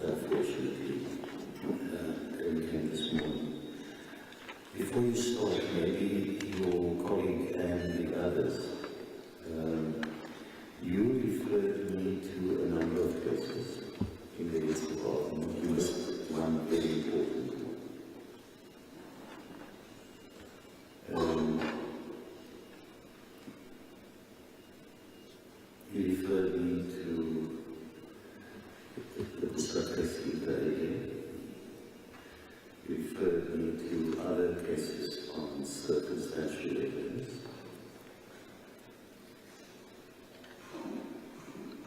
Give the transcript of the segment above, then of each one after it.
unfortunately, came this morning. Before you start, maybe your colleague and the others, you referred me to a number of cases in the legal department. You missed one very important one. You referred me to the trafficking again. You referred me to other cases on circumstantial evidence.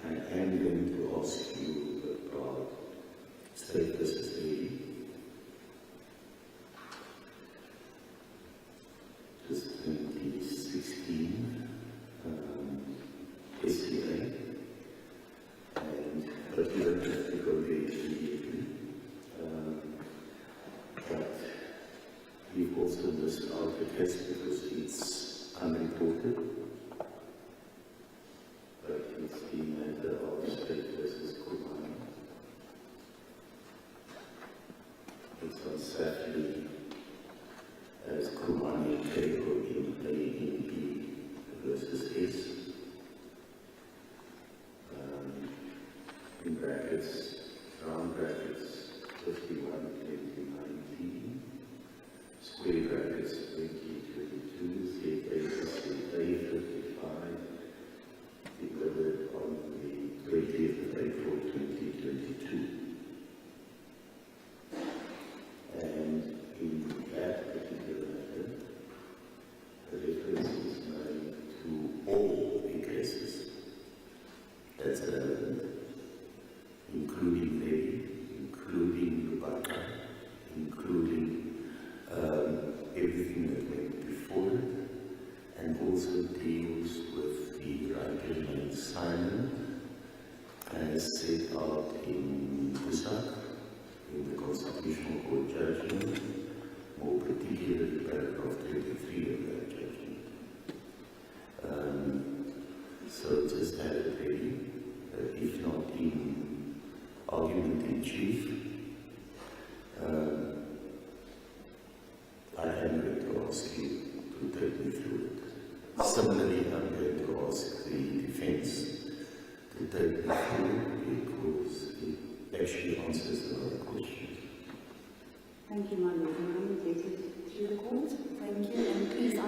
I am going to ask you about state versus lady. Just 2016 SCA. But you don't have to go there immediately. But you've also listed out the case because it's unreported. But it's the matter of state versus Kumani. It's on Saturday as Kumani Kego in A versus S. In brackets, round brackets, 51, 2019, square brackets, 2022, CA 55, delivered on the 20th of April 2022. And in that particular matter, the reference is made to all the cases that's relevant, including Lady, including Lubaka, including everything that went before it, and also deals with the right to remain silent, as set out in Kusak, in the Constitutional Court judgment, more particularly paragraph 23 of that judgment. So just added Lady, if not in argument in chief, I am going to ask you to take me through it. Similarly, I'm going to ask the defense to take me through it because it actually answers a lot of questions. Thank you, my Lord. I'm indebted to the court. Thank you. And please, I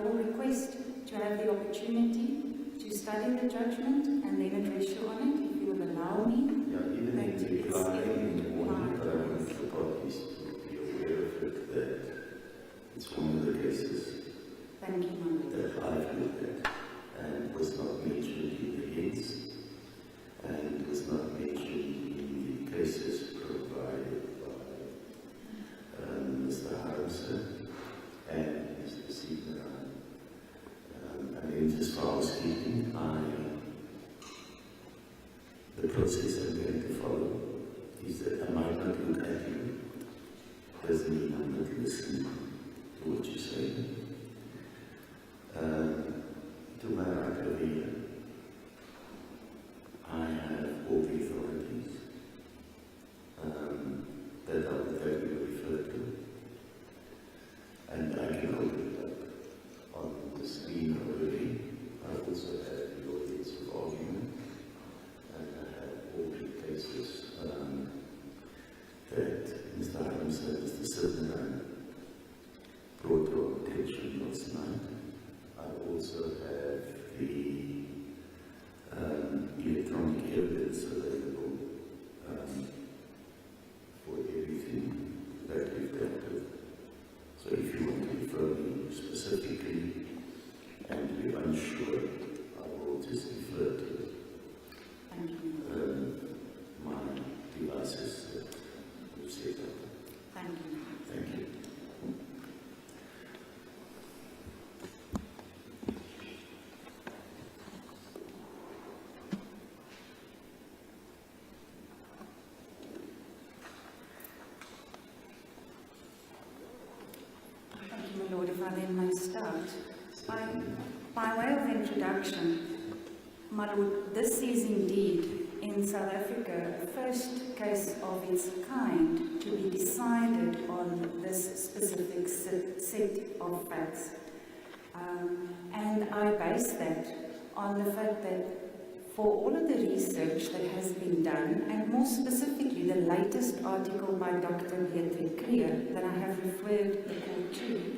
will request to have the opportunity to study the judgment and then address you on it, if you will allow me. Yeah, even in reply in the morning, but I want the parties to be aware of it, that it's one of the cases Thank you, my Lord. that I've looked at and was not mentioned in the hints and was not mentioned in the cases provided by Mr. Harrison and Mr. Signer. And then just for housekeeping, the process I'm going to follow is that I might not look at you, doesn't mean I'm not listening to what you say. To my right over here, I have all the authorities that you refer to, and I can open it up on the screen already. I also have the audience of argument, and I have all the cases that Mr. Adams and Mr. Saldanha brought to our attention last night. I also have the electronic evidence available for everything that we've dealt with. So if you want to refer me specifically and you're unsure, I will just refer to my devices that we've set up. Thank you. Thank you. Lord, if I then may start. By way of introduction, my Lord, this is indeed, in in South Africa, the first case of its kind to be decided on this specific set of facts. And I base that on the fact that for all of the research that has been done, and more specifically the latest article by Dr. Beatrice Creer that I have referred the court to,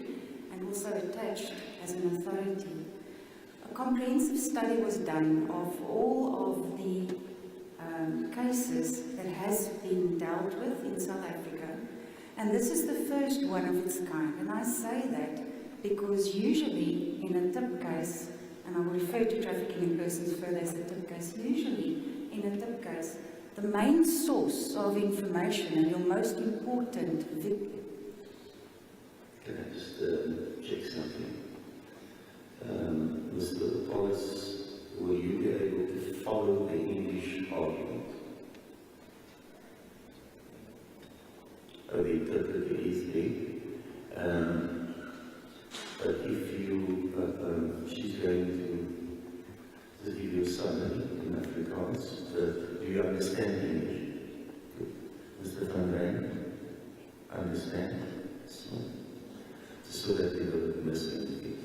and also attached as an authority, a comprehensive study was done of all of the cases that has been dealt with in South Africa, and this is the first one of its kind. And I say that because usually in a tip case, and I will refer to trafficking in persons further as a tip case, usually in a tip case, the main source of information and your most important victim. Can I just check something? Mr. Paulus, will you be able to follow the English argument? The interpreter is there. But if you, she's going to give you a summary in Afrikaans. Do you understand English? Mr. Van Rijn, understand? So that you don't miss anything.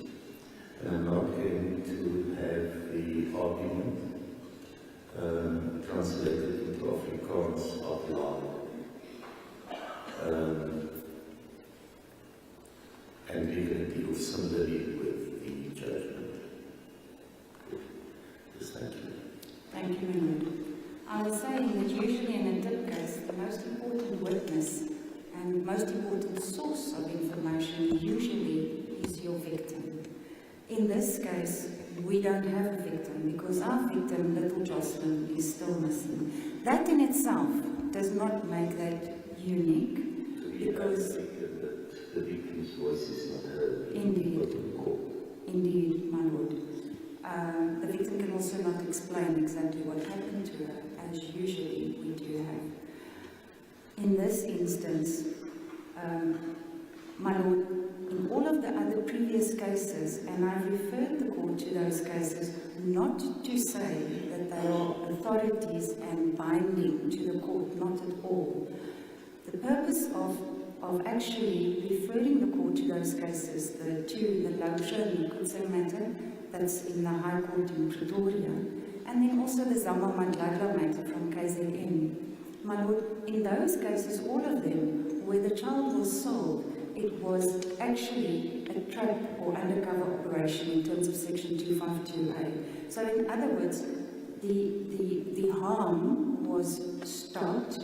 And I'm not going to have the argument translated into Afrikaans out loud. And we're going to deal similarly with the judgment. Just thank you. Thank you, Manod. I was saying that usually in a tip case, the most important witness and most important source of information usually is your victim. In this case, we don't have a victim because our victim, little Joshlin, is still missing. That in itself does not make that unique because the victim's voice is not heard. Indeed, my lord. The victim can also not explain exactly what happened to her, as usually we do have. In this instance, my lord, in all of the other previous cases, and I've referred the court to those cases not to say that they are authorities and binding to the court, not at all. The purpose of actually referring the court to those cases, the Adjournment matter, that's in the High Court in Pretoria, and then also the Zama Mandlala matter from KZN. My lord, in those cases, all of them, where the child was sold, it was actually a trap or undercover operation in terms of Section 252A. So in other words, the harm was stopped,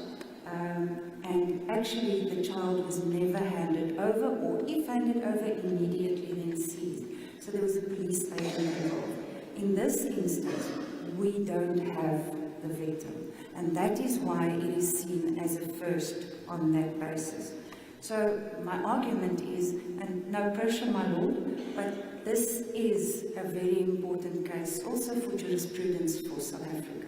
and actually the child was never handed over, or if handed over, immediately then seized. So there was a police agent involved. In this instance, we don't have the victim, and that is why it is seen as a first on that basis. So my argument is, and no pressure, my lord, but this is a very important case also for jurisprudence for South Africa.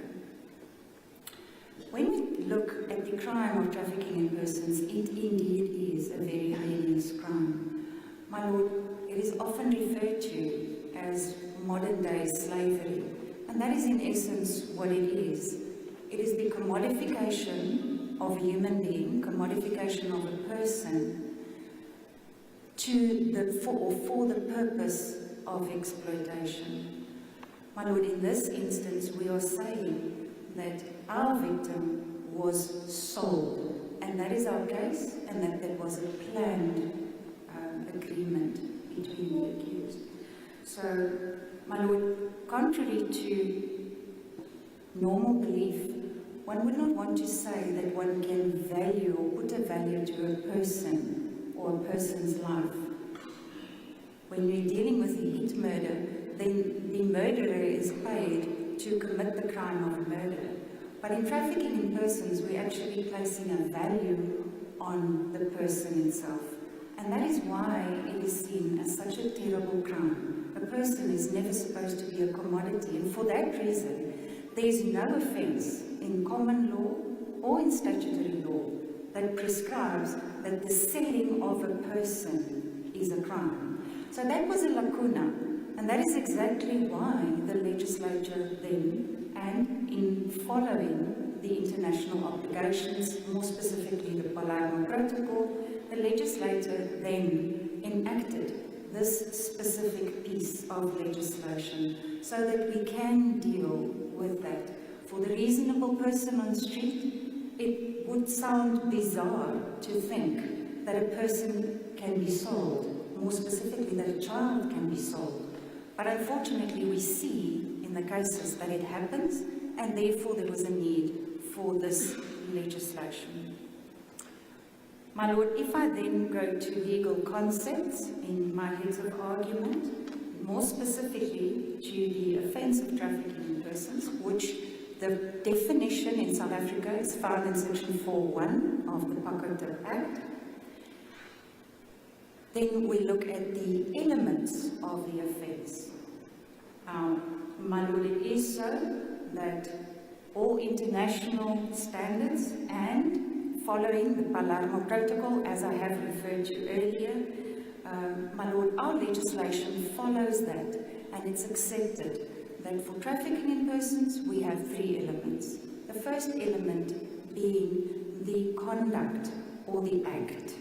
When we look at the crime of trafficking in persons, it indeed is a very heinous crime. My lord, it is often referred to as modern-day slavery, and that is in essence what it is. It is the commodification of a human being, commodification of a person, for the purpose of exploitation. My lord, in this instance, we are saying that our victim was sold, and that is our case, and that was a planned agreement between the accused. So, my lord, contrary to normal belief, one would not want to say that one can value or put a value to a person or a person's life. When we're dealing with a hit murder, then the murderer is paid to commit the crime of murder. But in trafficking in persons, we're actually placing a value on the person itself. And that is why it is seen as such a terrible crime. A person is never supposed to be a commodity, and for that reason, there is no offence in common law or in statutory law that prescribes that the selling of a person is a crime. So that was a lacuna, and that is exactly why the legislature then, and in following the international obligations, more specifically the Palermo Protocol, the legislator then enacted this specific piece of legislation so that we can deal with that. For the reasonable person on the street, it would sound bizarre to think that a person can be sold, more specifically that a child can be sold. But unfortunately we see in the cases that it happens, and therefore there was a need for this legislation. My Lord, if I then go to legal concepts in my heads of argument, more specifically to the offence of trafficking in persons, which the definition in South Africa is found in section 4.1 of the Pakotip Act, then we look at the elements of the offence. My Lord, it is so that all international standards and following the Palermo Protocol, as I have referred to earlier, my Lord, our legislation follows that, and it's accepted that for trafficking in persons we have three elements. The first element being the conduct or the act.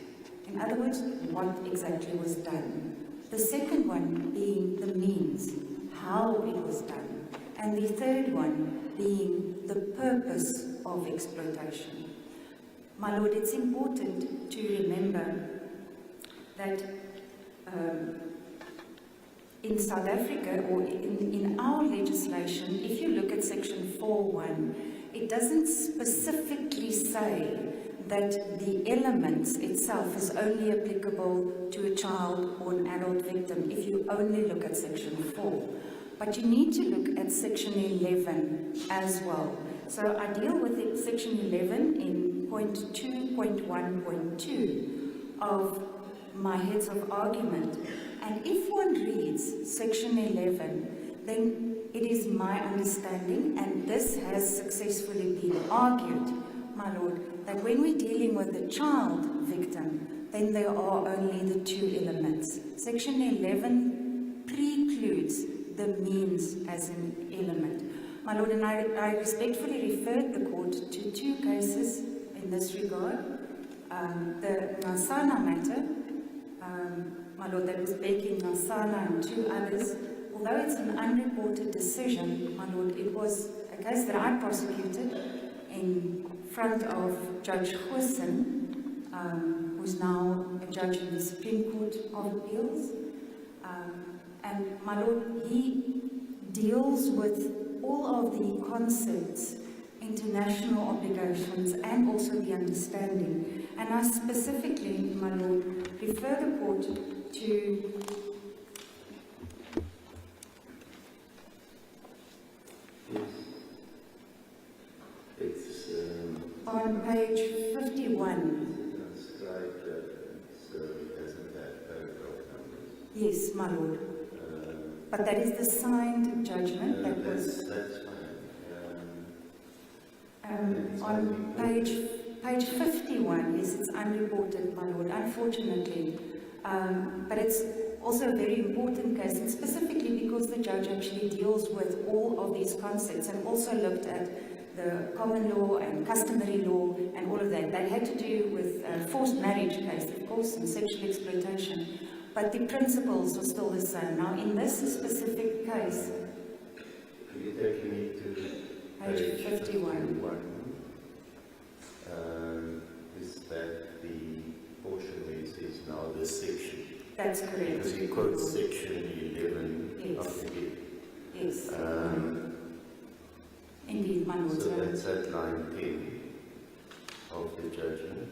In other words, what exactly was done. The second one being the means, how it was done. And the third one being the purpose of exploitation. My Lord, it's important to remember that in South Africa, or in our legislation, if you look at section 4.1, it doesn't specifically say that the elements itself is only applicable to a child or an adult victim if you only look at section 4. But you need to look at section 11 as well. So I deal with it, section 11 in point 2.1.2 of my heads of argument. And if one reads section 11, then it is my understanding, and this has successfully been argued, my Lord, that when we're dealing with a child victim, then there are only the two elements. Section 11 precludes the means as an element. My Lord, and I respectfully referred the court to two cases in this regard. The Nasana matter, my Lord, that was Becky, Nasana, and two others. Although it's an unreported decision, my Lord, it was a case that I prosecuted in front of Judge Joshlin, who's now a judge in the Supreme Court of Appeals. And my Lord, he deals with all of the concepts, international obligations, and also the understanding. And I specifically, my Lord, refer the court to on page 51. Yes, my Lord. But that is the signed judgment that was on page 51. Yes, it's unreported, my Lord, unfortunately. But it's also a very important case, and specifically because the judge actually deals with all of these concepts and also looked at the common law and customary law and all of that. That had to do with forced marriage case, of course, and sexual exploitation. But the principles are still the same. Now, in this specific case, you take me to page 51. Is that the portion where it says now the section? That's correct. Because you quote section 11 Yes. of the book. Yes. Indeed, my Lord. So that's at line 10 of the judgment.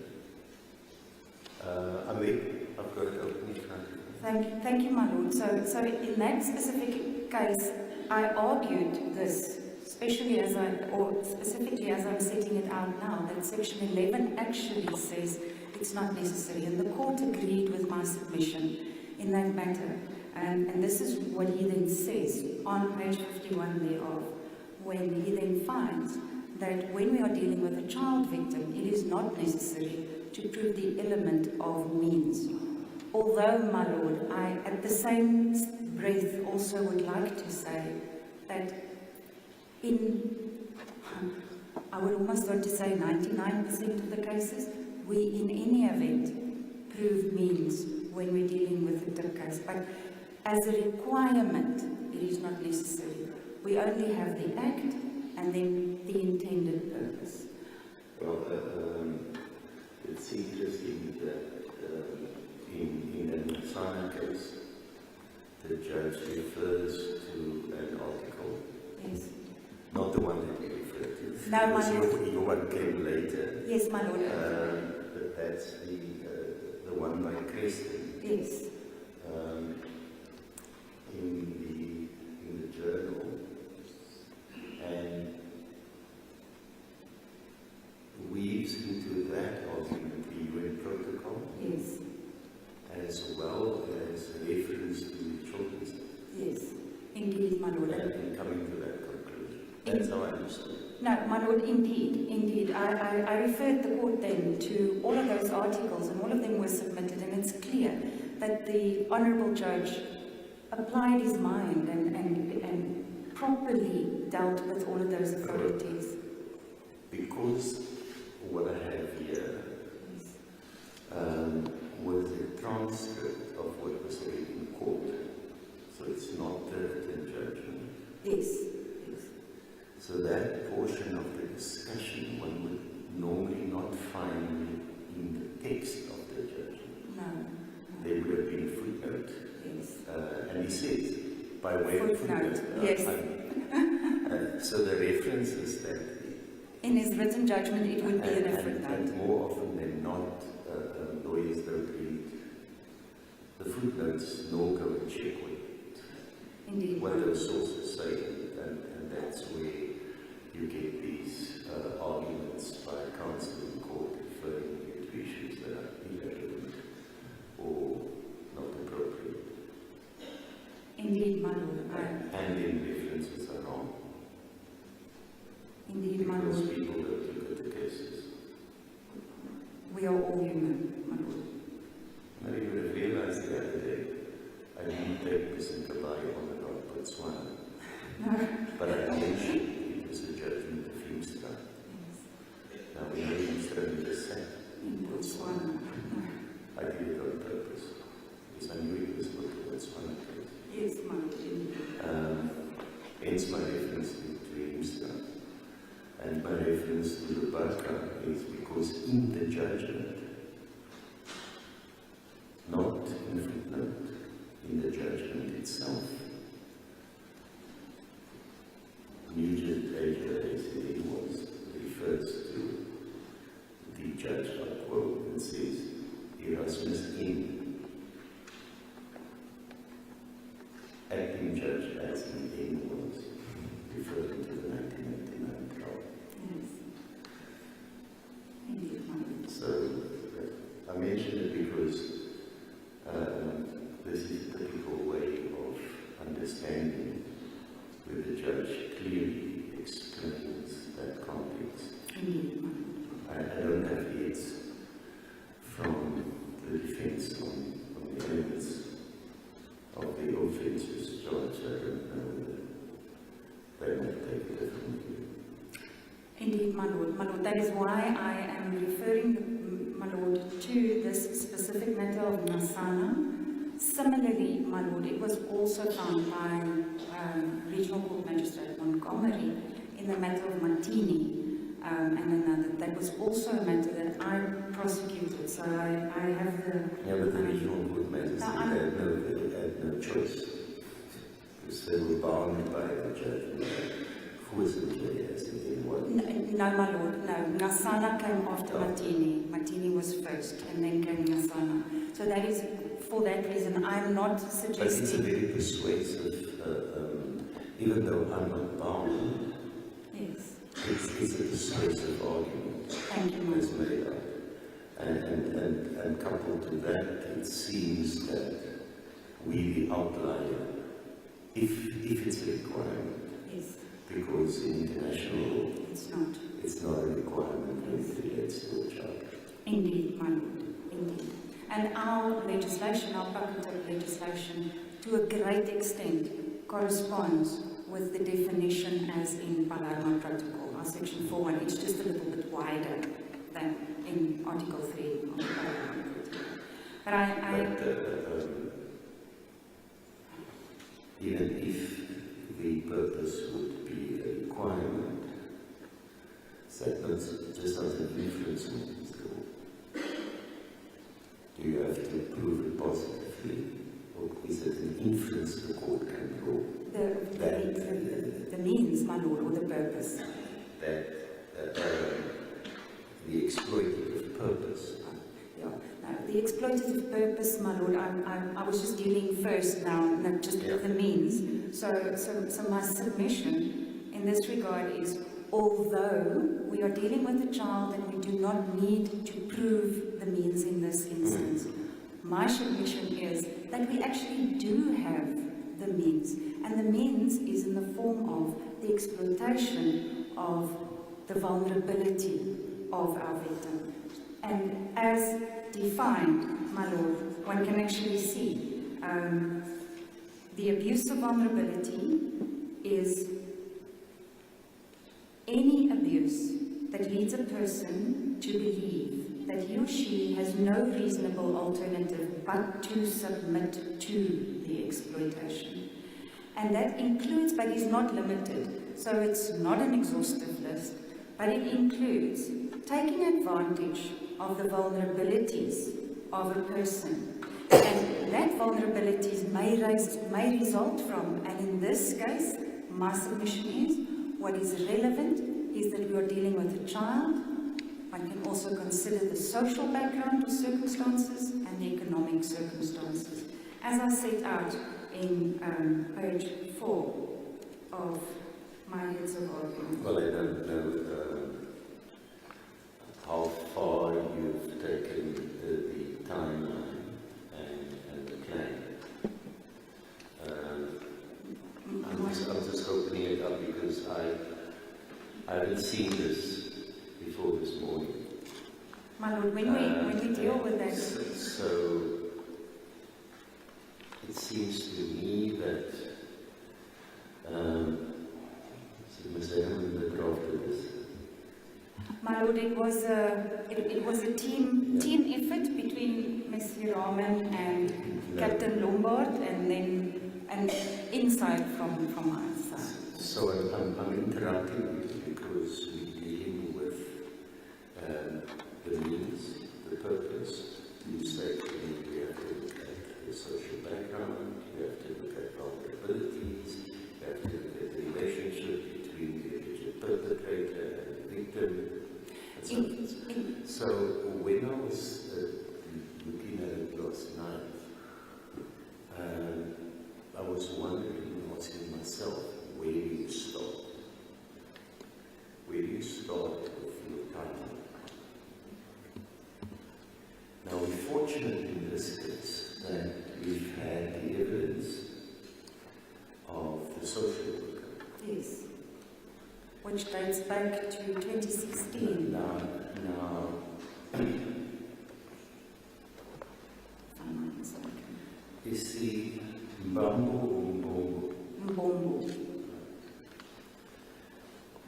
I've got it open in front of me. Thank you, my Lord. So in that specific case, I argued this, specifically as I'm setting it out now, that section 11 actually says it's not necessary, and the court agreed with my submission in that matter. And this is what he then says on page 51 thereof, when he then finds that when we are dealing with a child victim, it is not necessary to prove the element of means. Although, my Lord, I at the same breath also would like to say that in I would almost want to say 99% of the cases, we in any event prove means when we're dealing with a tip case. But as a requirement, it is not necessary. We only have the act and then the intended purpose. Well, it's interesting that in an assignment case, the judge refers to an article. Yes. Not the one that you referred to. No, my lord. Your one came later. Yes, my lord. But that's the one by Kristen. Yes. In the journal, and weaves into that argument the UN protocol. Yes. As well as a reference to the children's. Yes. Indeed, my lord. And coming to that conclusion. That's how I understood. No, my lord, indeed. I referred the court then to all of those articles, and all of them were submitted, and it's clear that the Honourable Judge applied his mind and properly dealt with all of those authorities. Because what I have here was a transcript of what was read in court. So it's not the written judgment. Yes. So that portion of the discussion one would normally not find in the text of the judgment. No. There would have been a footnote. Yes. And he says, by way of footnote. Yes. So the reference is that. In his written judgment, it would be in a footnote. And more often than not, lawyers don't read the footnotes nor go and check what those sources say, and that's where you get these arguments by counsel in court referring you to issues that are irrelevant or not appropriate. Indeed, my lord. And in references are wrong. Indeed, my because lord. people don't look at the cases. We are all human, my lord. Now you would have realized the other day, I didn't take this in Kabaya on the North Botswana. No. But I mentioned it was a judgment of Himstra. Now we know Himstra in the set. In Botswana. I did it on purpose. Because I knew it was not the Botswana case. Yes, my lord. Hence my reference to Himstra. And my reference to the Barca is because in the judgment, not in the footnote, in the judgment itself, Nugent AJACD refers to the judge, I quote, and says, Erasmus in, acting judge as in was, referring to the 1999 trial. Yes. Indeed, my lord. So, I mention it because this is a typical way of understanding where the judge clearly explains that context. Indeed, my lord. I don't have yet from the defense on the elements of the offences charged. I don't know whether they might take a different view. Indeed, my lord. My lord, that is why I am referring, my lord, to this specific matter of Nasana. Similarly, my lord, it was also found by Regional Court Magistrate Montgomery in the matter of Martini and another. That was also a matter that I prosecuted, so I have the... Yeah, but the Regional Court Magistrate had no choice. Because they were bound by the judgment. Forcibly, as in what? No, my lord, no. Nasana came after Martini. Martini was first, and then came Nasana. So that is, for that reason, I'm not suggesting... But it's a very persuasive, even though I'm not bound, yes. it's a persuasive argument. Thank you, that's made up. And coupled to that, it seems that we, the outlier, if it's a requirement, yes. Because in international law, it's not a requirement when it relates to a child. Indeed, my lord, indeed. And our legislation, our public legislation, to a great extent, corresponds with the definition as in Palermo Protocol. our Section 4.1. It's just a little bit wider than in Article 3 of the Code. But even if the purpose would be a requirement, that just doesn't influence me still. Do you have to prove it positively, or is it an inference the court can draw? The means, my lord, or the purpose? That the exploitative purpose. Yeah. No, the exploitative purpose, my lord, I was just dealing first now, not just with the means. So my submission in this regard is, although we are dealing with a child and we do not need to prove the means in this instance, my submission is that we actually do have the means, and the means is in the form of the exploitation of the vulnerability of our victim. And as defined, my lord, one can actually see the abuse of vulnerability is any abuse that leads a person to believe that he or she has no reasonable alternative but to submit to the exploitation. And that includes, but is not limited, so it's not an exhaustive list, but it includes taking advantage of the vulnerabilities of a person. And that vulnerabilities may result from, and in this case, my submission is, what is relevant is that we are dealing with a child. One can also consider the social background or circumstances and the economic circumstances, as I set out in page 4 of my heads of argument. Well, I don't know how far you've taken the timeline and the plan. I'm just opening it up because I haven't seen this before this morning. My lord, when we deal with that... So it seems to me that Mr. Hammond that drafted this. My lord, it was a team effort between Ms. Hiraman and Captain Lombard, and insight from my side. So I'm interrupting you because we're dealing with the means, the purpose. You say to me we have to look at the social background, you have to look at vulnerabilities, you have to look at the relationship between the alleged perpetrator and the victim. So when I was looking at it last night, I was wondering, asking myself, where do you start? Where do you start with your timeline? Now, we're fortunate in this case that we've had the evidence of the social worker. Yes. Which dates back to 2016. Now, you see, Mbombo.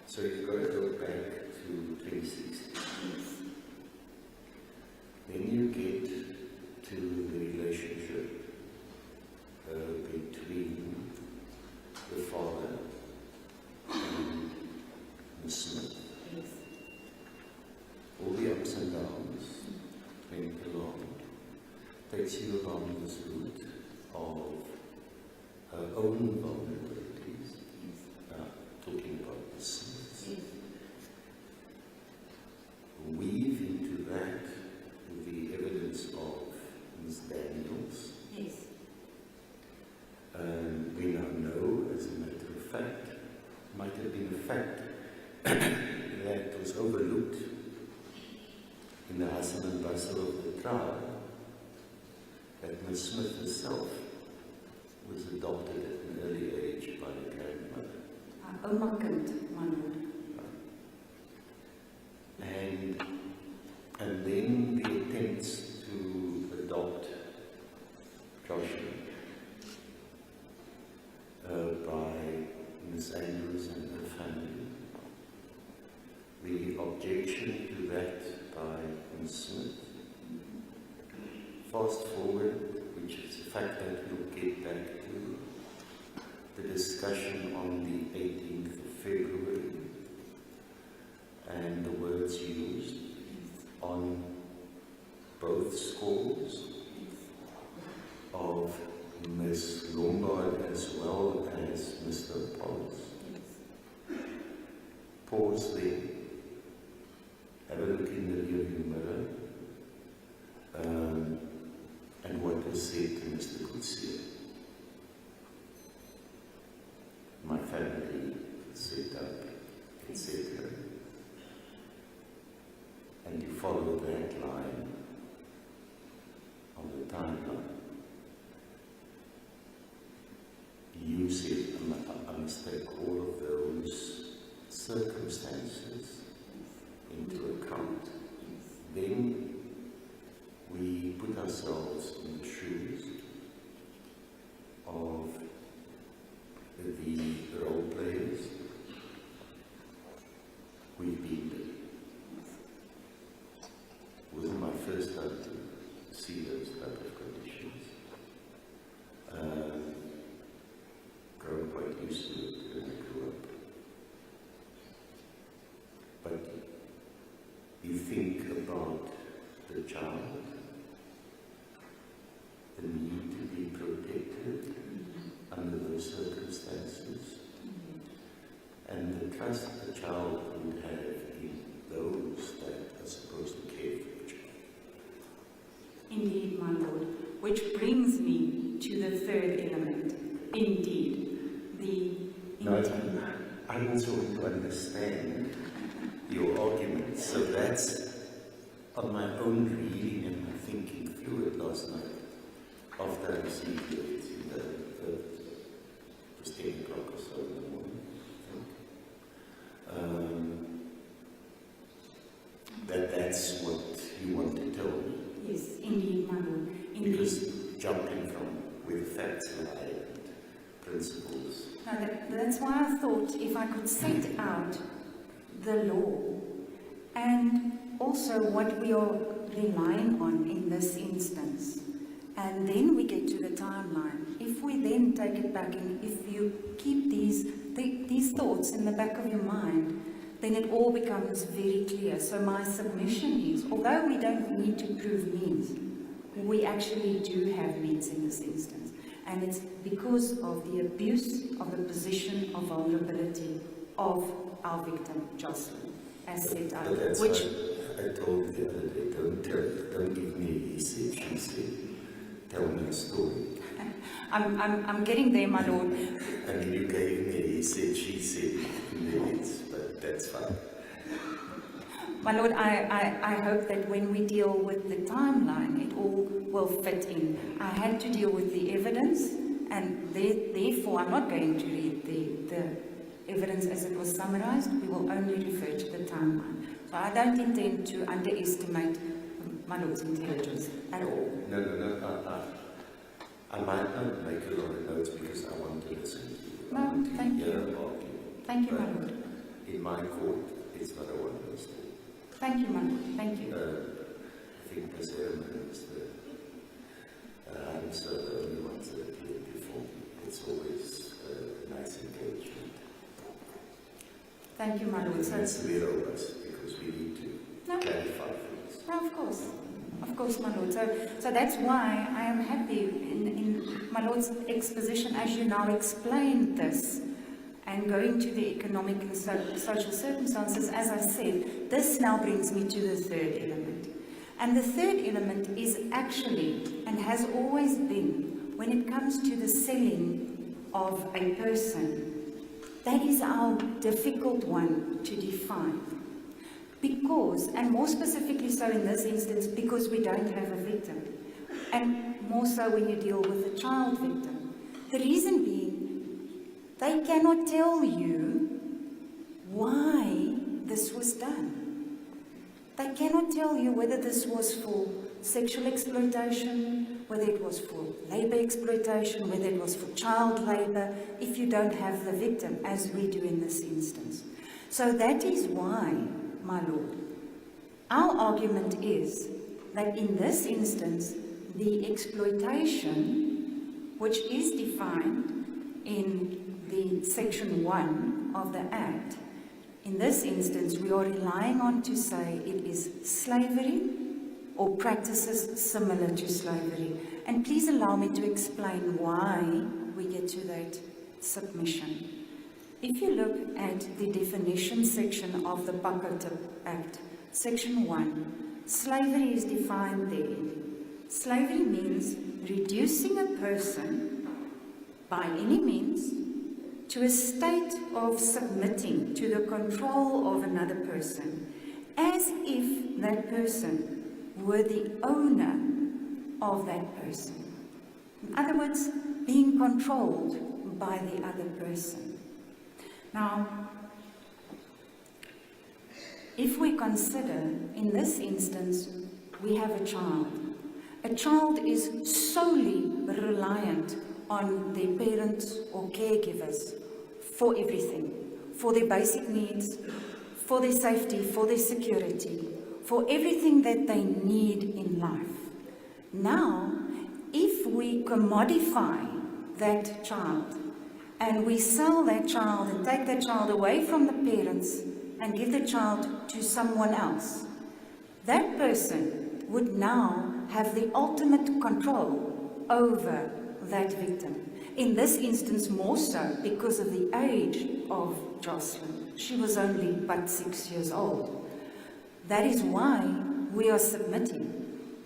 So you've got to go back to 2016. Yes. Then you get to the relationship between the father and the Smith. Yes. All the ups and downs went along. Takes you along this route of her own vulnerabilities. Yes. Talking about the Smiths. Yes. Weave into that the evidence of Ms. Daniels. Yes. We now know, as a matter of fact, might have been a fact that was overlooked in the hustle and bustle of the trial, that Ms. Smith herself was adopted at an early age by her grandmother. Oma kind, my lord. And then the attempts to adopt Joshlin by Ms. Andrews and her family. Smith. Fast forward, which is the fact that we'll get back to the discussion on the 18th of February and the words used on both scores of Ms. Lombard as well as Mr. Pauls. Pause there. Have a look in the rearview mirror. And what was said to Mr. Kutsia. My family set up, etc. And you follow that line on the timeline. You said, I must take all of those circumstances into account. Then we put ourselves in the shoes of the role players. We've been there. It wasn't my first time to see those type of conditions. Grown quite used to it when I grew up. But you think about the child, the need to be protected under those circumstances, and the trust the child would have in those that are supposed to care for the child. Indeed, my Lord, which brings me to the third element. Indeed, I'm also going to understand your argument, so that's on my own reading and my thinking through it last night, after I received it it was 10 o'clock or so in the morning, I think. That's what you want to tell me. yes, indeed, my Lord. Indeed. Because jumping from where the facts lie and principles. No, that's why I thought if I could set out the law and also what we are relying on in this instance, and then we get to the timeline. If we then take it back, and if you keep these thoughts in the back of your mind, then it all becomes very clear. So my submission is, although we don't need to prove means, we actually do have means in this instance. And it's because of the abuse of the position of vulnerability of our victim, Joshlin, as set out. But that's which I told the other day, don't give me he said, she said. Tell me a story. I'm getting there, my Lord. And you gave me he said, she said minutes, but that's fine. My Lord, I hope that when we deal with the timeline, it all will fit in. I had to deal with the evidence, and therefore I'm not going to read the evidence as it was summarized. We will only refer to the timeline. So I don't intend to underestimate my Lord's intelligence at all. No. I might not make a lot of notes because I want to listen to you. No, thank you. Argument. Thank you, my Lord. In my court, it's not a one-way story. Thank you, my Lord. Thank you. I think Ms. Ehrman is I'm so the only ones that appeared before me. It's always a nice engagement. Thank you, my Lord. So it's very robust because we need to clarify things. No, of course, my Lord. So that's why I am happy in my Lord's exposition as you now explained this. And going to the economic and social circumstances, as I said, this now brings me to the third element. And the third element is actually, and has always been, when it comes to the selling of a person, that is our difficult one to define. Because, and more specifically so in this instance, because we don't have a victim. And more so when you deal with a child victim. The reason being, they cannot tell you why this was done. They cannot tell you whether this was for sexual exploitation, whether it was for labor exploitation, whether it was for child labor, if you don't have the victim, as we do in this instance. So that is why, my Lord, Our argument is that in this instance, the exploitation, which is defined in the section 1 of the Act, in this instance, we are relying on to say it is slavery or practices similar to slavery. And please allow me to explain why we get to that submission. If you look at the definition section of the Pakotip Act, section 1, slavery is defined there. Slavery means reducing a person by any means to a state of submitting to the control of another person, as if that person were the owner of that person. In other words, being controlled by the other person. Now, if we consider, in this instance, we have a child. A child is solely reliant on their parents or caregivers for everything, for their basic needs, for their safety, for their security, for everything that they need in life. Now, if we commodify that child and we sell that child and take that child away from the parents and give the child to someone else, that person would now have the ultimate control over that victim. In this instance, more so because of the age of Joshlin. She was only but 6 years old. That is why we are submitting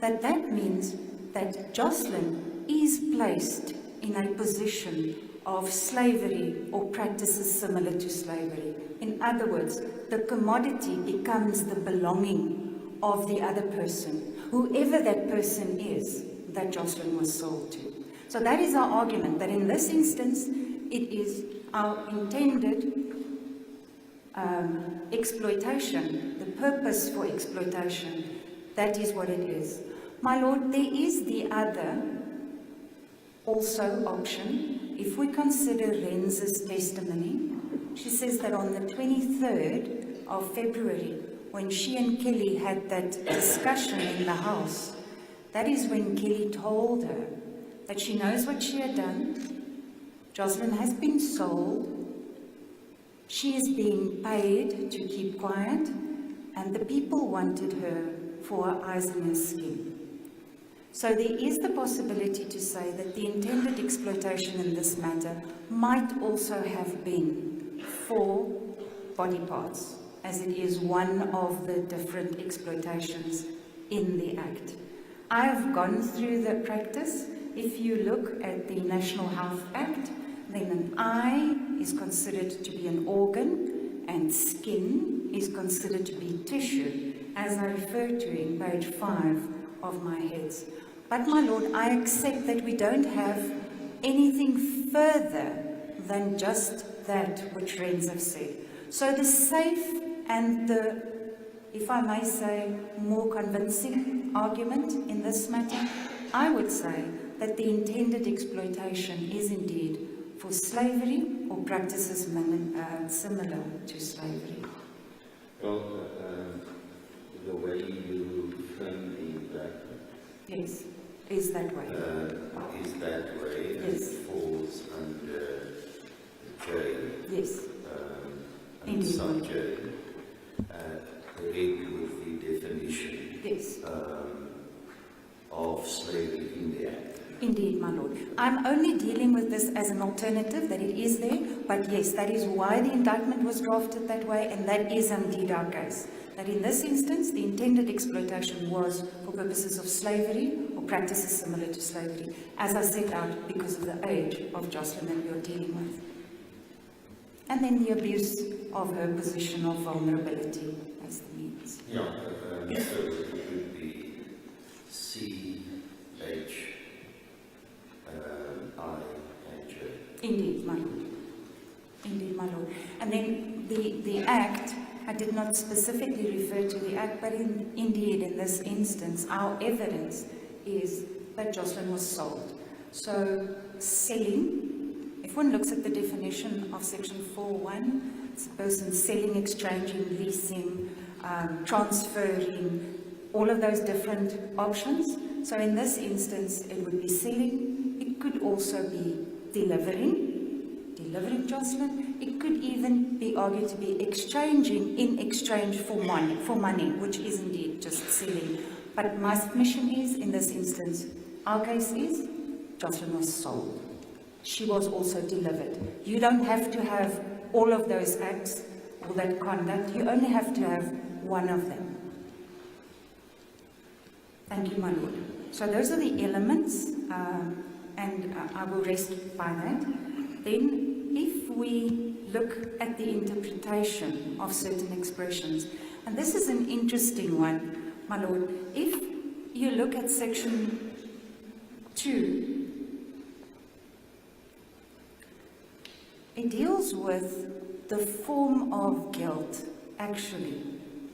that means that Joshlin is placed in a position of slavery or practices similar to slavery. In other words, the commodity becomes the belonging of the other person, whoever that person is that Joshlin was sold to. So that is our argument, that in this instance, it is our intended exploitation, the purpose for exploitation, that is what it is. My Lord, there is the other also option. If we consider Renz's testimony, she says that on the 23rd of February, when she and Kelly had that discussion in the house, that is when Kelly told her that she knows what she had done. Joshlin has been sold. She is being paid to keep quiet, and the people wanted her for her eyes in her skin. So there is the possibility to say that the intended exploitation in this matter might also have been for body parts, as it is one of the different exploitations in the Act. I have gone through the practice. If you look at the National Health Act, then an eye is considered to be an organ and skin is considered to be tissue, as I refer to in page 5 of my heads. But my Lord, I accept that we don't have anything further than just that which Renz have said. So the safe and the, if I may say, more convincing argument in this matter, I would say that the intended exploitation is indeed for slavery or practices similar to slavery. Well, the way you frame the indictment, yes, is that way. Is that way, and yes. it falls under the jail. Yes. And subject, read with the definition yes. Of slavery in the Act. Indeed, my Lord. I'm only dealing with this as an alternative, that it is there, but yes, that is why the indictment was drafted that way, and that is indeed our case. That in this instance, the intended exploitation was for purposes of slavery or practices similar to slavery, as I set out because of the age of Joshlin that we are dealing with. And then the abuse of her position of vulnerability as the means. Yeah, so it would be C, H, I, and J. Indeed, my Lord. Indeed, my Lord. And then the Act, I did not specifically refer to the Act, but indeed in this instance, our evidence is that Joshlin was sold. So selling, if one looks at the definition of section 4.1, it's a person selling, exchanging, leasing, transferring, all of those different options. So in this instance, it would be selling. It could also be delivering Joshlin. It could even be argued to be exchanging in exchange for money, which is indeed just selling. But my submission is, in this instance, our case is, Joshlin was sold. She was also delivered. You don't have to have all of those acts or that conduct. You only have to have one of them. Thank you, my Lord. So those are the elements, and I will rest by that. Then, if we look at the interpretation of certain expressions, and this is an interesting one, my Lord. If you look at section 2, it deals with the form of guilt, actually,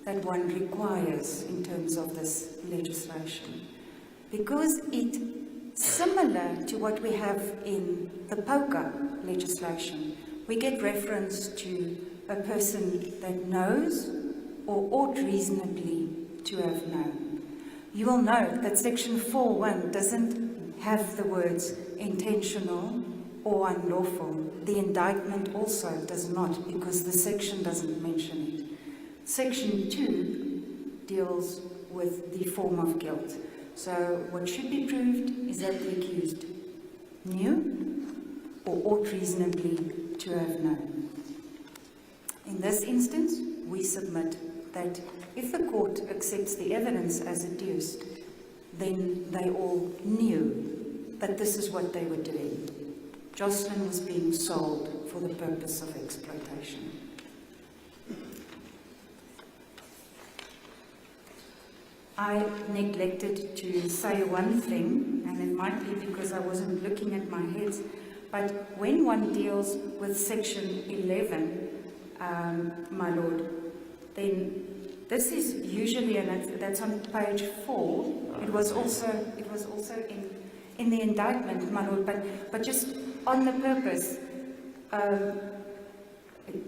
that one requires in terms of this legislation. Because it's similar to what we have in the POCA legislation. We get reference to a person that knows or ought reasonably to have known. You will note that section 4.1 doesn't have the words intentional or unlawful. The indictment also does not, because the section doesn't mention it. Section 2 deals with the form of guilt. So what should be proved is that the accused knew or ought reasonably to have known. In this instance, we submit that if the court accepts the evidence as adduced, then they all knew that this is what they were doing. Joshlin was being sold for the purpose of exploitation. I neglected to say one thing, and it might be because I wasn't looking at my heads, but when one deals with section 11, my Lord, then this is usually, and that's on page 4. It was also in the indictment, my Lord, but just on the purpose,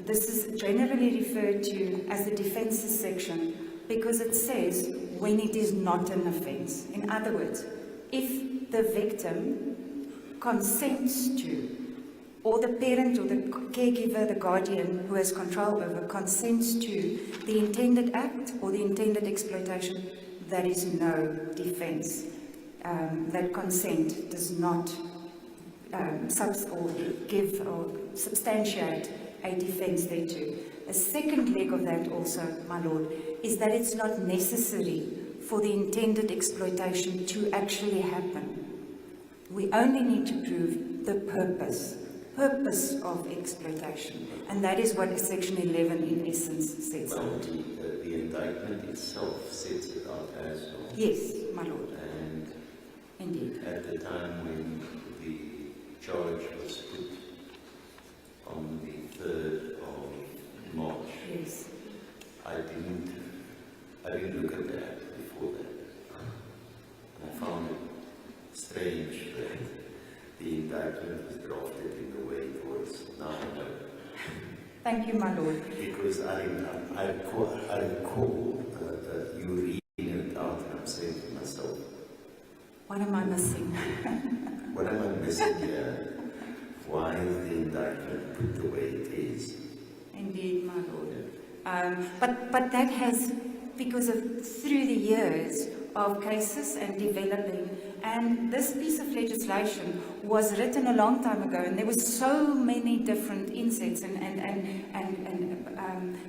this is generally referred to as the defences section, because it says when it is not an offence. In other words, if the victim consents to, or the parent or the caregiver, the guardian who has control over, consents to the intended act or the intended exploitation, that is no defence. That consent does not give or substantiate a defence thereto. A second leg of that also, my Lord, is that it's not necessary for the intended exploitation to actually happen. We only need to prove the purpose of exploitation, and that is what section 11 in essence says. Well, the indictment itself sets it out as well. Yes, my Lord. And indeed, at the time when the charge was put on the 3rd of March, yes, I didn't look at that before that. And I found it strange that the indictment was drafted in the way it was. Now I know. Thank you, my Lord. Because I recall you reading it out, and I'm saying to myself, What am I missing? what am I missing here? Why is the indictment put the way it is? Indeed, my Lord. But that has, because of through the years of cases and developing, and this piece of legislation was written a long time ago, and there were so many different insets and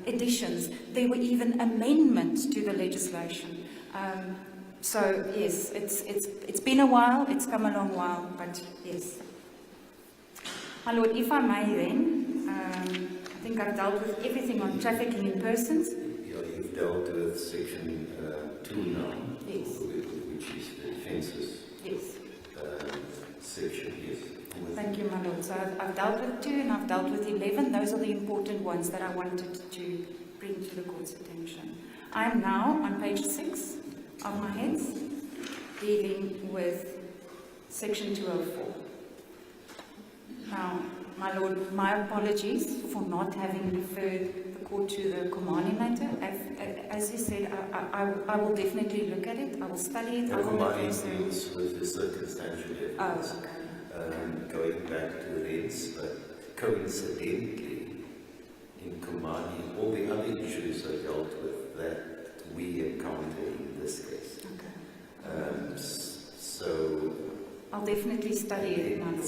additions. There were even amendments to the legislation. So yes, it's been a while. It's come a long while, but yes. My Lord, if I may then, I think I've dealt with everything on trafficking in persons. Yeah, you've dealt with section 2 now. Yes. Which is the offences. Yes. Section, yes. Thank you, my Lord. So I've dealt with 2 and I've dealt with 11. Those are the important ones that I wanted to bring to the court's attention. I am now on page 6 of my heads, dealing with section 204. Now, my Lord, my apologies for not having referred the court to the Komani matter. As you said, I will definitely look at it. I will study it. The Komani deals with the circumstantial evidence. Oh, okay. Going back to events, but coincidentally, in Komani, all the other issues are dealt with that we encounter in this case. Okay. So I'll definitely study it, my lord.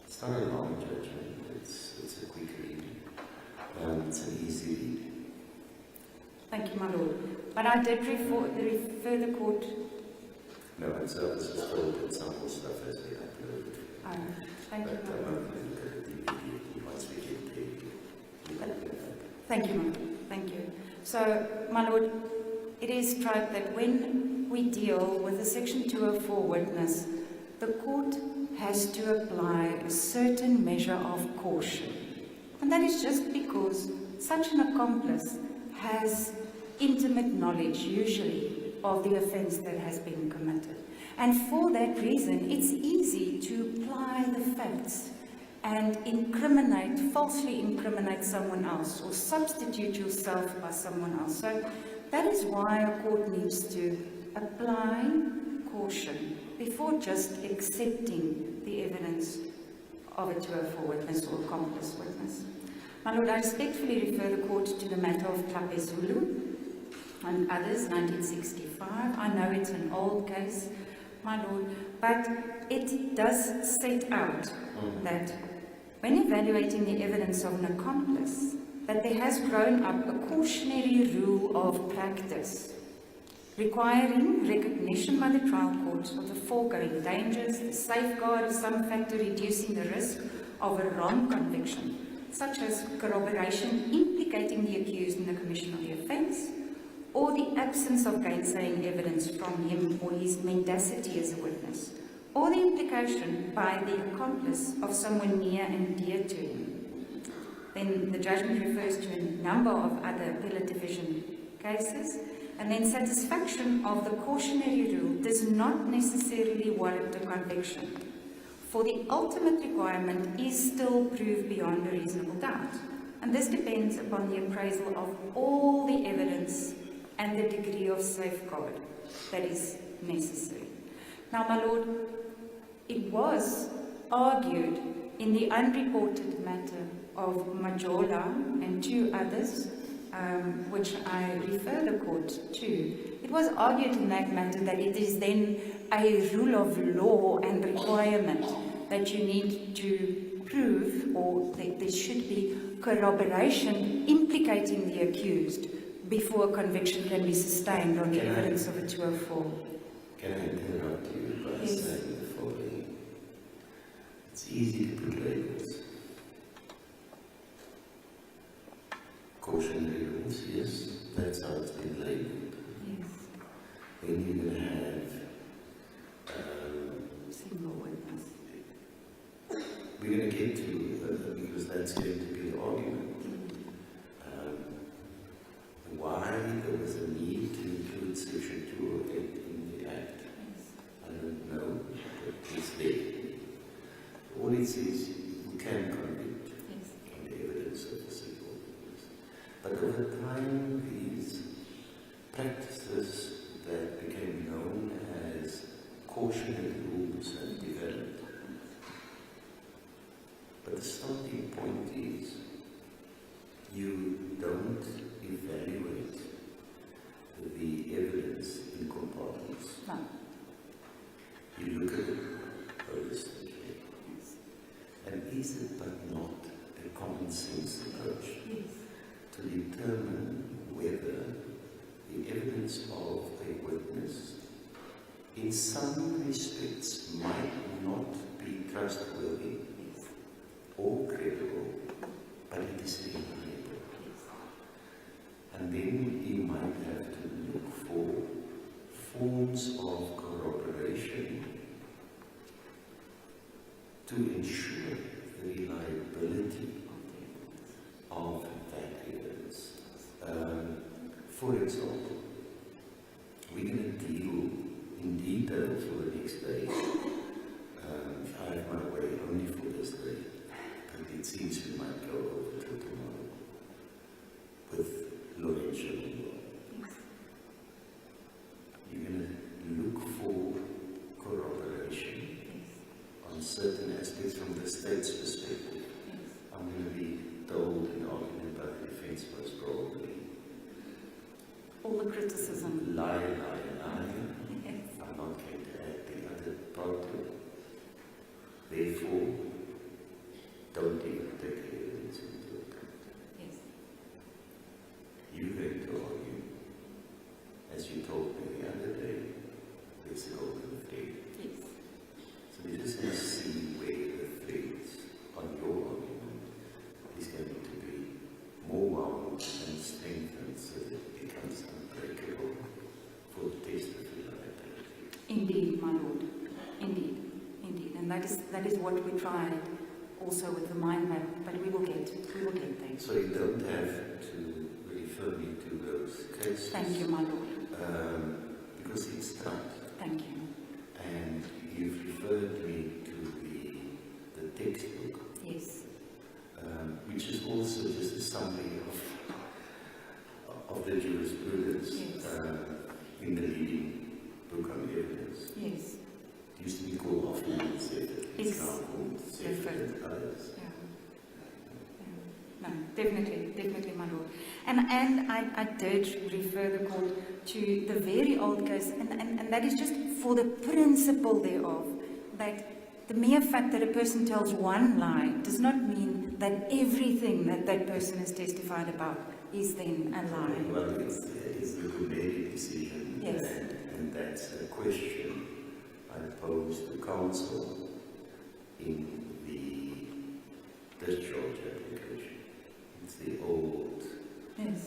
It's not a long judgment, it's a quick read. It's an easy read. Thank you, my lord. But I did refer the court. No, and so this is still that sample stuff has been uploaded. Thank you, But my lord. look at the DVD once we get there. Thank you, my lord. Thank you. So, my lord, it is trite that when we deal with a Section 204 witness, the court has to apply a certain measure of caution. And that is just because such an accomplice has intimate knowledge, usually, of the offence that has been committed. And for that reason, it's easy to apply the facts and falsely incriminate someone else, or substitute yourself by someone else. So that is why a court needs to apply caution before just accepting the evidence of a 204 witness or accomplice witness. My lord, I respectfully refer the court to the matter of Klape Zulu and others, 1965. I know it's an old case, my lord, but it does set out that when evaluating the evidence of an accomplice, that there has grown up a cautionary rule of practice, requiring recognition by the trial court of the foregoing dangers, the safeguard of some factor reducing the risk of a wrong conviction, such as corroboration implicating the accused in the commission of the offence, or the absence of gainsaying evidence from him or his mendacity as a witness, or the implication by the accomplice of someone near and dear to him. Then the judgment refers to a number of other appellate division cases, and then satisfaction of the cautionary rule does not necessarily warrant a conviction, for the ultimate requirement is still proved beyond a reasonable doubt, and this depends upon the appraisal of all the evidence and the degree of safeguard that is necessary. Now, my lord, it was argued in the unreported matter of Majola and two others, which I refer the court to. It was argued in that matter that it is then a rule of law and requirement that you need to prove, or that there should be corroboration implicating the accused before a conviction can be sustained on the evidence of a 204. Can I interrupt you by saying the following? It's easy to put labels. Cautionary rules, yes, that's how it's been labeled. Yes. Then you're going to have single witness. we're going to get to, because that's going to be the argument. Why there was a need to include Section 208 in the Act, I don't know, but it's there. All it says, you can convict on the evidence of the single witness. But over time, these practices that became known as cautionary rules have developed. But the starting point is, you don't evaluate the evidence in compartments. No. You look at it holistically. Yes. And is it but not a common sense approach Yes. to determine whether the evidence of a witness in some respects might not be trustworthy or credible, but it is reliable. And then you might have to look for forms of corroboration to ensure the reliability of that evidence. For example, we're going to deal in detail for the next day. I have my way only for this day. but it seems we might go over to tomorrow with Lorenzo. You're going to look for corroboration on certain aspects from the state's perspective. I'm going to be told an argument by the defense most probably. All the criticism. Lie. I'm not going to add the other part to it. Therefore, don't even take the evidence into account. Yes. You're going to argue, as you told me the other day, there's a golden thread. Yes. So we're just going to see where the threads on your argument is going to be more wound and strengthened so that it becomes unbreakable for the test of reliability. Indeed, my lord. Indeed. And that is what we tried also with the mind map, but we will get there. So you don't have to refer me to those cases. Thank you, my lord. Because it's tight. Thank you. And you've referred me to the textbook. Yes. Which is also just a summary of the jurisprudence in the leading book on evidence. Yes. It used to be called Hoffman's Ethics. It's now called Yes. and others. No, definitely, my lord. And I did refer the court to the very old case, and that is just for the principle thereof, that the mere fact that a person tells one lie does not mean that everything that that person has testified about is then a lie. Well, it's the Gumeli decision, Yes. and that's a question I posed to counsel in the discharge application. It's the old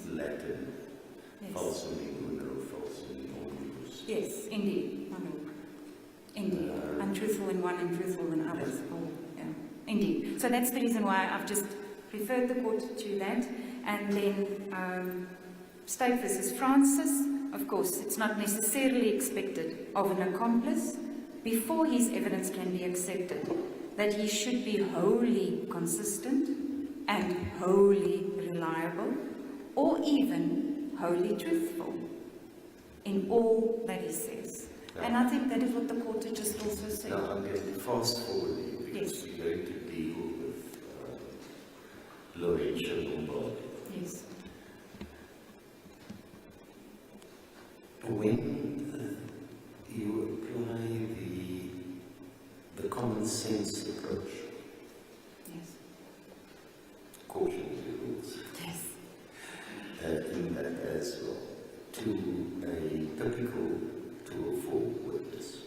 Latin, Yes. falsum in uno, falsum in omnibus. Yes, indeed, my lord. Indeed. Untruthful in one and truthful in others. Oh, yeah. Indeed. So that's the reason why I've just referred the court to that. And then State versus Francis, of course, it's not necessarily expected of an accomplice, before his evidence can be accepted, that he should be wholly consistent and wholly reliable, or even wholly truthful in all that he says. And I think that is what the court had just also said. Now I'm going to fast forward you because Yes. we're going to deal with Lorenzo Lombard. Yes. When you apply the common sense approach, Yes. cautionary rules, Yes. in that as well, to a typical 204 witness,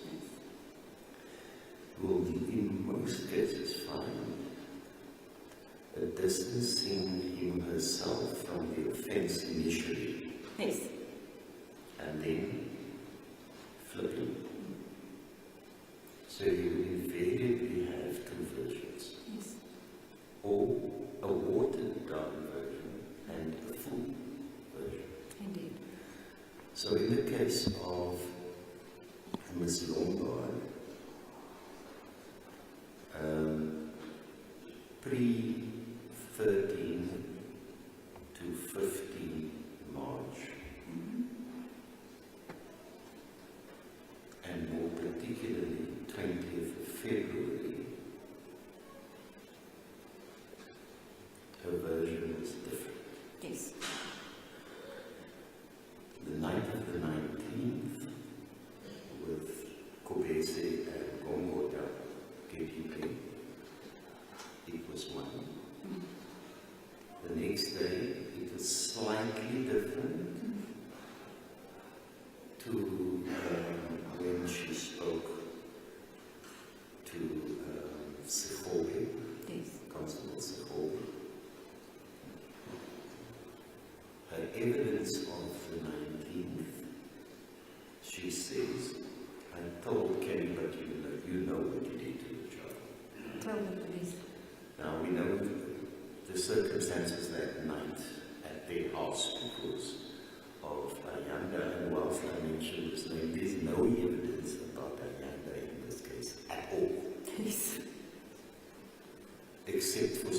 will in most cases find that distancing him herself from the offense initially Yes. and then flipping. So you invariably have two versions, Yes. or a watered down version and a full version. Indeed. So in the case of Ms. Lombard, pre-13 to 15 March, and more particularly 20th of February, her version was different. Yes. The night of the 19th, with Kobese and Gongota KPP, it was one. The next day, it was slightly different to when she spoke to Sekhobe, Yes. Constable Sekhobe. Her evidence of the 19th, she says, I told Kenny, but you know what you did to the child. Tell the police. Now we know the circumstances that night at their house because of Ayanda, and whilst I mentioned his name, there's no evidence about Ayanda in this case at all. Yes. Except for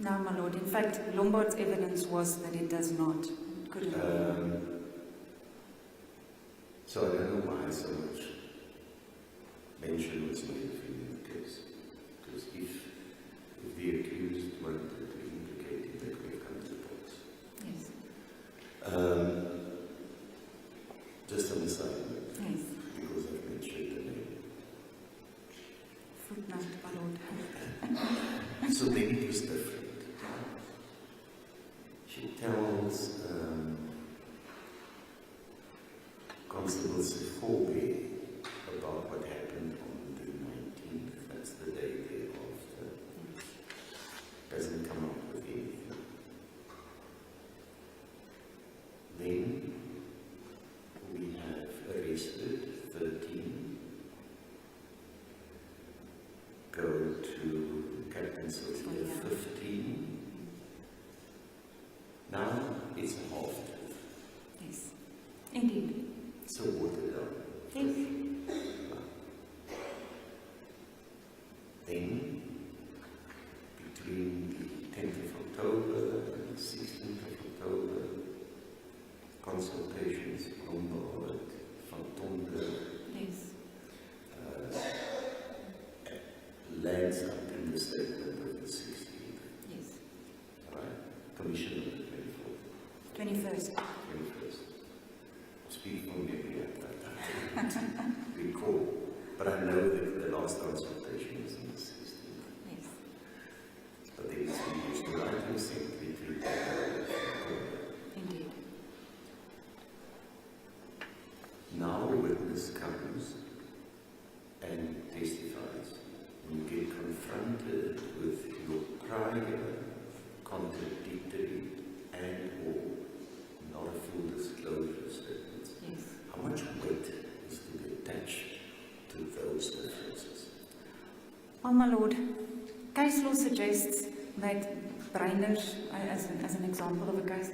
No, my lord. In fact, Lombard's evidence was that it does not. Couldn't be. So I don't know why so much mention was made of him in the case. Because if the accused wanted to implicate him, they could have come to the box. Yes. Just on the side note, Yes. because I've mentioned the name. Footnote, my lord. So maybe it was different. She tells Constable Sefobe about what happened on the 19th, that's the day thereafter. Doesn't come up with anything. Then we have arrested 13, go to Captain Sylvia 15. Now it's a half truth. Yes. Indeed. So watered down. Yes. Then, between the 10th of October and the 16th of October, consultations, Lombard, Van Tonder, Yes. lands up in the statement of the 16th. Yes. Right? Commission of the 24th. 21st. 21st. Speak from memory at that time. Recall. But I know that the last consultation was on the 16th. Yes. But there is the used to write consent between Indeed. Now a witness comes and testifies. You get confronted with your prior contradictory and or not a full disclosure statements. Yes. How much weight is to be attached to those differences? Well, my lord, case law suggests that Breiners, as an example of a case,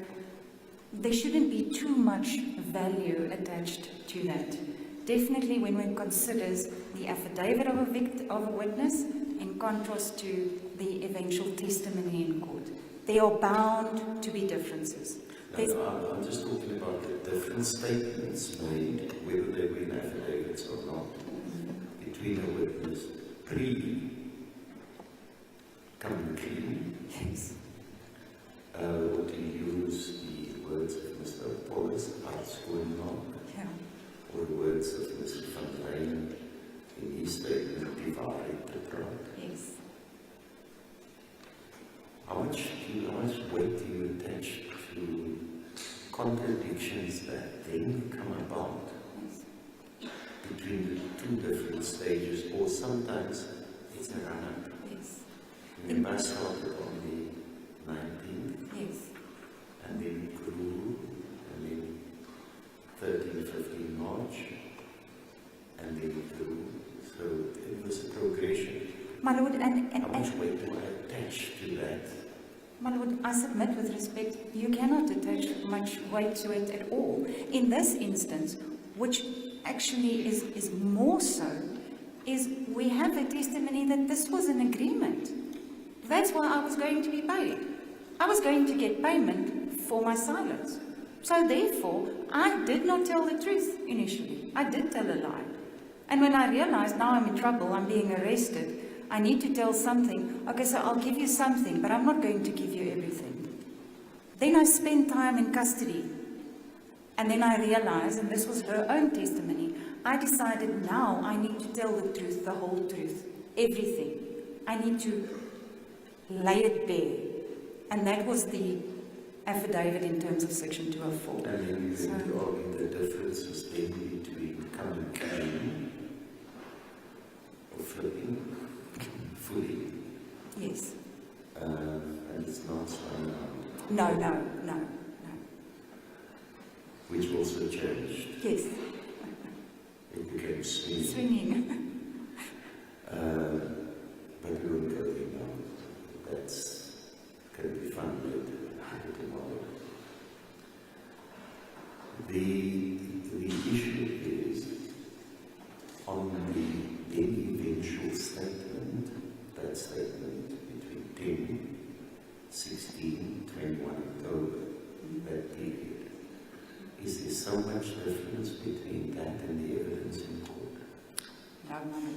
there shouldn't be too much value attached to that. Definitely when one considers the affidavit of a witness in contrast to the eventual testimony in court. There are bound to be differences. No, I'm just talking about the different statements made, whether they were in affidavits or not, between a witness coming clean, Yes. or to use the words of Mr. Paulus, Yeah. or the words of Mr. Van Rijn in his statement, divide the pride. Yes. How much weight do you attach to contradictions that then come about Yes. between the two different stages, or sometimes it's a run-up? Yes. Remember, I started on the 19th, Yes. and then it grew, and then 13, 15 March, and then it grew. So it was a progression. My lord, How much weight do I attach to that? My lord, I submit with respect, you cannot attach much weight to it at all. In this instance, which actually is more so, is we have a testimony that this was an agreement. That's why I was going to be paid. I was going to get payment for my silence. So therefore, I did not tell the truth initially. I did tell a lie. And when I realized now I'm in trouble, I'm being arrested, I need to tell something. Okay, so I'll give you something, but I'm not going to give you everything. Then I spent time in custody. And then I realized, and this was her own testimony, I decided now I need to tell the truth, the whole truth, everything. I need to lay it bare. And that was the affidavit in terms of Section 204. And then you're going to argue the differences then between coming clean or flipping fully. Yes. And it's not spun out. No. Which also changed. Yes. It became swinging. Swinging. But we won't go there now. That's going to be fun later tomorrow. The issue is on the eventual statement, that statement between Tim 16, 21 October, that period. Is there so much difference between that and the evidence in court? No, Mama.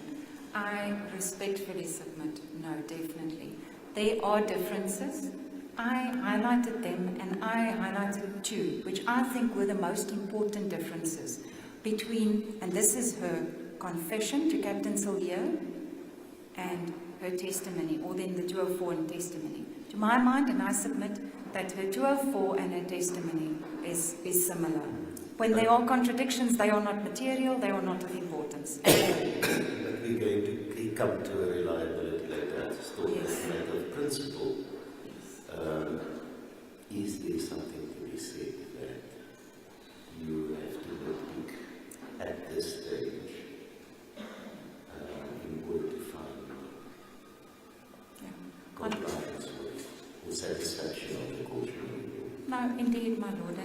I respectfully submit, no, definitely. There are differences. I highlighted them, and I highlighted two, which I think were the most important differences between, and this is her confession to Captain Sillier and her testimony, or then the 204 and testimony. To my mind, and I submit that her 204 and her testimony is similar. When there are contradictions, they are not material, they are not of importance. But we're going to come to a reliability later. It's still a matter of principle. Is there something to be said that you have to look at this stage in order to find compliance with or satisfaction of the court rule? No, indeed, my lord,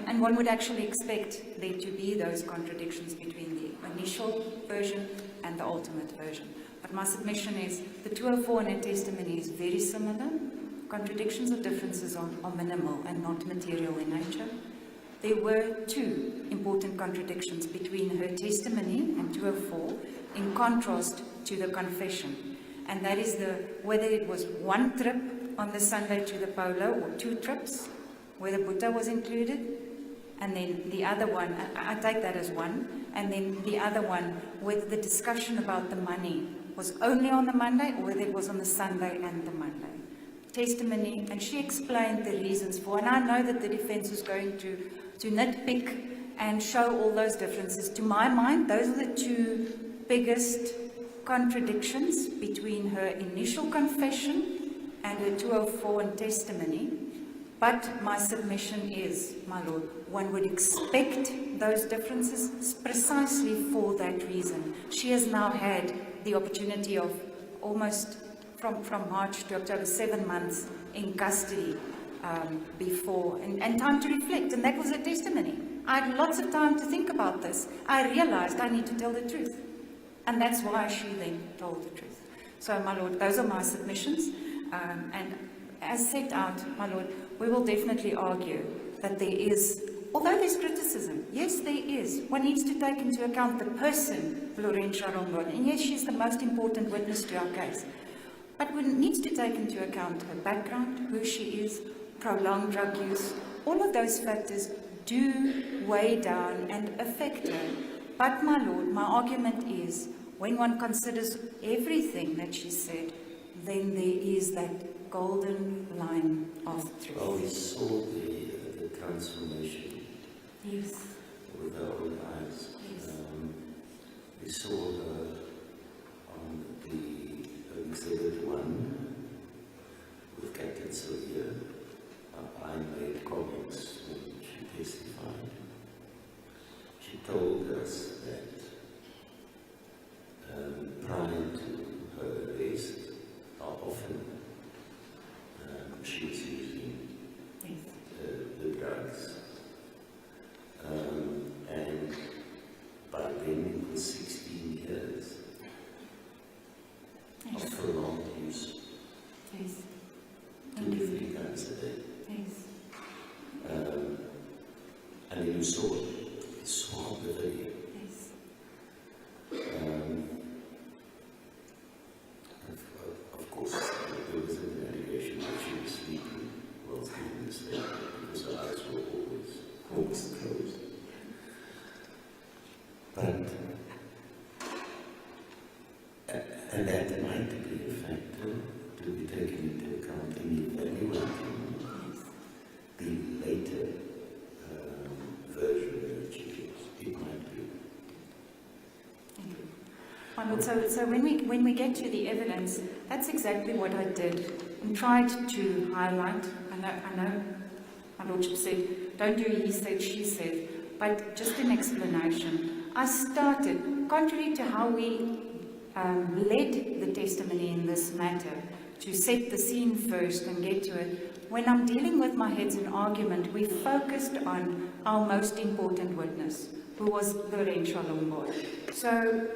and one would actually expect there to be those contradictions between the initial version and the ultimate version. But my submission is the 204 and her testimony is very similar. Contradictions or differences are minimal and not material in nature. There were two important contradictions between her testimony and 204 in contrast to the confession. And that is whether it was one trip on the Sunday to the polo or two trips, whether Buddha was included, and then the other one, I take that as one, and then the other one with the discussion about the money was only on the Monday or whether it was on the Sunday and the Monday. Testimony, and she explained the reasons for, and I know that the defense is going to nitpick and show all those differences. To my mind, those are the two biggest contradictions between her initial confession and her 204 and testimony. But my submission is, my lord, one would expect those differences precisely for that reason. She has now had the opportunity of almost from March to October, 7 months in custody before, and time to reflect, and that was her testimony. I had lots of time to think about this. I realized I need to tell the truth, and that's why she then told the truth. So, my lord, those are my submissions, and as set out, my lord, we will definitely argue that there is, although there's criticism, yes, there is. One needs to take into account the person, Laurentia Rongbot, and yes, she's the most important witness to our case. But one needs to take into account her background, who she is, prolonged drug use. All of those factors do weigh down and affect her. But, my lord, my argument is, when one considers everything that she said, then there is that golden line of truth. Well, we saw the transformation. Yes. With our own eyes. Yes. We saw her on the Exhibit 1 with Captain Sillier. I made comments when she testified. She told us that prior to her arrest, often she was using the drugs. And by then it was 16 years. Of prolonged use. Yes. 2 to 3 times a day. Yes. And you saw the video. Yes. Of course, there was an allegation that she was sleeping while in the state because her eyes were always closed. But and that might be a factor to be taken into account in evaluating the later version that she used. It might be. So when we get to the evidence, that's exactly what I did and tried to highlight. I know my lordship said, don't do he said, she said, but just an explanation. I started, contrary to how we led the testimony in this matter, to set the scene first and get to it. When I'm dealing with my heads in argument, we focused on our most important witness, who was Laurentia Rongbot. So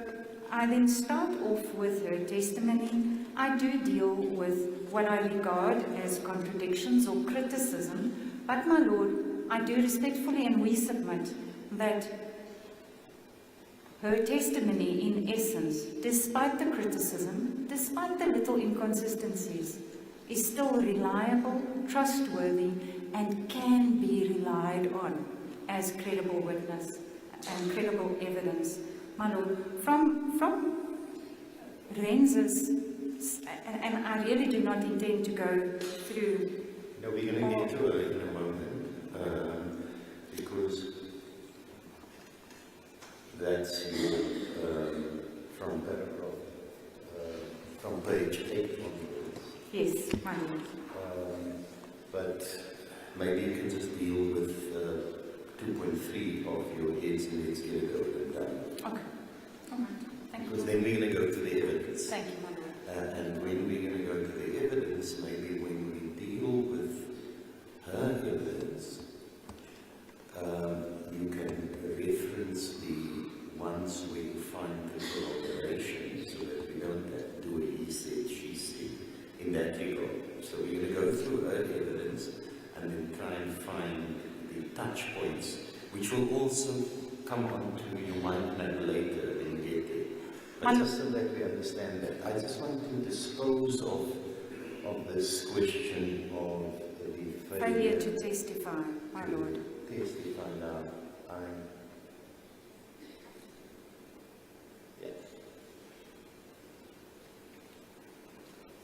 I then start off with her testimony. I do deal with what I regard as contradictions or criticism, but my Lord, I do respectfully and we submit that her testimony, in essence, despite the criticism, despite the little inconsistencies, is still reliable, trustworthy, and can be relied on as credible witness and credible evidence. My Lord, from Renz's, and I really do not intend to go through. No, we're going to get to her in a moment, because that's from paragraph, from page 8 onwards. Yes, my Lord. But maybe you can just deal with 2.3 of your heads and let's get it over and done. Okay. All right. Thank you. Because then we're going to go to the evidence. Thank you, my Lord. And when we're going to go to the evidence, maybe when we deal with her evidence, you can reference the ones where you find the corroboration so that we don't have to do a he said, she said in that regard. So we're going to go through her evidence and then try and find the touch points, which will also come on to your mind plan later when you get there. But just so that we understand that, I just want to dispose of this question of the Failure to testify, my Lord. Testify now. Yeah.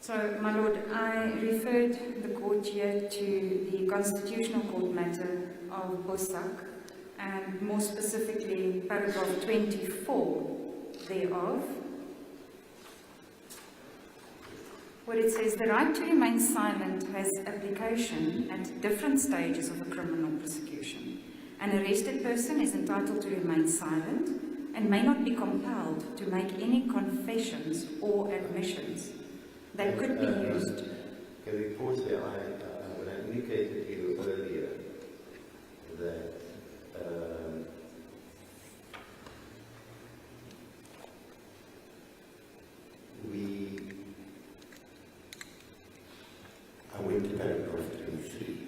So, my Lord, I referred the court here to the Constitutional Court matter of Bosak, and more specifically, paragraph 24 thereof, where it says, the right to remain silent has application at different stages of a criminal prosecution. An arrested person is entitled to remain silent and may not be compelled to make any confessions or admissions that could be used. Can we pause there? When I indicated to you earlier that I went to paragraph 23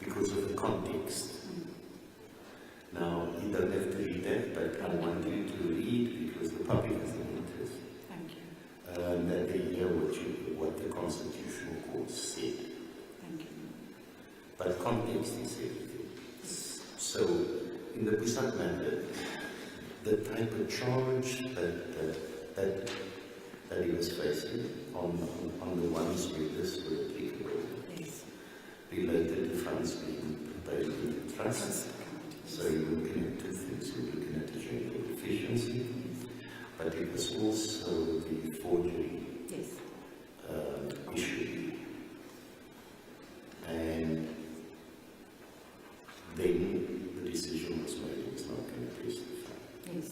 because of the context. Now, you don't have to read that, but I want you to read because the public has an interest. Thank you. That they hear what the Constitutional Court said. Thank you. But context is everything. So, in the Bosak matter, the type of charge that he was facing on the ones where this were applicable, Yes. related to funds being paid into trust. So you're looking at two things. You're looking at the general deficiency, but it was also the forgery Yes. issue. And then the decision was made it was not going to testify. Yes.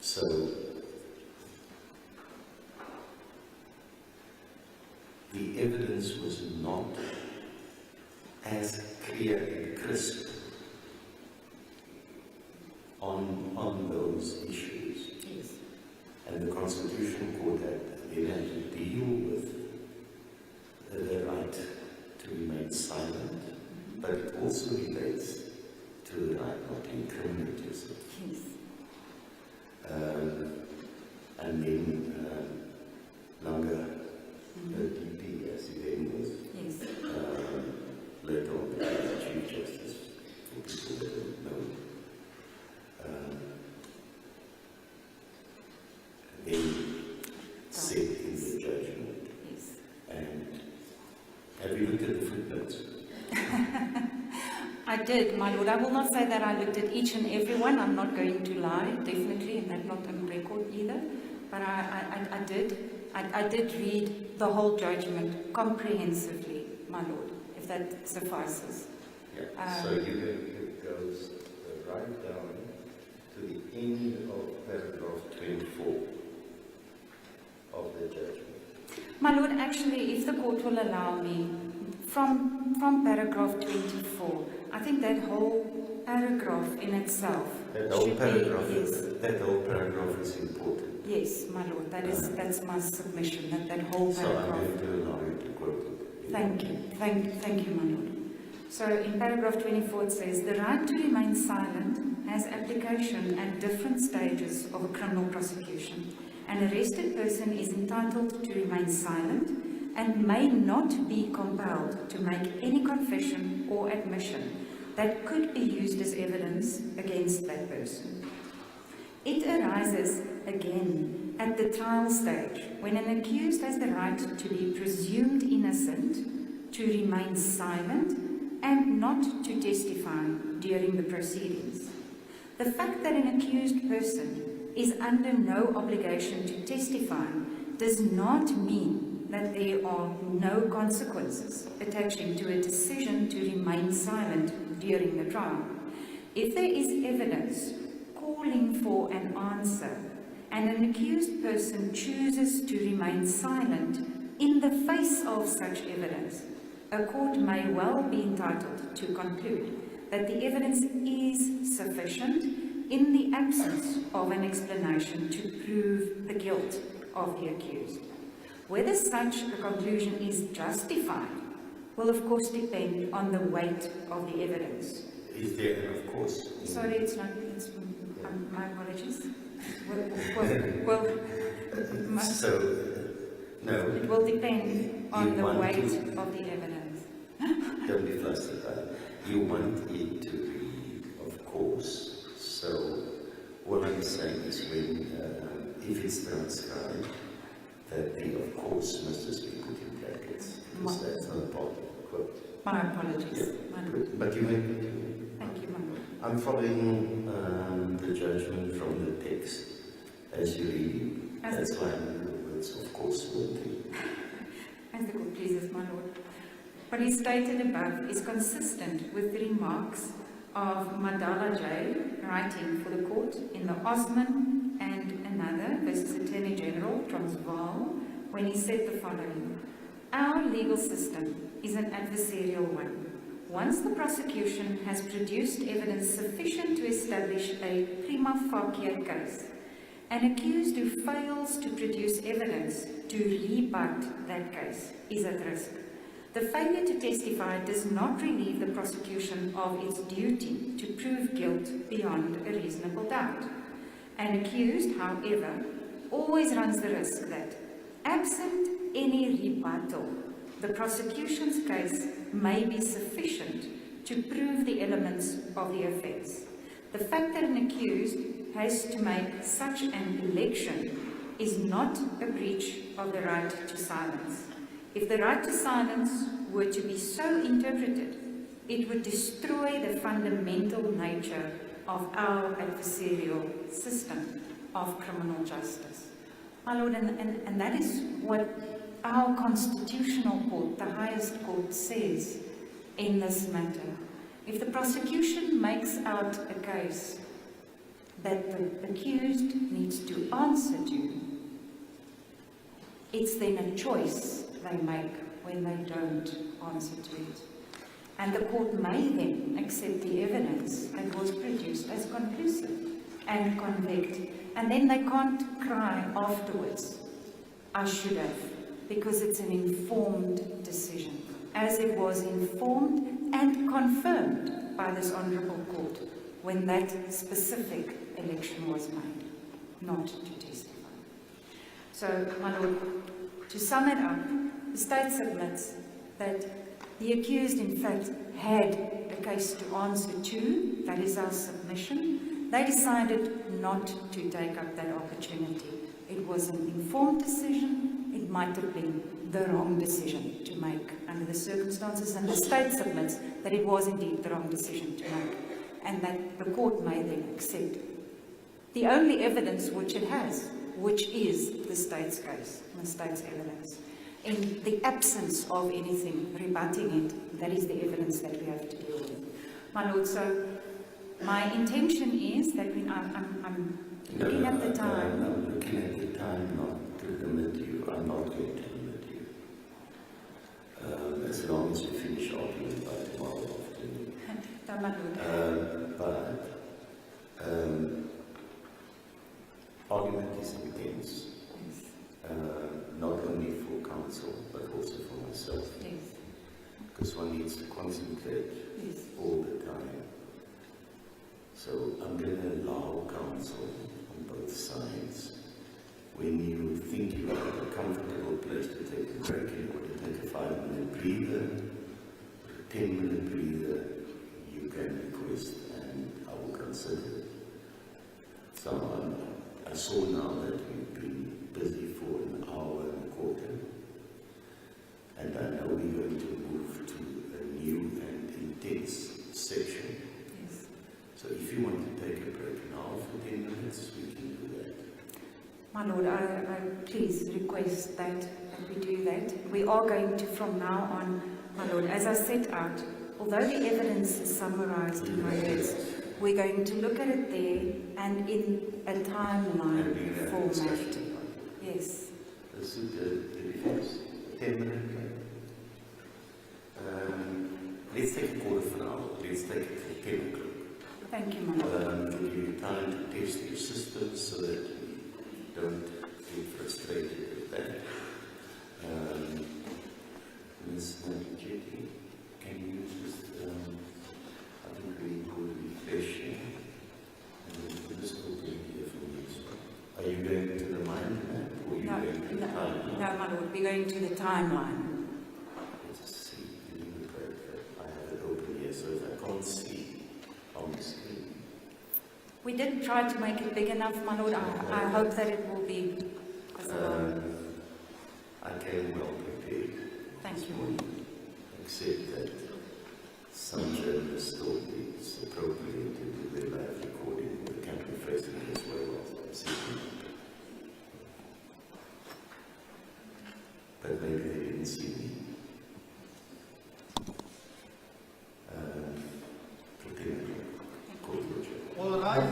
So the evidence was not as clear and crisp on those issues. Yes. And the Constitutional Court had to deal with the right to remain silent, but it also relates to the right not to incriminate yourself. Yes. And then Langer, the DP as he then was, Yes. later on became the Chief Justice, for people that don't know. Then said in the judgment, Yes. and have you looked at the footnotes? I did, my Lord. I will not say that I looked at each and every one. I'm not going to lie, definitely, and that's not on record either. But I did. I did read the whole judgment comprehensively, my Lord, if that suffices. Yeah. So it goes right down to the end of paragraph 24 of the judgment. My Lord, actually, if the court will allow me, from paragraph 24, I think that whole paragraph in itself That whole should paragraph, be, yes. that whole paragraph is important. Yes, my lord, that's my submission, that whole So I'm paragraph. going to allow you to quote it. Thank you, thank you, my lord. So in paragraph 24 it says, the right to remain silent has application at different stages of a criminal prosecution. An arrested person is entitled to remain silent and may not be compelled to make any confession or admission that could be used as evidence against that person. It arises again at the trial stage when an accused has the right to be presumed innocent, to remain silent, and not to testify during the proceedings. The fact that an accused person is under no obligation to testify does not mean that there are no consequences attaching to a decision to remain silent during the trial. If there is evidence calling for an answer and an accused person chooses to remain silent in the face of such evidence, a court may well be entitled to conclude that the evidence is sufficient in the absence of an explanation to prove the guilt of the accused. Whether such a conclusion is justified will of course depend on the weight of the evidence. Is there, of course? Sorry, it's not, my apologies. No. It will depend on the weight of the evidence. Don't be flustered by it. You want it to read, of course. So what I'm saying is when, if it's transcribed, that the of course must just be put in brackets, because that's not part of the quote. My apologies. Yeah, but you may continue. Thank you, Mama. I'm following the judgment from the text as you read. That's why the words of course will be. As the court pleases, my lord. What is stated above is consistent with the remarks of Madala J, writing for the court in the Osman and another versus Attorney General Transvaal, when he said the following: our legal system is an adversarial one. Once the prosecution has produced evidence sufficient to establish a prima facie case, an accused who fails to produce evidence to rebut that case is at risk. The failure to testify does not relieve the prosecution of its duty to prove guilt beyond a reasonable doubt. An accused, however, always runs the risk that, absent any rebuttal, the prosecution's case may be sufficient to prove the elements of the offence. The fact that an accused has to make such an election is not a breach of the right to silence. If the right to silence were to be so interpreted, it would destroy the fundamental nature of our adversarial system of criminal justice. My Lord, and that is what our constitutional court, the highest court, says in this matter. If the prosecution makes out a case that the accused needs to answer to, it's then a choice they make when they don't answer to it. And the court may then accept the evidence that was produced as conclusive and convict. And then they can't cry afterwards, I should have, because it's an informed decision, as it was informed and confirmed by this honourable court when that specific election was made, not to testify. So, my Lord, to sum it up, the State submits that the accused, in fact, had a case to answer to. That is our submission. They decided not to take up that opportunity. It was an informed decision. It might have been the wrong decision to make under the circumstances, and the State submits that it was indeed the wrong decision to make, and that the court may then accept the only evidence which it has, which is the State's case, the State's evidence. In the absence of anything rebutting it, that is the evidence that we have to deal with. My Lord, so my intention is that when I'm looking at the time... I'm looking at the time not to limit you. I'm not going to limit you. As long as we finish arguing by tomorrow afternoon. My Lord. Argument format is intense, not only for council, but also for myself. Yes. Because one needs to concentrate Yes. all the time. So I'm going to allow counsel on both sides. When you think you have a comfortable place to take a break, you want to take a 5-minute breather, a 10-minute breather, you can request and I will consider it. So I saw now that we've been busy for an hour and a quarter, and I know we're going to move to a new and intense section. Yes. So if you want to take a break now for 10 minutes, we can do that. My Lord, I please request that we do that. We are going to, from now on, my Lord, as I set out, although the evidence is summarized in my words, we're going to look at it there and in a timeline format. Yes. Let's do the defense. 10-minute break. Let's take a quarter of an hour. Let's take it to 10 o'clock. Thank you, my Lord. Give you time to test your systems so that you don't get frustrated with that. Ms. Nandijeti, can you just, I think we could refresh here. And this will be here for me as well. Are you going to the mind map or are you going to the timeline? No, my Lord, we're going to the timeline. Let's see, I have it open here, so if I can't see on the screen. We did try to make it big enough, my Lord. I hope that it will be visible. I came well prepared. Thank you. Except that some journalists thought it's appropriate to do their live recording with the country facing this way whilst I'm sitting. But maybe they didn't see me. All right.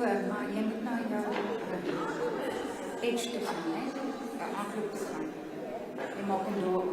Maar je moet naar jouw edge te gaan, hè? De afloop te gaan. Je mag hem door.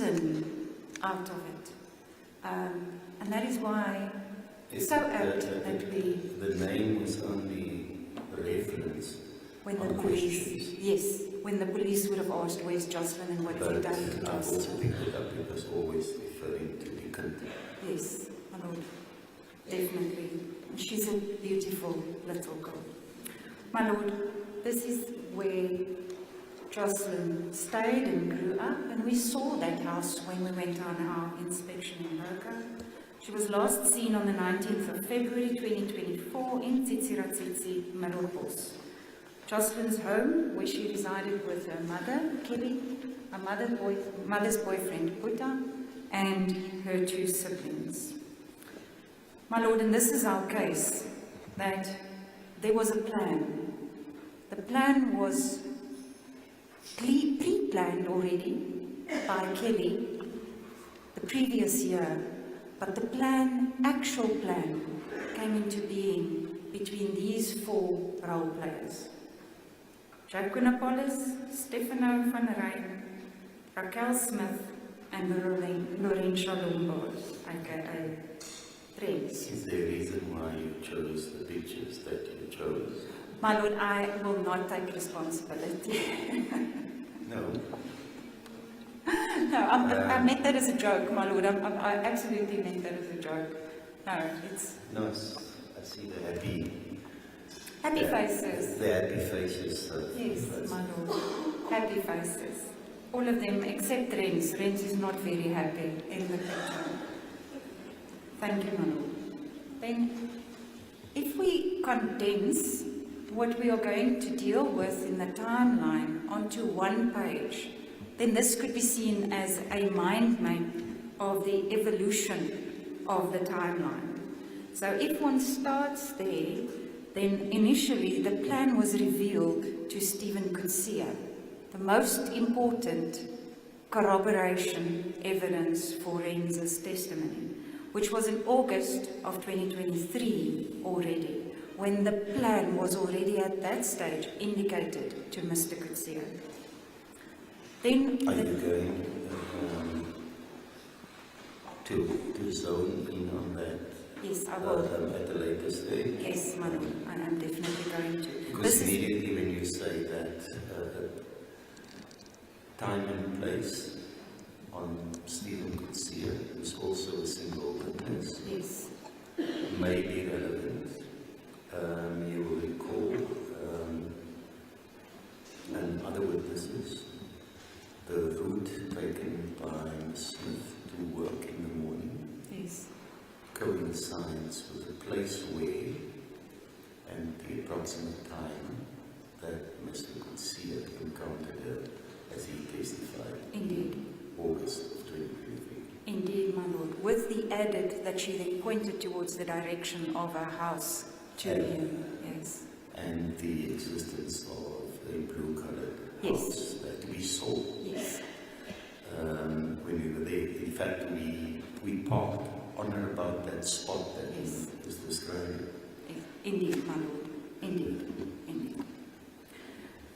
gotten out of it. And that is why it's so apt that we... The name was only a reference when on the police, questions. yes, when the police would have asked, where's Joshlin and what have you done to I've also Joshlin? picked it up because always referring to the country. Yes, my lord, definitely. She's a beautiful little girl. My lord, this is where Joshlin stayed and grew up, and we saw that house when we went on our inspection in Roka. She was last seen on the 19th of February 2024 in Tsitsiratsitsi, Middelbos. Joshlin's home, where she resided with her mother, Kelly, her mother's boyfriend, Buddha, and her 2 siblings. My lord, and this is our case, that there was a plan. The plan was pre-planned already by Kelly the previous year, but the plan, actual plan, came into being between these 4 role players. Jack Kunapolis, Stefano van Rijn, Raquel Smith, and Laurentia Lombard, aka Trends. Is there a reason why you chose the pictures that you chose? My lord, I will not take responsibility. No. No, I meant that as a joke, my lord. I absolutely meant that as a joke. No, it's... No, I see the happy faces. The happy faces. Yes, my lord. Happy faces. All of them except Rens. Rens is not very happy in the picture. Thank you, my lord. Then, if we condense what we are going to deal with in the timeline onto 1 page, then this could be seen as a mind map of the evolution of the timeline. So if one starts there, then initially the plan was revealed to Stephen Coetzee, the most important corroboration evidence for Rens's testimony, which was in August of 2023 already, when the plan was already at that stage indicated to Mr. Coetzee. Then are you going to zone in on that? Yes, I will. At a later stage? Yes, my lord, I am definitely going to. Because immediately when you say that time and place on Stephen Coetzee, who's also a single witness, yes, may be relevant. You will recall and other witnesses the route taken by Smith to work in the morning. yes, Coincides with the place where and the approximate time that Mr. Coetzee encountered her as he testified. indeed. August of 2023. Indeed, my lord, with the added that she then pointed towards the direction of our house to him, yes. And the existence of a blue-colored Yes. house that we saw Yes, when we were there. In fact, we parked on and about that spot that Yes. was described. indeed, my lord, indeed, indeed.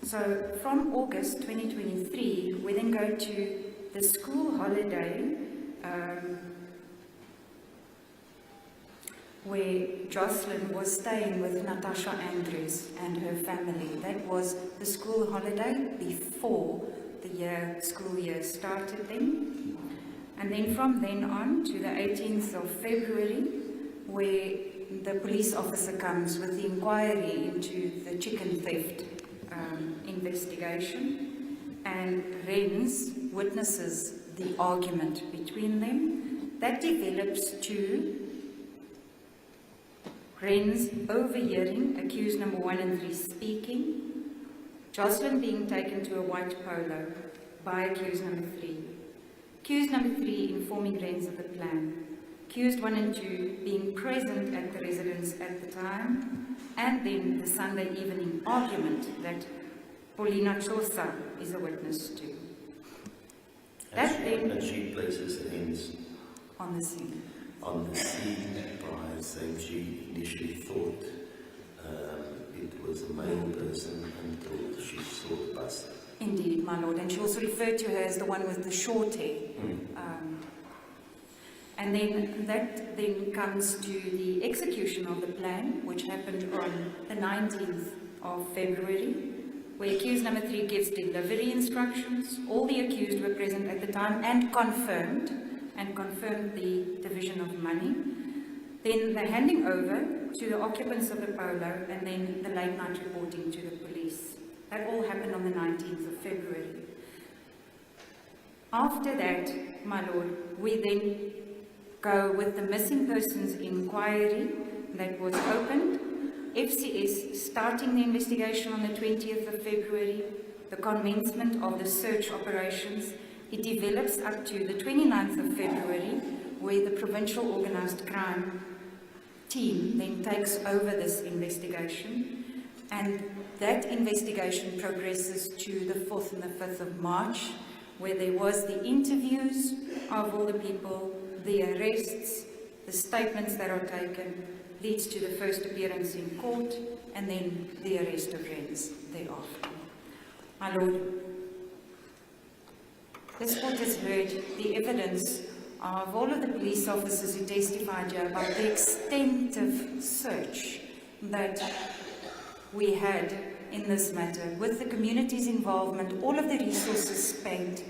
So, from August 2023, we then go to the school holiday where Joshlin was staying with Natasha Andrews and her family. That was the school holiday before the school year started then. And then from then on to the 18th of February, where the police officer comes with the inquiry into the chicken theft investigation, and Rens witnesses the argument between them. That develops to Rens overhearing accused number 1 and 3 speaking, Joshlin being taken to a white polo by accused number 3, accused number 3 informing Rens of the plan, accused 1 and 2 being present at the residence at the time, and then the Sunday evening argument that Paulina Chosa is a witness to. And she places Rens on the scene. On the scene by saying she initially thought it was a male person until she saw the bus. Indeed, my lord, and she also referred to her as the one with the short hair. And then that then comes to the execution of the plan, which happened on the 19th of February, where accused number 3 gives delivery instructions. All the accused were present at the time and confirmed the division of money. Then the handing over to the occupants of the polo, and then the late night reporting to the police. That all happened on the 19th of February. After that, my lord, we then go with the missing persons inquiry that was opened. FCS starting the investigation on the 20th of February, the commencement of the search operations. It develops up to the 29th of February, where the provincial organised crime team then takes over this investigation, and that investigation progresses to the 4th and the 5th of March, where there was the interviews of all the people, the arrests, the statements that are taken, leads to the first appearance in court, and then the arrest of Rens thereafter. My lord, this court has heard the evidence of all of the police officers who testified here about the extensive search that we had in this matter, with the community's involvement, all of the resources spent,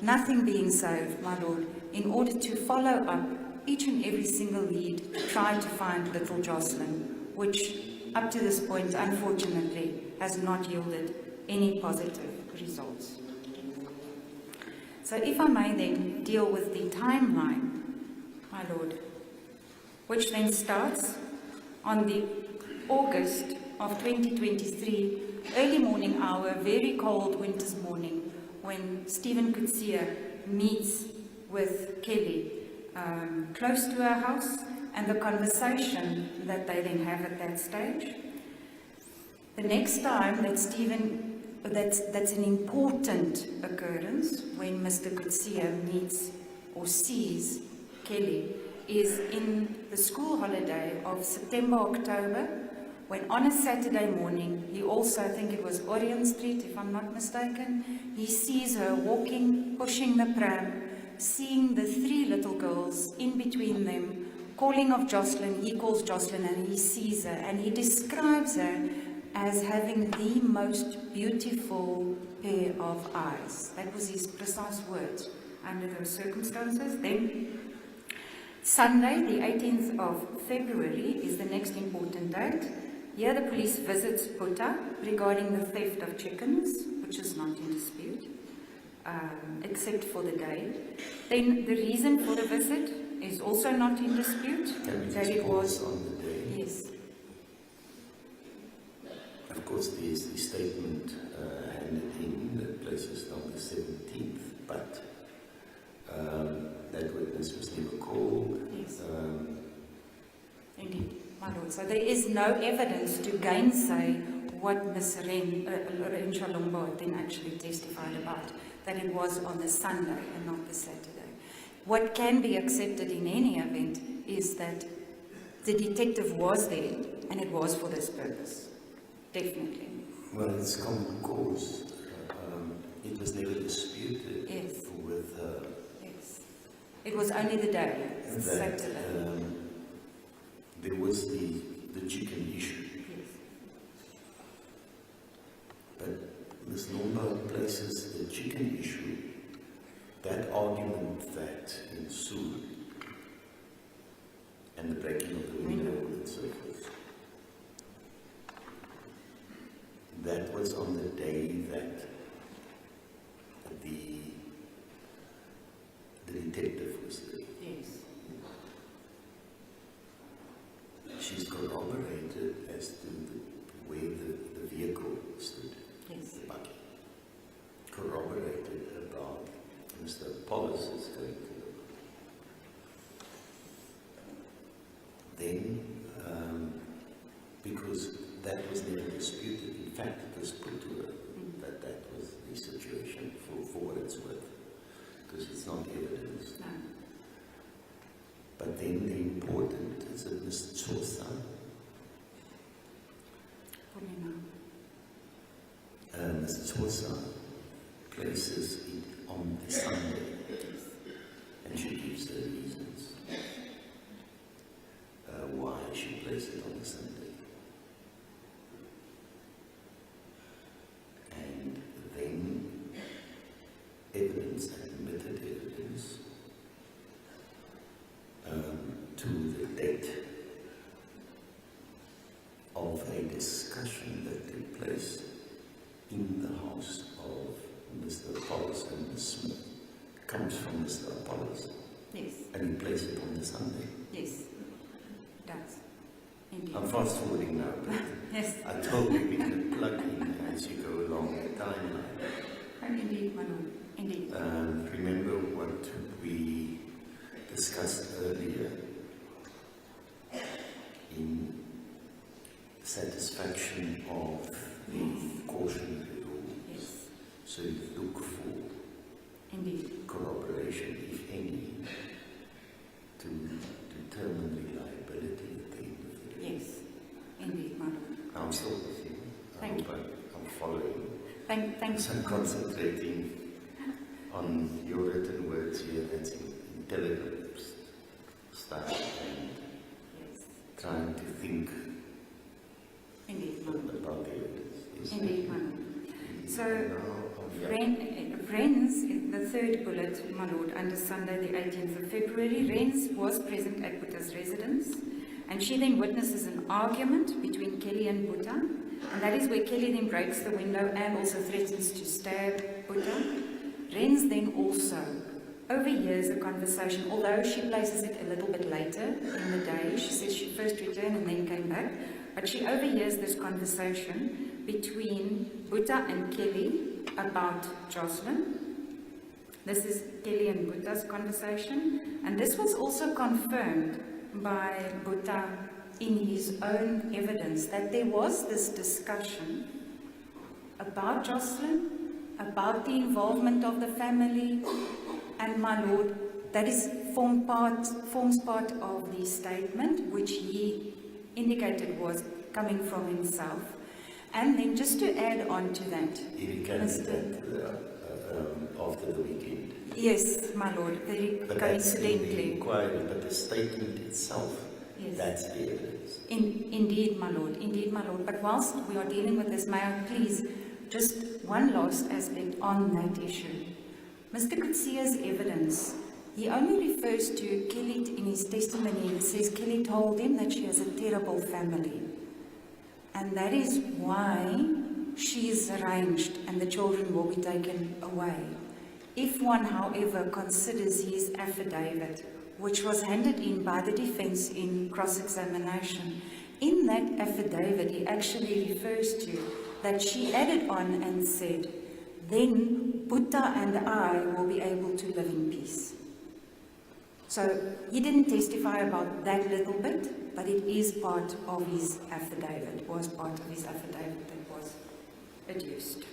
nothing being saved, my lord, in order to follow up each and every single lead, trying to find little Joshlin, which up to this point, unfortunately, has not yielded any positive results. So if I may then deal with the timeline, my lord, which then starts on the August of 2023, early morning hour, very cold winter's morning, when Stephen Kutsia meets with Kelly close to her house, and the conversation that they then have at that stage. The next time that Stephen, that's an important occurrence when Mr. Kutsia meets or sees Kelly, is in the school holiday of September, October, when on a Saturday morning, he also, I think it was Orion Street, if I'm not mistaken, he sees her walking, pushing the pram, seeing the 3 little girls in between them, calling of Joshlin. He calls Joshlin and he sees her, and he describes her as having the most beautiful pair of eyes. That was his precise words under those circumstances. Then Sunday, the 18th of February, is the next important date. Here the police visits Puta regarding the theft of chickens, which is not in dispute, except for the day. Then the reason for the visit is also not in dispute. That it was on the day. Yes. Of course, there's the statement handed in that places on the 17th, but that witness was never called. Yes. Indeed, my lord. So there is no evidence to gainsay what Ms. Ren Shalombo then actually testified about, that it was on the Sunday and not the Saturday. What can be accepted in any event is that the detective was there, and it was for this purpose. Definitely. Well, it's common cause. It was never disputed. Yes. With yes. It was only the day, that, Saturday. there was the chicken issue. Yes. But Ms. Lombard places the chicken issue, that argument that ensued, and the breaking of the window and so forth. That was on the day that the detective was there. Yes. She's corroborated as to where the vehicle stood. Yes. The buggy. Corroborated about Mr. Apollos is going to look. Then, because that was never disputed, in fact, it was put to her that that was the situation for what it's worth, because it's not evidence. No. But then the important is that Ms. Chosa, What do you know? Ms. esposa places it on a Sunday, and she gives the reasons why she placed it on a Sunday. And then evidence, admitted evidence, to the date of a discussion that took place in the house of Mr. Apollos and Ms. Smith. Comes from Mr. Apollos. Yes. And he placed it on the Sunday. Yes. It does. Indeed. I'm fast forwarding now, but yes. I told you we can plug in as you go along the timeline. Indeed, my lord. Indeed. Remember what we discussed earlier in satisfaction of the cautionary rule. Yes. So you look for indeed corroboration, if any, to determine reliability at the end of the day. Yes. Indeed, my lord. I'm still with you. Thank you. I'm following. Thanks. I'm concentrating on your written words here. That's intelligent stuff, and yes. trying to think indeed, my lord. about the evidence. Indeed, my lord. So, now, Renz, the third bullet, my lord, under Sunday the 18th of February, Renz was present at Butta's residence, and she then witnesses an argument between Kelly and Butta, and that is where Kelly then breaks the window and also threatens to stab Butta. Renz then also overhears a conversation, although she places it a little bit later in the day. She says she first returned and then came back, but she overhears this conversation between Butta and Kelly about Joshlin. This is Kelly and Butta's conversation, and this was also confirmed by Butta in his own evidence that there was this discussion about Joshlin, about the involvement of the family, and my lord, that forms part of the statement which he indicated was coming from himself. And then just to add on to that, he recanted that after the weekend. yes, my lord, very But that's in the coincidentally. inquiry, but the statement itself, Yes. that's the evidence. Indeed, my lord. Indeed, my lord. But whilst we are dealing with this, may I please just one last aspect on that issue. Mr. Kutsia's evidence, he only refers to Kelly in his testimony. He says Kelly told him that she has a terrible family. And that is why she is arranged and the children will be taken away. If one, however, considers his affidavit, which was handed in by the defense in cross-examination, in that affidavit he actually refers to that she added on and said, then Butta and I will be able to live in peace. So he didn't testify about that little bit, but it is part of his affidavit, was part of his affidavit that was adduced.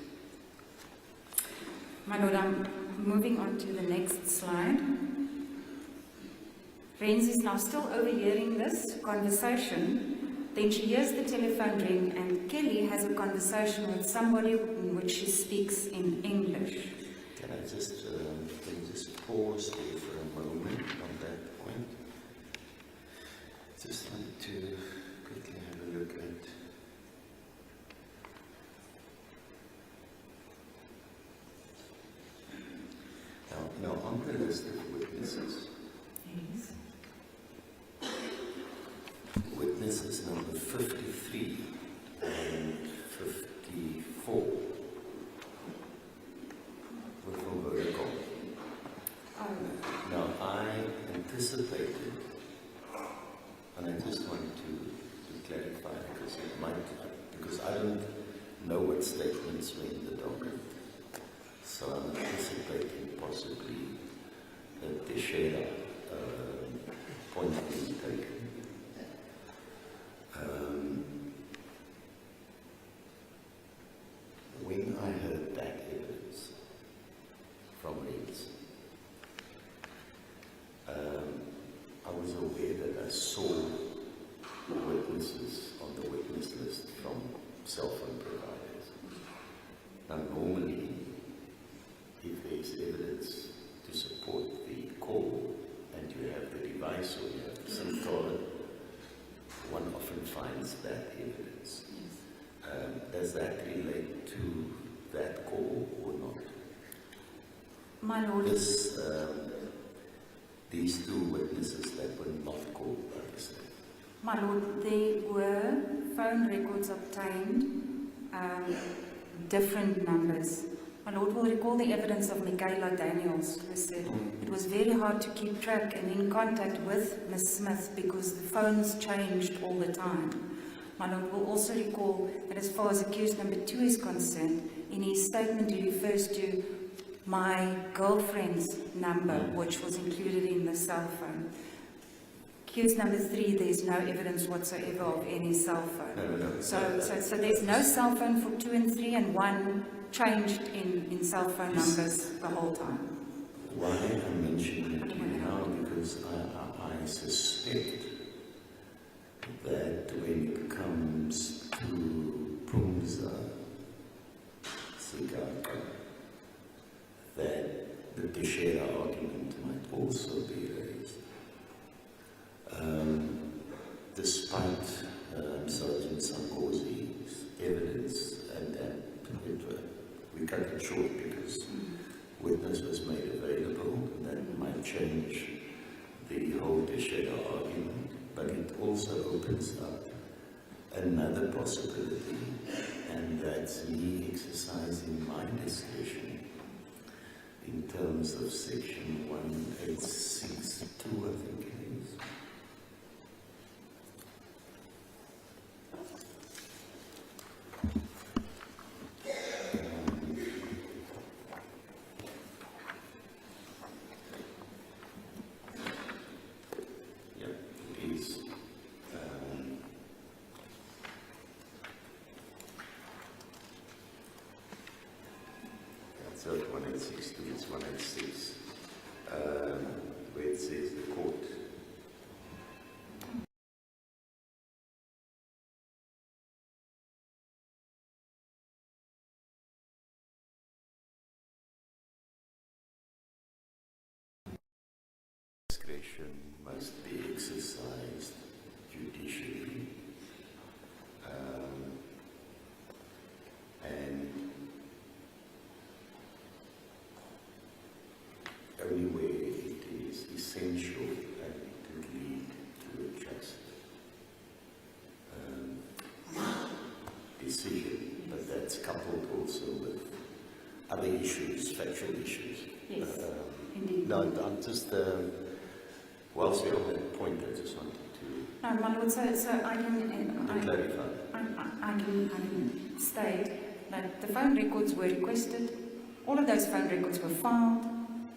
My lord, I'm moving on to the next slide. Renz is now still overhearing this conversation. Then she hears the telephone ring and Kelly has a conversation with somebody in which she speaks in English. Can I just pause there for a moment on that point? Just want to quickly have a look at now on the list of witnesses. Yes. Witnesses number 53 and 54 were from Vodacom. Now, I anticipated, and I just want to clarify because I don't know what statements were in the document. So I'm anticipating possibly that the share point being taken. When I heard that evidence from Renz, I was aware that I saw witnesses on the witness list from cell phone providers. Now, normally, if there is evidence to support the call, and you have the device or you have the SIM card, one often finds that evidence. Does that relate to that call or not? My Lord, These two witnesses that were not called by the state. My Lord, there were phone records obtained, different numbers. My Lord will recall the evidence of Michaela Daniels, who said it was very hard to keep track and in contact with Ms. Smith because the phones changed all the time. My Lord will also recall that as far as accused number 2 is concerned, in his statement he refers to my girlfriend's number, which was included in the cell phone. Accused number 3, there's no evidence whatsoever of any cell phone. No. So there's no cell phone for 2 and 3, and 1 changed in cell phone numbers the whole time. Why I'm mentioning it now? Because I suspect that when it comes to Prumza, Sigaka, that the Teixeira argument might also be raised. Despite Sergeant Sankozi's evidence, and we cut it short because witness was made available, and that might change the whole Teixeira argument, but it also opens up another possibility, and that's me exercising my discretion in terms of section 1862, I think it is. So 1862 is 186, where it says the court discretion must be exercised judicially, and only where it is essential and it will lead to a just decision, but that's coupled also with other issues, factual issues. Yes, indeed. No, I'm just, whilst we're on that point, I just wanted to No, my Lord, so I can clarify. I can state that the phone records were requested. All of those phone records were filed.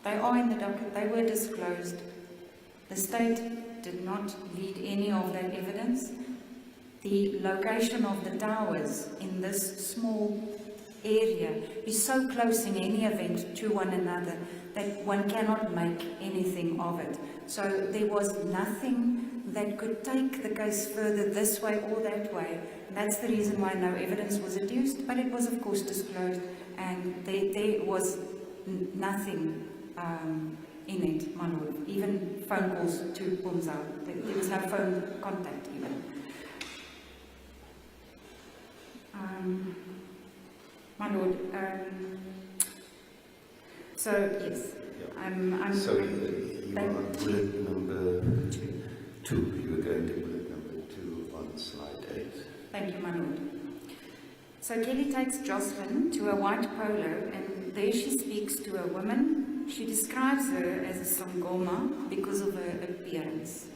They are in the docket. They were disclosed. The state did not lead any of that evidence. The location of the towers in this small area is so close in any event to one another that one cannot make anything of it. So there was nothing that could take the case further this way or that way. And that's the reason why no evidence was adduced, but it was of course disclosed, and there was nothing in it, my Lord. Even phone calls to Pumza, there was no phone contact even. My Lord, so yes, I'm So you are on bullet number 2. You were going to bullet number 2 on slide 8. Thank you, my Lord. So Kelly takes Joshlin to a white polo, and there she speaks to a woman. She describes her as a Sangoma because of her appearance.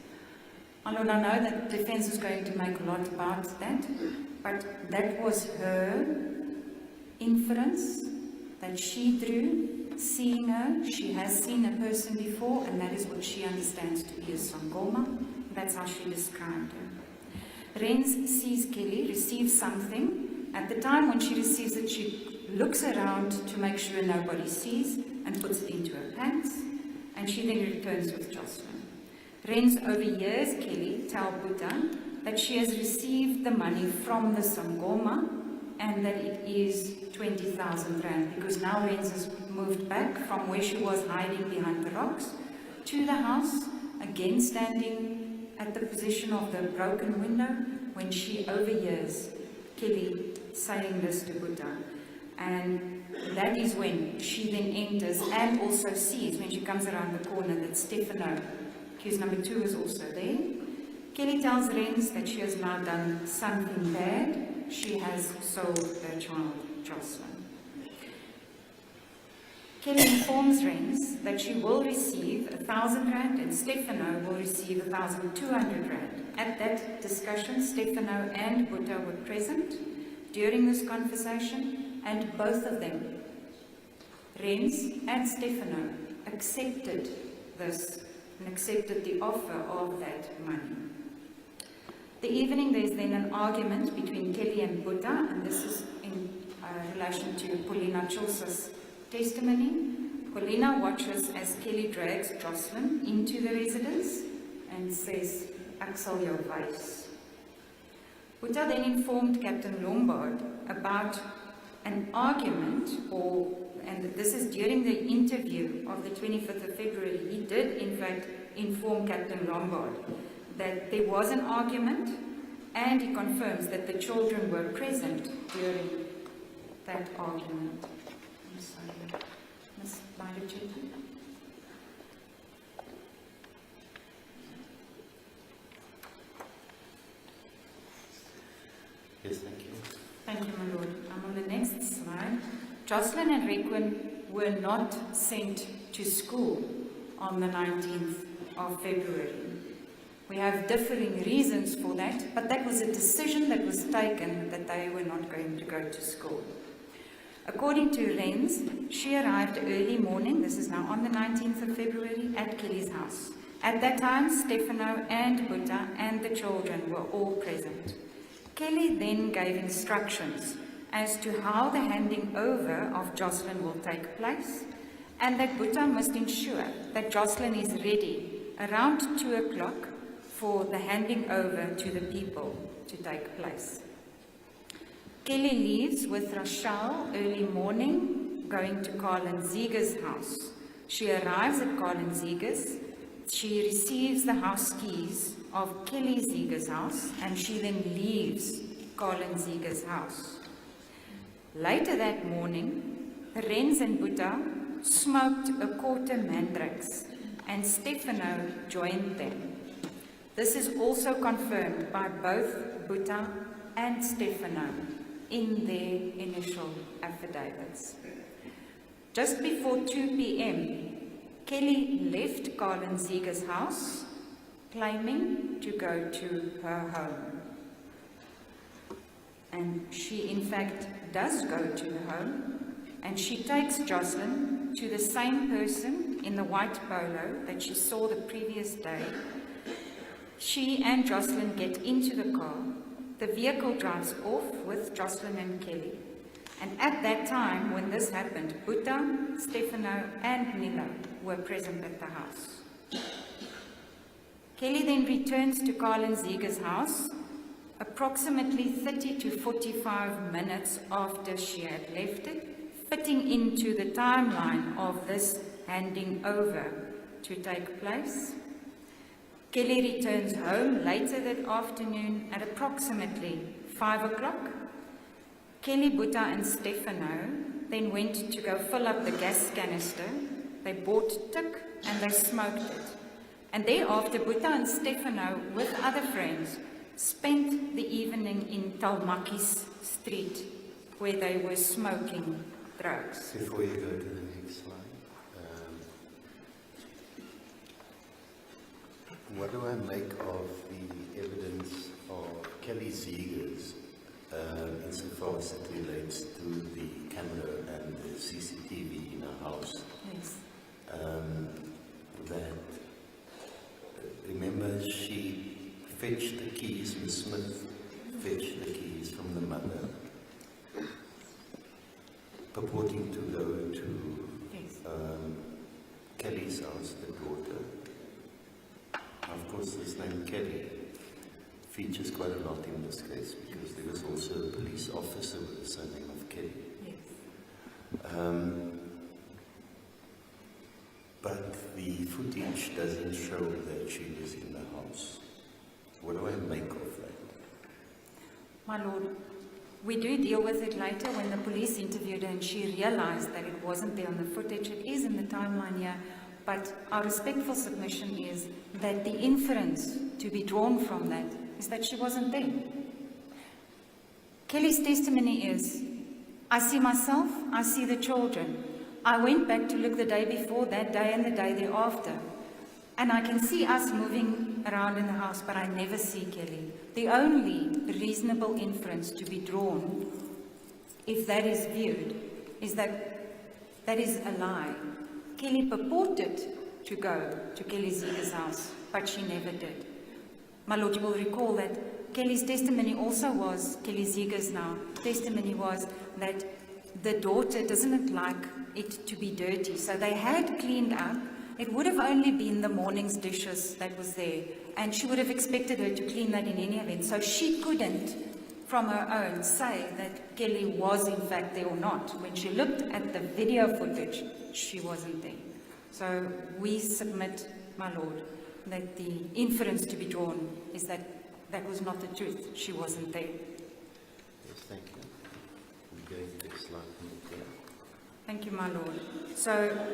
My Lord, I know that the defense is going to make a lot about that, but that was her inference that she drew, seeing her. She has seen a person before, and that is what she understands to be a Sangoma. That's how she described her. Rens sees Kelly receive something. At the time when she receives it, she looks around to make sure nobody sees and puts it into her pants, and she then returns with Joshlin. Rens overhears Kelly tell Buddha that she has received the money from the Sangoma and that it is 20,000 rand, because now Rens has moved back from where she was hiding behind the rocks to the house, again standing at the position of the broken window, when she overhears Kelly saying this to Buddha. And that is when she then enters and also sees, when she comes around the corner, that Stefano, accused number 2, is also there. Kelly tells Rens that she has now done something bad. She has sold her child, Joshlin. Kelly informs Rens that she will receive 1,000 rand and Stefano will receive 1,200 rand. At that discussion, Stefano and Buddha were present during this conversation, and both of them, Rens and Stefano, accepted this and accepted the offer of that money. The evening, there's then an argument between Kelly and Buddha, and this is in relation to Paulina Chosa's testimony. Paulina watches as Kelly drags Joshlin into the residence and says, "Ek sal jou wys." Buddha then informed Captain Lombard about an argument, and this is during the interview of the 25th of February, he did in fact inform Captain Lombard that there was an argument, and he confirms that the children were present during that argument. I'm sorry, Ms. Baiducheta. Yes, thank you. Thank you, my lord. I'm on the next slide. Joshlin and Requin were not sent to school on the 19th of February. We have differing reasons for that, but that was a decision that was taken that they were not going to go to school. According to Rens, she arrived early morning, this is now on the 19th of February, at Kelly's house. At that time, Stefano and Buddha and the children were all present. Kelly then gave instructions as to how the handing over of Joshlin will take place, and that Buddha must ensure that Joshlin is ready around 2 o'clock for the handing over to the people to take place. Kelly leaves with Rachel early morning, going to Carlin Zieger's house. She arrives at Carlin Zieger's. She receives the house keys of Kelly Zieger's house, and she then leaves Carlin Zieger's house. Later that morning, Rens and Buddha smoked a quarter mandrax, and Stefano joined them. This is also confirmed by both Buddha and Stefano in their initial affidavits. Just before 2 p.m., Kelly left Carlin Zieger's house, claiming to go to her home. And she, in fact, does go to the home, and she takes Joshlin to the same person in the white polo that she saw the previous day. She and Joshlin get into the car. The vehicle drives off with Joshlin and Kelly. And at that time, when this happened, Buddha, Stefano, and Nilo were present at the house. Kelly then returns to Carlin Zieger's house approximately 30 to 45 minutes after she had left it, fitting into the timeline of this handing over to take place. Kelly returns home later that afternoon at approximately 5 o'clock. Kelly, Buddha, and Stefano then went to go fill up the gas canister. They bought tik and they smoked it. And thereafter, Buddha and Stefano, with other friends, spent the evening in Talmakis Street, where they were smoking drugs. Before you go to the next slide, what do I make of the evidence of Kelly Zieger's insofar as it relates to the camera and the CCTV in her house? Yes. That, remember, she fetched the keys, Miss Smith fetched the keys from the mother, purporting to go to Yes. Kelly's house, the daughter. Of course, this name Kelly features quite a lot in this case because there was also a police officer with the surname of Kelly. Yes. But the footage doesn't show that she was in the house. What do I make of that? My Lord, we do deal with it later when the police interviewed her and she realized that it wasn't there on the footage. It is in the timeline here, but our respectful submission is that the inference to be drawn from that is that she wasn't there. Kelly's testimony is, I see myself, I see the children. I went back to look the day before, that day and the day thereafter, and I can see us moving around in the house, but I never see Kelly. The only reasonable inference to be drawn, if that is viewed, is that that is a lie. Kelly purported to go to Kelly Zieger's house, but she never did. My Lord, you will recall that Kelly's testimony also was, Kelly Zieger's now, testimony was that the daughter doesn't like it to be dirty. So they had cleaned up. It would have only been the morning's dishes that was there, and she would have expected her to clean that in any event. So she couldn't, from her own, say that Kelly was in fact there or not. When she looked at the video footage, she wasn't there. So we submit, my Lord, that the inference to be drawn is that that was not the truth. She wasn't there. Yes, thank you. We're going to the next slide. Thank you, my Lord. So,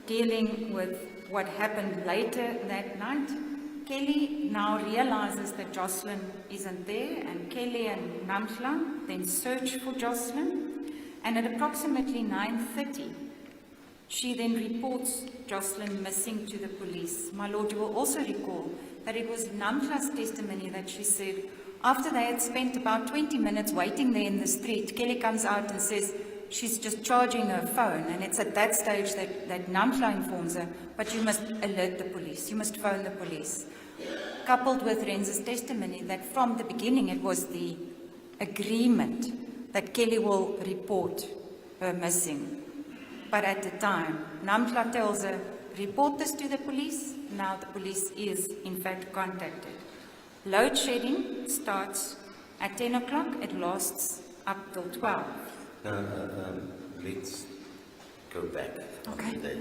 dealing with what happened later that night, Kelly now realizes that Joshlin isn't there, and Kelly and Namhla then search for Joshlin, and at approximately 9:30, she then reports Joshlin missing to the police. My Lord, you will also recall that it was Namhla's testimony that she said, after they had spent about 20 minutes waiting there in the street, Kelly comes out and says, she's just charging her phone, and it's at that stage that Namhla informs her, but you must alert the police, you must phone the police. Coupled with Renz's testimony that from the beginning it was the agreement that Kelly will report her missing. But at the time, Namhla tells her, report this to the police. Now the police is in fact contacted. Load shedding starts at 10 o'clock, it lasts up till 12. Let's go back. Okay.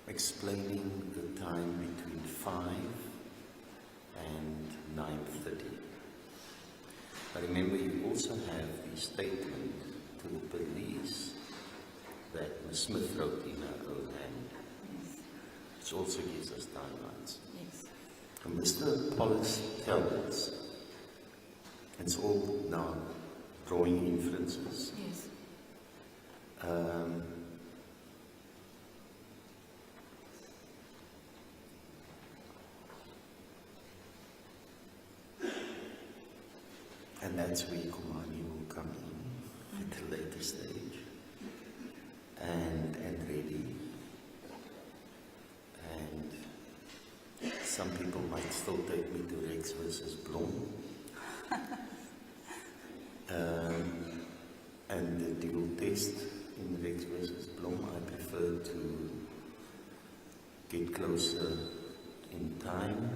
Explaining the time between 5 and 9:30. But remember, you also have the statement to the police that Ms. Smith wrote in her own hand. Yes. Which also gives us timelines. Yes. And Mr. Pollis tells, it's all now drawing inferences. Yes. And that's where Kumani will come in at a later stage. And ready. And some people might still take me to Rex versus Blom. And the dual test in Rex versus Blom, I prefer to get closer in time.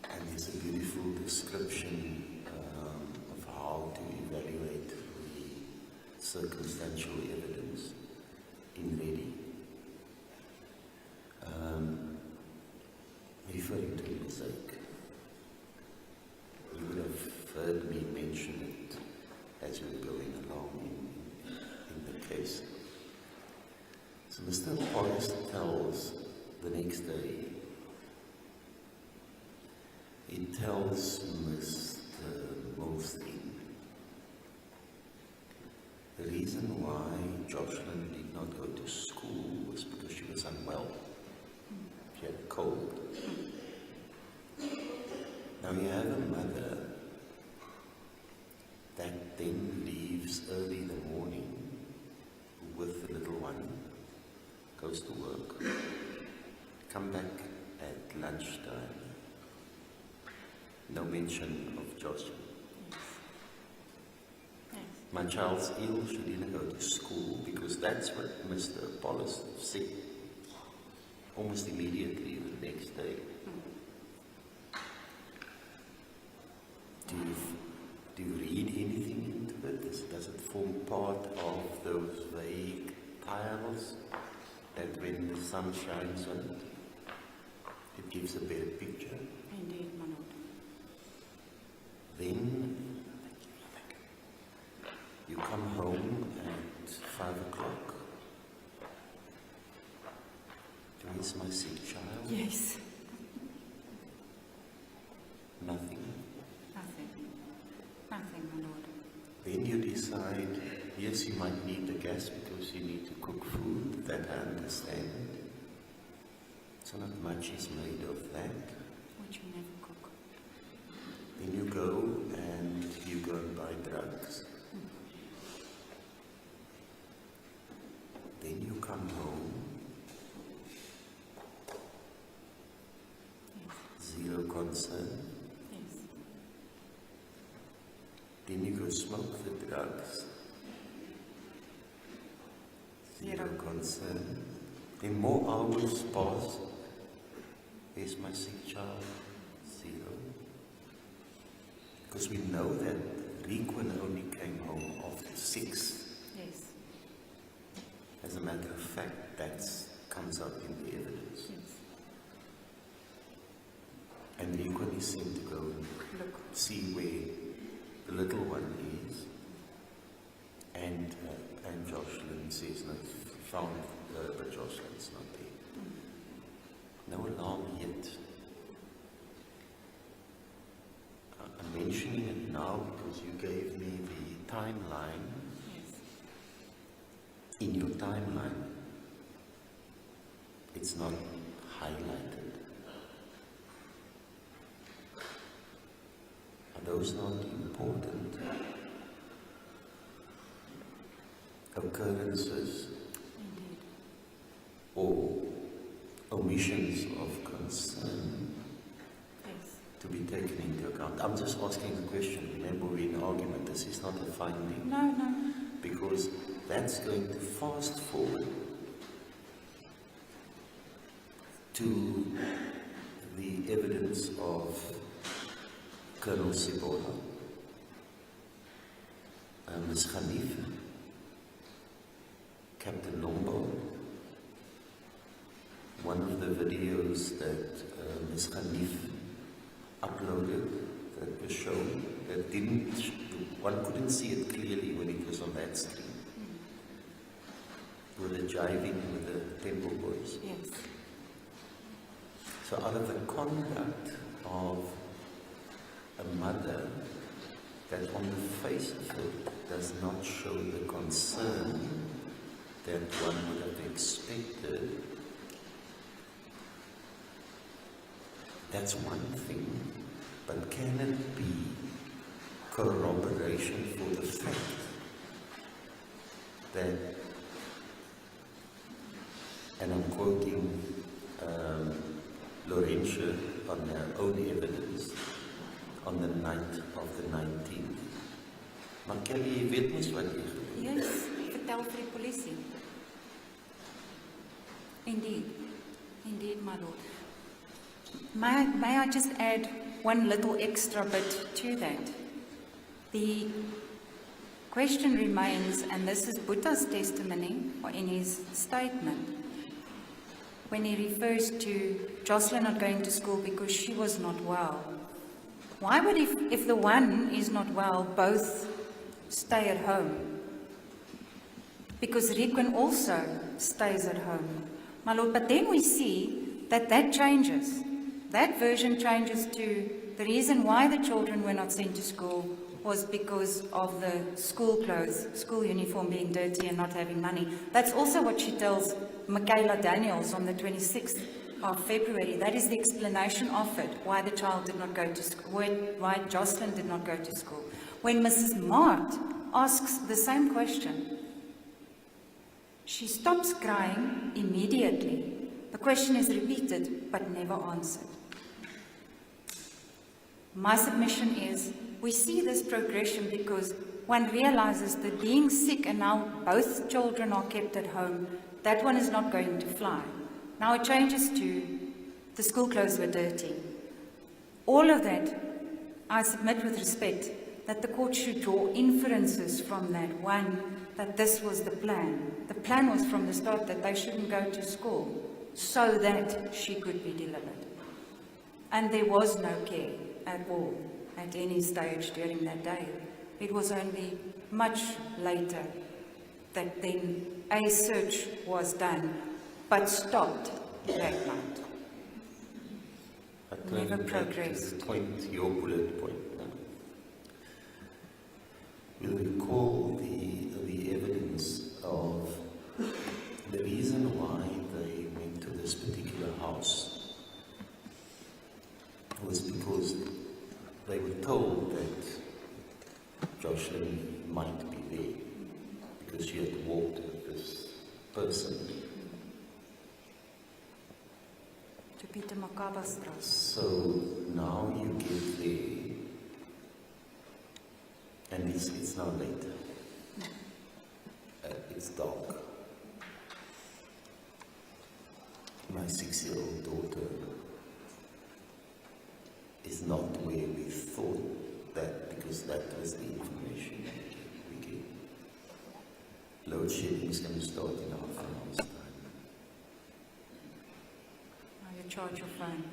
And there's a beautiful description of how to evaluate the circumstantial evidence in Ready. Referring to mistake. You would have heard me mention it as we were going along in the case. So Mr. Pollis tells the next day, he tells Mr. Molstein the reason why Joshlin did not go to school was because she was unwell. She had a cold. Now you have a mother that then leaves early in the morning with the little one, goes to work, come back at lunchtime. No mention of Joshlin. Yes. My child's ill, she didn't go to school, because that's what Mr. Pollis said almost immediately the next day. Do you read anything into it? Does it form part of those vague tiles that when the sun shines on it, it gives a better picture? Indeed, my lord. Then you come home at 5 o'clock. Where's my sick child? Yes. Nothing. Nothing. Nothing, my lord. Then you decide, yes, you might need the gas because you need to cook food, that I understand. So not much is made of that. Which we never cook. Then you go and buy drugs. Then you come home. Yes. Zero concern. Yes. Then you go smoke the drugs. Zero concern. Then more hours pass. Where's my sick child? Zero. Because we know that Requin only came home after 6. Yes. As a matter of fact, that comes up in the evidence. Yes. And Requin is sent to go and Look. see where the little one is. And Joshlin says, no, found her, but Joshlin's not there. No alarm yet. I'm mentioning it now because you gave me the timeline. Yes. In your timeline, it's not highlighted. Are those not important occurrences Indeed. or omissions of concern Yes. to be taken into account? I'm just asking the question. Remember, we're in argument. This is not a finding. No, no. Because that's going to fast forward to the evidence of Colonel Sibola, Ms. Khanif, Captain Lombard. One of the videos that Ms. Khanif uploaded that was shown, that one couldn't see it clearly when it was on that screen. With the jiving with the temple boys. Yes. So out of the conduct of a mother that on the face of it does not show the concern that one would have expected, that's one thing. But can it be corroboration for the fact that, and I'm quoting Laurentia on her own evidence, on the night of the 19th. Maar Kelly, jy weet mos wat jy gedoen het. Yes. Vertel vir die polisie. Indeed. Indeed, my lord. May I just add one little extra bit to that? The question remains, and this is Buddha's testimony, or in his statement, when he refers to Joshlin not going to school because she was not well. Why would, if the one is not well, both stay at home? Because Requin also stays at home, my lord. But then we see that changes. That version changes to the reason why the children were not sent to school was because of the school clothes, school uniform being dirty and not having money. That's also what she tells Michaela Daniels on the 26th of February. That is the explanation offered why the child did not go to school, why Joshlin did not go to school. When Mrs. Mart asks the same question, she stops crying immediately. The question is repeated but never answered. My submission is, we see this progression because one realizes that being sick and now both children are kept at home, that one is not going to fly. Now it changes to the school clothes were dirty. All of that, I submit with respect, that the court should draw inferences from that. One, that this was the plan. The plan was from the start that they shouldn't go to school so that she could be delivered. And there was no care at all at any stage during that day. It was only much later that then a search was done, but stopped that night. Never progressed. The point, your bullet point. You'll recall the evidence of the reason why they went to this particular house was because they were told that Joshlin might be there because she had walked with this person. To Peter Makabastraat. So now you get there, and it's now late. It's dark. My 6-year-old daughter is not where we thought that, because that was the information we gave. Load shedding is going to start in half an hour's time. Now you charge your phone.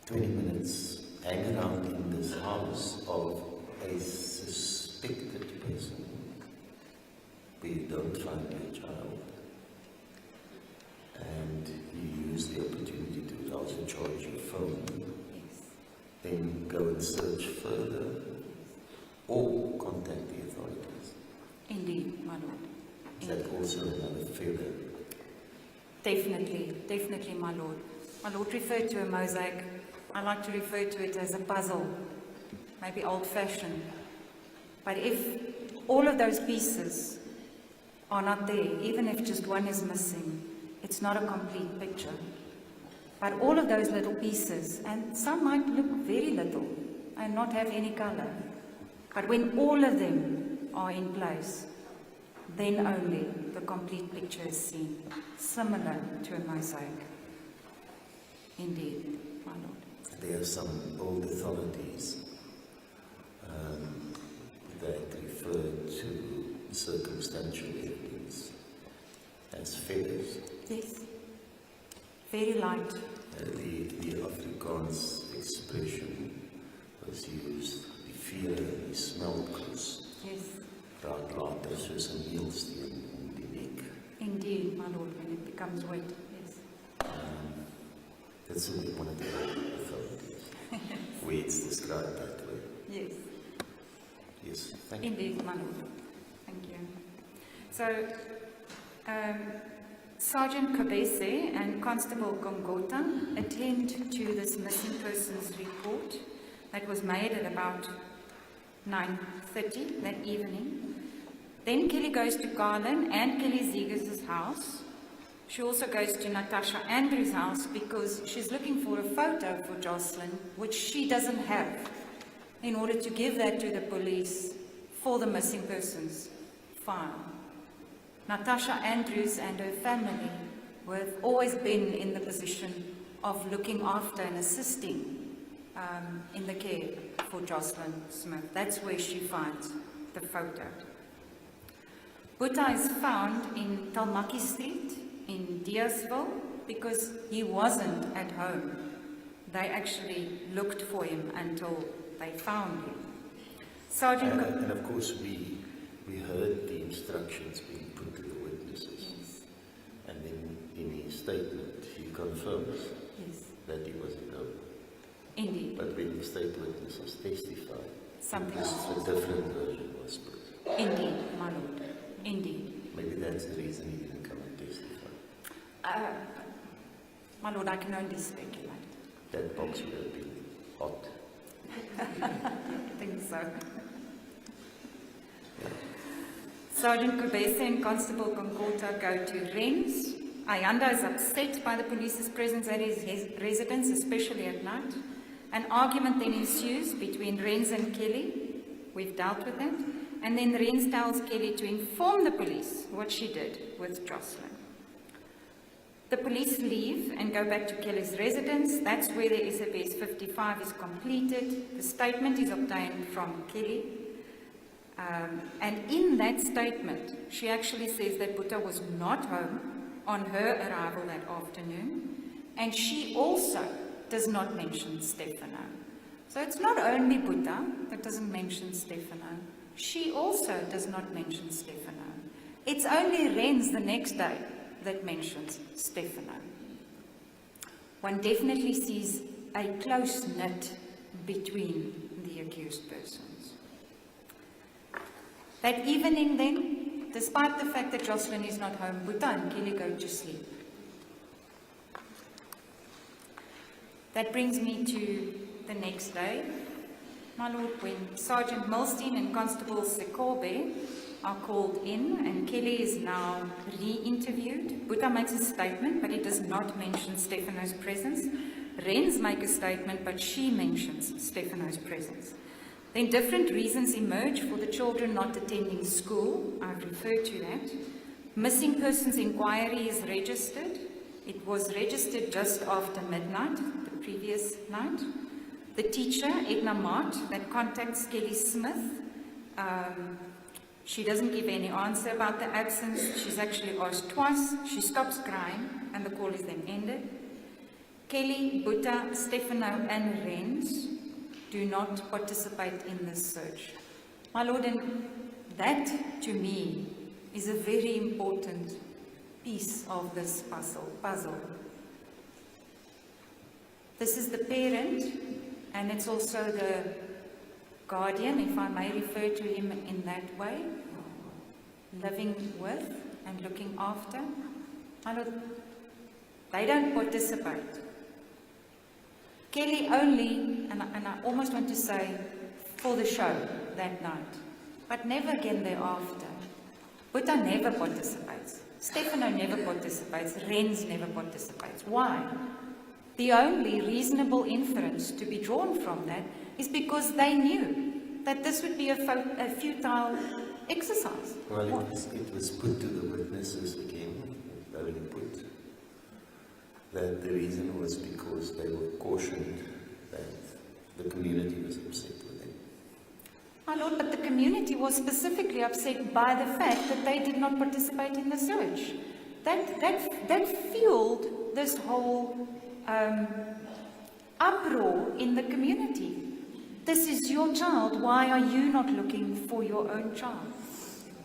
20 minutes, hang around in this house of a suspected person where you don't find your child, and you use the opportunity to also charge your phone, Yes. then go and search further or contact the authorities. Indeed, my lord. Is that also another feather? Definitely, my lord. My lord referred to a mosaic. I like to refer to it as a puzzle, maybe old-fashioned. But if all of those pieces are not there, even if just one is missing, it's not a complete picture. But all of those little pieces, and some might look very little and not have any color, but when all of them are in place, then only the complete picture is seen, similar to a mosaic. Indeed, my lord. There are some old authorities that refer to circumstantial evidence as feathers. Yes. Very light. The Afrikaans expression was used, die vere en die smeltkroes, Yes. raak later soos 'n meelsteen om die nek. Indeed, my lord, when it becomes wet. Yes. That's one of the old authorities, where it's described that way. Yes. Yes, thank you. Indeed, my lord. Thank you. So, Sergeant Kobese and Constable Gongota attend to this missing persons report that was made at about 9:30 that evening. Then Kelly goes to Garland and Kelly Ziegers' house. She also goes to Natasha Andrews' house because she's looking for a photo for Joshlin, which she doesn't have, in order to give that to the police for the missing persons file. Natasha Andrews and her family have always been in the position of looking after and assisting in the care for Joshlin Smith. That's where she finds the photo. Boeta is found in Talmaki Street in Deersville because he wasn't at home. They actually looked for him until they found him. Sergeant And of course we heard the instructions being put to the witnesses. Yes. And then in his statement he confirms Yes. that he was at home. Indeed. But when the state witnesses testified, Something this else. a different version was put. Indeed, my lord. Indeed. Maybe that's the reason he didn't come and testify. My lord, I can only speculate. That box would have been hot. I think so. Sergeant Kobese and Constable Gongota go to Rens. Ayanda is upset by the police's presence at his residence, especially at night. An argument then ensues between Rens and Kelly. We've dealt with that. And then Rens tells Kelly to inform the police what she did with Joshlin. The police leave and go back to Kelly's residence. That's where the SAPS 55 is completed. The statement is obtained from Kelly. And in that statement, she actually says that Boeta was not home on her arrival that afternoon. And she also does not mention Stefano. So it's not only Boeta that doesn't mention Stefano. She also does not mention Stefano. It's only Rens the next day that mentions Stefano. One definitely sees a close knit between the accused persons. That evening then, despite the fact that Joshlin is not home, Boeta and Kelly go to sleep. That brings me to the next day, my lord, when Sergeant Milstein and Constable Sekobe are called in and Kelly is now re-interviewed. Boeta makes a statement, but he does not mention Stefano's presence. Rens make a statement, but she mentions Stefano's presence. Then different reasons emerge for the children not attending school. I've referred to that. Missing persons inquiry is registered. It was registered just after midnight, the previous night. The teacher, Edna Mart, that contacts Kelly Smith, she doesn't give any answer about the absence. She's actually asked twice. She stops crying, and the call is then ended. Kelly, Boeta, Stefano, and Rens do not participate in this search. My lord, and that, to me, is a very important piece of this puzzle. This is the parent, and it's also the guardian, if I may refer to him in that way, living with and looking after. My lord, they don't participate. Kelly only, and I almost want to say, for the show that night, but never again thereafter. Boeta never participates. Stefano never participates. Rens never participates. Why? The only reasonable inference to be drawn from that is because they knew that this would be a futile exercise. Well, it was put to the witnesses again, very put, that the reason was because they were cautioned that the community was upset with them. My lord, but the community was specifically upset by the fact that they did not participate in the search. That fueled this whole uproar in the community. This is your child. Why are you not looking for your own child?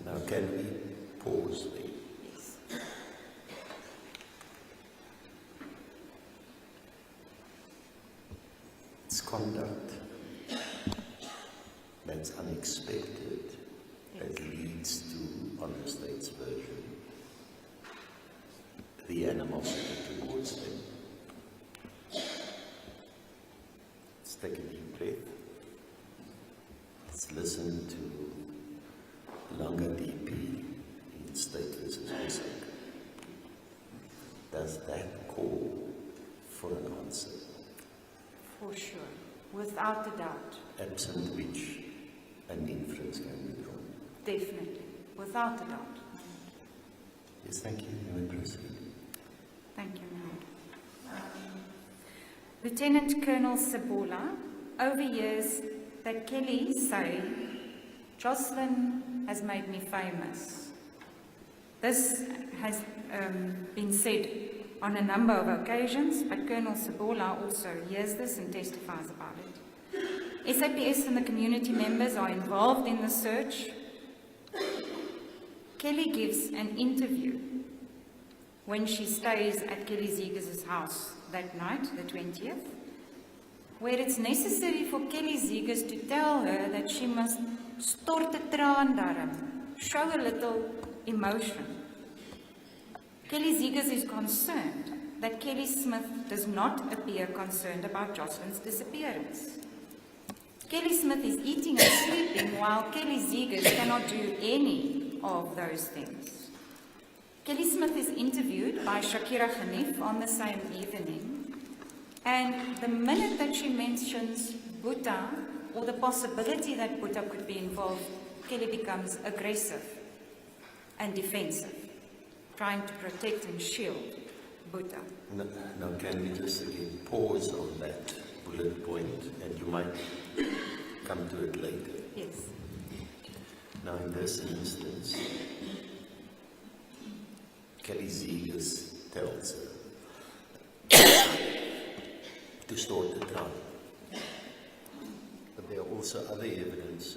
Now, can we pause there? Yes. It's conduct that's unexpected, that leads to, on the state's version, the animosity towards them. Let's take a deep breath. Let's listen to Langa DP in State versus Wessex. Does that call for an answer? For sure, without a doubt. Absent which an inference can be drawn. Definitely, without a doubt. Yes, thank you. You may proceed. Thank you, Lord. Lieutenant Colonel Sebola overhears that Kelly say, Joshlin has made me famous. This has been said on a number of occasions, but Colonel Sebola also hears this and testifies about it. SAPS and the community members are involved in the search. Kelly gives an interview when she stays at Kelly Ziegers' house that night, the 20th, where it's necessary for Kelly Ziegers to tell her that she must stort 'n traan darm, show a little emotion. Kelly Ziegers is concerned that Kelly Smith does not appear concerned about Joshlin's disappearance. Kelly Smith is eating and sleeping while Kelly Ziegers cannot do any of those things. Kelly Smith is interviewed by Shakira Khanif on the same evening, and the minute that she mentions Boeta, or the possibility that Boeta could be involved, Kelly becomes aggressive and defensive, trying to protect and shield Buddha. Now, can we just again pause on that bullet point, and you might come to it later. Yes. Now, in this instance, Kelly Zegers tells her to start the trial. But there are also other evidence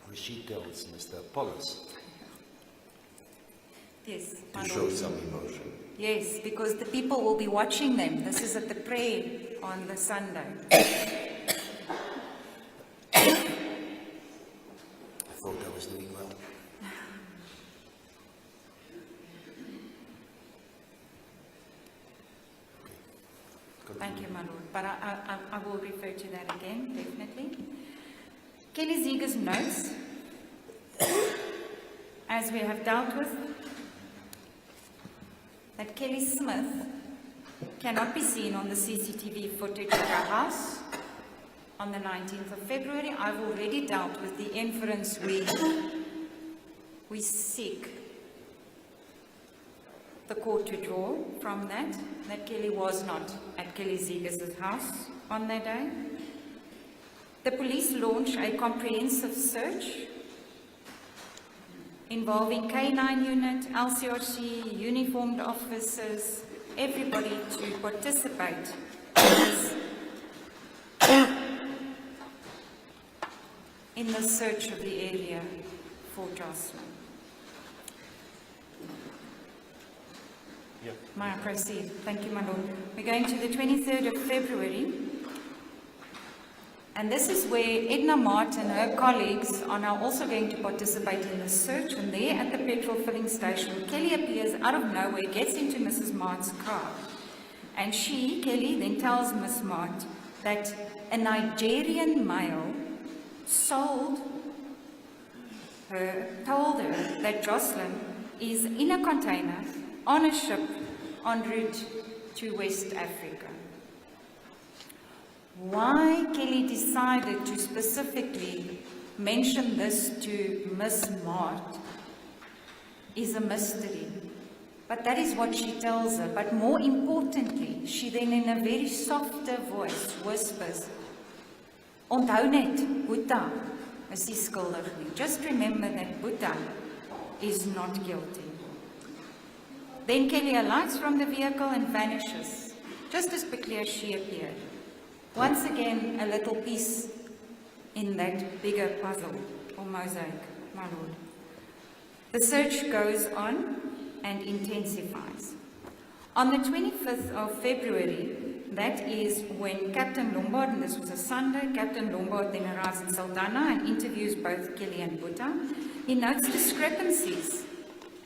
where she tells Mr. Apollos Yes. to show some emotion. Yes, because the people will be watching them. This is at the prayer on the Sunday. I thought I was doing well. Okay. Thank you, my Lord. But I will refer to that again, definitely. Kelly Zegers notes, as we have dealt with, that Kelly Smith cannot be seen on the CCTV footage of her house on the 19th of February. I've already dealt with the inference we seek the court to draw from that Kelly was not at Kelly Zegers' house on that day. The police launched a comprehensive search involving K9 unit, LCRC, uniformed officers, everybody to participate in the search of the area for Joshlin. Yeah. May I proceed? Thank you, my Lord. We're going to the 23rd of February. And this is where Edna Mart and her colleagues are now also going to participate in the search. And there at the petrol filling station, Kelly appears out of nowhere, gets into Mrs. Mart's car. And she, Kelly, then tells Miss Mart that a Nigerian male told her that Joshlin is in a container on a ship en route to West Africa. Why Kelly decided to specifically mention this to Miss Mart is a mystery. But that is what she tells her. But more importantly, she then in a very softer voice whispers, "Onthou net, Boeta is nie skuldig nie. Just remember that Boeta is not guilty." Then Kelly alights from the vehicle and vanishes, just as quickly as she appeared. Once again, a little piece in that bigger puzzle or mosaic, my Lord. The search goes on and intensifies. On the 25th of February, that is when Captain Lombard, and this was a Sunday, Captain Lombard then arrives in Saldanha and interviews both Kelly and Boeta. He notes discrepancies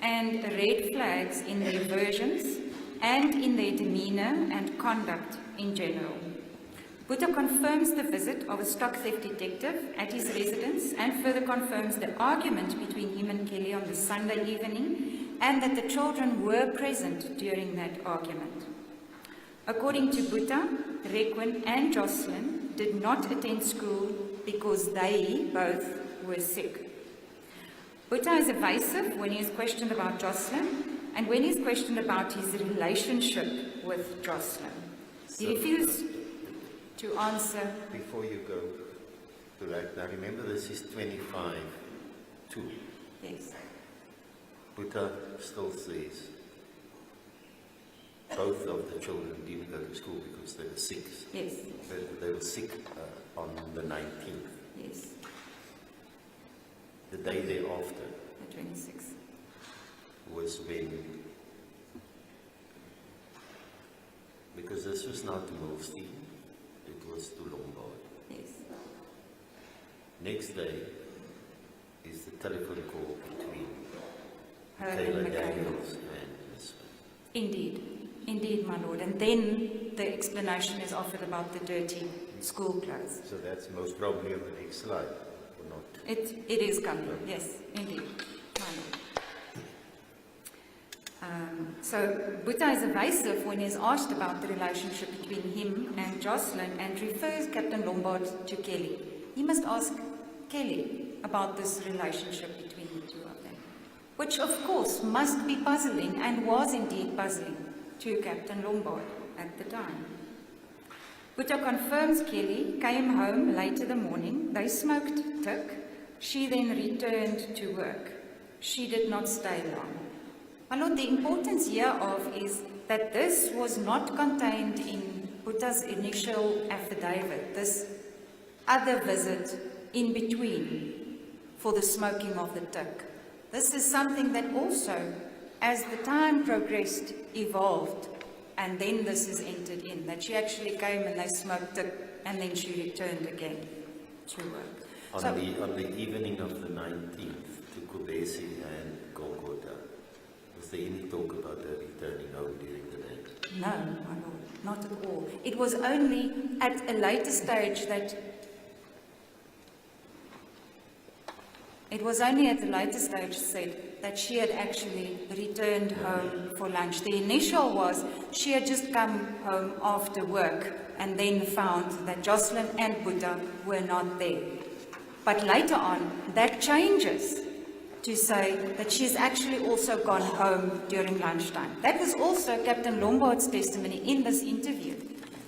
and red flags in their versions and in their demeanor and conduct in general. Boeta confirms the visit of a stock theft detective at his residence and further confirms the argument between him and Kelly on the Sunday evening and that the children were present during that argument. According to Boeta, Requin and Joshlin did not attend school because they both were sick. Boeta is evasive when he is questioned about Joshlin and when he is questioned about his relationship with Joshlin. He refused to answer. Before you go to that, now remember this is 25-2. Yes. Boeta still says both of the children didn't go to school because they were sick. Yes. They were sick on the 19th. Yes. The day thereafter The 26th. was when, because this was not to Milstein, it was to Lombard. Yes. Next day is the telephone call between Her Taylor and Michaela. Daniels and Miss Smith. Indeed. Indeed, my Lord. And then the explanation is offered about the dirty school clothes. So that's most probably on the next slide, or not? It is coming, yes, indeed. So Boeta is evasive when he is asked about the relationship between him and Joshlin and refers Captain Lombard to Kelly. He must ask Kelly about this relationship between the two of them. which of course must be puzzling and was indeed puzzling to Captain Lombard at the time. Boeta confirms Kelly came home late in the morning. They smoked tik. She then returned to work. She did not stay long. My lord, the importance hereof is that this was not contained in Boeta's initial affidavit, this other visit in between for the smoking of the tik. This is something that also, as the time progressed, evolved, and then this is entered in, that she actually came and they smoked tik, and then she returned again to work. On the evening of the 19th, to Kobesi and Golgotha, was there any talk about her returning home during the day? No, my lord, not at all. It was only at a later stage that said that she had actually returned home for lunch. The initial was she had just come home after work and then found that Joshlin and Boeta were not there. But later on, that changes to say that she's actually also gone home during lunchtime. That was also Captain Lombard's testimony in this interview,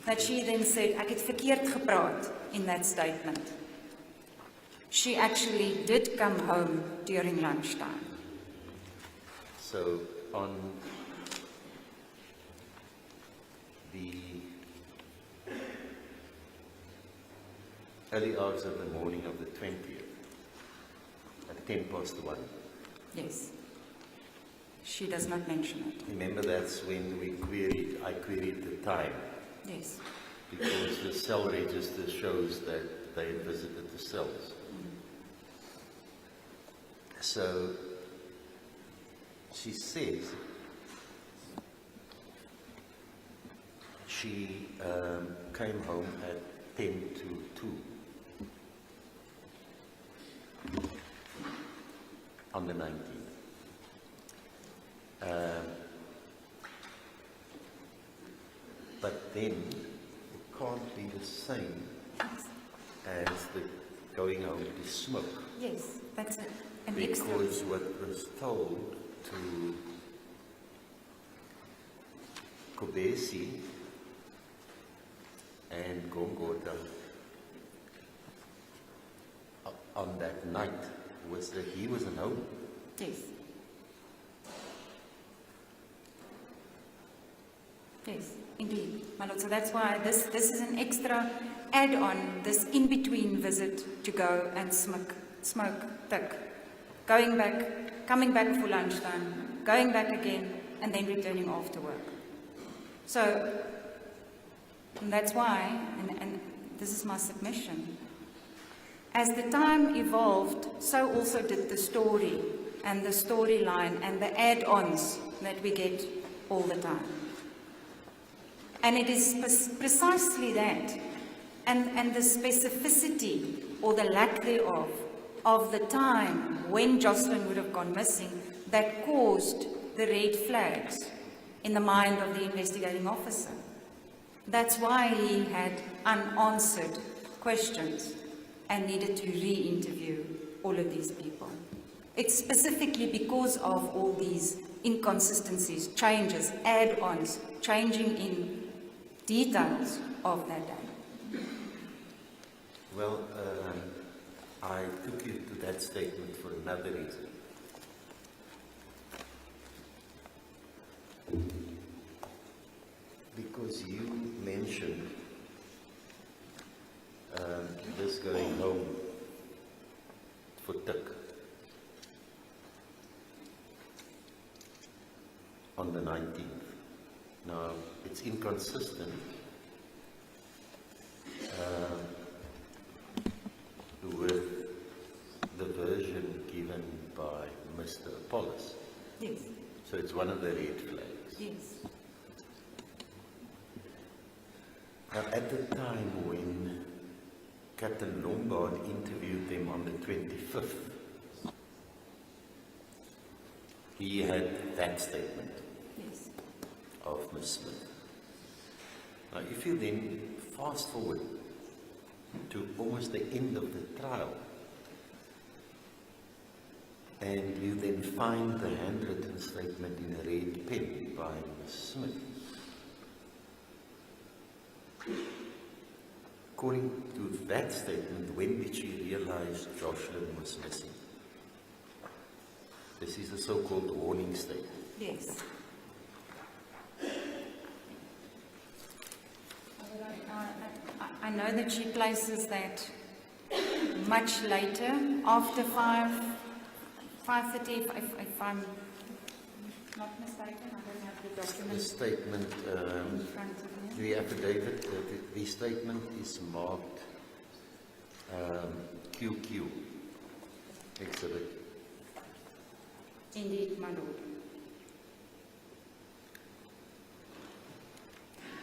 that she then said, "Ek het verkeerd gepraat" in that statement. She actually did come home during lunchtime. So on the early hours of the morning of the 20th, at 1:10. Yes. She does not mention it. Remember, that's when I queried the time, Yes. because the cell register shows that they had visited the cells. So she says she came home at 1:50 on the 19th. But then it can't be the same as the going home to smoke. Yes, that's an extra. Because what was told to Kobesi and Golgotha on that night was that he wasn't home. Yes. Yes, indeed, my lord. So that's why this is an extra add-on, this in-between visit to go and smoke tik. Going back, coming back for lunchtime, going back again, and then returning after work. So, and that's why, and this is my submission, as the time evolved, so also did the story and the storyline and the add-ons that we get all the time. And it is precisely that, and the specificity, or the lack thereof, of the time when Joshlin would have gone missing, that caused the red flags in the mind of the investigating officer. That's why he had unanswered questions and needed to re-interview all of these people. It's specifically because of all these inconsistencies, changes, add-ons, changing in details of that day. Well, I took you to that statement for another reason. Because you mentioned this going home for tik on the 19th. Now, it's inconsistent with the version given by Mr. Apollos. Yes. So it's one of the red flags. Yes. Now, at the time when Captain Lombard interviewed them on the 25th, he had that statement Yes. of Ms. Smith. Now, if you then fast forward to almost the end of the trial, And you then find the handwritten statement in a red pen by Ms. Smith. According to that statement, when did she realize Joshlin was missing? This is the so-called warning statement. Yes. I know that she places that much later, after 5:30, if I'm not mistaken. I don't have the document. The statement, in front of me. the affidavit, the statement is marked QQ exhibit. Indeed, my lord.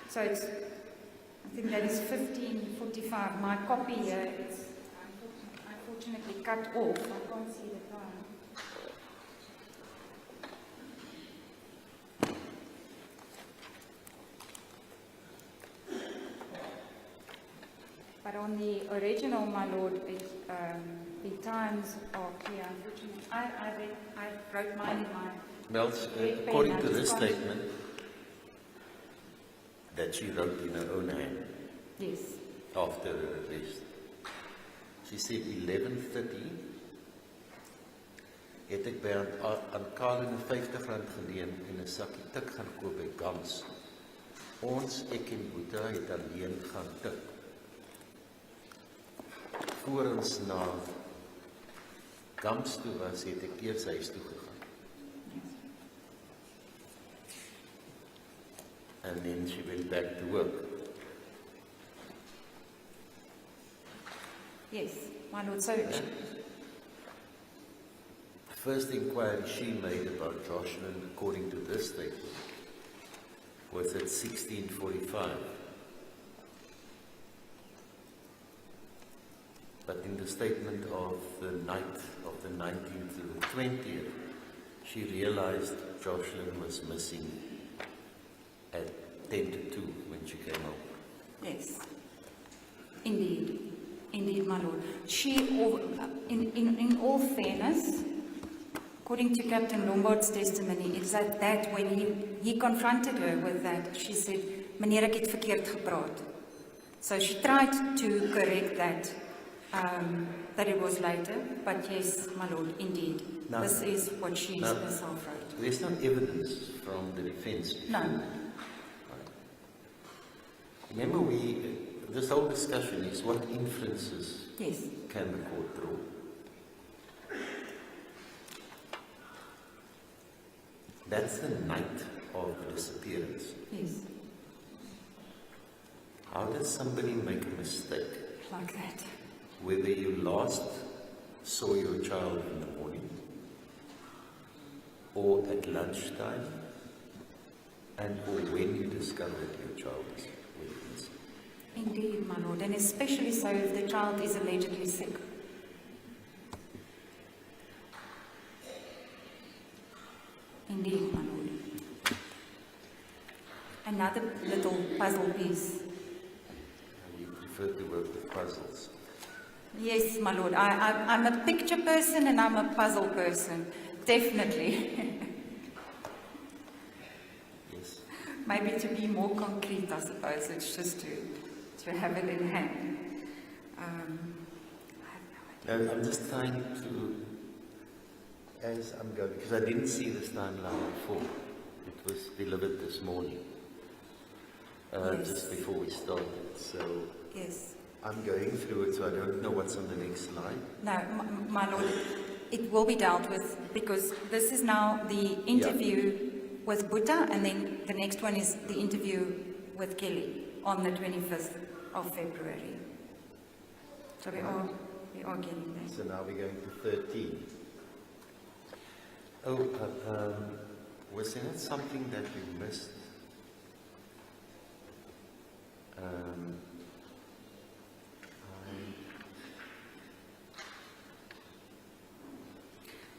So it's, I think that is 15:45. My copy here is unfortunately cut off. I can't see the time. But on the original, my lord, the times are clear. Unfortunately, I wrote mine in my Well, according to this statement, that she wrote in her own hand yes. after her arrest. She said 11:30 het ek by aan Karel R50 geleen en 'n sakkie tik gaan koop by Gams. Ons, ek en Boeta, het alleen gaan tik. Voor ons na Gams toe was, het ek eers huis toe gegaan. And then she went back to work. Yes, my lord. So The first inquiry she made about Joshlin, according to this statement, was at 16:45. But in the statement of the night of the 19th to the 20th, she realized Joshlin was missing at 10 to 2 when she came home. yes, indeed, my lord. She, in all fairness, according to Captain Lombard's testimony, it's that when he confronted her with that, she said, "Meneer, ek het verkeerd gepraat." So she tried to correct that, that it was later, but yes, my lord, indeed, Now- this is what she herself wrote. There's no evidence from the defense. No, Remember, this whole discussion is what inferences yes, can the court draw. That's the night of the disappearance. yes, How does somebody make a mistake? like that. Whether you last saw your child in the morning or at lunchtime and or when you discovered your child was missing. Indeed, my lord, and especially so if the child is allegedly sick. Indeed, my lord. Another little puzzle piece. You prefer to work with puzzles. Yes, my lord, I'm a picture person and I'm a puzzle person, definitely. Yes. Maybe to be more concrete, I suppose, it's just to have it in hand. I have no idea. I'm just trying to, as I'm going, because I didn't see this timeline before. It was delivered this morning, Yes. just before we started. So Yes. I'm going through it, so I don't know what's on the next slide. No, my lord, it will be dealt with because this is now the interview with Boeta, and then the next one is the interview with Kelly on the 25th of February. So we are getting there. So now we're going to 13. Oh, was there not something that we missed?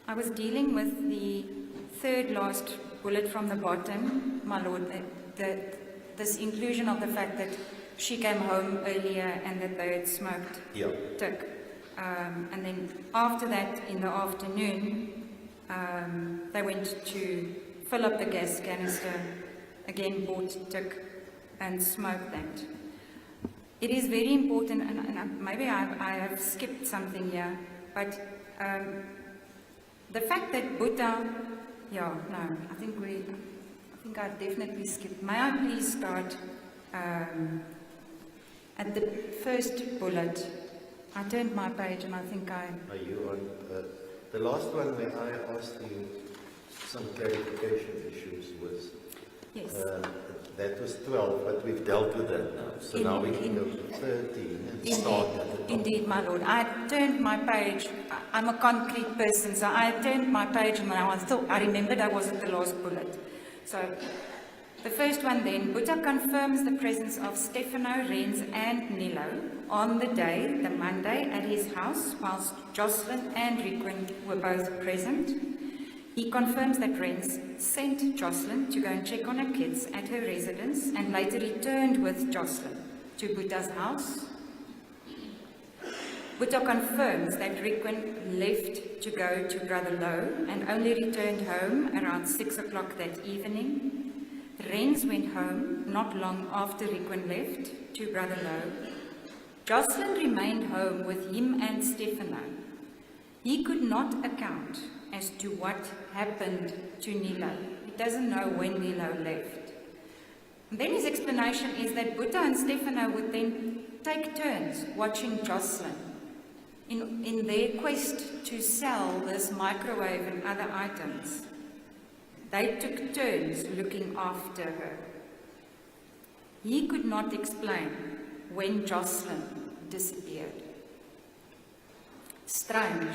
I was dealing with the third last bullet from the bottom, my lord, this inclusion of the fact that she came home earlier and that they had smoked Yeah. tick. And then after that, in the afternoon, they went to fill up the gas canister, again bought tick and smoked that. It is very important, and maybe I have skipped something here, but the fact that Buddha, I think I definitely skipped. May I please start at the first bullet? I turned my page and I think I... Are you on the last one where I asked you some clarification issues was... Yes. That was 12, but we've dealt with that now. So now we can go to 13 and start at the top. Indeed, my Lord. I turned my page. I'm a concrete person, so I turned my page and now I remembered I was at the last bullet. So, the first one then, Buddha confirms the presence of Stefano, Rens and Nilo on the day, the Monday, at his house, whilst Joshlin and Riquin were both present. He confirms that Rens sent Joshlin to go and check on her kids at her residence and later returned with Joshlin to Buddha's house. Buddha confirms that Riquin left to go to Brother Lowe and only returned home around 6 o'clock that evening. Rens went home not long after Riquin left to Brother Lowe. Joshlin remained home with him and Stefano. He could not account as to what happened to Nilo. He doesn't know when Nilo left. And then his explanation is that Buddha and Stefano would then take turns watching Joshlin in their quest to sell this microwave and other items. They took turns looking after her. He could not explain when Joshlin disappeared. Strange.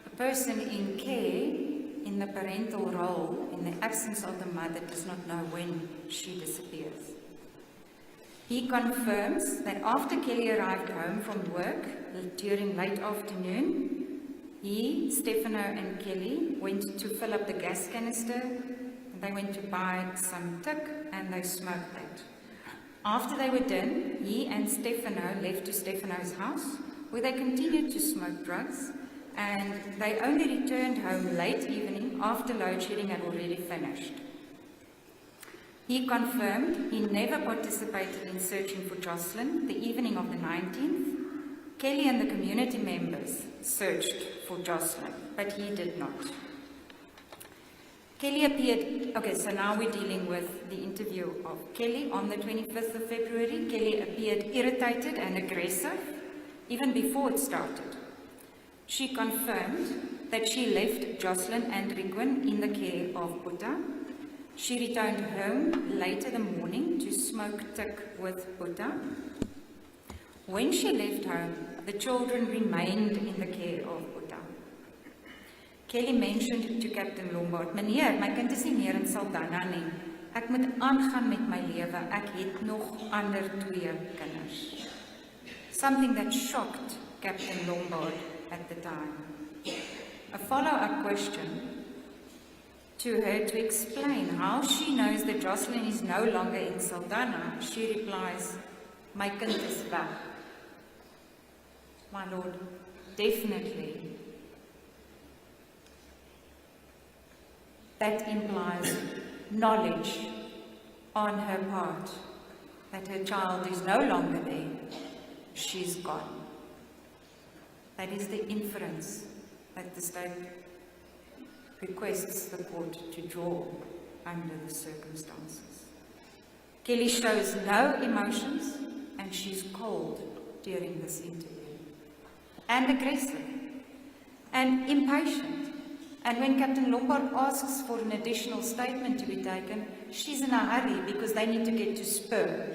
A person in care, in the parental role, in the absence of the mother, does not know when she disappears. He confirms that after Kelly arrived home from work during late afternoon, he, Stefano and Kelly went to fill up the gas canister, and they went to buy some tick and they smoked that. After they were done, he and Stefano left to Stefano's house, where they continued to smoke drugs, and they only returned home late evening after load shedding had already finished. He confirmed he never participated in searching for Joshlin the evening of the 19th. Kelly and the community members searched for Joshlin, but he did not. Kelly appeared, okay, so now we're dealing with the interview of Kelly on the 25th of February. Kelly appeared irritated and aggressive, even before it started. She confirmed that she left Joshlin and Riquin in the care of Buddha. She returned home late in the morning to smoke tick with Buddha. When she left home, the children remained in the care of Buddha. Kelly mentioned to Captain Lombard, "Meneer, my kind is nie meer in Saldanha nie. Ek moet aangaan met my lewe. Ek het nog ander 2 kinders." Something that shocked Captain Lombard at the time. A follow-up question to her to explain how she knows that Joshlin is no longer in Saldanha, she replies, "My kind is weg." My Lord, definitely. That implies knowledge on her part that her child is no longer there. She's gone. That is the inference that the state requests the court to draw under the circumstances. Kelly shows no emotions and she's cold during this interview. And aggressive. And impatient. And when Captain Lombard asks for an additional statement to be taken, she's in a hurry because they need to get to Spur.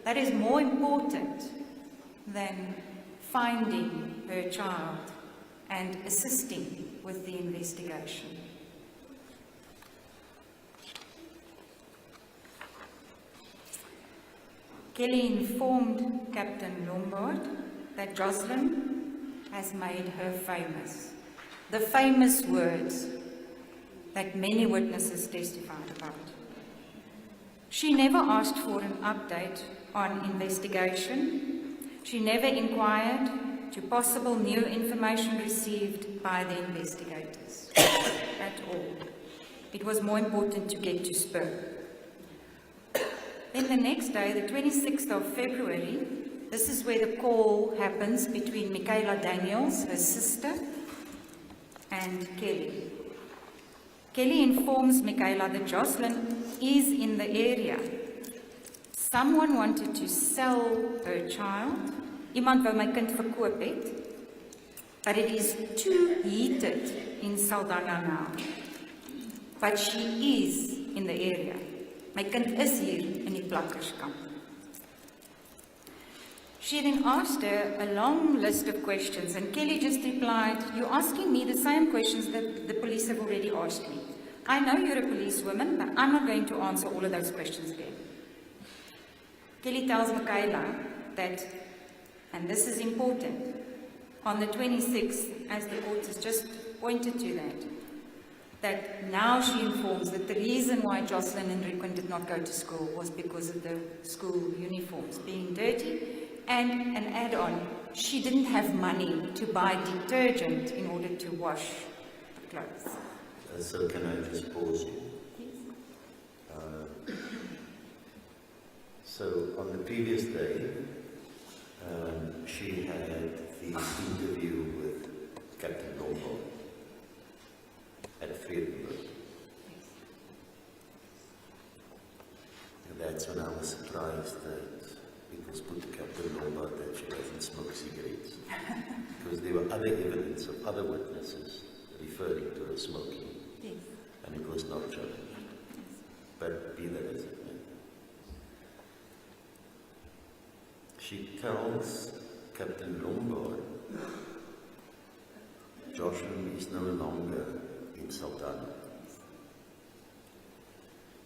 That is more important than finding her child and assisting with the investigation. Kelly informed Captain Lombard that Joshlin has made her famous. The famous words that many witnesses testified about. She never asked for an update on investigation. She never inquired to possible new information received by the investigators at all. It was more important to get to Spur. Then the next day, the 26th of February, this is where the call happens between Michaela Daniels, her sister, and Kelly. Kelly informs Michaela that Joshlin is in the area. Someone wanted to sell her child. Iemand wou my kind verkoop het. But it is too heated in Saldanha now. But she is in the area. My kind is hier in die plakkerskamp. She then asked her a long list of questions, and Kelly just replied, "You're asking me the same questions that the police have already asked me. I know you're a policewoman, but I'm not going to answer all of those questions again." Kelly tells Michaela that, and this is important, on the 26th, as the court has just pointed to that now she informs that the reason why Joshlin and Riquin did not go to school was because of the school uniforms being dirty, and an add-on, she didn't have money to buy detergent in order to wash the clothes. So can I just pause you? Yes. So on the previous day, she had the interview with Captain Lombard at Vredenburg. And that's when I was surprised that it was put to Captain Lombard that she doesn't smoke cigarettes. Because there were other evidence of other witnesses referring to her smoking. Yes. And it was not challenged. Yes. But be that as it may. She tells Captain Lombard, Joshlin is no longer in Saldanha.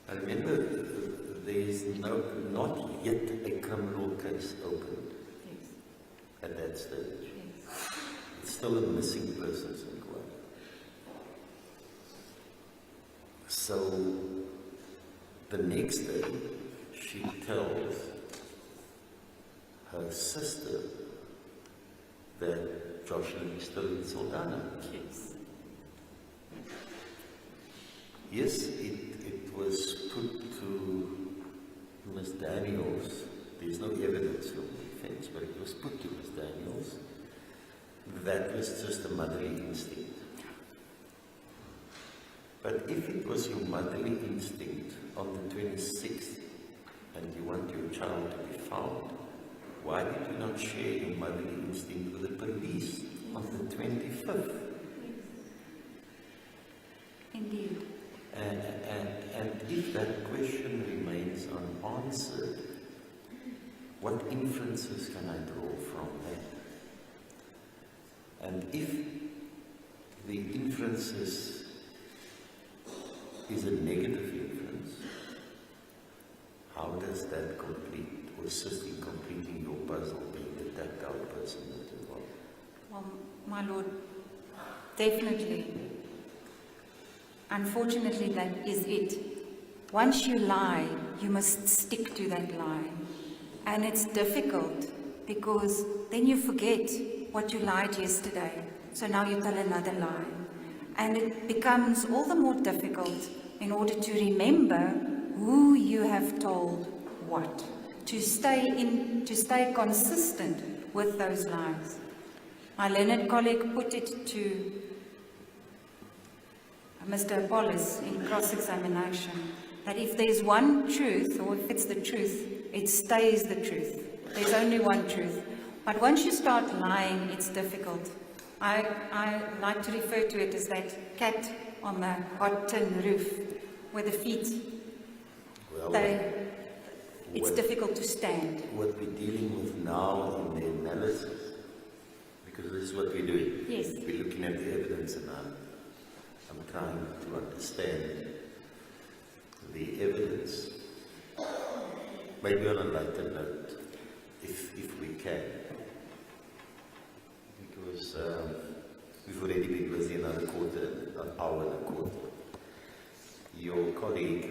And remember, there is not yet a criminal case opened. Yes. At that stage. Yes. It's still a missing persons inquiry. So, the next day, she tells her sister that Joshlin is still in Saldanha. Yes. Yes, it was put to Miss Daniels. There's no evidence from the defense, but it was put to Miss Daniels. That was just a motherly instinct. But if it was your motherly instinct on the 26th and you want your child to be found, why did you not share your motherly instinct with the police on the 25th? Indeed. And if that question remains unanswered, what inferences can I draw from that? And if the inferences is a negative inference, how does that complete or assist in completing your puzzle, being the tactile person that's involved? Well, my lord, definitely. Unfortunately, that is it. Once you lie, you must stick to that lie. And it's difficult because then you forget what you lied yesterday. So now you tell another lie. And it becomes all the more difficult in order to remember who you have told what. To stay consistent with those lies. My learned colleague put it to Mr. Apollos in cross-examination, that if there's one truth, or if it's the truth, it stays the truth. There's only one truth. But once you start lying, it's difficult. I like to refer to it as that cat on the hot tin roof, where the feet, it's difficult to stand. What we're dealing with now in the analysis, because this is what we're doing. Yes. We're looking at the evidence, and I'm trying to understand the evidence, maybe on a lighter note, if we can, because we've already been busy an hour and a quarter. Your colleague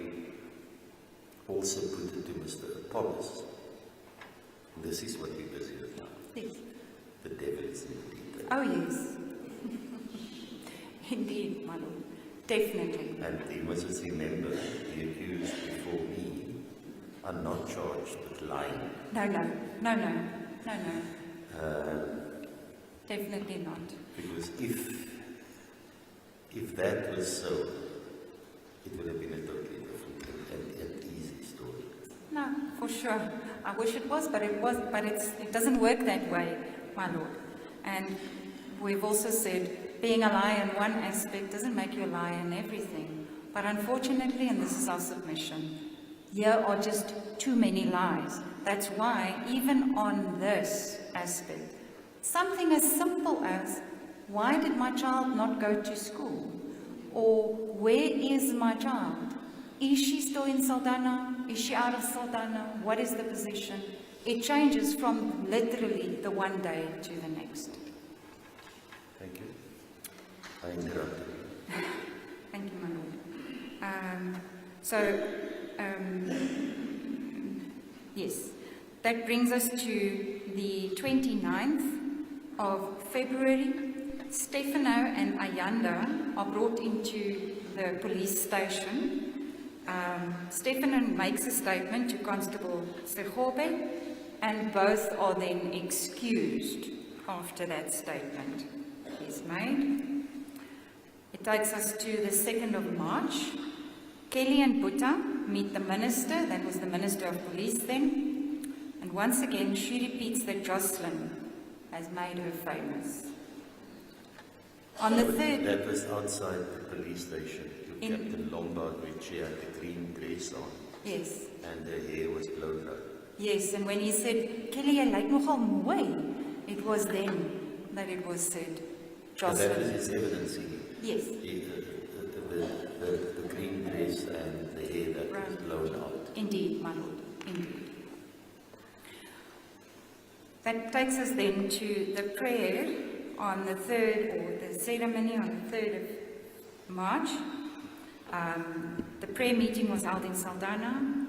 also put it to Mr. Apollos. This is what we're busy with now. Yes. The devil is in the detail. Oh, yes. Indeed, my lord. Definitely. And you must just remember, the accused before me are not charged with lying. No. Definitely not. Because if that was so, it would have been a totally different and easy story. No, for sure. I wish it was, but it doesn't work that way, my lord. And we've also said being a liar in one aspect doesn't make you a liar in everything. But unfortunately, and this is our submission, here are just too many lies. That's why, even on this aspect, something as simple as, why did my child not go to school? Or, where is my child? Is she still in Saldanha? Is she out of Saldanha? What is the position? It changes from literally the one day to the next. Thank you. I interrupted you. Thank you, my lord. Yes, that brings us to the 29th of February. Stefano and Ayanda are brought into the police station. Stefano makes a statement to Constable Segobe, and both are then excused after that statement is made. It takes us to the 2nd of March. Kelly and Butta meet the minister, that was the Minister of Police then, and once again she repeats that Joshlin has made her famous. On the 3rd... That was outside the police station. Captain Lombard, when she had the green dress on. Yes. And her hair was blown out. Yes, and when he said, Kelly, jy lyk nogal mooi, it was then that it was said, Joshlin. So that was his evidence here. Yes. The green dress and the hair that was blown out. Indeed, my lord, indeed. That takes us then to the prayer on the 3rd, or the ceremony on the 3rd of March. The prayer meeting was held in Saldanha.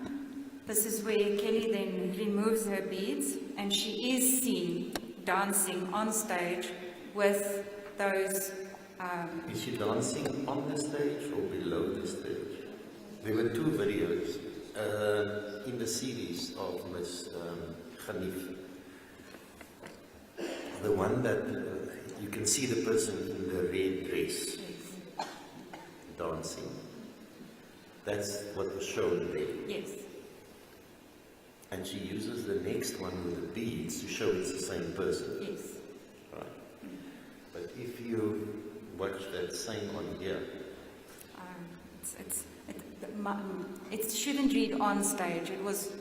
This is where Kelly then removes her beads, and she is seen dancing on stage with those... Is she dancing on the stage or below the stage? There were two videos in the series of Miss Hanif. The one that you can see the person in the red dress dancing. That's what was shown there. Yes. And she uses the next one with the beads to show it's the same person. Yes. Right. But if you watch that same on here. It shouldn't read on stage. It was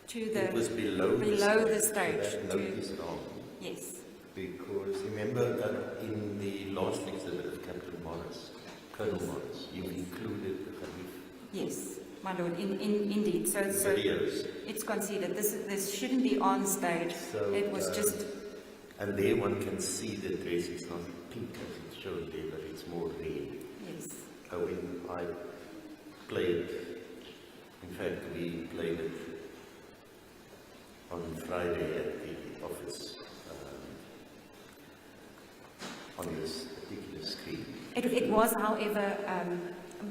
to the... It was below the stage. So that note is wrong. Yes. Because remember that in the last exhibit of Captain Morris, Colonel Morris, you included the Hanif. Yes, my lord, indeed. So videos. It's conceded. This shouldn't be on stage. So, it was just... And there one can see the dress. It's not pink as it's shown there, but it's more red. Yes. When I played, in fact, we played it on Friday at the office on this particular screen. It was, however,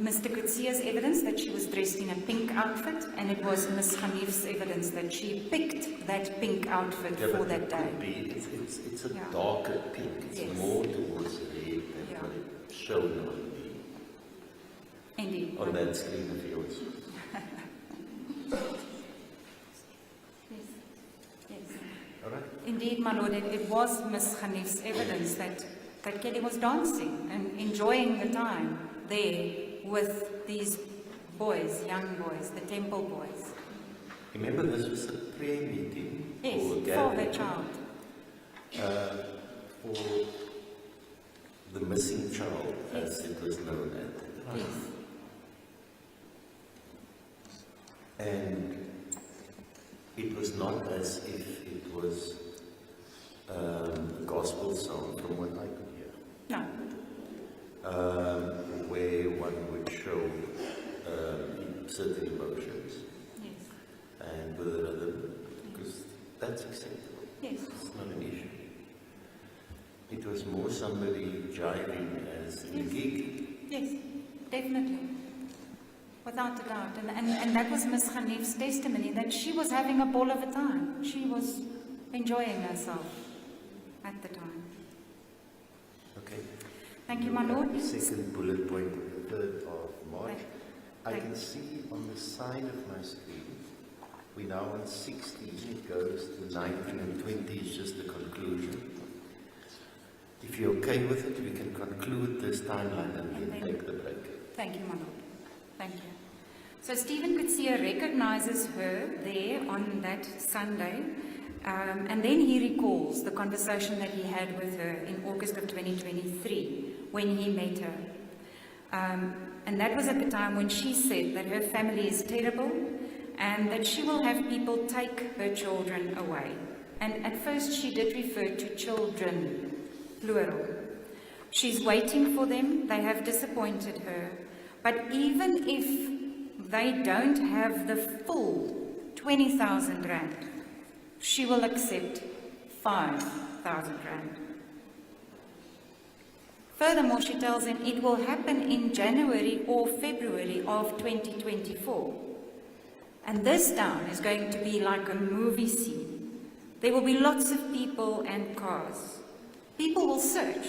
Mr. Kutsia's evidence that she was dressed in a pink outfit, and it was Miss Hanif's evidence that she picked that pink outfit for that day. It's a darker pink. It's more towards red than what it's shown on that screen of yours. Yes. All right. Indeed, my lord, it was Miss Hanif's evidence that Kelly was dancing and enjoying the time there with these boys, young boys, the temple boys. Remember, this was a prayer meeting for her child. For the missing child, as it was known at the time. Yes. And it was not as if it was a gospel song, from what I could hear. No. Where one would show certain emotions. Yes. And with a rhythm, because that's acceptable. Yes. It's not an issue. It was more somebody jiving as in a gig. Yes. definitely. Without a doubt. And that was Ms. Khanif's testimony, that she was having a ball of a time. She was enjoying herself at the time. Okay. Thank you, my Lord. Second bullet point of the 3rd of March. I Thank- can see on the side of my screen, we're now on 16, it goes to 19 and 20 is just the conclusion. If you're okay with it, we can conclude this timeline and then take the break. Thank you, my Lord. Thank you. So Stephen Kutsia recognizes her there on that Sunday, and then he recalls the conversation that he had with her in August of 2023 when he met her. And that was at the time when she said that her family is terrible and that she will have people take her children away. And at first she did refer to children, plural. She's waiting for them. They have disappointed her. But even if they don't have the full 20,000 rand, she will accept 5,000 rand. Furthermore, she tells him it will happen in January or February of 2024. And this town is going to be like a movie scene. There will be lots of people and cars. People will search,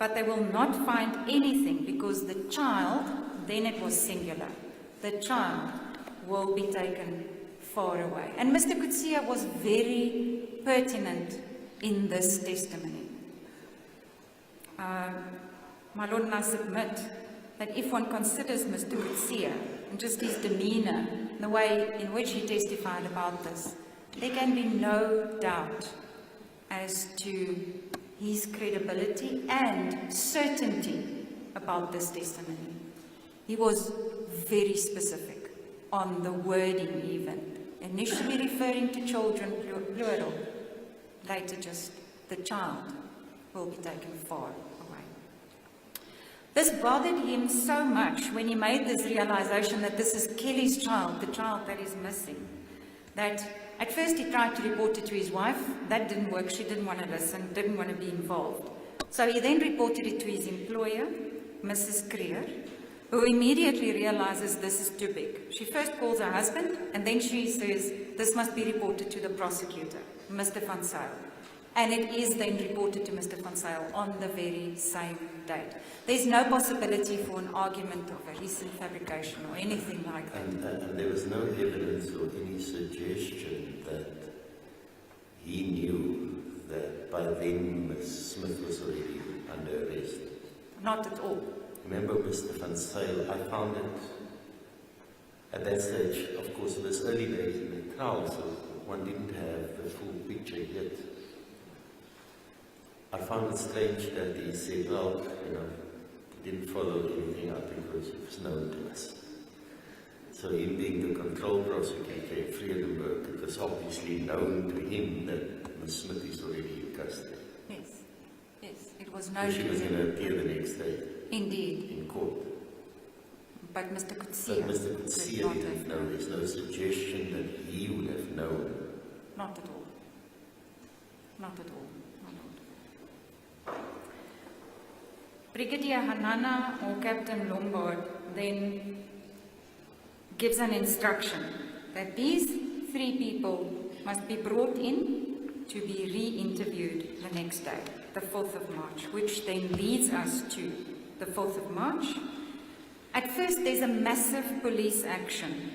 but they will not find anything because the child, then it was singular, the child will be taken far away. And Mr. Kutsia was very pertinent in this testimony. My Lord, and I submit that if one considers Mr. Kutsia and just his demeanor, the way in which he testified about this, there can be no doubt as to his credibility and certainty about this testimony. He was very specific on the wording even, initially referring to children, plural, later just the child will be taken far away. This bothered him so much when he made this realization that this is Kelly's child, the child that is missing, that at first he tried to report it to his wife. That didn't work. She didn't want to listen, didn't want to be involved. So he then reported it to his employer, Mrs. Creer, who immediately realizes this is too big. She first calls her husband, and then she says, this must be reported to the prosecutor, Mr. Van Zyl. And it is then reported to Mr. Van Zyl on the very same date. There's no possibility for an argument of a recent fabrication or anything like that. And there was no evidence or any suggestion that he knew that by then Ms. Smith was already under arrest. Not at all. Remember Mr. Van Zyl, I found it at that stage, of course, it was early days in the trial, so one didn't have the full picture yet. I found it strange that he said, well, he didn't follow anything up because it was known to us. So him being the control prosecutor in Vredenburg, it was obviously known to him that Ms. Smith is already in custody. Yes, it was known She to was him. going to appear the next day Indeed. in court. But Mr. Kutsia But Mr. did Kutsia not didn't have know. known. There's no suggestion that he would have known. Not at all. Not at all, my Lord. Brigadier Hanana or Captain Lombard then gives an instruction that these 3 people must be brought in to be re-interviewed the next day, the 4th of March, which then leads us to the 4th of March. At first, there's a massive police action.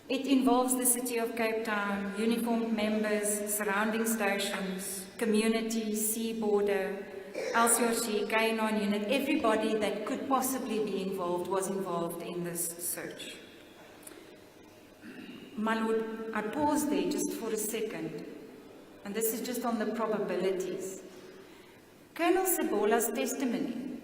It involves the City of Cape Town, uniformed members, surrounding stations, community, sea border, LCRC, K9 unit, everybody that could possibly be involved was involved in this search. My Lord, I pause there just for a second, and this is just on the probabilities. Colonel Sebola's testimony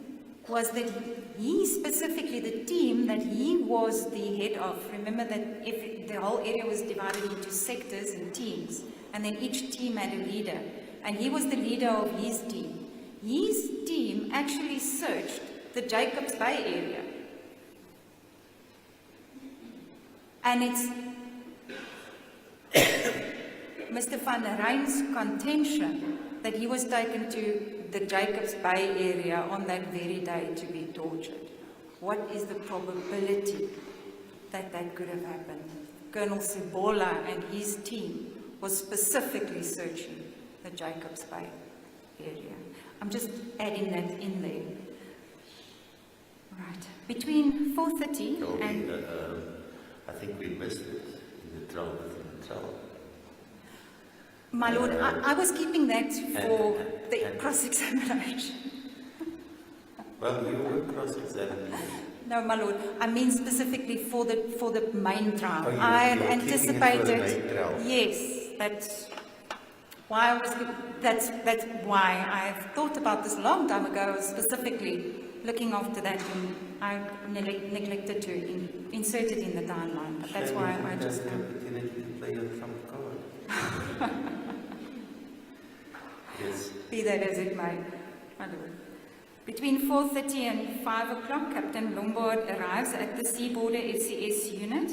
was that he specifically, the team that he was the head of, remember that the whole area was divided into sectors and teams, and then each team had a leader, and he was the leader of his team. His team actually searched the Jacobs Bay area. And it's Mr. van Ryn's contention that he was taken to the Jacobs Bay area on that very day to be tortured. what is the probability that that could have happened. Colonel Sibola and his team was specifically searching the Jacobs Bay area. I'm just adding that in there. Right. Between 4:30 and... I think we missed it in the trial within the trial. My Lord, I was keeping that for the cross-examination. Well, you were cross-examining. No, my Lord, I mean specifically for the main trial. Oh, I had you're anticipated. keeping it for the main trial. Yes, that's why that's why I've thought about this a long time ago, specifically looking after that, and I neglected to insert it in the timeline. But that's why I just opportunity to play your trump card. Yes. Be that as it may, my Lord. Between 4:30 and 5 o'clock, Captain Lombard arrives at the Seaborder FCS unit.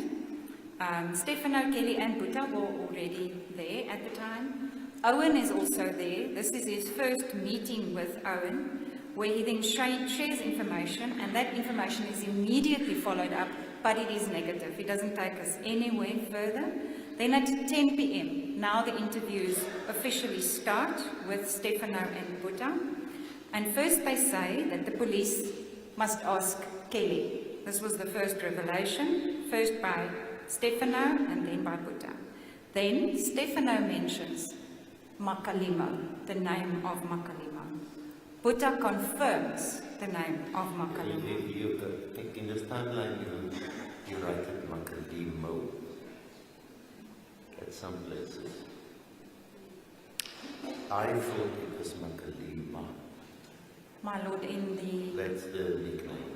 Stefano, Kelly and Buta were already there at the time. Owen is also there. This is his first meeting with Owen, where he then shares information, and that information is immediately followed up, but it is negative. It doesn't take us anywhere further. Then at 10 p.m., now the interviews officially start with Stefano and Buta. And first they say that the police must ask Kelly. This was the first revelation, first by Stefano and then by Buta. Then Stefano mentions Makalima, the name of Makalima. Buta confirms the name of Makalima. In this timeline, you write it Makalimo at some places. I thought it was Makalima. My Lord, in the... That's the nickname.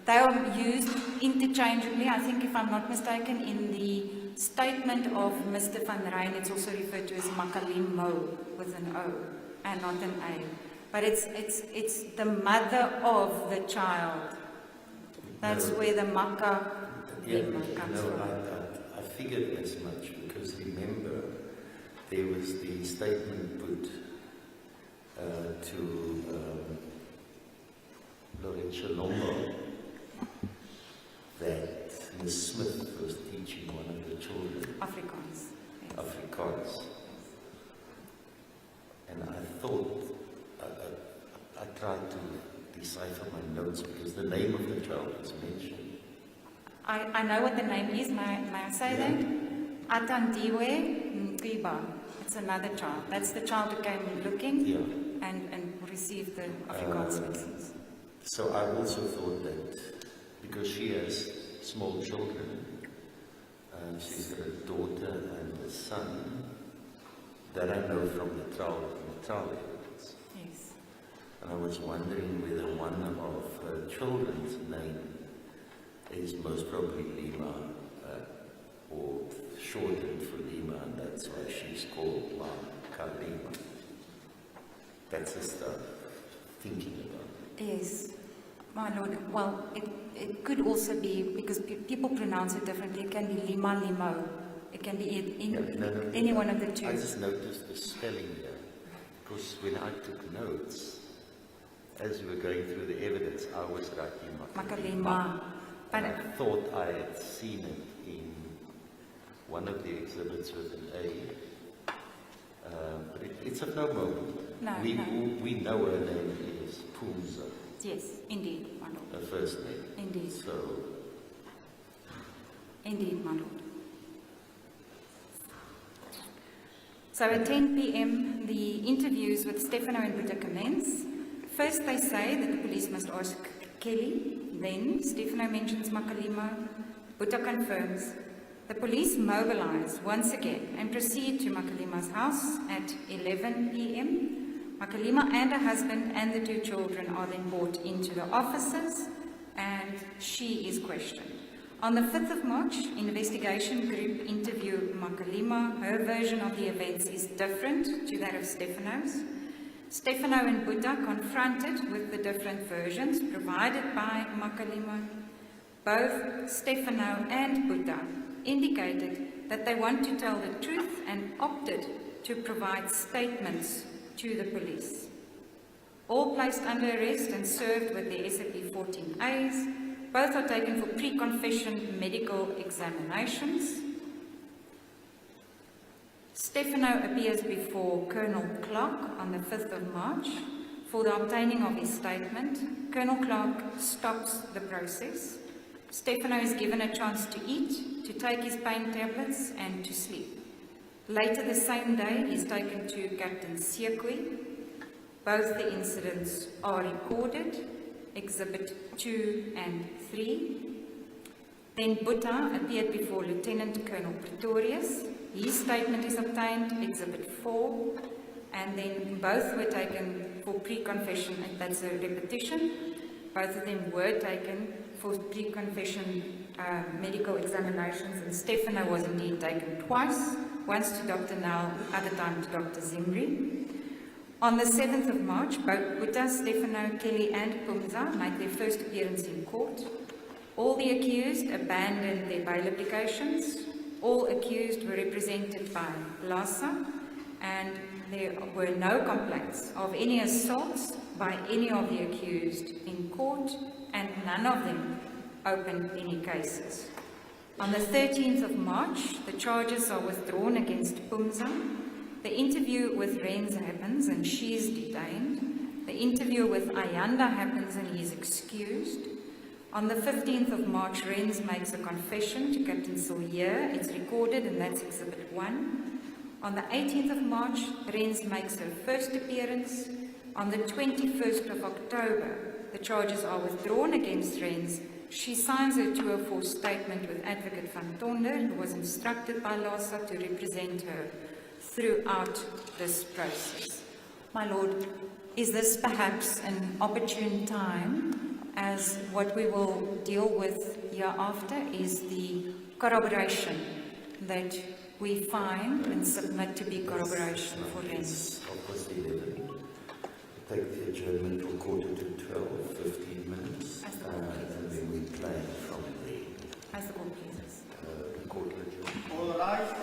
They are used interchangeably. I think, if I'm not mistaken, in the statement of Mr. van Rijn, it's also referred to as Makalimo with an O and not an A. But it's the mother of the child. That's where the Makalima comes from. I figured as much because remember, there was the statement put to Laurentia Lombard that Ms. Smith was teaching one of the children Afrikaans. Yes. Afrikaans. And I thought, I tried to decipher my notes because the name of the child was mentioned. I know what the name is. May I say that? Atandiwe Mkiba. It's another child. That's the child who came looking and received the Afrikaans lessons. So I also thought that because she has small children, she's got a daughter and a son that I know from the trial evidence. Yes. And I was wondering whether one of her children's name is most probably Lima, or shortened for Lima, and that's why she's called Makalima. That's the stuff thinking about. Yes, my Lord. Well, it could also be, because people pronounce it differently, it can be Lima, Limo. It can be any one of the two. I just noticed the spelling here, because when I took notes, as we were going through the evidence, I was writing Makalima. But I thought I had seen it in one of the exhibits with an A, but it's of no moment. No, we know her name is Pumza. Yes, indeed, my Lord. Her first name. Indeed. Indeed, my Lord. So at 10 p.m., the interviews with Stefano and Buta commence. First, they say that the police must ask Kelly. Then, Stefano mentions Makalima. Buta confirms. The police mobilize once again and proceed to Makalima's house at 11 p.m. Makalima and her husband and the two children are then brought into the offices, and she is questioned. On the 5th of March, investigation group interview Makalima. Her version of the events is different to that of Stefano's. Stefano and Buta confronted with the different versions provided by Makalima. Both Stefano and Buta indicated that they want to tell the truth and opted to provide statements to the police. All placed under arrest and served with their SAP 14As. Both are taken for pre-confession medical examinations. Stefano appears before Colonel Clark on the 5th of March for the obtaining of his statement. Colonel Clark stops the process. Stefano is given a chance to eat, to take his pain tablets, and to sleep. Later the same day, he is taken to Captain Siekwe. Both the incidents are recorded, Exhibit 2 and 3. Then Butta appeared before Lieutenant Colonel Pretorius. His statement is obtained, Exhibit 4. And then both were taken for pre-confession, and that's a repetition. Both of them were taken for pre-confession medical examinations, and Stefano was indeed taken twice, once to Dr. Nell, other time to Dr. Zimri. On the 7th of March, both Butta, Stefano, Kelly and Pumza made their first appearance in court. All the accused abandoned their bail applications. All accused were represented by LASA, and there were no complaints of any assaults by any of the accused in court, and none of them opened any cases. On the 13th of March, the charges are withdrawn against Pumza. The interview with Renz happens and she is detained. The interview with Ayanda happens and he is excused. On the 15th of March, Renz makes a confession to Captain Sillier. It's recorded and that's Exhibit 1. On the 18th of March, Renz makes her first appearance. On the 21st of October, the charges are withdrawn against Renz. She signs her 204 statement with Advocate van Tonder, who was instructed by LASA to represent her throughout this process. My Lord, is this perhaps an opportune time, as what we will deal with hereafter is the corroboration that we find and submit to be corroboration for Renz? Of course, 11. Take the adjournment for quarter to 12, 15 minutes, and then we play from there. As the court pleases. Court adjournment. All right.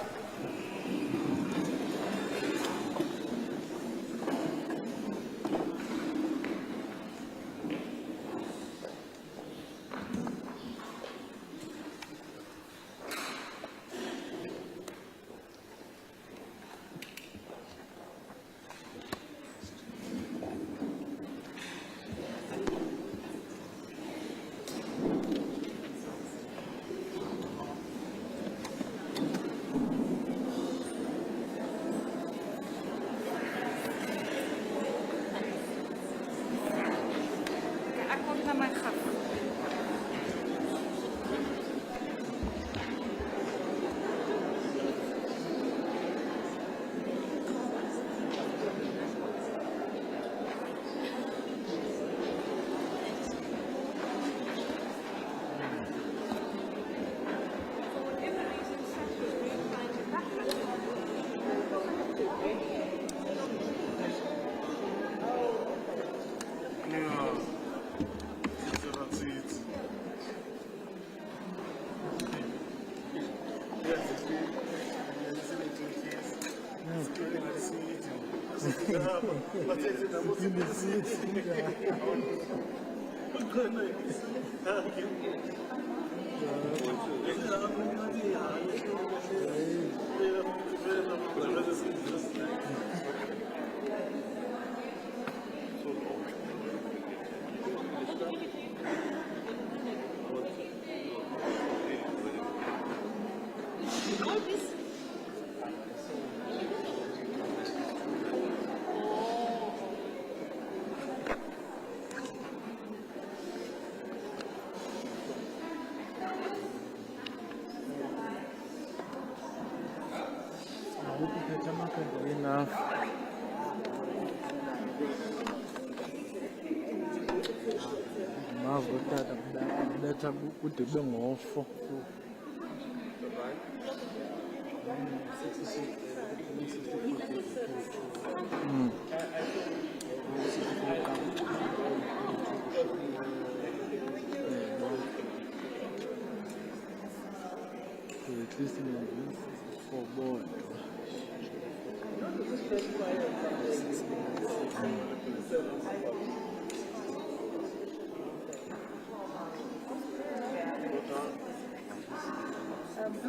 Looks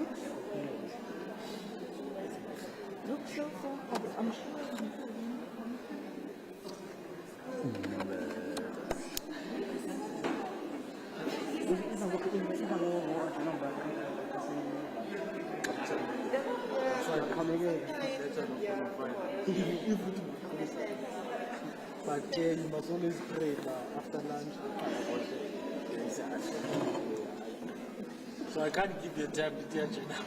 so far. I'm sure. But you must always pray after lunch. So I can't give you a time to tell you now.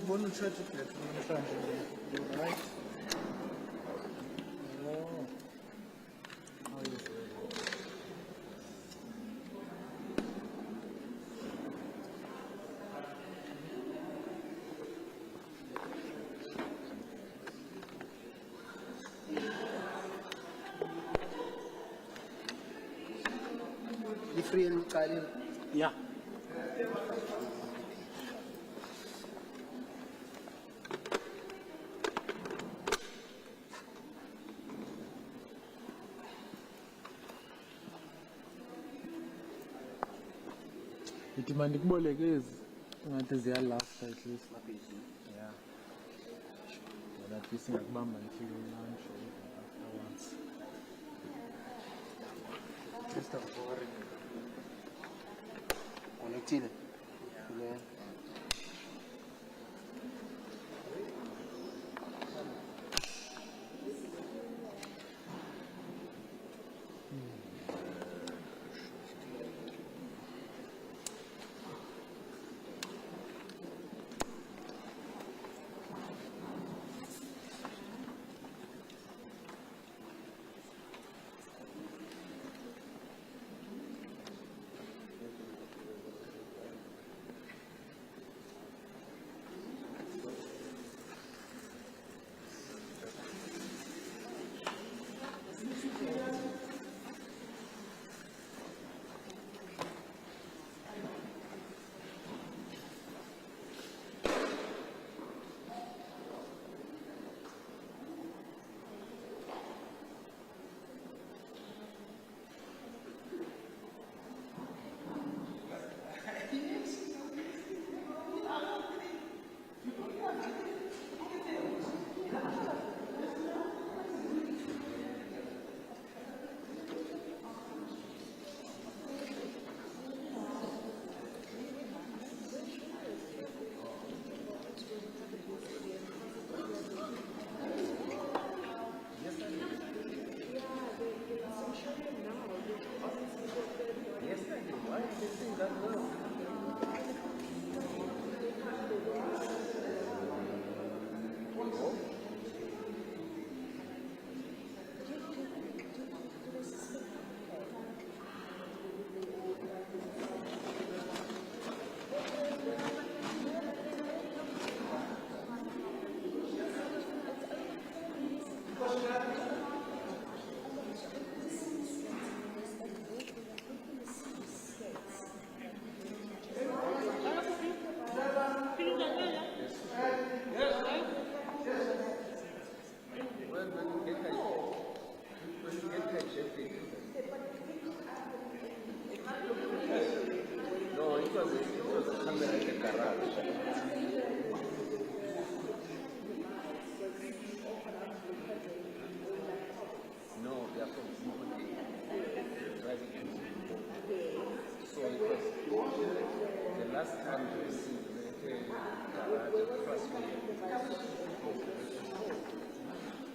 Want to try to get right? Oh. How is it? The free and Khalil? Yeah. Itimandi kubolekezi ngathi ziyalasta at least. Yeah. But at least ngakubamba ngifike lunch or afterwards. Just a boring. Connected. Yeah.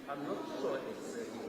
I'm not sure exactly.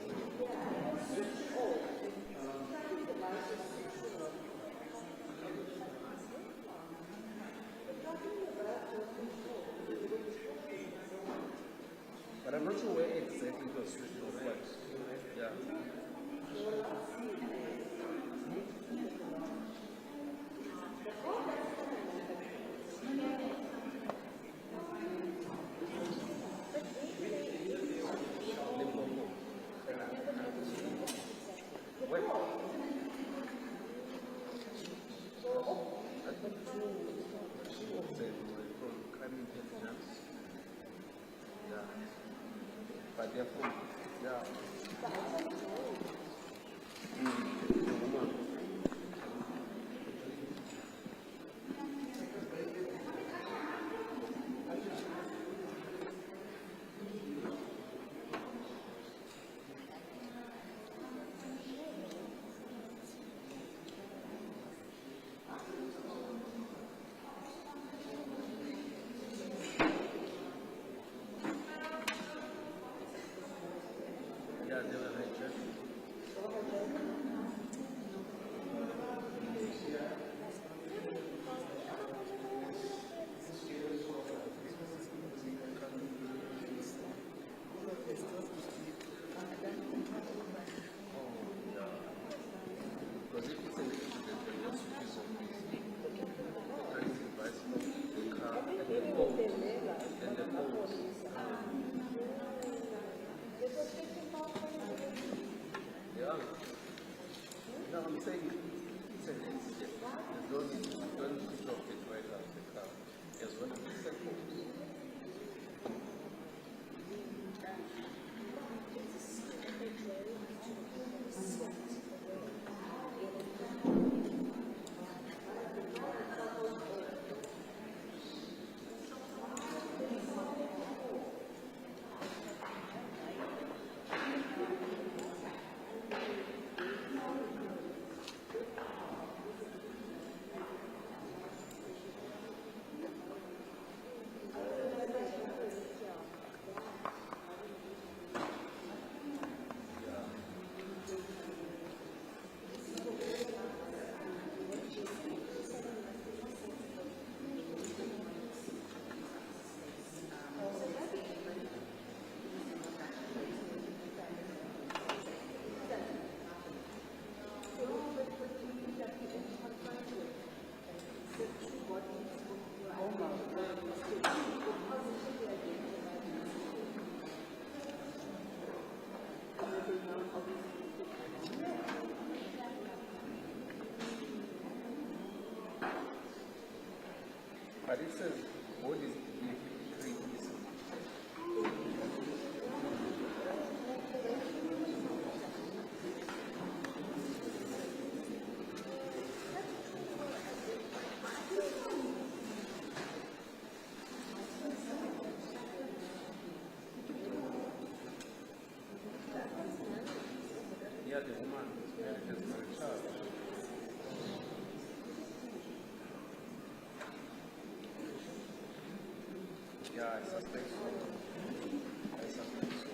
But it says, what is the yeah, the woman married for a child. Yeah, I suspect so. I suspect so.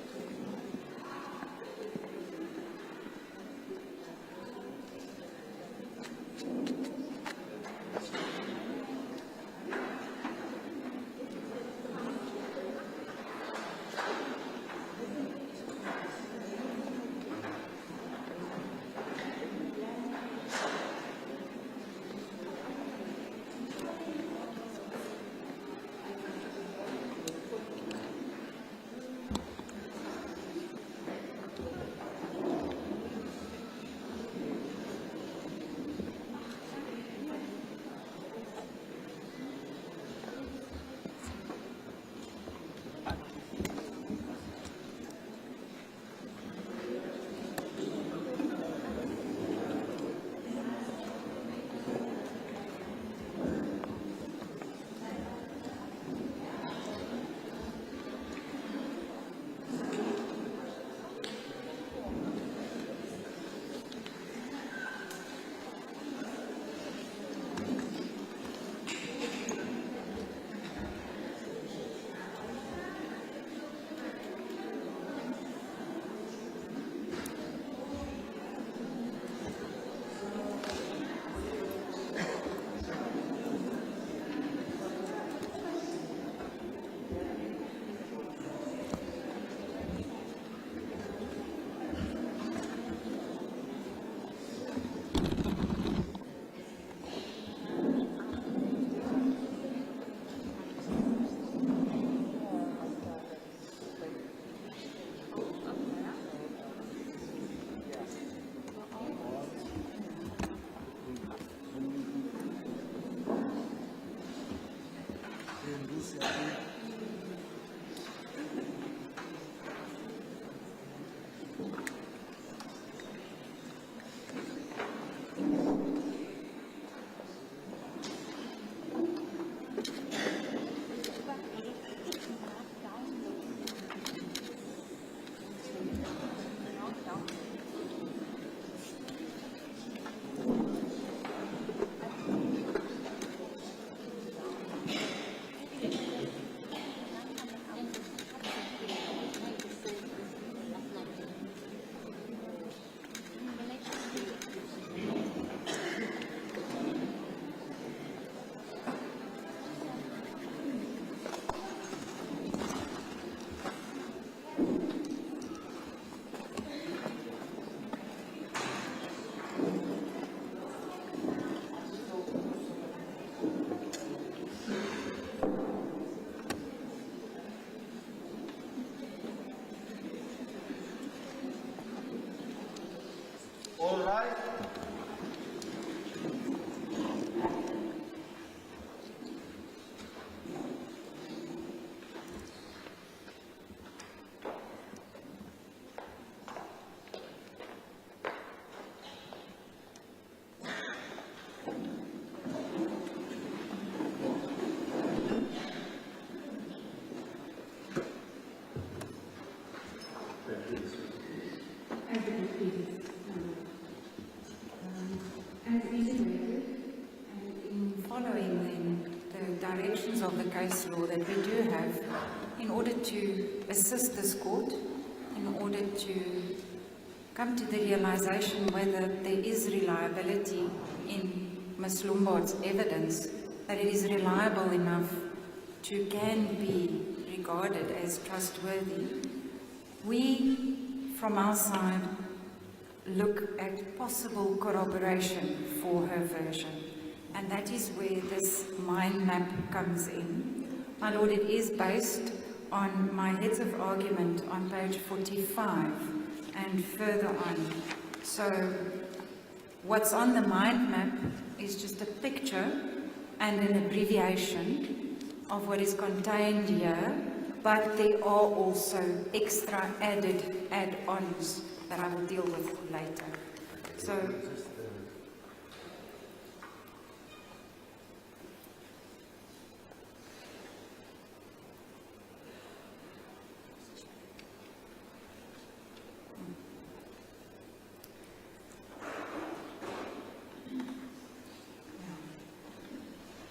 All right. As reiterated, and in following then the directions of the case law that we do have, in order to assist this court, in order to come to the realization whether there is reliability in Ms. Lombard's evidence, that it is reliable enough to can be regarded as trustworthy, we, from our side, look at possible corroboration for her version. And that is where this mind map comes in. My Lord, it is based on my heads of argument on page 45 and further on. So what's on the mind map is just a picture and an abbreviation of what is contained here, but there are also extra added add-ons that I will deal with later. So,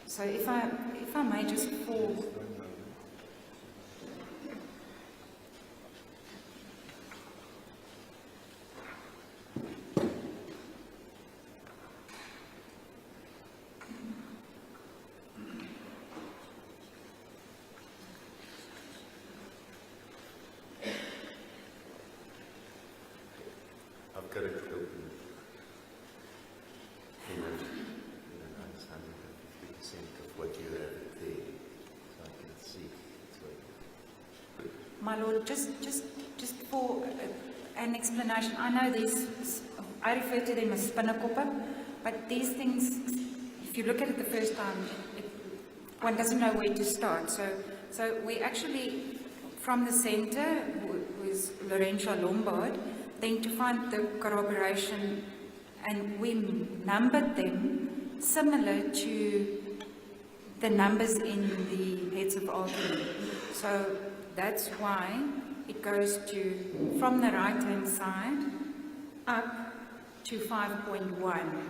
so if I may just fall. I've got it open. Understanding of 50% of what you have there, so I can see. My Lord, just for an explanation, I know these, I refer to them as spinnerkoppe, but these things, if you look at it the first time, one doesn't know where to start. So we actually, from the center, was Laurentia Lombard, then to find the corroboration, and we numbered them similar to the numbers in the heads of argument. So that's why it goes to, from the right-hand side, up to 5.1.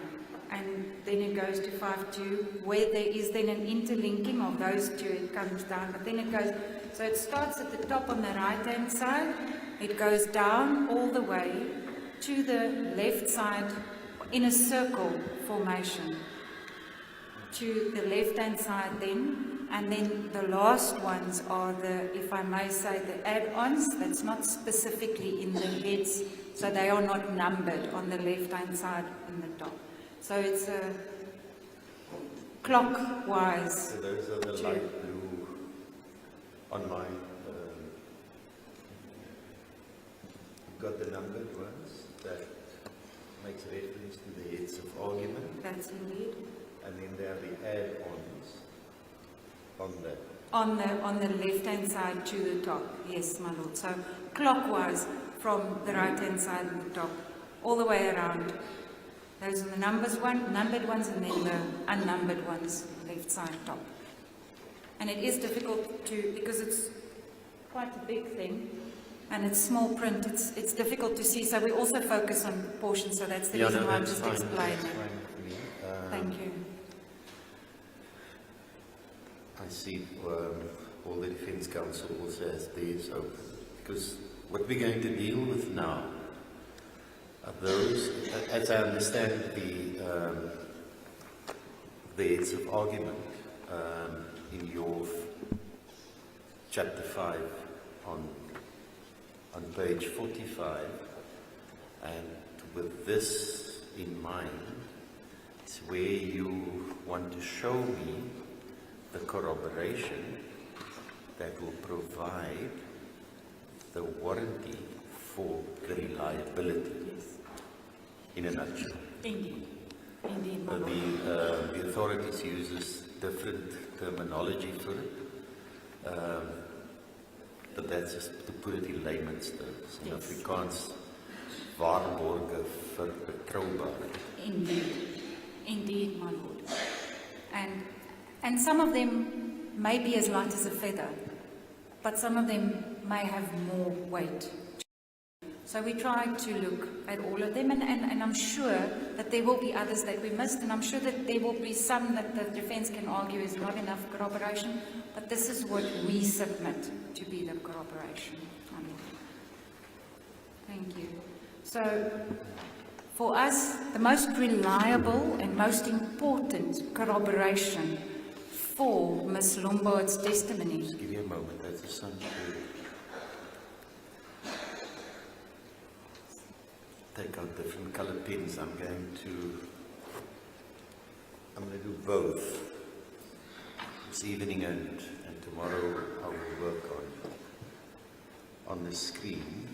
And then it goes to 5.2, where there is then an interlinking of those two, it comes down, but then it goes, so it starts at the top on the right-hand side, it goes down all the way to the left side in a circle formation, to the left-hand side then, and then the last ones are the, if I may say, the add-ons, that's not specifically in the heads, so they are not numbered on the left-hand side in the top. So it's a clockwise. So those are the light blue on my, you've got the numbered ones that makes reference to the heads of argument. That's indeed. And then there are the add-ons on that. On the left-hand side to the top, yes, my Lord. So clockwise from the right-hand side to the top, all the way around. Those are the numbered ones, and then the unnumbered ones, left side top. And it is difficult to, because it's quite a big thing, and it's small print, it's difficult to see, so we also focus on portions, so that's the reason why I'm just explaining. Thank you. I see all the Defence Council also has theirs open, because what we're going to deal with now are those, as I understand the heads of argument in your chapter 5 on page 45, and with this in mind, it's where you want to show me the corroboration that will provide the warranty for the reliability. in a nutshell. Indeed. Indeed, my lord. The authorities uses different terminology for it, but that's just to put it in layman's terms. In Yes. Afrikaans, waarborge vir betrouwbaarheid. Indeed. Indeed, my lord. And some of them may be as light as a feather, but some of them may have more weight. So we try to look at all of them, and I'm sure that there will be others that we missed, and I'm sure that there will be some that the defense can argue is not enough corroboration, but this is what we submit to be the corroboration. Thank you. So, for us, the most reliable and most important corroboration for Ms. Lombard's testimony. Just give me a moment, that's a sunshine. Take out different color pens. I'm going to do both this evening and tomorrow. I will work on the screen.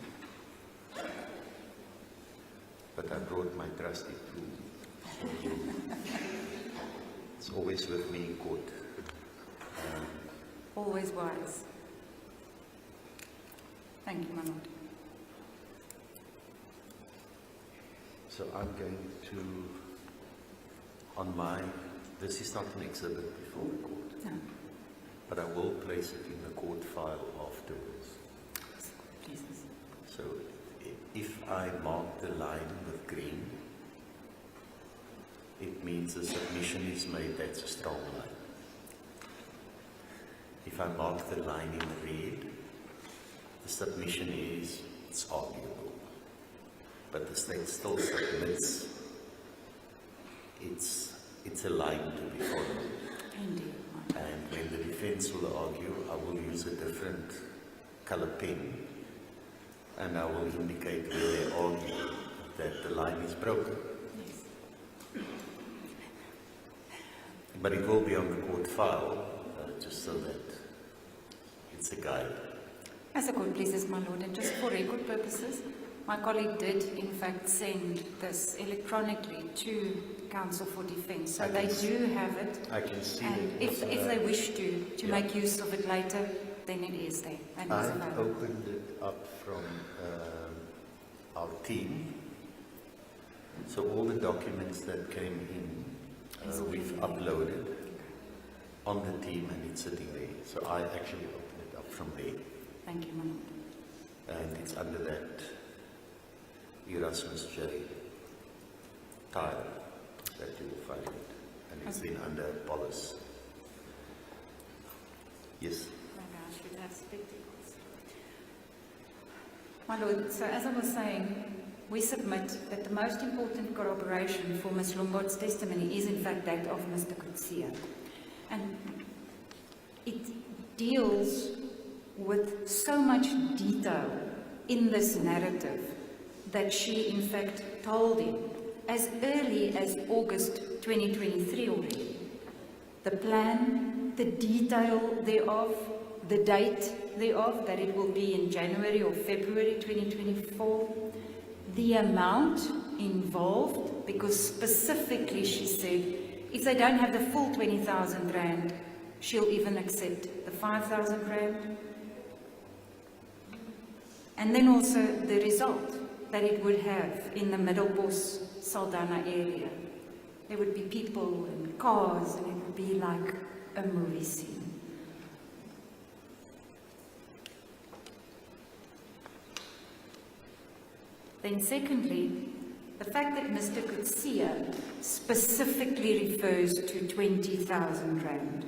But I brought my trusty tool. It's always with me in court. Always wise. Thank you, my lord. So I'm going to, this is not an exhibit before the court, No, but I will place it in the court file afterwards. please. So if I mark the line with green, it means the submission is made, that's a strong line. If I mark the line in red, the submission is, it's arguable. But the state still submits, it's a line to be followed. Indeed. And when the defense will argue, I will use a different color pen, and I will indicate where they argue that the line is broken. Yes. But it will be on the court file, just so that it's a guide. As the court pleases, my lord, and just for record purposes, my colleague did, in fact, send this electronically to Counsel for Defence, so they do have it. I can see And it. if they wish to Yeah. make use of it later, then it is there. And it's I've available. opened it up from our team. So all the documents that came in, It's we've already uploaded on the team, and it's sitting there. So I actually opened it up from there, Thank you, my lord. and it's under that Erasmus J tile that you will find it, and it's been under policy. Yes. Maybe I should have spectacles. My lord, so as I was saying, we submit that the most important corroboration for Ms. Lombard's testimony is in fact that of Mr. Kutsia. And it deals with so much detail in this narrative that she in fact told him as early as August 2023 already. The plan, the detail thereof, the date thereof, that it will be in January or February 2024, the amount involved, because specifically she said, if they don't have the full 20,000 rand, she'll even accept the 5,000 rand. And then also the result that it would have in the Middelbos, Saldanha area. There would be people and cars, and it would be like a movie scene. Then secondly, the fact that Mr. Kutsia specifically refers to 20,000 rand.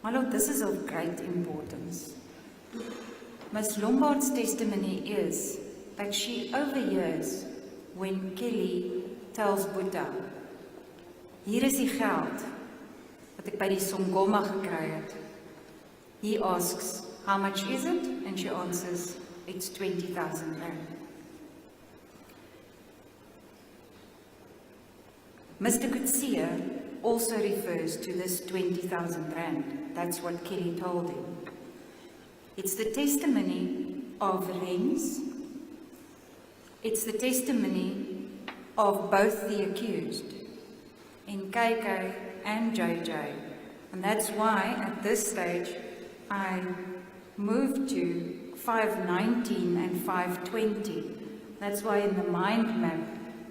My lord, this is of great importance. Ms. Lombard's testimony is that she overhears when Kelly tells Boeta, hier is die geld wat ek by die Songoma gekry het. He asks, how much is it? And she answers, it's 20,000 rand. Mr. Kutsia also refers to this 20,000 rand. That's what Kelly told him. It's the testimony of Rens, It's the testimony of both the accused, in KK and JJ. And that's why at this stage I moved to 519 and 520. That's why in the mind map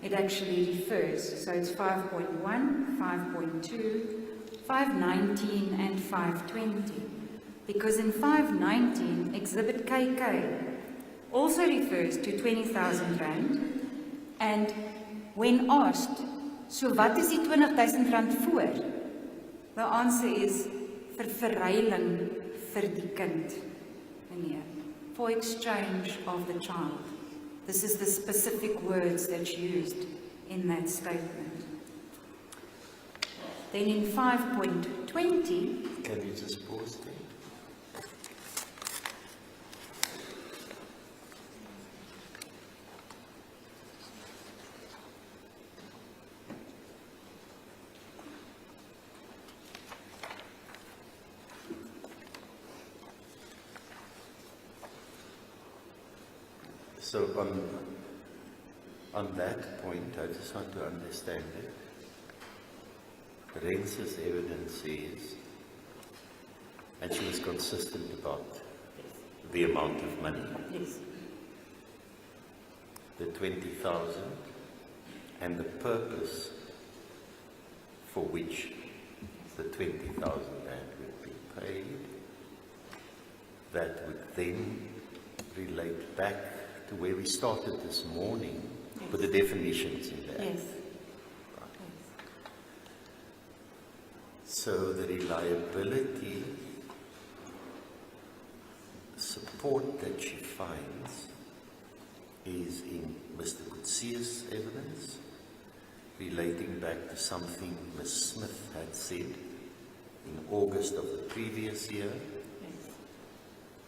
it actually refers. So it's 5.1, 5.2, 519 and 520. Because in 519, Exhibit KK also refers to 20,000 rand. And when asked, so wat is die 20,000 rand voor? The answer is vir verruiling vir die kind, meneer, for exchange of the child. This is the specific words that's used in that statement. Then in 5.20, Can you just pause there? So on that point, I just want to understand it. Rence's evidence says, and she was consistent about the amount of money, yes, the 20,000, and the purpose for which the 20,000 rand would be paid, that would then relate back to where we started this morning, yes, with the definitions in there. yes, So the reliability support that she finds is in Mr. Kutse's evidence, relating back to something Ms. Smith had said in August of the previous year, yes,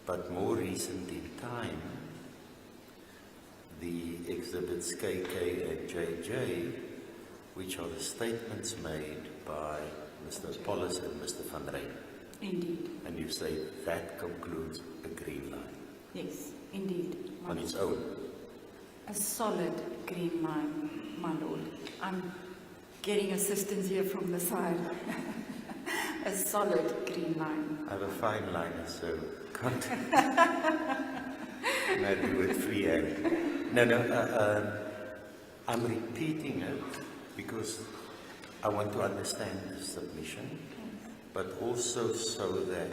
but more recent in time, the exhibits KK and JJ, which are the statements made by Mr. Apollos and Mr. Van Rijn. indeed, And you say that concludes a green line yes, indeed. on its own. A solid green line, my lord. I'm getting assistance here from the side. A solid green line. I have a fine liner, so can't I do it freehand. No, I'm repeating it because I want to understand the submission, but also so that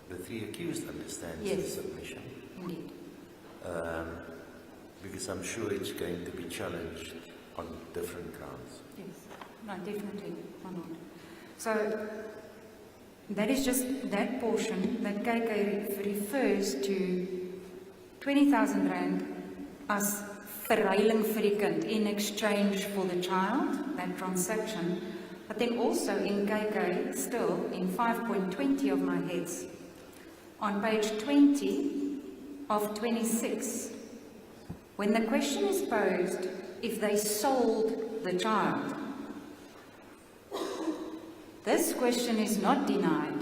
the three accused understand the Yes. submission. Indeed. Because I'm sure it's going to be challenged on different grounds. Yes. No, definitely, my lord. So that is just that portion that KK refers to 20,000 rand as verruiling vir die kind in exchange for the child, that transaction. But then also in KK, still in 5.20 of my heads, on page 20 of 26, when the question is posed if they sold the child, this question is not denied.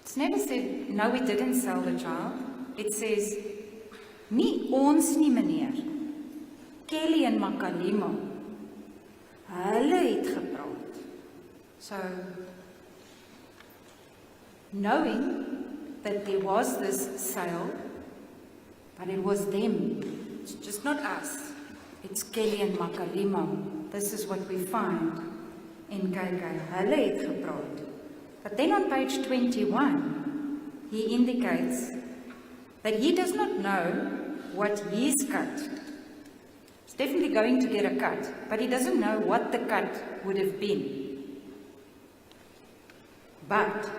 It's never said, no, we didn't sell the child. It says, nie ons nie, meneer. Kelly en Makalima, hulle het gepraat. So, knowing that there was this sale, but it was them. It's just not us. It's Kelly and Makalima. This is what we find in KK. Hulle het gepraat. But then on page 21, he indicates that he does not know what his cut. He's definitely going to get a cut, but he doesn't know what the cut would have been. But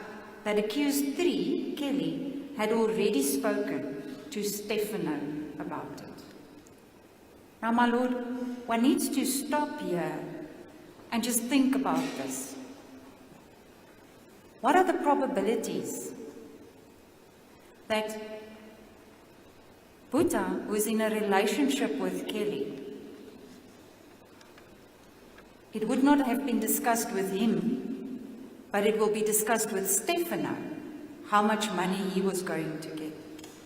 that accused 3, Kelly, had already spoken to Stefano about it. Now, my lord, one needs to stop here and just think about this. What are the probabilities that Buddha, who's in a relationship with Kelly, it would not have been discussed with him, but it will be discussed with Stefano, how much money he was going to get.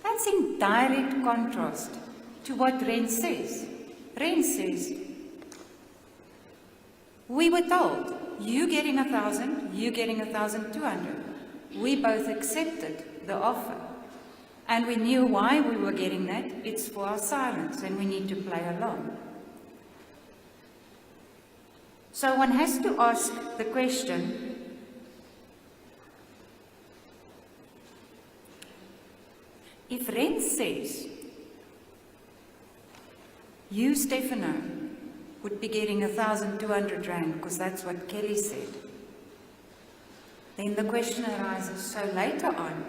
That's in direct contrast to what Ren says. Ren says, we were told, you getting 1,000, you getting 1,200. We both accepted the offer. And we knew why we were getting that. It's for our silence, and we need to play along. So one has to ask the question, if Ren says, you, Stefano, would be getting 1,200 rand, because that's what Kelly said, then the question arises, so later on,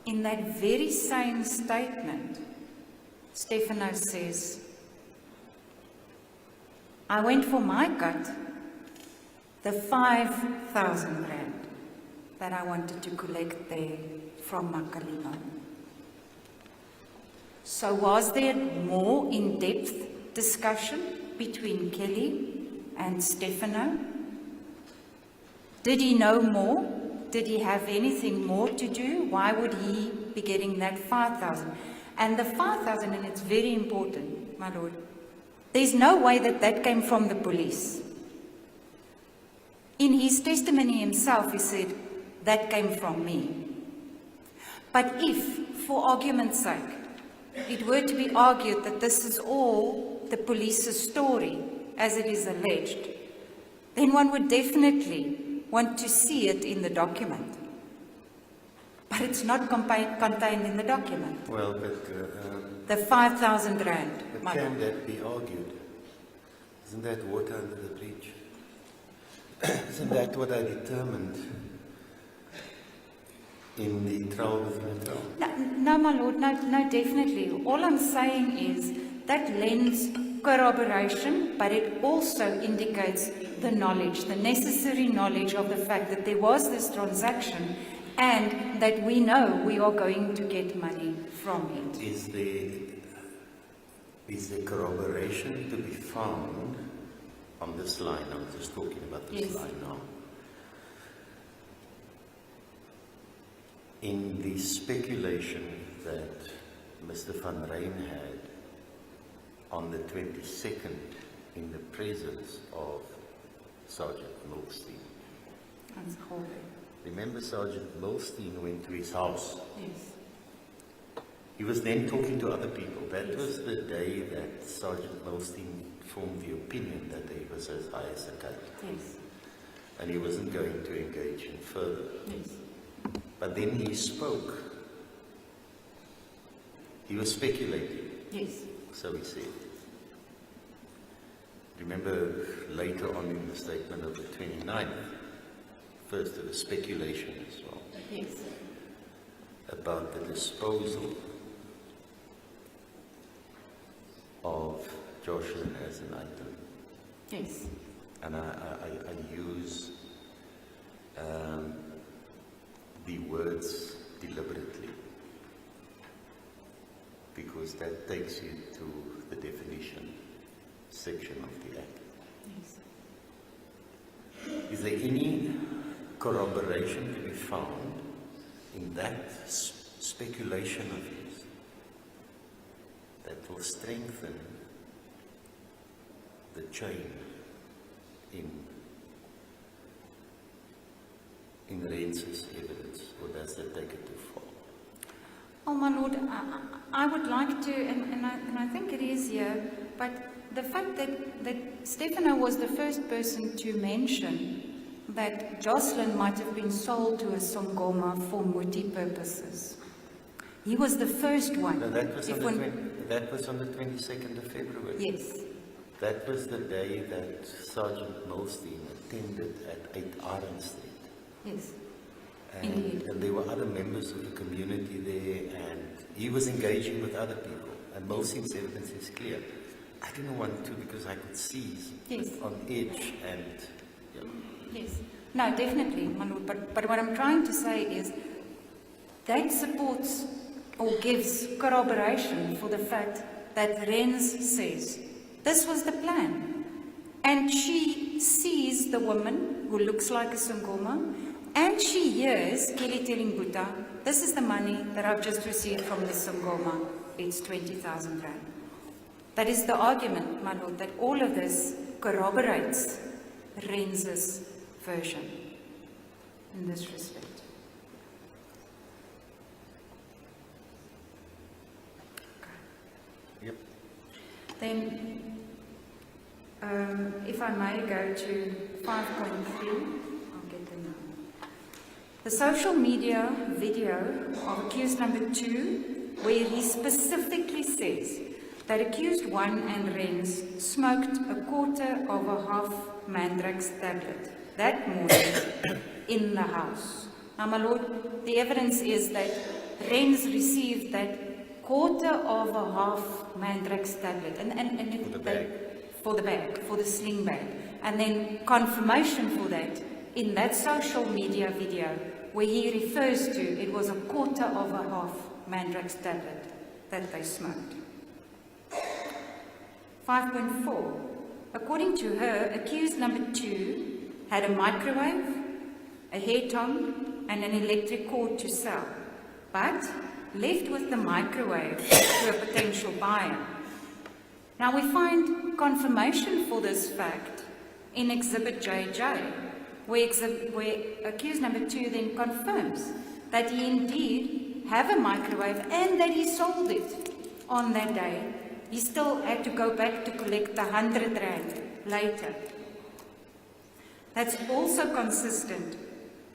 in that very same statement, Stefano says, I went for my cut, the 5,000 rand that I wanted to collect there from Makalima. So was there more in-depth discussion between Kelly and Stefano? Did he know more? Did he have anything more to do? Why would he be getting that 5,000? And the 5,000, and it's very important, my lord, there's no way that that came from the police. In his testimony himself, he said, that came from me. But if, for argument's sake, it were to be argued that this is all the police's story, as it is alleged, then one would definitely want to see it in the document. But it's not contained in the document. Well, but The 5,000 rand. but can that be argued? Isn't that water under the bridge? Isn't that what I determined in the trial with Natal? No, my lord, no, definitely. All I'm saying is that lends corroboration, but it also indicates the knowledge, the necessary knowledge of the fact that there was this transaction and that we know we are going to get money from it. Is the corroboration to be found on this line? I'm just talking about this line now. In the speculation that Mr. Van Ryn had on the 22nd in the presence of Sergeant Milstein. Remember, Sergeant Milstein went to his house. Yes. He was then talking to other people. That was the day that Sergeant Milstein formed the opinion that he was as high as a cut. Yes. And he wasn't going to engage in further. Yes. But then he spoke. He was speculating. Yes. So he said. Remember later on in the statement of the 29th, first there was speculation as well. Yes. About the disposal of Joshlin as an item. Yes. And I use the words deliberately because that takes you to the definition section of the Act. Yes. Is there any corroboration to be found in that speculation of his that will strengthen the chain in Rens's evidence, or does that take it too far? Oh, my lord, I would like to, and I think it is here, but the fact that Stefano was the first person to mention that Joshlin might have been sold to a Sangoma for Muti purposes. He was the first one. No, that was on the 22nd of February. Yes. That was the day that Sergeant Milstein attended at 8 Iron Street. Yes. And there were other members of the community there, and he was engaging with other people. And Milstein's evidence is clear. I didn't want to because I could see on edge and... Yeah. Yes. No, definitely, my lord. But what I'm trying to say is that supports or gives corroboration for the fact that Rens says this was the plan. And she sees the woman who looks like a Sangoma, and she hears Kelly telling Buta, this is the money that I've just received from the Sangoma. It's 20,000 rand. That is the argument, my lord, that all of this corroborates Renz's version in this respect. Yep. Then, if I may go to 5.3, I'll get them now. The social media video of accused number 2, where he specifically says that accused 1 and Renz smoked a quarter of a half Mandrax tablet that morning in the house. Now, my lord, the evidence is that Renz received that quarter of a half Mandrax tablet For the bag. For the sling bag. And then confirmation for that in that social media video where he refers to it was a quarter of a half Mandrax tablet that they smoked. 5.4. According to her, accused number 2 had a microwave, a hair tong, and an electric cord to sell, but left with the microwave to a potential buyer. Now we find confirmation for this fact in Exhibit JJ, where accused number 2 then confirms that he indeed have a microwave and that he sold it on that day. He still had to go back to collect the 100 rand later. That's also consistent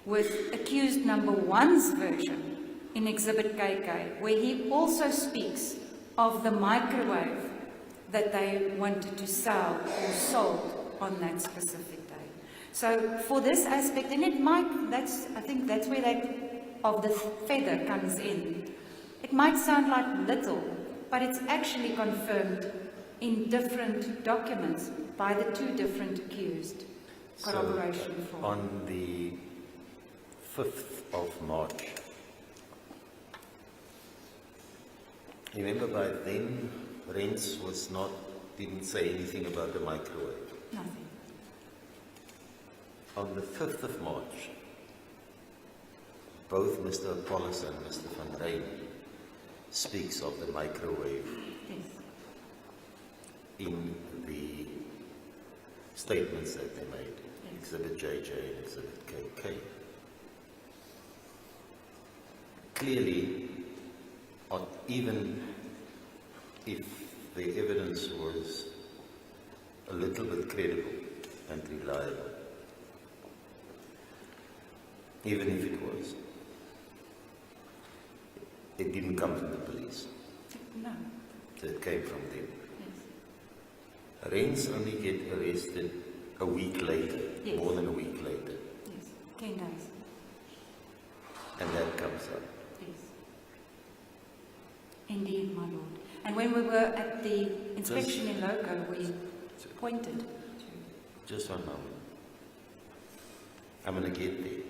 with accused number 1's version in Exhibit KK, where he also speaks of the microwave that they wanted to sell or sold on that specific day. So for this aspect, and I think that's where that of the feather comes in. It might sound like little, but it's actually confirmed in different documents by the 2 different accused. Corroboration for. On the 5th of March, remember by then, Renz didn't say anything about the microwave. Nothing. On the 5th of March, both Mr. Apollos and Mr. Van Ryn speaks of the microwave Yes. in the statements that they made, Yes. Exhibit JJ and Exhibit KK. Clearly, even if the evidence was a little bit credible and reliable, even if it was, it didn't come from the police. No. It came from them. Yes. Renz only get arrested a week later, Yes. more than a week later, Yes. 10 days. and that comes up. Yes. Indeed, my lord. And when we were at the inspection in Loco, we pointed to. Just one moment. I'm going to get there.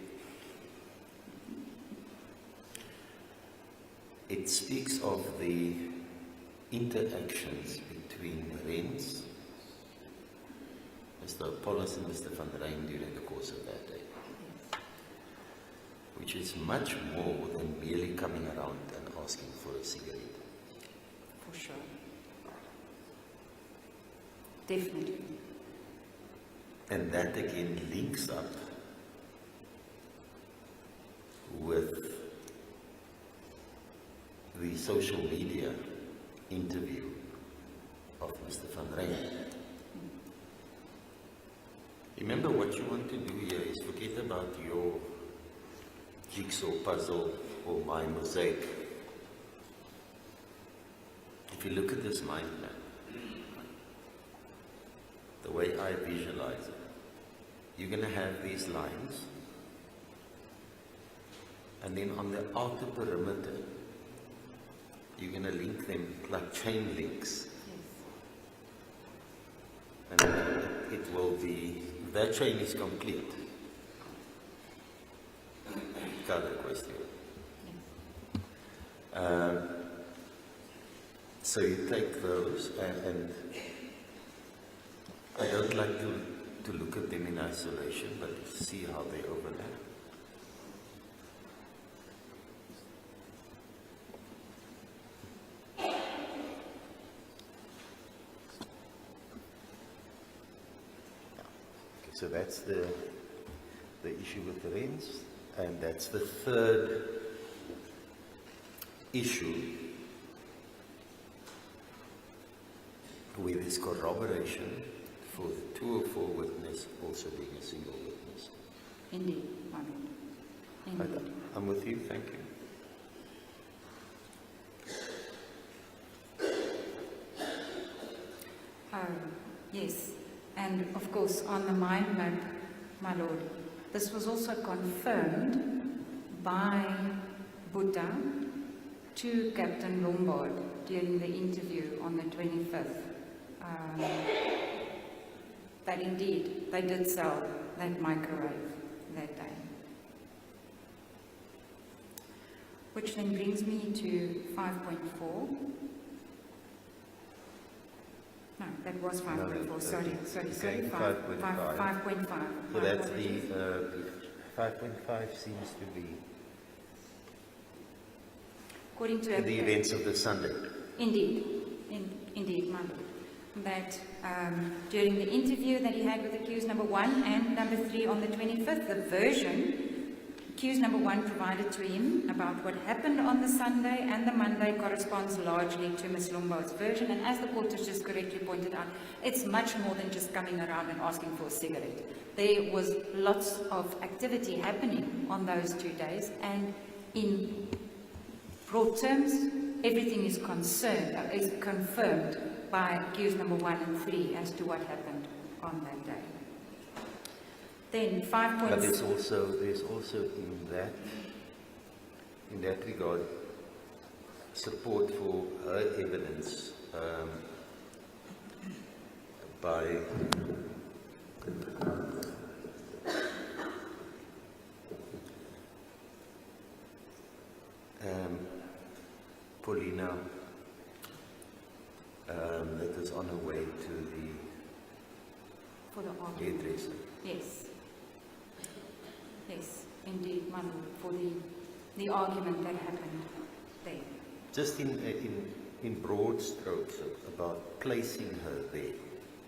It speaks of the interactions between Renz, Mr. Apollos and Mr. Van Ryn during the course of that day, which is much more than merely coming around and asking for a cigarette. For sure. Definitely. And that again links up with the social media interview of Mr. Van Ryn. Remember, what you want to do here is forget about your jigsaw puzzle or my mosaic. If you look at this mind map, the way I visualize it, you're going to have these lines, and then on the outer perimeter, you're going to link them like chain links. And it will be, that chain is complete. Cada question. So you take those, and I don't like to look at them in isolation, but see how they overlap. So that's the issue with the rents, and that's the third issue where there's corroboration for the 204 witness also being a single witness. Indeed, my lord. Indeed. I'm with you, thank you. Yes, and of course on the mind map, my lord, this was also confirmed by Buddha to Captain Lombard during the interview on the 25th. That indeed they did sell that microwave that day. Which then brings me to 5.4. No, that was 5.4, sorry, 5.5. So that's the 5.5 seems to be according to the events of the Sunday. Indeed, indeed, my lord. That during the interview that he had with accused number 1 and number 3 on the 25th, the version accused number 1 provided to him about what happened on the Sunday and the Monday corresponds largely to Ms. Lombard's version. And as the court has just correctly pointed out, it's much more than just coming around and asking for a cigarette. There was lots of activity happening on those 2 days, and in broad terms, everything is confirmed by accused number 1 and 3 as to what happened on that day. Then 5 But points. there's also in that regard support for her evidence by Paulina that was on her way to For the the argument. hairdresser. Yes. Yes, indeed, my lord, for the argument that happened there. Just in broad strokes about placing her there,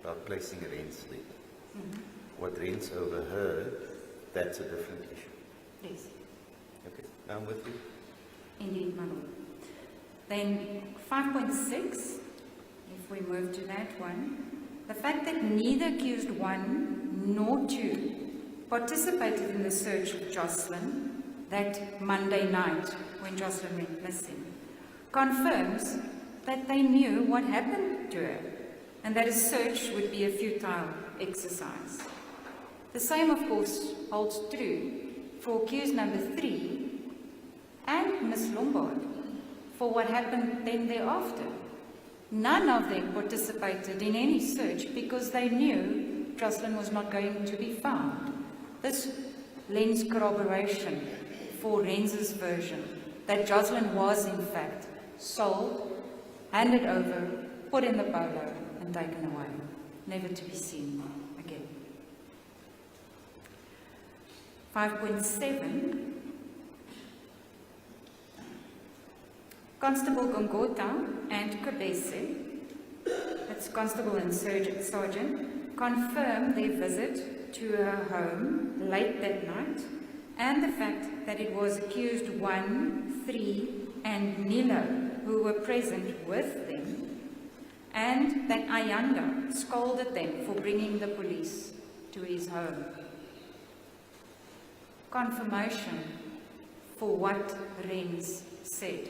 about placing rents there. Mm-hmm. What rents over her, that's a different issue. Yes, Okay, now I'm with you. indeed, my lord. Then 5.6, if we move to that one, the fact that neither accused 1 nor 2 participated in the search of Joshlin that Monday night when Joshlin went missing confirms that they knew what happened to her and that a search would be a futile exercise. The same, of course, holds true for accused number 3 and Miss Lombard for what happened then thereafter. None of them participated in any search because they knew Joshlin was not going to be found. This lends corroboration for Renz's version that Joshlin was in fact sold, handed over, put in the polo and taken away, never to be seen again. 5.7, Constable Gongota and Kabese, that's Constable and Sergeant, confirmed their visit to her home late that night and the fact that it was accused 1, 3 and Nilo who were present with them, and that Ayanda scolded them for bringing the police to his home. Confirmation for what Renz said.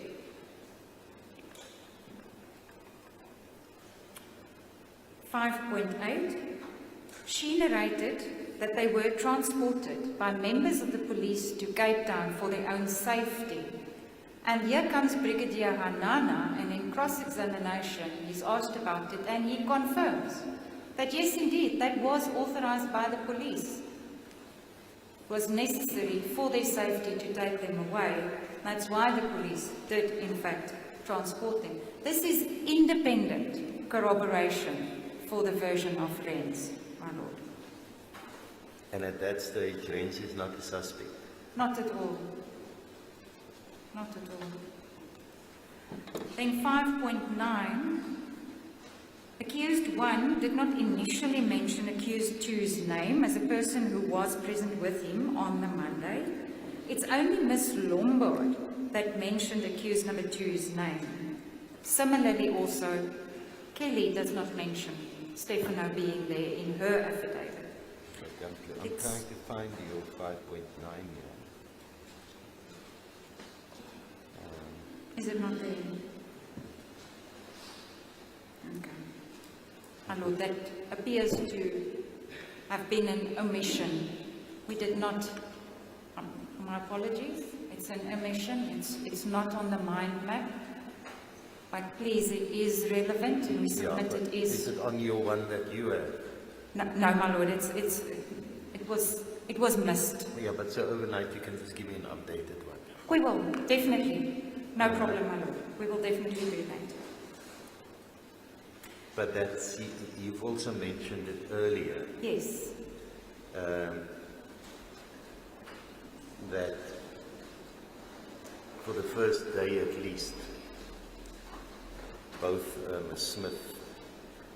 5.8, she narrated that they were transported by members of the police to Cape Town for their own safety. And here comes Brigadier Hanana, and in cross-examination he's asked about it, and he confirms that yes, indeed, that was authorized by the police. It was necessary for their safety to take them away. That's why the police did, in fact, transport them. This is independent corroboration for the version of Renz, my lord. And at that stage, Renz is not a suspect. Not at all. Not at all. Then 5.9, Accused 1 did not initially mention accused 2's name as a person who was present with him on the Monday. It's only Miss Lombard that mentioned accused number 2's name. Similarly also, Kelly does not mention Stefano being there in her affidavit. I'm trying to find your 5.9 here. Is it not there? Okay. My Lord, that appears to have been an omission. We did not, my apologies, it's an omission, it's not on the mind map. But please, it is relevant and we submit Yeah, it is it on your one that you have? No, my Lord, it was missed. Yeah, but so overnight you can just give me an updated one. We will, definitely. No problem, my Lord. We will definitely do that. But that's, you've also mentioned it earlier, Yes. that for the first day at least, both Ms. Smith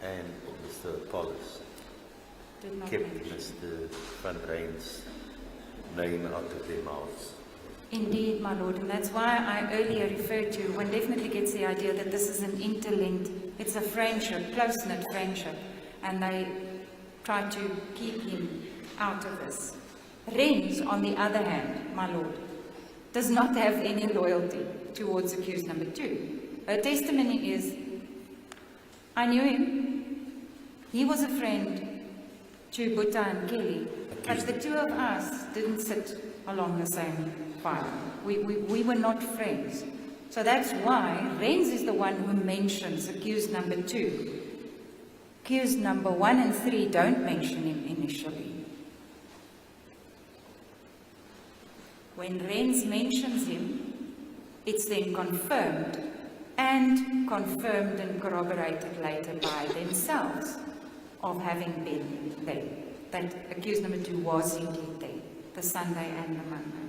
and Mr. Apollos Did not kept mention. Mr. Van Ryn's name out of their mouths. Indeed, my Lord, and that's why I earlier referred to, one definitely gets the idea that this is an interlinked, it's a friendship, close-knit friendship, and they try to keep him out of this. Rens, on the other hand, my Lord, does not have any loyalty towards accused number 2. Her testimony is, I knew him, he was a friend to Buta and Kelly, but the two of us didn't sit along the same file. We were not friends. So that's why Rens is the one who mentions accused number 2. Accused number 1 and 3 don't mention him initially. When Rens mentions him, it's then confirmed and corroborated later by themselves of having been there. That accused number 2 was indeed there, the Sunday and the Monday.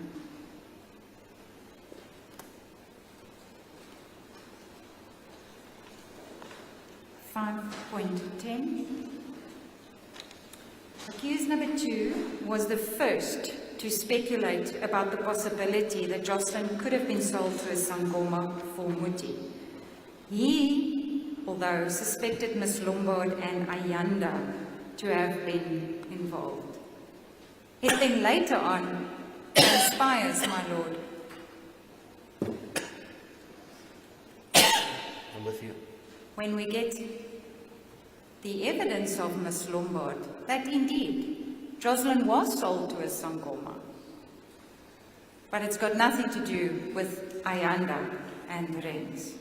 .10. Accused number 2 was the first to speculate about the possibility that Joshlin could have been sold to a Sangoma for Muti. He, although suspected Miss Lombard and Ayanda to have been involved. It then later on transpires, my Lord. I'm with you. When we get the evidence of Miss Lombard, that indeed Joshlin was sold to a Sangoma. But it's got nothing to do with Ayanda and Rens.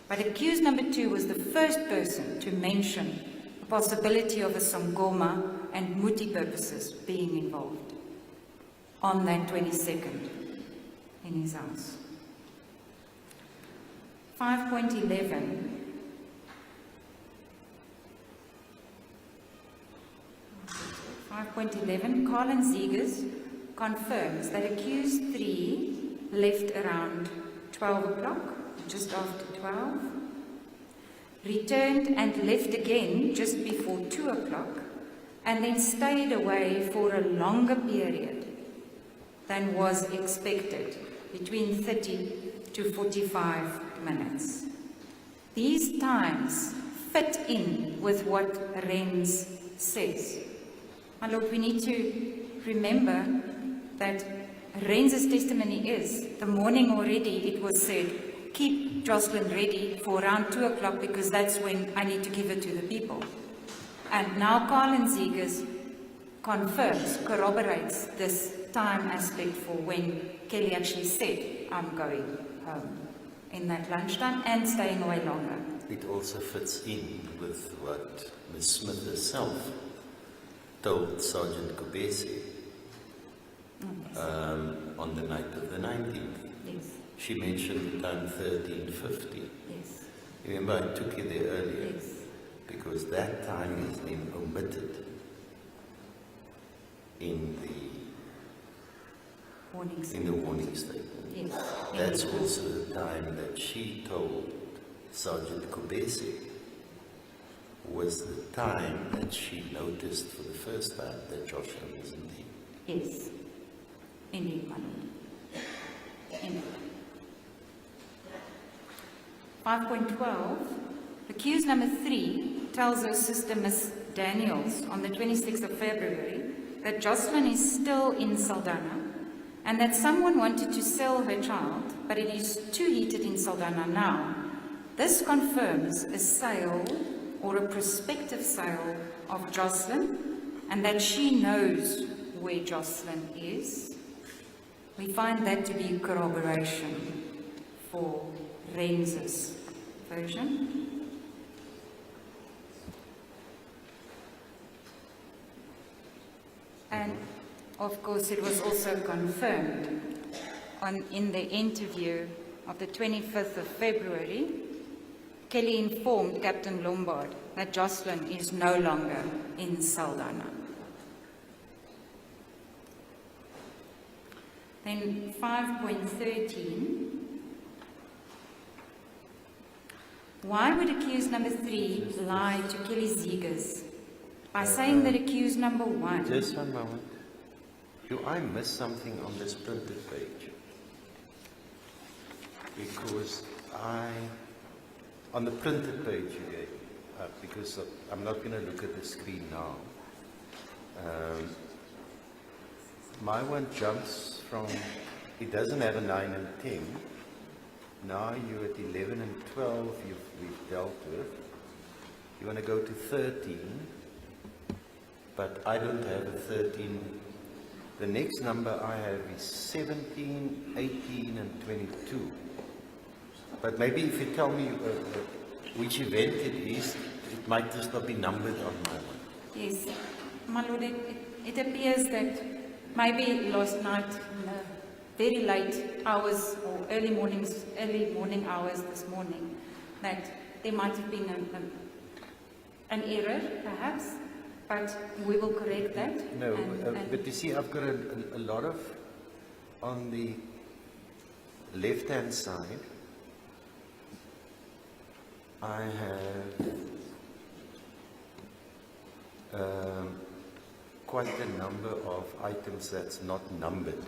But accused number 2 was the first person to mention the possibility of a Sangoma and Muti purposes being involved on that 22nd in his house. 5.11. Colin Zegers confirms that accused 3 left around 12 o'clock, just after 12, returned and left again just before 2 o'clock, and then stayed away for a longer period than was expected, between 30 to 45 minutes. These times fit in with what Rens says. My Lord, we need to remember that Rens' testimony is, the morning already it was said, keep Joshlin ready for around 2 o'clock because that's when I need to give it to the people. And now Colin Zegers confirms, corroborates this time aspect for when Kelly actually said, I'm going home in that lunchtime and staying away longer. It also fits in with what Ms. Smith herself told Sergeant Kobese on the night of the 19th. Yes. She mentioned the time 13:50. Yes. Remember, I took you there earlier Yes. because that time is then omitted in the warning statement. Yes. That's also the time that she told Sergeant Kobese was the time that she noticed for the first time that Joshlin wasn't there. Yes. Indeed, my lord. Indeed. 5.12, accused number 3 tells her sister Miss Daniels on the 26th of February that Joshlin is still in Saldanha and that someone wanted to sell her child, but it is too heated in Saldanha now. This confirms a sale or a prospective sale of Joshlin and that she knows where Joshlin is. We find that to be corroboration for Renz's version. And of course it was also confirmed in the interview of the 25th of February. Kelly informed Captain Lombard that Joshlin is no longer in Saldanha. Then 5.13. Why would accused number 3 lie to Kelly Zegers by saying that accused number 1... Just one moment. Do I miss something on this printed page? Because on the printed page you gave, because I'm not going to look at the screen now. My one jumps from, it doesn't have a 9 and 10. Now you're at 11 and 12 we've dealt with. You want to go to 13, but I don't have a 13. The next number I have is 17, 18 and 22. But maybe if you tell me which event it is, it might just not be numbered on my one. Yes, my lord, it appears that maybe last night in the very late hours or early morning hours this morning, that there might have been an error perhaps, but we will correct that. No, but you see, I've got a lot of, on the left-hand side, I have quite a number of items that's not numbered.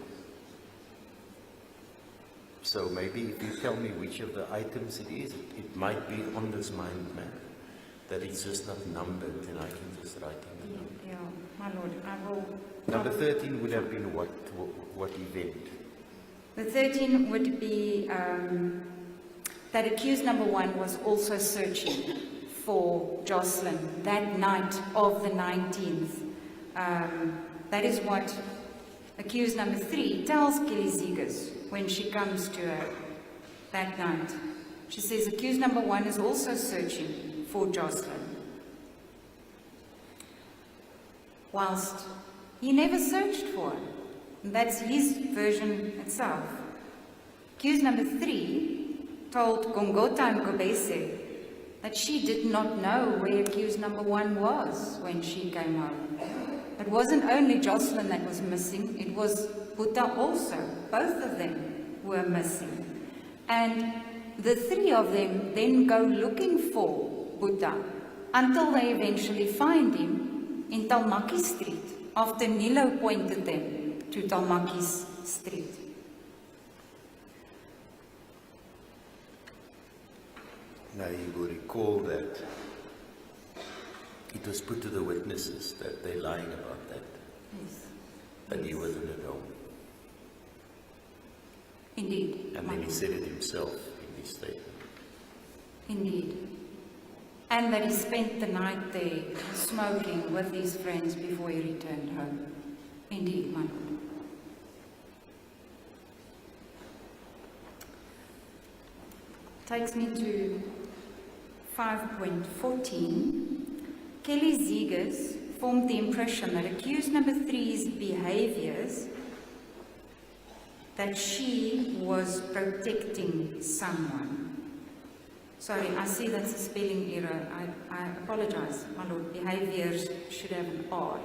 So maybe if you tell me which of the items it is, it might be on this mind map, that it's just not numbered, and I can just write in the number. Yeah, my lord, I will... Number 13 would have been what event? The 13 would be that accused number 1 was also searching for Joshlin that night of the 19th. That is what accused number 3 tells Kelly Zegers when she comes to her that night. She says accused number 1 is also searching for Joshlin, whilst he never searched for her. And that's his version itself. Accused number 3 told Gongota and Kobese that she did not know where accused number 1 was when she came home. It wasn't only Joshlin that was missing, it was Buddha also. Both of them were missing. And the 3 of them then go looking for Buddha until they eventually find him in Talmaki Street, after Nilo pointed them to Talmaki's Street. Now you will recall that it was put to the witnesses that they're lying about that. Yes. But he wasn't at home. Indeed. And then he said it himself in his statement. Indeed. And that he spent the night there smoking with his friends before he returned home. Indeed, my lord. Takes me to 5.14. Kelly Zegers formed the impression that accused number 3's behaviors, that she was protecting someone. Sorry, I see that's a spelling error. I apologize, my lord. Behaviors should have an R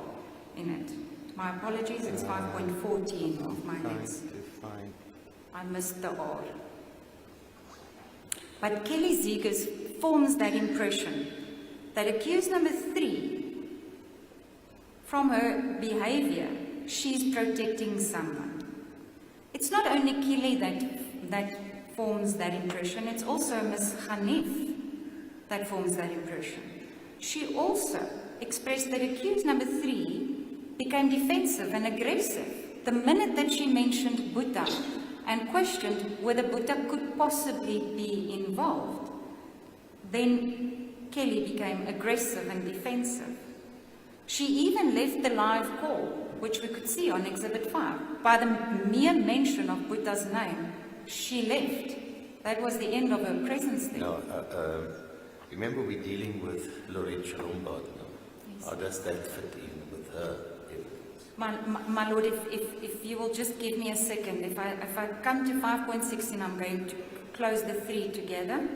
in it. My apologies, it's 5.14 of my notes. I missed the R. But Kelly Zegers forms that impression that accused number 3, from her behavior, she's protecting someone. It's not only Kelly that forms that impression, it's also Ms. Hanif that forms that impression. She also expressed that accused number 3 became defensive and aggressive the minute that she mentioned Buddha and questioned whether Buddha could possibly be involved. Then Kelly became aggressive and defensive. She even left the live call, which we could see on Exhibit 5. By the mere mention of Buddha's name, she left. That was the end of her presence there. Now, remember we're dealing with Laurentia Lombard now. Yes. How does that fit in with her evidence? My Lord, if you will just give me a second. If I come to 5.16, I'm going to close the 3 together.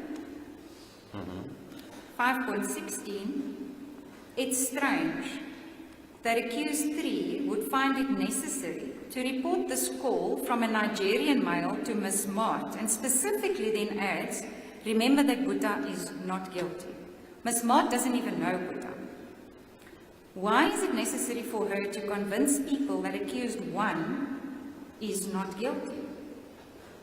5.16, it's strange that accused 3 would find it necessary to report this call from a Nigerian male to Ms. Mart, and specifically then adds, remember that Buddha is not guilty. Ms. Mart doesn't even know Buddha. Why is it necessary for her to convince people that accused 1 is not guilty?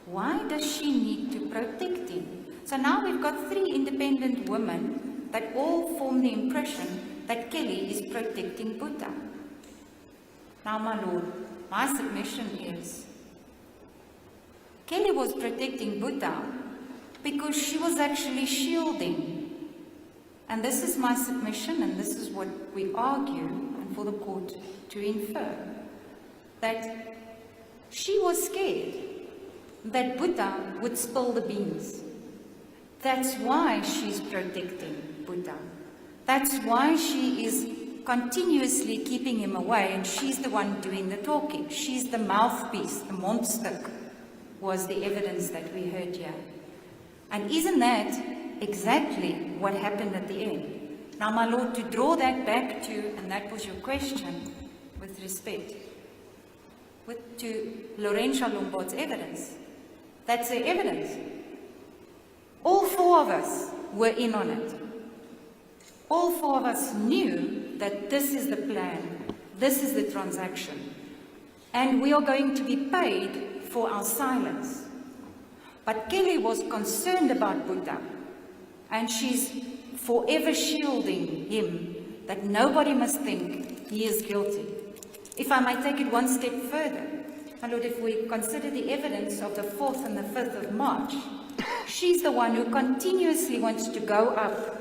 Why does she need to protect him? So now we've got 3 independent women that all form the impression that Kelly is protecting Buddha. Now, my Lord, my submission is, Kelly was protecting Buddha because she was actually shielding. And this is my submission, and this is what we argue, and for the court to infer, that she was scared that Buddha would spill the beans. That's why she's protecting Buddha. That's why she is continuously keeping him away, and she's the one doing the talking. She's the mouthpiece, the monster was the evidence that we heard here. And isn't that exactly what happened at the end? Now, my Lord, to draw that back to, and that was your question, with respect, to Laurentia Lombard's evidence. That's the evidence. All 4 of us were in on it. All 4 of us knew that this is the plan, this is the transaction, and we are going to be paid for our silence. But Kelly was concerned about Buddha, and she's forever shielding him, that nobody must think he is guilty. If I might take it one step further, my Lord, if we consider the evidence of the 4th and the 5th of March, she's the one who continuously wants to go up,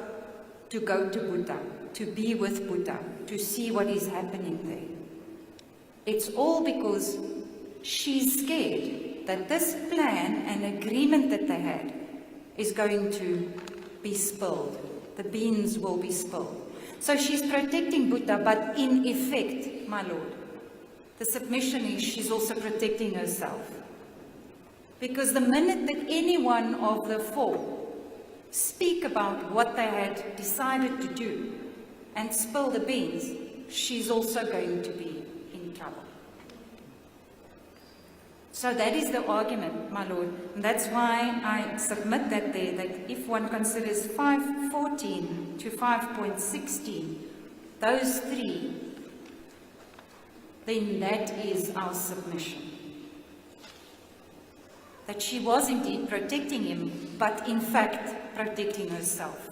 to go to Buddha, to be with Buddha, to see what is happening there. It's all because she's scared that this plan and agreement that they had is going to be spilled. The beans will be spilled. So she's protecting Buddha, but in effect, my Lord, the submission is she's also protecting herself. Because the minute that any one of the 4 speak about what they had decided to do and spill the beans, she's also going to be in trouble. So that is the argument, my Lord. And that's why I submit that there, that if one considers 5.14 to 5.16, those 3, then that is our submission. That she was indeed protecting him, but in fact protecting herself.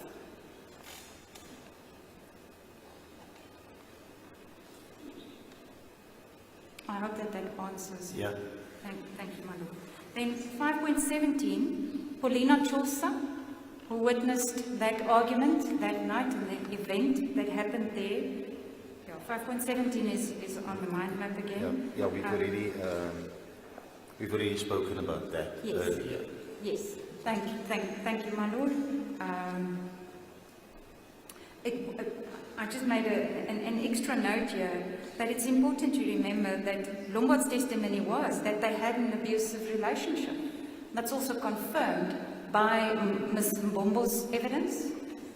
I hope that answers. Yeah. Thank you, my Lord. Then 5.17, Paulina Chosa, who witnessed that argument that night and the event that happened there. Yeah, 5.17 is on the mind map again. Yeah, we've already spoken about that earlier. Yes, thank you, my Lord. I just made an extra note here that it's important to remember that Lombard's testimony was that they had an abusive relationship. That's also confirmed by Ms. Mbombo's evidence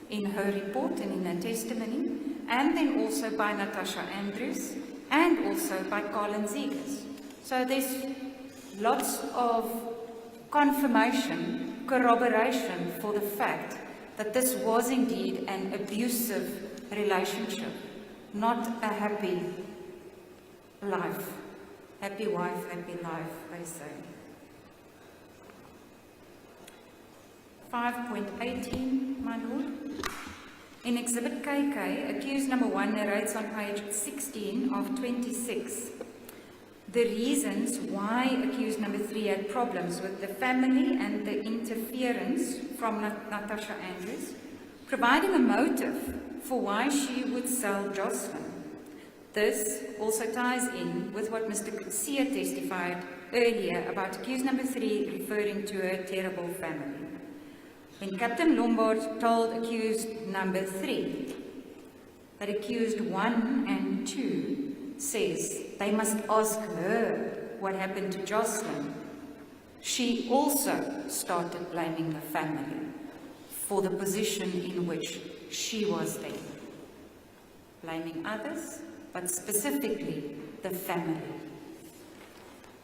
in her report and in her testimony, and then also by Natasha Andrews, and also by Colin Zegers. So there's lots of confirmation, corroboration for the fact that this was indeed an abusive relationship, not a happy life. Happy wife, happy life, they say. 5.18, my lord. In Exhibit KK, accused number 1 narrates on page 16 of 26 the reasons why accused number 3 had problems with the family and the interference from Natasha Andrews, providing a motive for why she would sell Joshlin. This also ties in with what Mr. Kutsia testified earlier about accused number 3 referring to a terrible family. When Captain Lombard told accused number 3 that accused 1 and 2 says they must ask her what happened to Joshlin, she also started blaming the family for the position in which she was then. Blaming others, but specifically the family.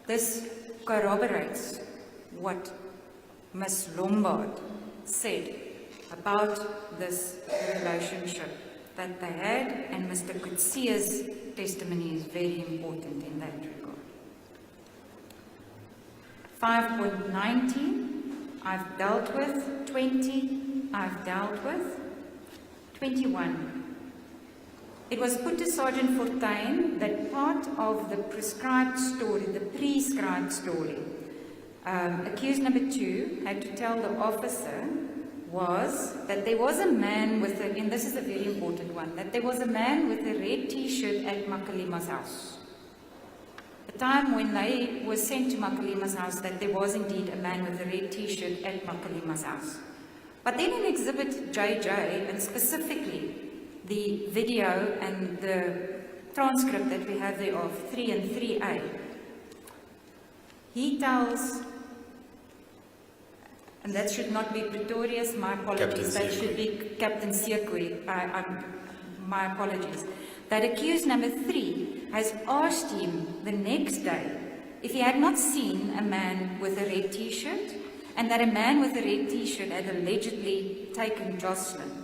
This corroborates what Miss Lombard said about this relationship that they had, and Mr. Kutsia's testimony is very important in that regard. 5.19, I've dealt with. 20, I've dealt with. 21. It was put to Sergeant Fortuyn that part of the prescribed story, accused number 2 had to tell the officer was that there was a man with a, and this is a very important one, that there was a man with a red t-shirt at Makalima's house. The time when they were sent to Makalima's house, that there was indeed a man with a red t-shirt at Makalima's house. But then in Exhibit JJ, and specifically the video and the transcript that we have there of 3 and 3A, he tells, and that should not be Pretorius, my apologies, that should be Captain Siekwe, my apologies, that accused number 3 has asked him the next day if he had not seen a man with a red t-shirt, and that a man with a red t-shirt had allegedly taken Joshlin.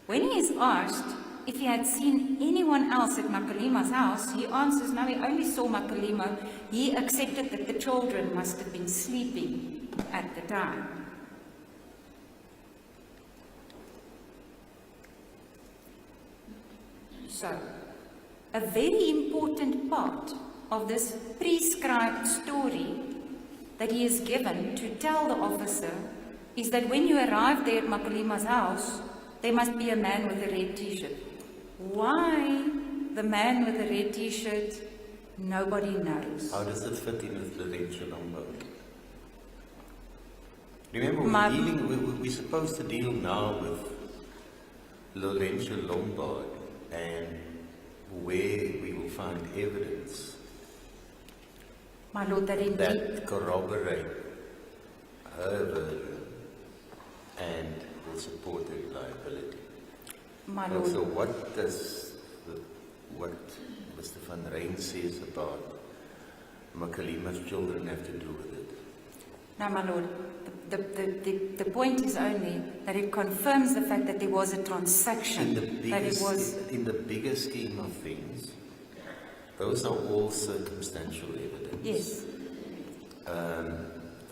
When he is asked if he had seen anyone else at Makalima's house, he answers, no, he only saw Makalima. He accepted that the children must have been sleeping at the time. So, a very important part of this prescribed story that he is given to tell the officer is that when you arrive there at Makalima's house, there must be a man with a red t-shirt. Why the man with a red t-shirt, nobody knows. How does it fit in with Laurentia Lombard? Remember, we're supposed to deal now with Laurentia Lombard and where we will find evidence my Lord, that corroborate her version and will support her reliability. My Lord. So what does what Mr. Van Rijn says about Makalima's children have to do with it? No, my Lord. The point is only that it confirms the fact that there was a transaction. In the bigger scheme of things, those are all circumstantial evidence. Yes.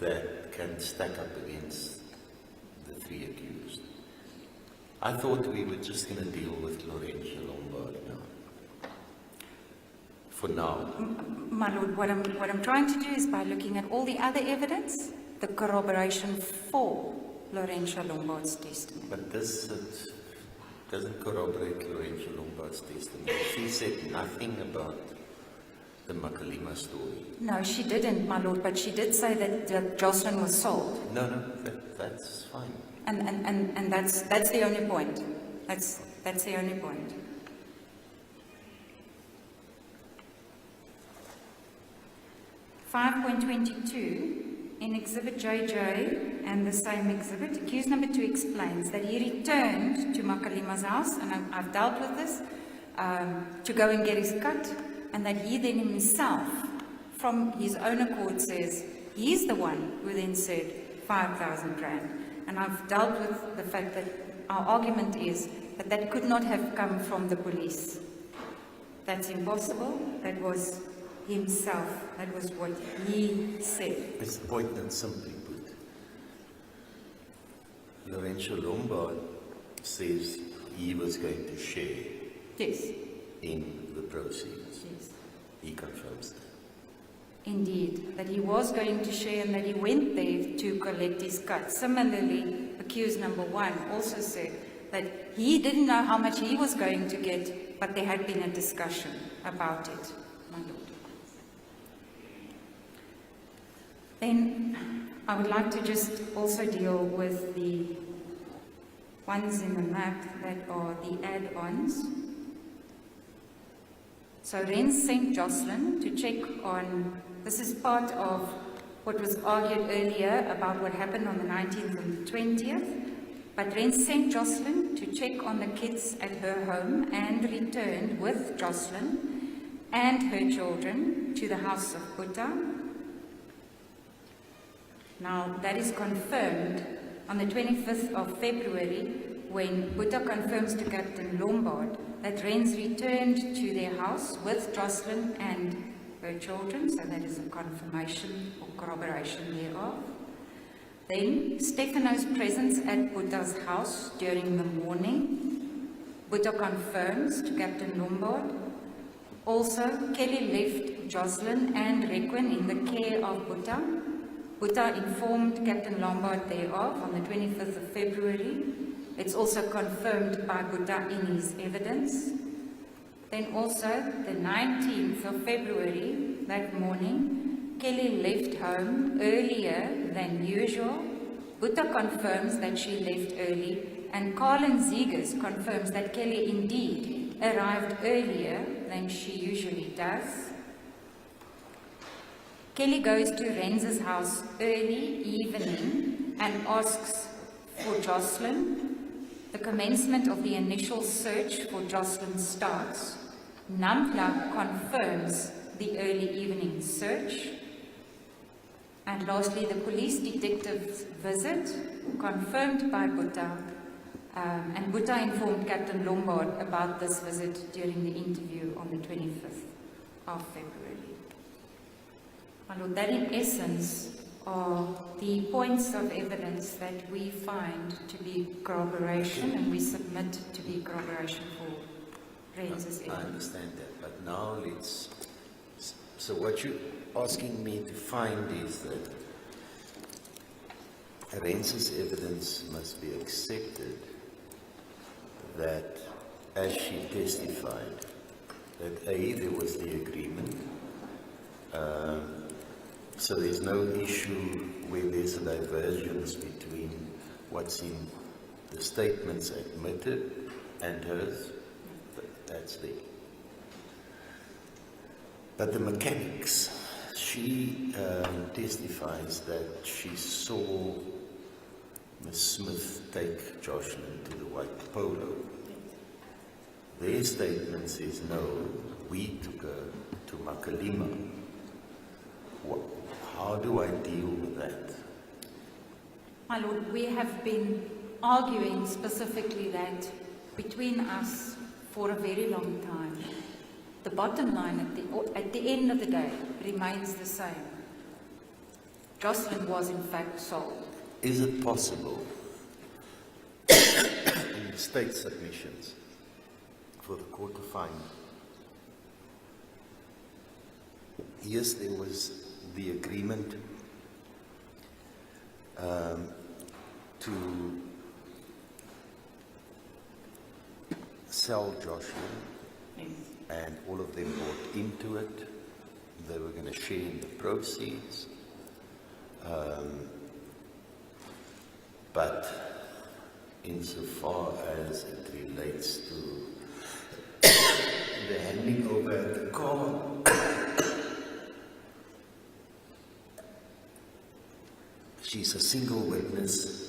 That can stack up against the 3 accused. I thought we were just going to deal with Laurentia Lombard now. For now. My Lord, what I'm trying to do is, by looking at all the other evidence, the corroboration for Laurentia Lombard's testimony. But this doesn't corroborate Laurentia Lombard's testimony. She said nothing about the Makalima story. No, she didn't, my Lord, but she did say that Joshlin was sold. No, that's fine. And that's the only point. That's the only point. .22, in Exhibit JJ and the same exhibit, accused number 2 explains that he returned to Makalima's house, and I've dealt with this, to go and get his cut, and that he then himself, from his own accord, says he's the one who then said 5,000 rand. And I've dealt with the fact that our argument is that that could not have come from the police. That's impossible. That was himself. That was what he said. It's the point that simply put. Lorenzo Lombard says he was going to share Yes. in the proceeds. Yes. He confirms that. Indeed, that he was going to share and that he went there to collect his cut. Similarly, accused number 1 also said that he didn't know how much he was going to get, but there had been a discussion about it, my lord. Then I would like to just also deal with the ones in the map that are the add-ons. So Rens sent Joshlin to check on, this is part of what was argued earlier about what happened on the 19th and the 20th, but Rens sent Joshlin to check on the kids at her home and returned with Joshlin and her children to the house of Buddha. Now that is confirmed on the 25th of February when Buddha confirms to Captain Lombard that Rens returned to their house with Joshlin and her children, so that is a confirmation or corroboration thereof. Then Stefano's presence at Buddha's house during the morning, Buddha confirms to Captain Lombard. Also, Kelly left Joshlin and Requin in the care of Buddha. Buddha informed Captain Lombard thereof on the 25th of February. It's also confirmed by Buddha in his evidence. Then also, the 19th of February, that morning, Kelly left home earlier than usual. Buddha confirms that she left early, and Carlin Zegers confirms that Kelly indeed arrived earlier than she usually does. Kelly goes to Rens's house early evening and asks for Joshlin. The commencement of the initial search for Joshlin starts. Nampla confirms the early evening search. And lastly, the police detective's visit, confirmed by Buddha, and Buddha informed Captain Lombard about this visit during the interview on the 25th of February. My Lord, that in essence are the points of evidence that we find to be corroboration and we submit to be corroboration for Rens's evidence. I understand that, but now let's... So what you're asking me to find is that Rens's evidence must be accepted, that as she testified, that A, there was the agreement, so there's no issue where there's a divergence between what's in the statements admitted and hers. That's there. But the mechanics, she testifies that she saw Miss Smith take Joshlin to the White Polo. Their statement says, no, we took her to Makalima. How do I deal with that? My Lord, we have been arguing specifically that between us for a very long time. The bottom line at the end of the day remains the same. Joshlin was in fact sold. Is it possible in the state submissions for the court to find, yes, there was the agreement to sell Joshlin, Yes. and all of them bought into it. They were going to share in the proceeds. But insofar as it relates to the handing over at the car, she's a single witness.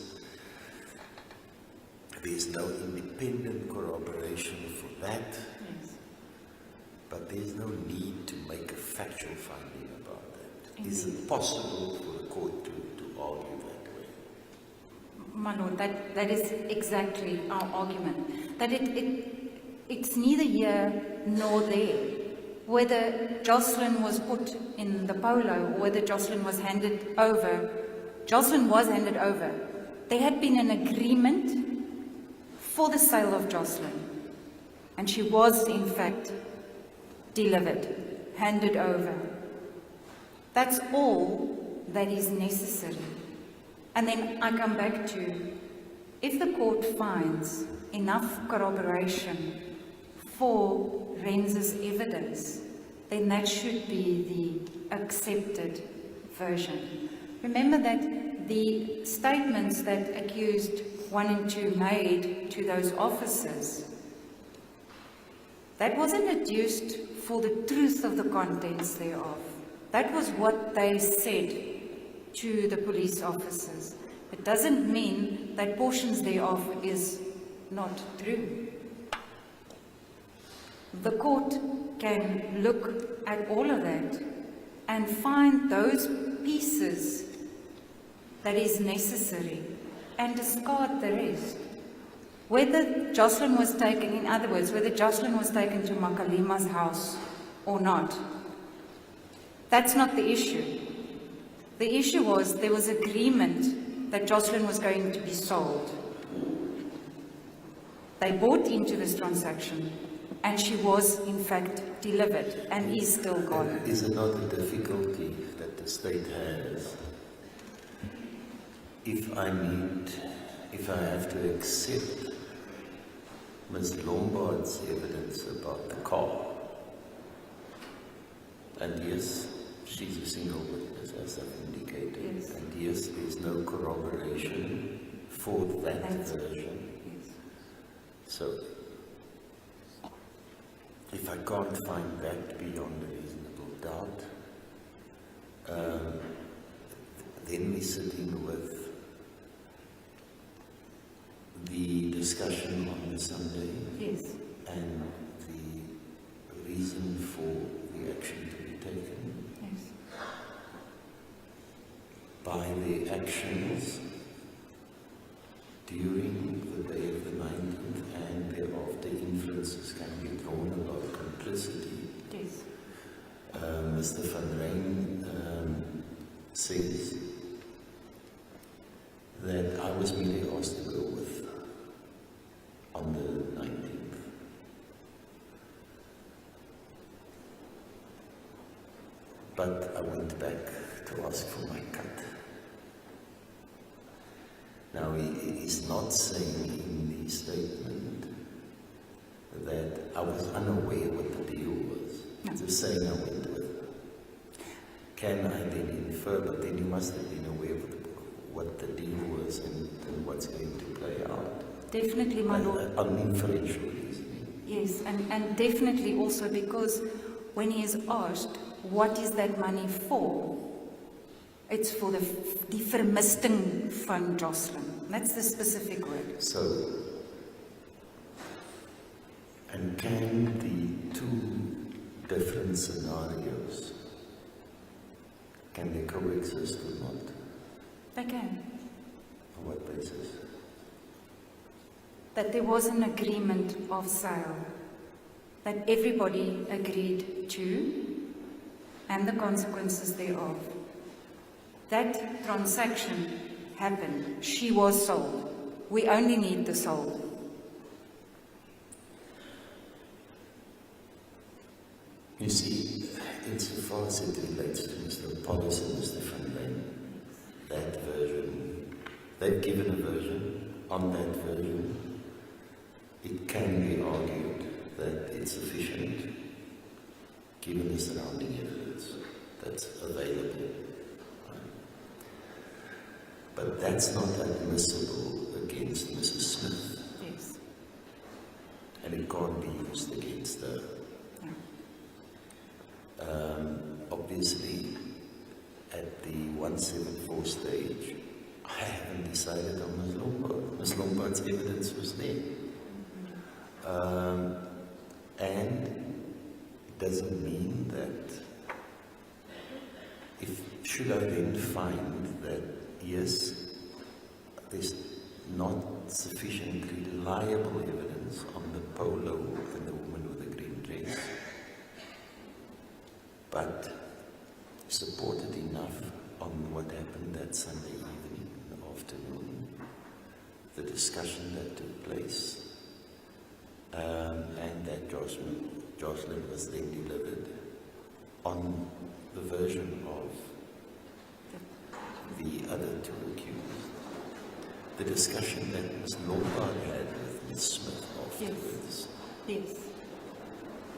There's no independent corroboration for that. Yes. But there's no need to make a factual finding about that. Is it possible for the court to argue that way? My Lord, that is exactly our argument. That it's neither here nor there. Whether Joshlin was put in the polo or whether Joshlin was handed over, Joshlin was handed over. There had been an agreement for the sale of Joshlin, and she was in fact delivered, handed over. That's all that is necessary. And then I come back to, if the court finds enough corroboration for Renz's evidence, then that should be the accepted version. Remember that the statements that accused 1 and 2 made to those officers, that wasn't adduced for the truth of the contents thereof. That was what they said to the police officers. It doesn't mean that portions thereof is not true. The court can look at all of that and find those pieces that is necessary and discard the rest. Whether Joshlin was taken, in other words, whether Joshlin was taken to Makalima's house or not, that's not the issue. The issue was there was agreement that Joshlin was going to be sold. They bought into this transaction, and she was in fact delivered and is still gone. Is it not a difficulty that the state has if I have to accept Ms. Lombard's evidence about the car? And yes, she's a single witness, as I've indicated. Yes. And yes, there's no corroboration for that version. Yes. So, if I can't find that beyond a reasonable doubt, then we're sitting with the discussion on the Sunday. Yes. And the reason for the action to be taken. Yes. By the actions during the day of the 19th and thereafter, inferences can be drawn about complicity. Yes. Mr. Van Rijn says that I was merely asked to go with on the 19th. But I went back to ask for my cut. Now, he is not saying in the statement that I was unaware what the deal was. No. Just saying I went with her. Can I then infer, but then he must have been aware of what the deal was and what's going to play out. Definitely, my Lord. On inferential reasoning. Yes, and definitely also because when he is asked, what is that money for? It's for the vermisting van Joshlin. That's the specific word. So, and can the two different scenarios, can they coexist or not? They can. On what basis? That there was an agreement of sale that everybody agreed to and the consequences thereof. That transaction happened. She was sold. We only need the sold. You see, insofar as it relates to Mr. Policy and Mr. Van Rijn, that version, they've given a version. On that version, it can be argued that it's sufficient, given the surrounding evidence that's available. But that's not admissible against Mrs. Smith. Yes. And it can't be used against her. No. Obviously, at the 174 stage, I haven't decided on Ms. Lombard. Ms. Lombard's evidence was there. And it doesn't mean that should I then find that, yes, there's not sufficiently reliable evidence on the polo and the woman with the green dress, but supported enough on what happened that Sunday evening, in the afternoon, the discussion that took place, and that Joshlin was then delivered on the version of the other two accused. The discussion that Ms. Lombard had with Ms. Smith afterwards, Yes.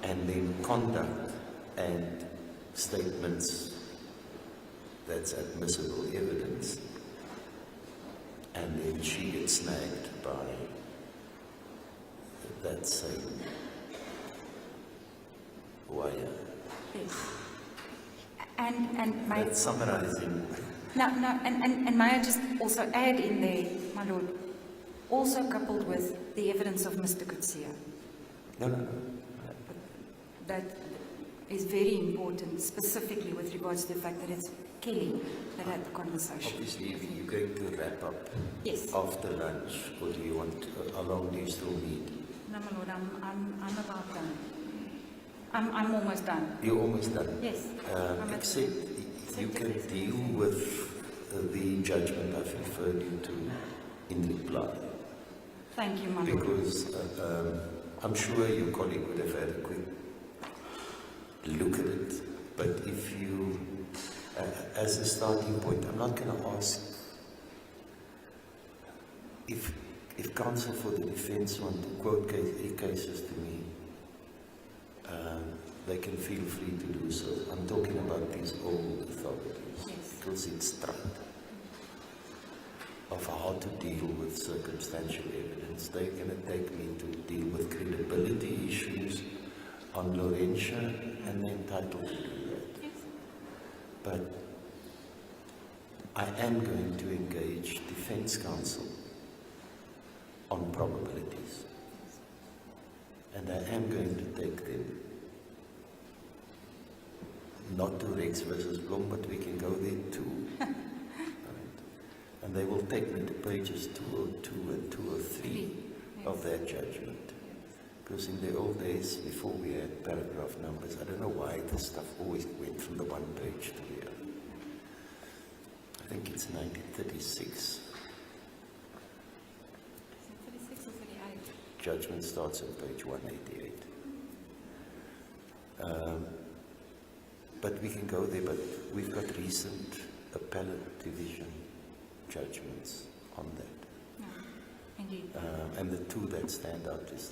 and then conduct and statements that's admissible evidence, and then she gets snagged by that same wire. Yes. And my... That's summarizing. No, and may I just also add in there, my Lord, also coupled with the evidence of Mr. Kutsia. No. That is very important, specifically with regards to the fact that it's Kelly that had the conversation. Obviously, if you're going to wrap up Yes. after lunch, or do you want, how long do you still need? No, my Lord, I'm about done. I'm almost done. You're almost done. Yes. Except you can deal with the judgment I've referred you to in reply. Thank you, my Lord. Because I'm sure your colleague would have had a quick look at it. But if you, as a starting point, I'm not going to ask if counsel for the defense want to quote cases to me, they can feel free to do so. I'm talking about these old authorities, Yes. because it's trite of how to deal with circumstantial evidence. They're going to take me to deal with credibility issues on Laurentia, and they're entitled to do that. Yes. But I am going to engage defense counsel on probabilities. And I am going to take them not to Rex versus Blom, but we can go there too. Right. And they will take me to pages 202 and 203 of that judgment. Because in the old days, before we had paragraph numbers, I don't know why this stuff always went from the one page to the other. I think it's 1936. 36 or 38? Judgment starts on page 188. But we can go there, but we've got recent appellate division judgments on that. No, indeed. And the two that stand out is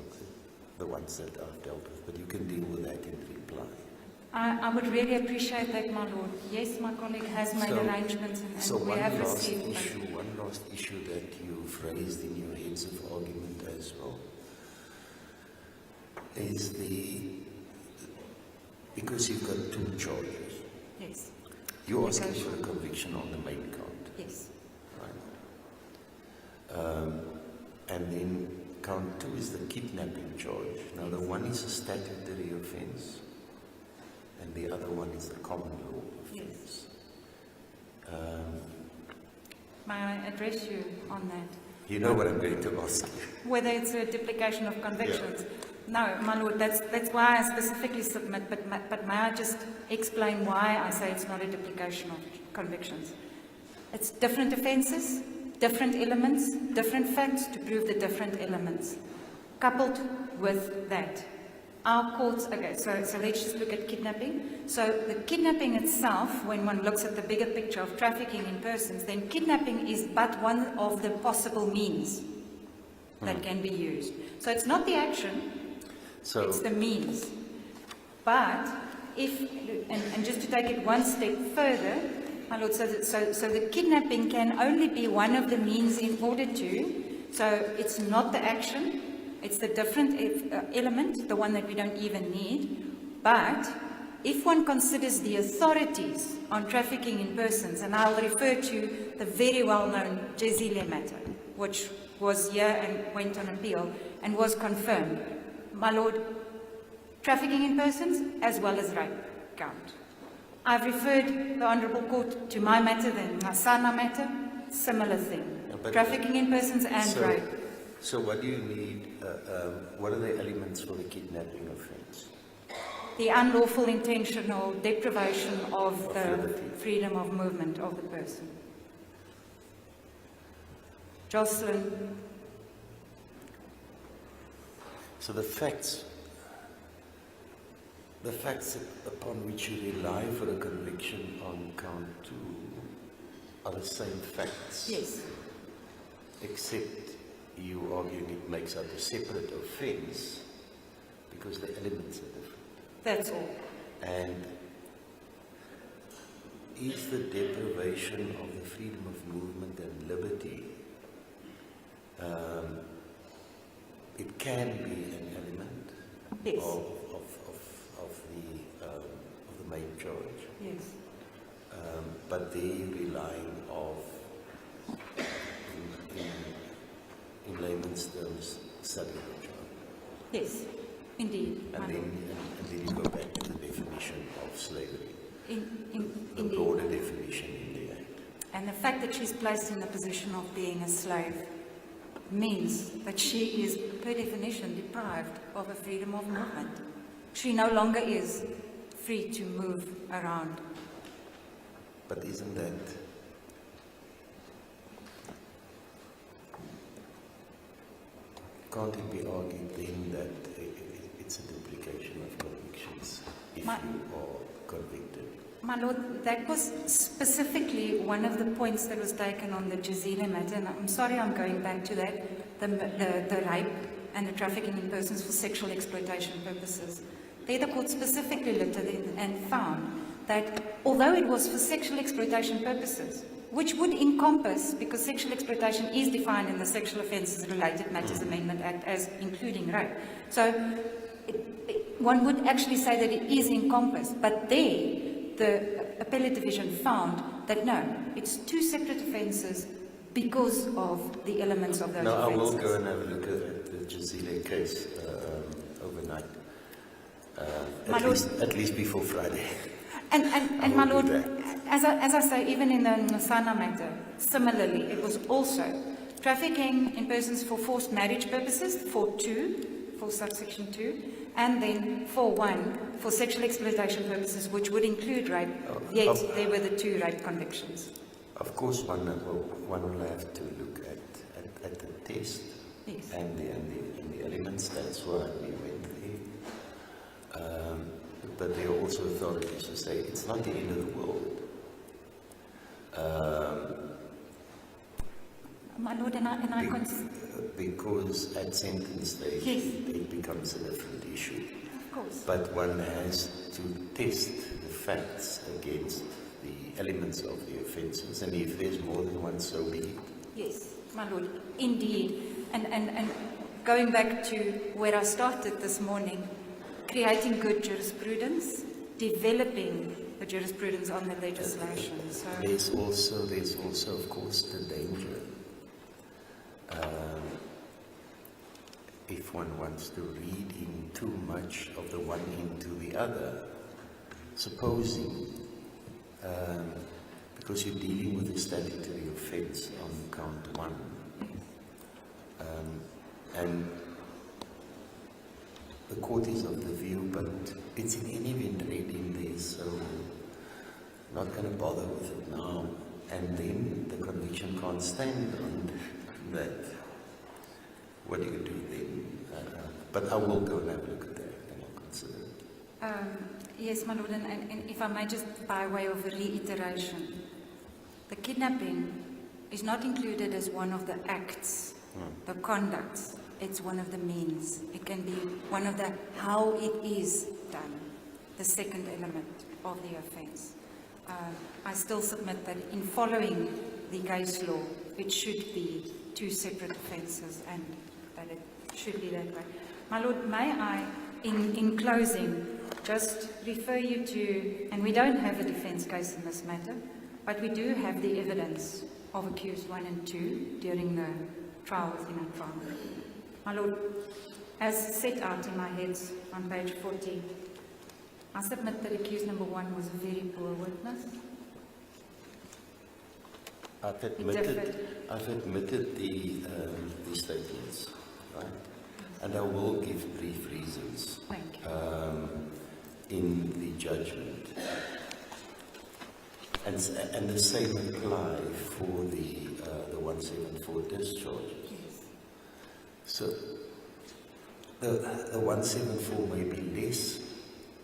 the ones that I've dealt with, but you can deal with that in reply. I would really appreciate that, my Lord. Yes, my colleague has made arrangements and we have received. One last issue that you've raised in your heads of argument as well is because you've got two charges. Yes. You're asking for a conviction on the main count. Yes. Right. And then count 2 is the kidnapping charge. Now the one is a statutory offence, and the other one is the common law offence. May I address you on that? You know what I'm going to ask you. Whether it's a duplication of convictions. No, my Lord, that's why I specifically submit, but may I just explain why I say it's not a duplication of convictions? It's different offences, different elements, different facts to prove the different elements. Coupled with that, our courts, okay, so let's just look at kidnapping. So the kidnapping itself, when one looks at the bigger picture of trafficking in persons, then kidnapping is but one of the possible means that can be used. So it's not the action, it's the means. But if, and just to take it one step further, my Lord, so the kidnapping can only be one of the means in order to, so it's not the action, it's the different element, the one that we don't even need. But if one considers the authorities on trafficking in persons, and I'll refer to the very well-known Joshlin matter, which was here and went on appeal and was confirmed. My Lord, trafficking in persons as well as rape count. I've referred the Honourable Court to my matter, the Masana matter, similar thing. but trafficking in persons and rape. So what do you need? What are the elements for the kidnapping offence? The unlawful intentional deprivation of the liberty. freedom of movement of the person. Joshlin, So the facts upon which you rely for a conviction on count 2 are the same facts. yes, Except you arguing it makes up a separate offence because the elements are different. that's all. And is the deprivation of the freedom of movement and liberty, it can be an element Yes. of the main charge, Yes, but they relying in layman's terms, study the charge. yes, indeed. my And lord. then you go back to the definition of slavery, the Indeed. broader definition in the Act. And the fact that she's placed in the position of being a slave means that she is, per definition, deprived of a freedom of movement. She no longer is free to move around. But isn't that can't it be argued then that it's a duplication of convictions if you are convicted? My lord, that was specifically one of the points that was taken on the Joshlin matter, and I'm sorry I'm going back to that, the rape and the trafficking in persons for sexual exploitation purposes. There the court specifically looked at it and found that although it was for sexual exploitation purposes, which would encompass, because sexual exploitation is defined in the Sexual Offences Related Matters Amendment Act as including rape. So one would actually say that it is encompassed, but there the appellate division found that no, it's two separate offences because of the elements of those Now, I offences. will go and have a look at the Joshlin case overnight, at least before Friday. And my will do lord, that. As I say, even in the Nsana matter, similarly, it was also trafficking in persons for forced marriage purposes, for subsection 2, and then for 1, for sexual exploitation purposes, which would include rape, yet there were the 2 rape convictions. Of course, one will have to look at the test Yes. and the elements. That's why we went there. But there are also authorities who say it's not the end of the world. My lord, Because at sentence stage, Yes. it becomes a different issue. Of course. But one has to test the facts against the elements of the offences, and if there's more than one, so be it. Yes, my lord, indeed. And going back to where I started this morning, creating good jurisprudence, developing the jurisprudence on the legislation. So There's also, of course, the danger. If one wants to read in too much of the one into the other, supposing, because you're dealing with a statutory offence on count 1, and the court is of the view, but it's in any event read in there, so not going to bother with it now. And then the conviction can't stand on that. What do you do then? But I will go and have a look at that and I'll consider it. yes, my lord, and if I may just by way of reiteration, the kidnapping is not included as one of the acts, the conducts. It's one of the means. It can be one of the how it is done, the second element of the offence. I still submit that in following the case law, it should be 2 separate offences and that it should be that way. My lord, may I, in closing, just refer you to, and we don't have a defence case in this matter, but we do have the evidence of accused 1 and 2 during the trial within a trial. My lord, as set out in my heads on page 40, I submit that accused number 1 was a very poor witness. I've differed. admitted the statements, right? And I will give brief reasons Thank you. in the judgment. And the same apply for the 174 discharges. Yes. So the 174 may be less,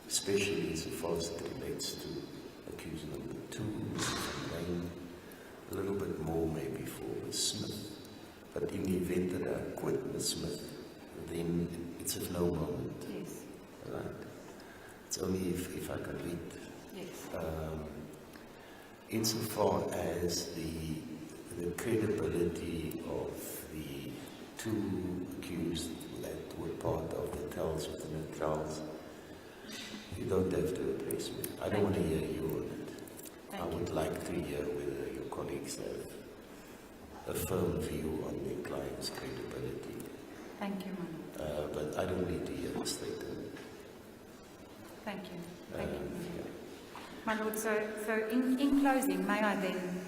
especially insofar as it relates to accused number 2, and a little bit more maybe for Ms. Smith. But in the event that I acquit Ms. Smith, then it's of no moment. Yes. Right? It's only if I can read. Yes. Insofar as the credibility of the 2 accused that were part of the trials within the trials, you don't have to address me. I don't want to hear you on it. I would like to hear whether your colleagues have a firm view on their client's credibility. Thank you, Manu. But I don't need to hear the statement. Thank you. Thank you. My Lord, so in closing, may I then,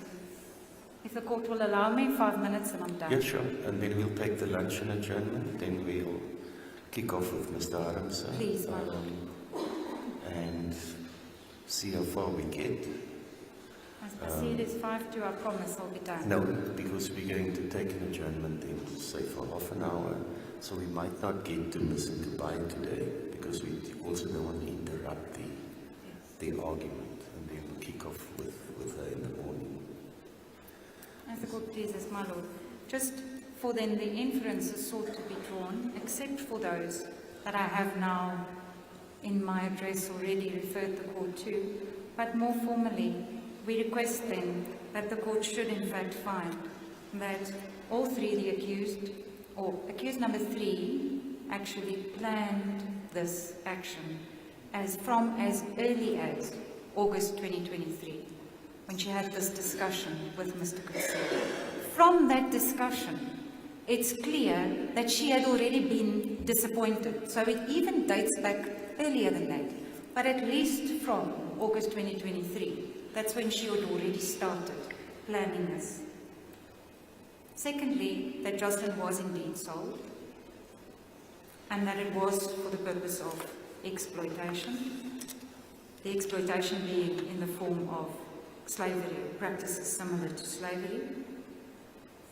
if the court will allow me, 5 minutes and I'm done. Yeah, sure. And then we'll take the lunch and adjournment. Then we'll kick off with Mr. Adams. Please, my Lord. And see how far we get. I see it is 5 to, I promise I'll be done. No, because we're going to take an adjournment then, say for half an hour. So we might not get to Ms. Goodbye today, because we also don't want to interrupt the argument. And then we'll kick off with her in the morning. As the court pleases, my Lord. Just for then the inferences sought to be drawn, except for those that I have now in my address already referred the court to, but more formally, we request then that the court should in fact find that all 3 the accused, or accused number 3, actually planned this action as early as August 2023, when she had this discussion with Mr. Kutsele. From that discussion, it's clear that she had already been disappointed. So it even dates back earlier than that, but at least from August 2023. That's when she had already started planning this. Secondly, that Joshlin was indeed sold, and that it was for the purpose of exploitation. The exploitation being in the form of slavery, practices similar to slavery.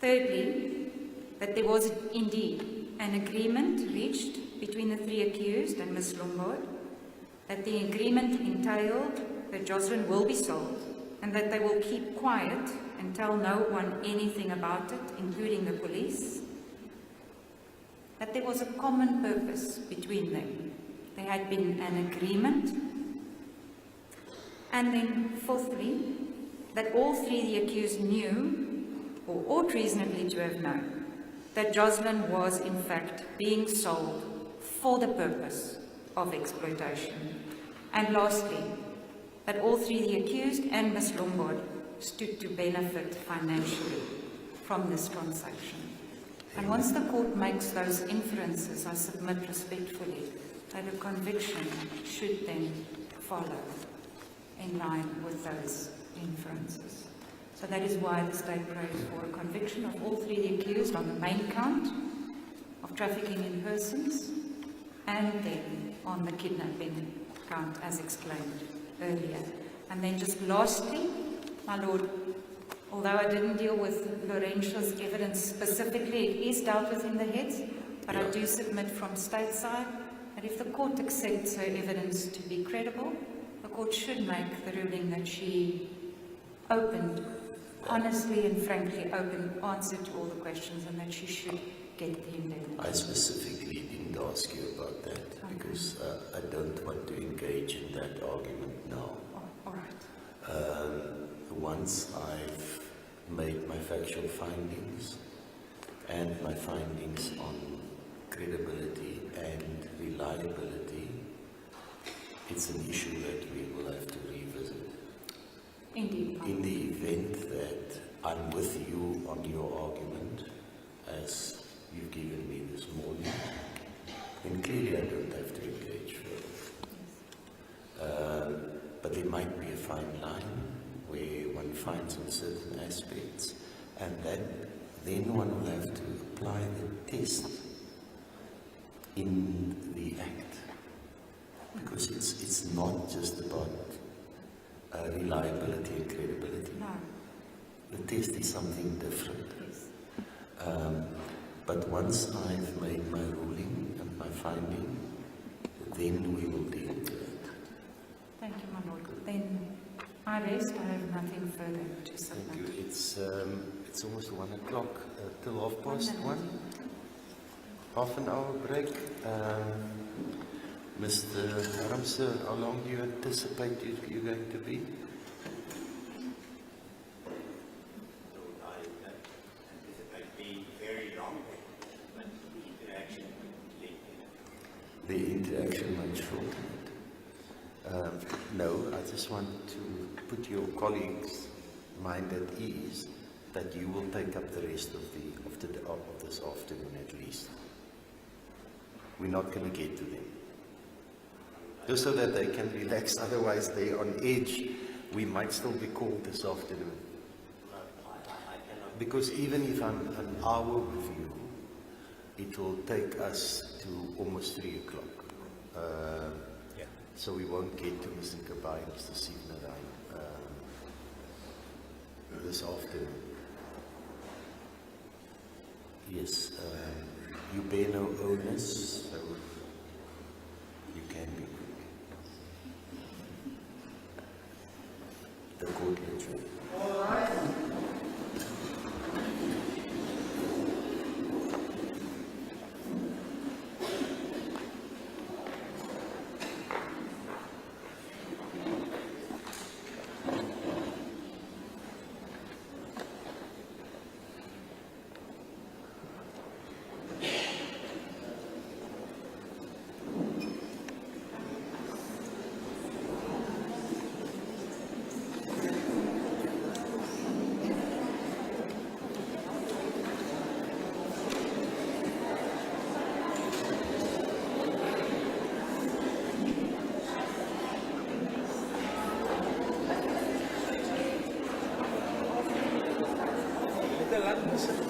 Thirdly, that there was indeed an agreement reached between the 3 accused and Ms. Lombard, that the agreement entailed that Joshlin will be sold and that they will keep quiet and tell no one anything about it, including the police, that there was a common purpose between them. There had been an agreement, and then fourthly, that all 3 the accused knew, or ought reasonably to have known, that Joshlin was in fact being sold for the purpose of exploitation. And lastly, that all 3 the accused and Ms. Lombard stood to benefit financially from this transaction. And once the court makes those inferences, I submit respectfully that a conviction should then follow in line with those inferences. So that is why the state prays for a conviction of all 3 the accused on the main count of trafficking in persons, and then on the kidnapping count as explained earlier. And then just lastly, my Lord, although I didn't deal with Laurentia's evidence specifically, it is dealt with in the heads, but I do submit from stateside that if the court accepts her evidence to be credible, the court should make the ruling that she honestly and frankly answered to all the questions, and that she should get the indemnity. I specifically didn't ask you about that because I don't want to engage in that argument now. All right. Once I've made my factual findings and my findings on credibility and reliability, it's an issue that we will have to revisit. Indeed. In the event that I'm with you on your argument, as you've given me this morning, then clearly I don't have to engage further. But there might be a fine line where one finds on certain aspects, and that then one will have to apply the test in the act, because it's not just about reliability and credibility. No. The test is something different. Yes. But once I've made my ruling and my finding, then we will deal with it. Thank you, my lord. Then I rest. I have nothing further to submit. Thank you. It's almost 1 o'clock, till 1:30. Half an hour break. Mr. Ramsey, how long do you anticipate you're going to be? The interaction might shorten it. No, I just want to put your colleagues' mind at ease that you will take up the rest of this afternoon at least. We're not going to get to them. Just so that they can relax, otherwise they're on edge. We might still be called this afternoon. Because even if I'm an hour with you, it will take us to almost 3 o'clock. So we won't get to Mr. Kabai and Mr. Signarai this afternoon. Yes, you bear no onus, so you can be quick. The court will All right.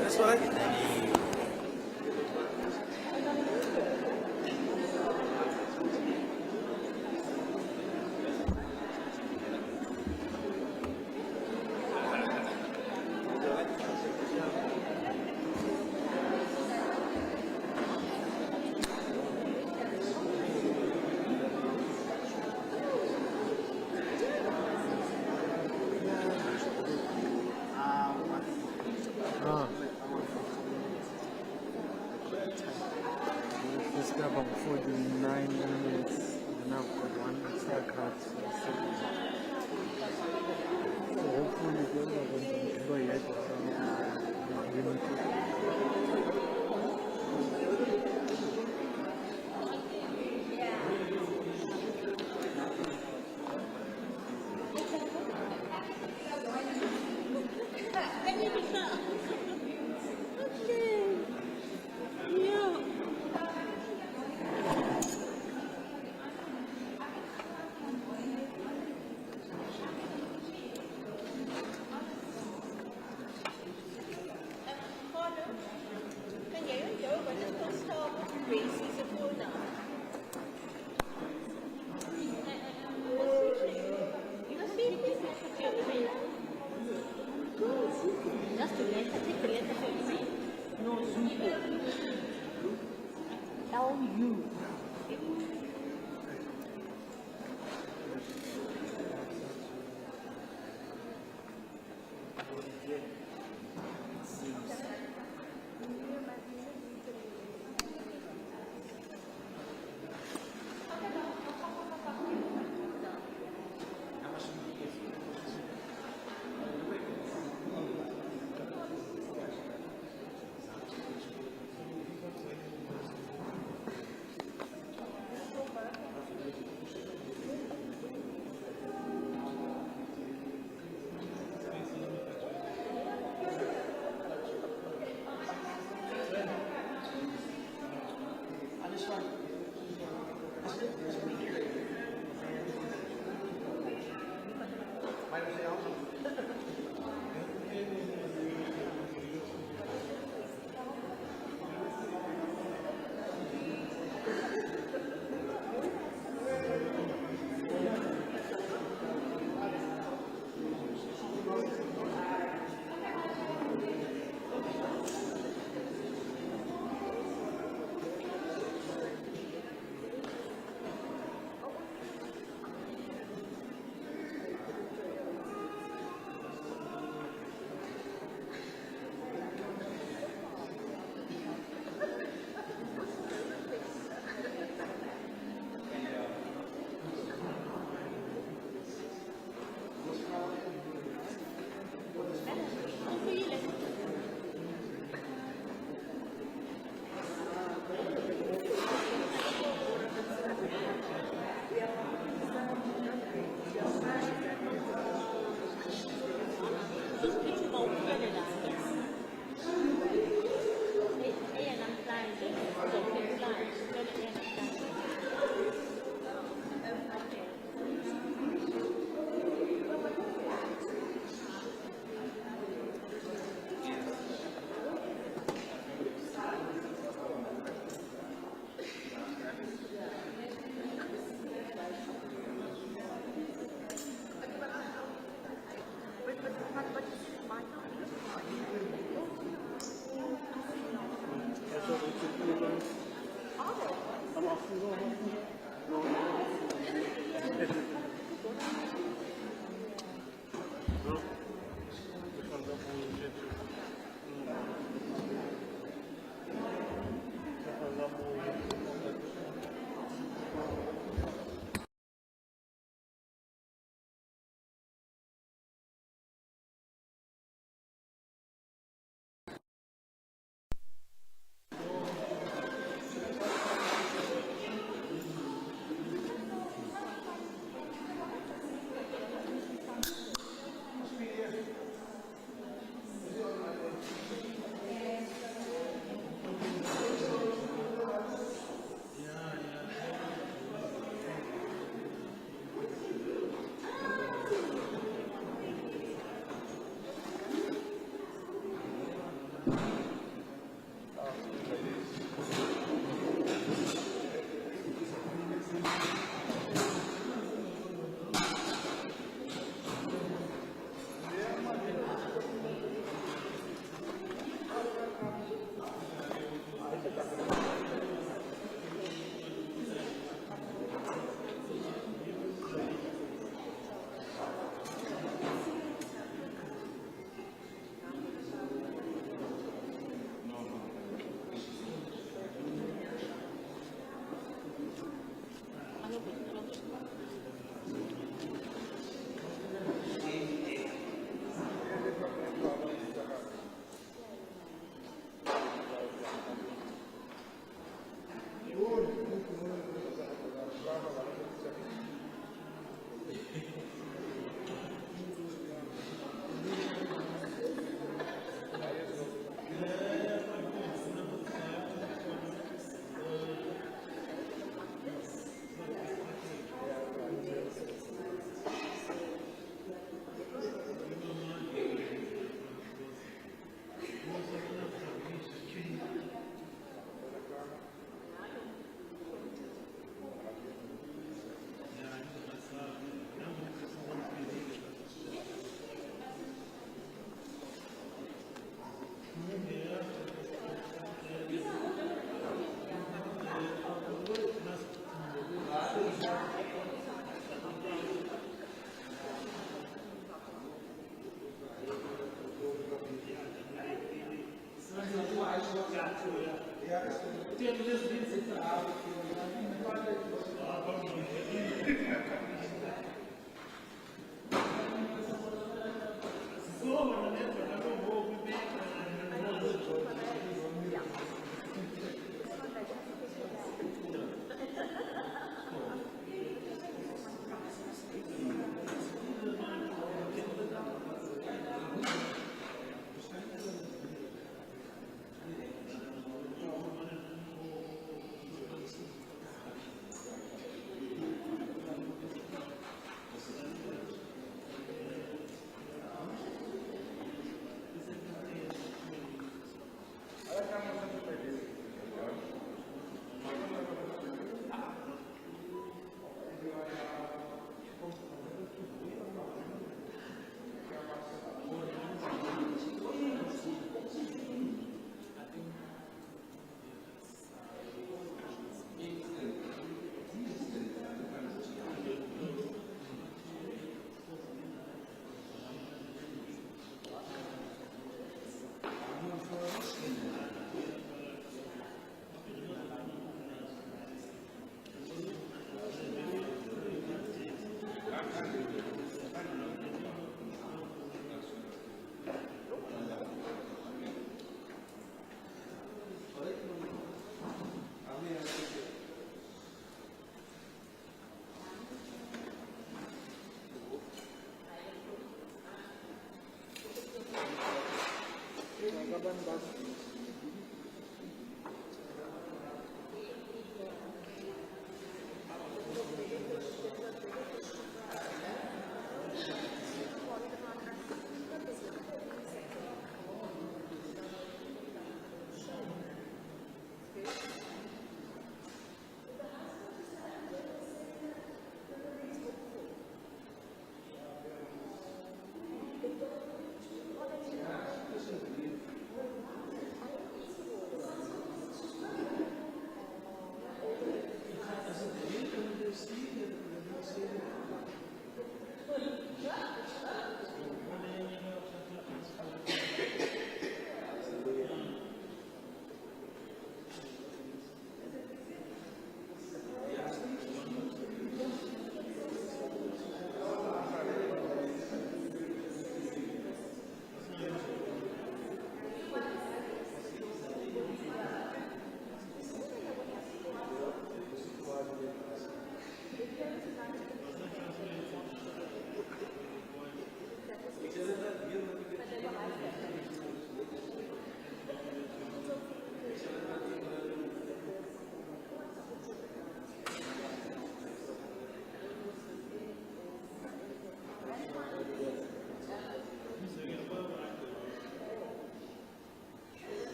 That's right. It's about 49 minutes, and I've got 1 extra card. So hopefully they're going to go yet.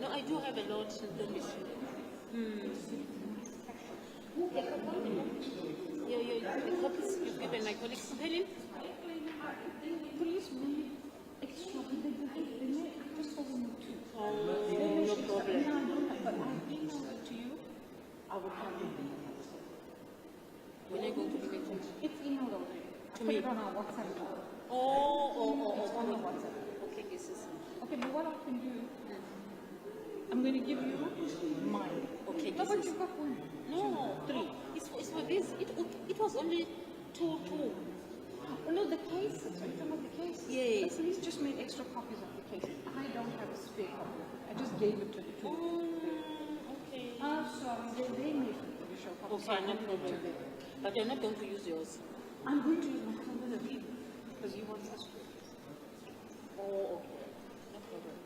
No, I do have a lot to do with the copies you've given my colleagues. Helen? Please, we extrapolate just for them too. No problem. But I emailed it to you. I will tell you. When I go to the meeting? It's emailed already. To me? Put it on our WhatsApp call. Oh. It's on the WhatsApp. Okay, this is. Okay, but what I can do, I'm going to give you mine. Okay, No, this but is. you got one. No, Three. It's for this. It was only two. Oh, no, the case. Some of the case. Yes. The police just made extra copies of the case. I don't have a spare copy. I just gave it to the two. Okay. Sorry, they made official copies. Okay, no problem. But you're not going to use yours. I'm going to use my phone with a view because you want us to. Oh, okay. No problem.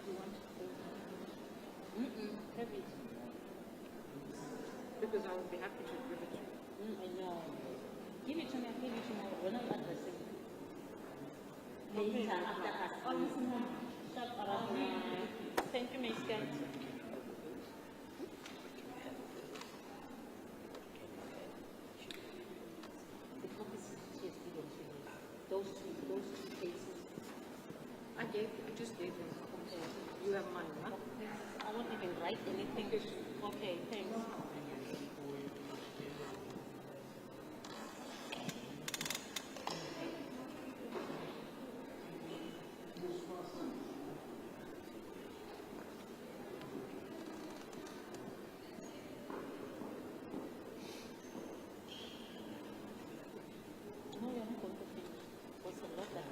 You want Have it. because I would be happy to give it to you. I know. Give it to me. I'll give it to you. When I'm addressing. Okay. Later, after us. Oh, listen, Mom. Stop around. Thank you, Miss Kent. The copies she has given to me, those two cases. I just gave them. Okay. You have mine, huh? I won't even write anything. Okay, thanks. No, you're not going to finish. What's a lot that?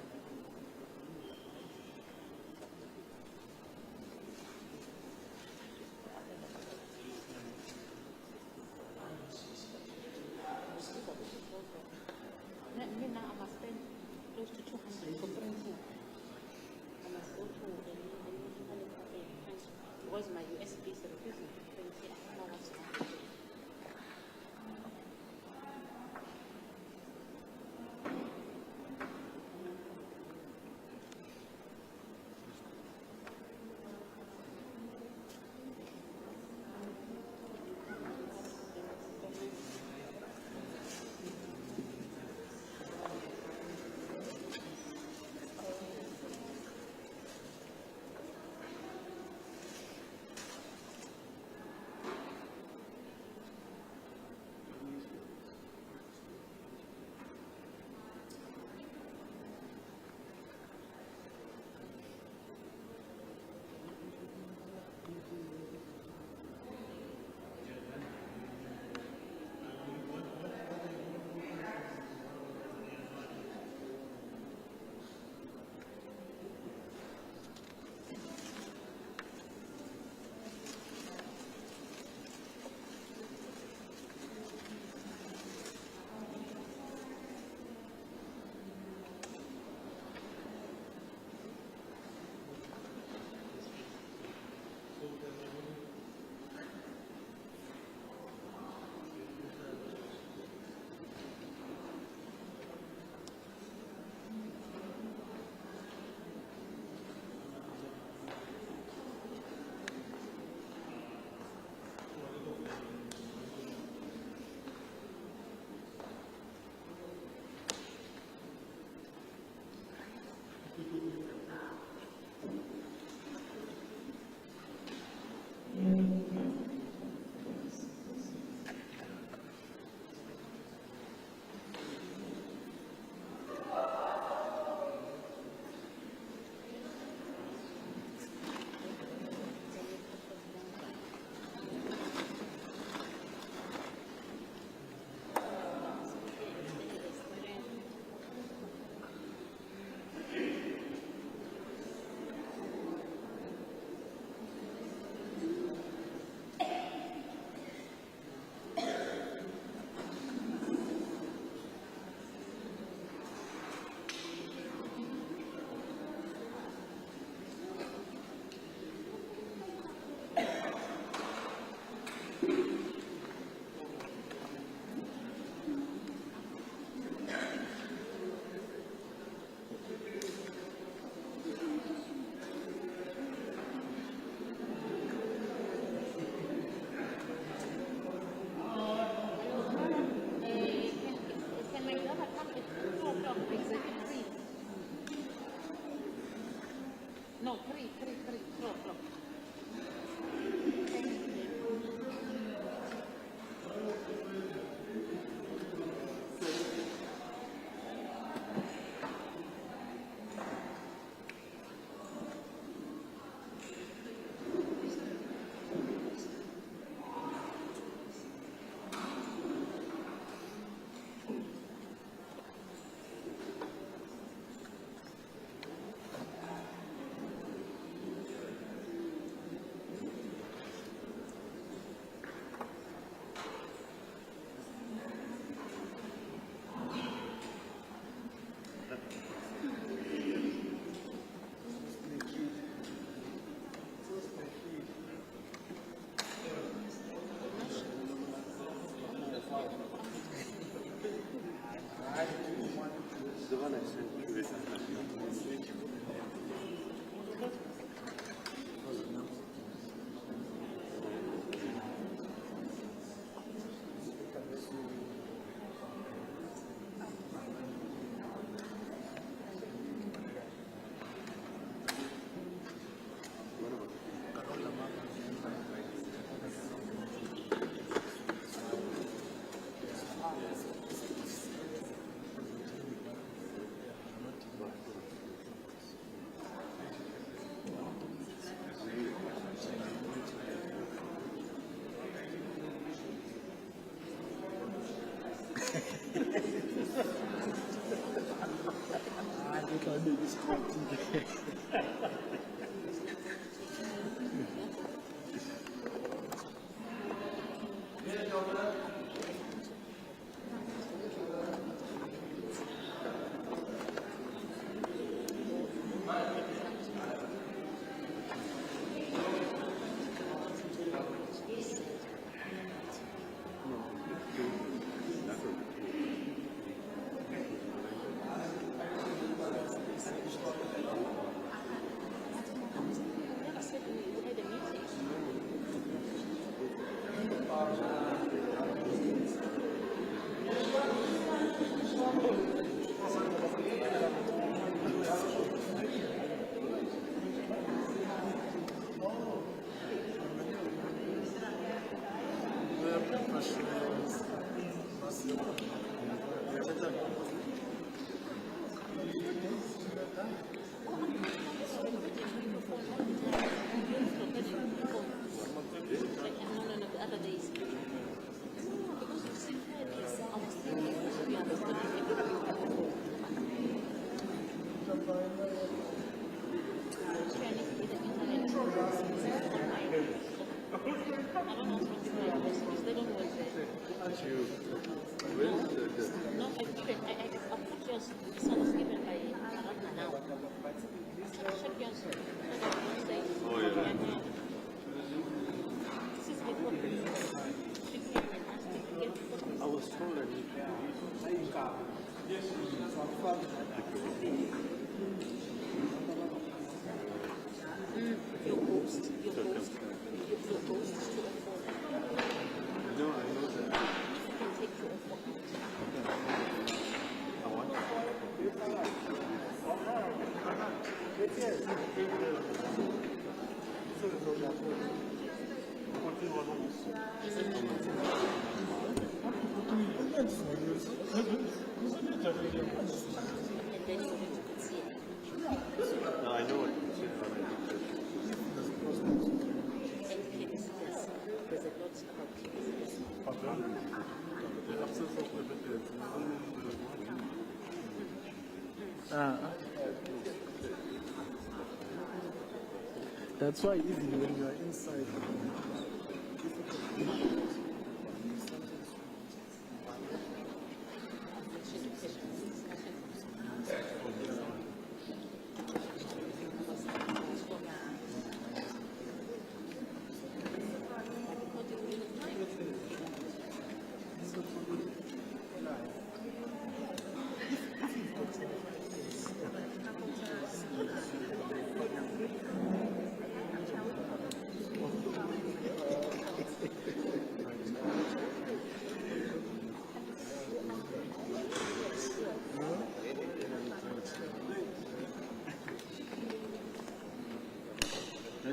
No, three. Floor. That's why even when you are inside,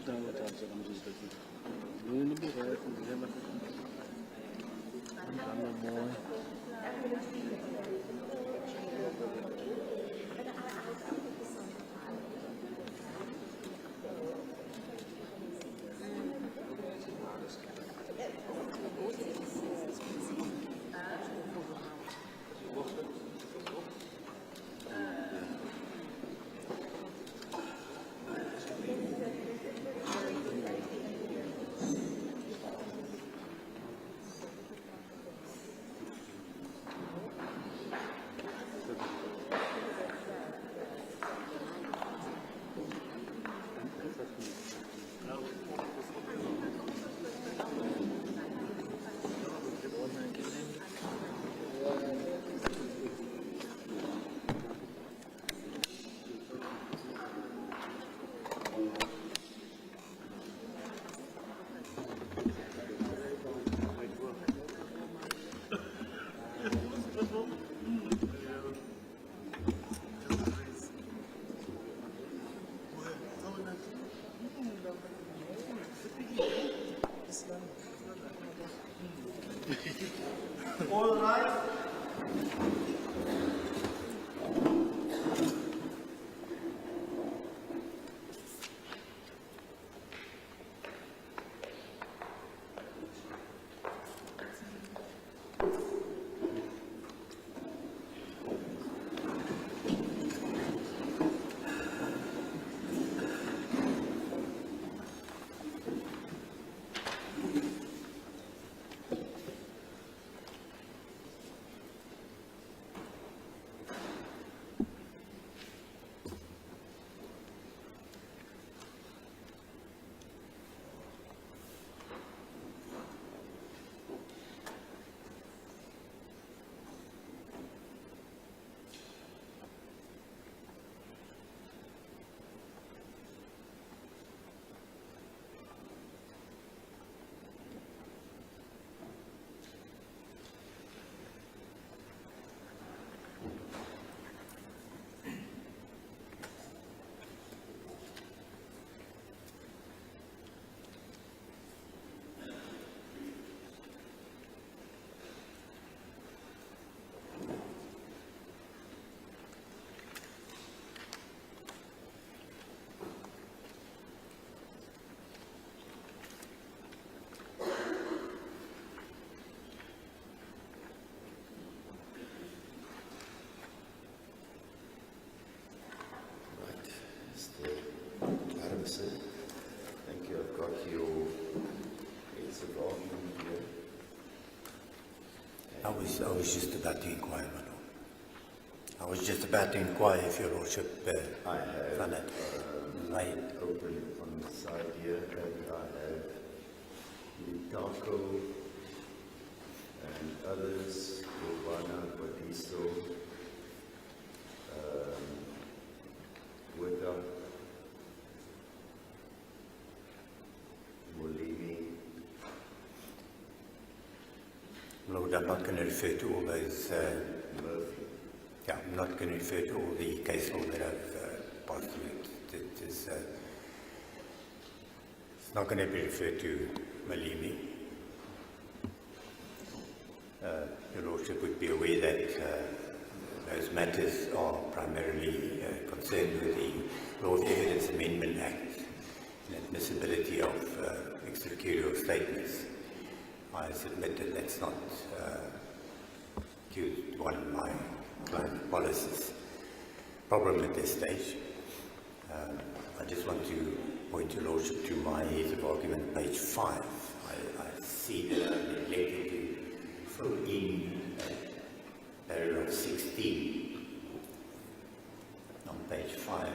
I'm just looking. Doing the bit, right? I'm more. All right. Thank you. I've got your piece of argument here. I was just about to inquire, my lord. I was just about to inquire if your lordship I have found it. made open on the side here, and I have Darko and others, Giovanna, Guadiso, Wicca, Molini. Lord, I'm not going to refer to all those. Murphy. Yeah, I'm not going to refer to all the case law that I've passed through. It's not going to be referred to Malimi. Your Lordship would be aware that those matters are primarily concerned with the Law of Evidence Amendment Act and admissibility of extracurricular statements. I submit that that's not one of my client policies. Problem at this stage. I just want to point your Lordship to my heads of argument, page 5. I see that I've neglected to fill in paragraph 16 on page 5,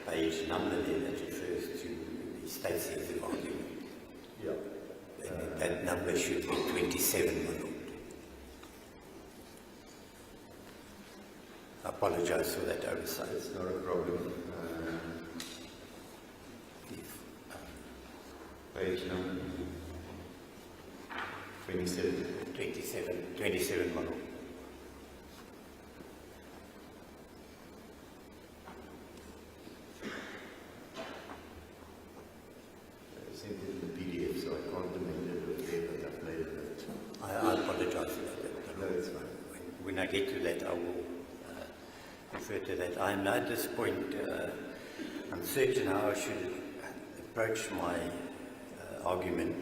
page number there that refers to the state's heads of argument. Yeah. And that number should be 27, my lord. I apologize for that oversight. It's not a problem. Page number 27. 27, my lord. get to that, I will refer to that. I am now at this point uncertain how I should approach my argument,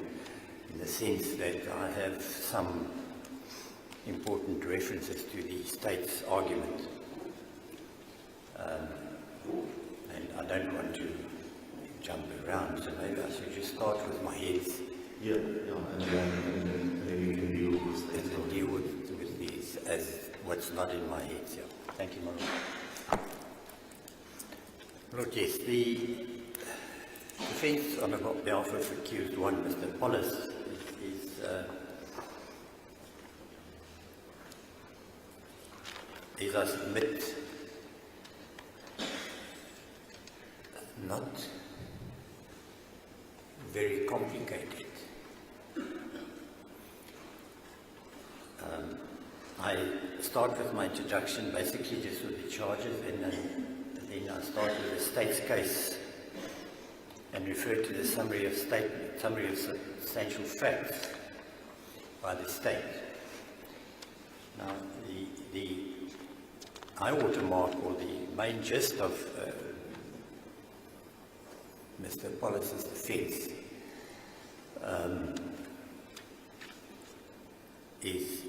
in the sense that I have some important references to the state's argument. And I don't want to jump around, so maybe I should just start with my heads. Yeah, and then we can deal with And that. then deal with these as what's not in my head. Yeah. Thank you, Mark. Look, yes, the defence on behalf of accused one, Mr. Pollis, is, I submit, not very complicated. I start with my introduction, basically just with the charges, and then I start with the state's case and refer to the summary of substantial facts by the state. Now, the high watermark, or the main gist of Mr. Pollis's defence is,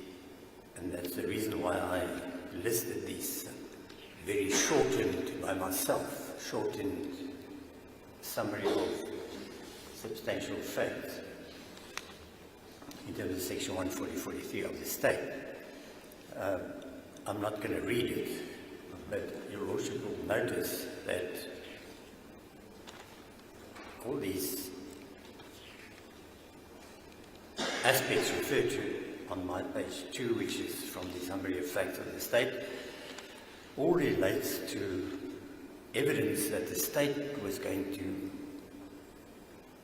and that's the reason why I listed these very shortened, by myself, shortened summary of substantial facts in terms of section 140-43 of the state. I'm not going to read it, but your Lordship will notice that all these aspects referred to on my page 2, which is from the summary of facts of the state, all relates to evidence that the state was going to,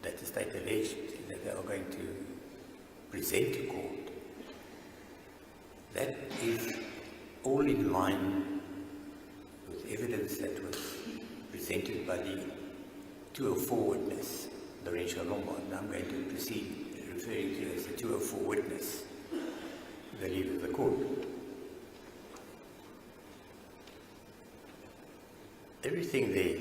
that the state alleged that they are going to present to court. That is all in line with evidence that was presented by the 204 witness, Lorenzo Lombard. And I'm going to proceed referring to as the 204 witness, the leader of the court. Everything there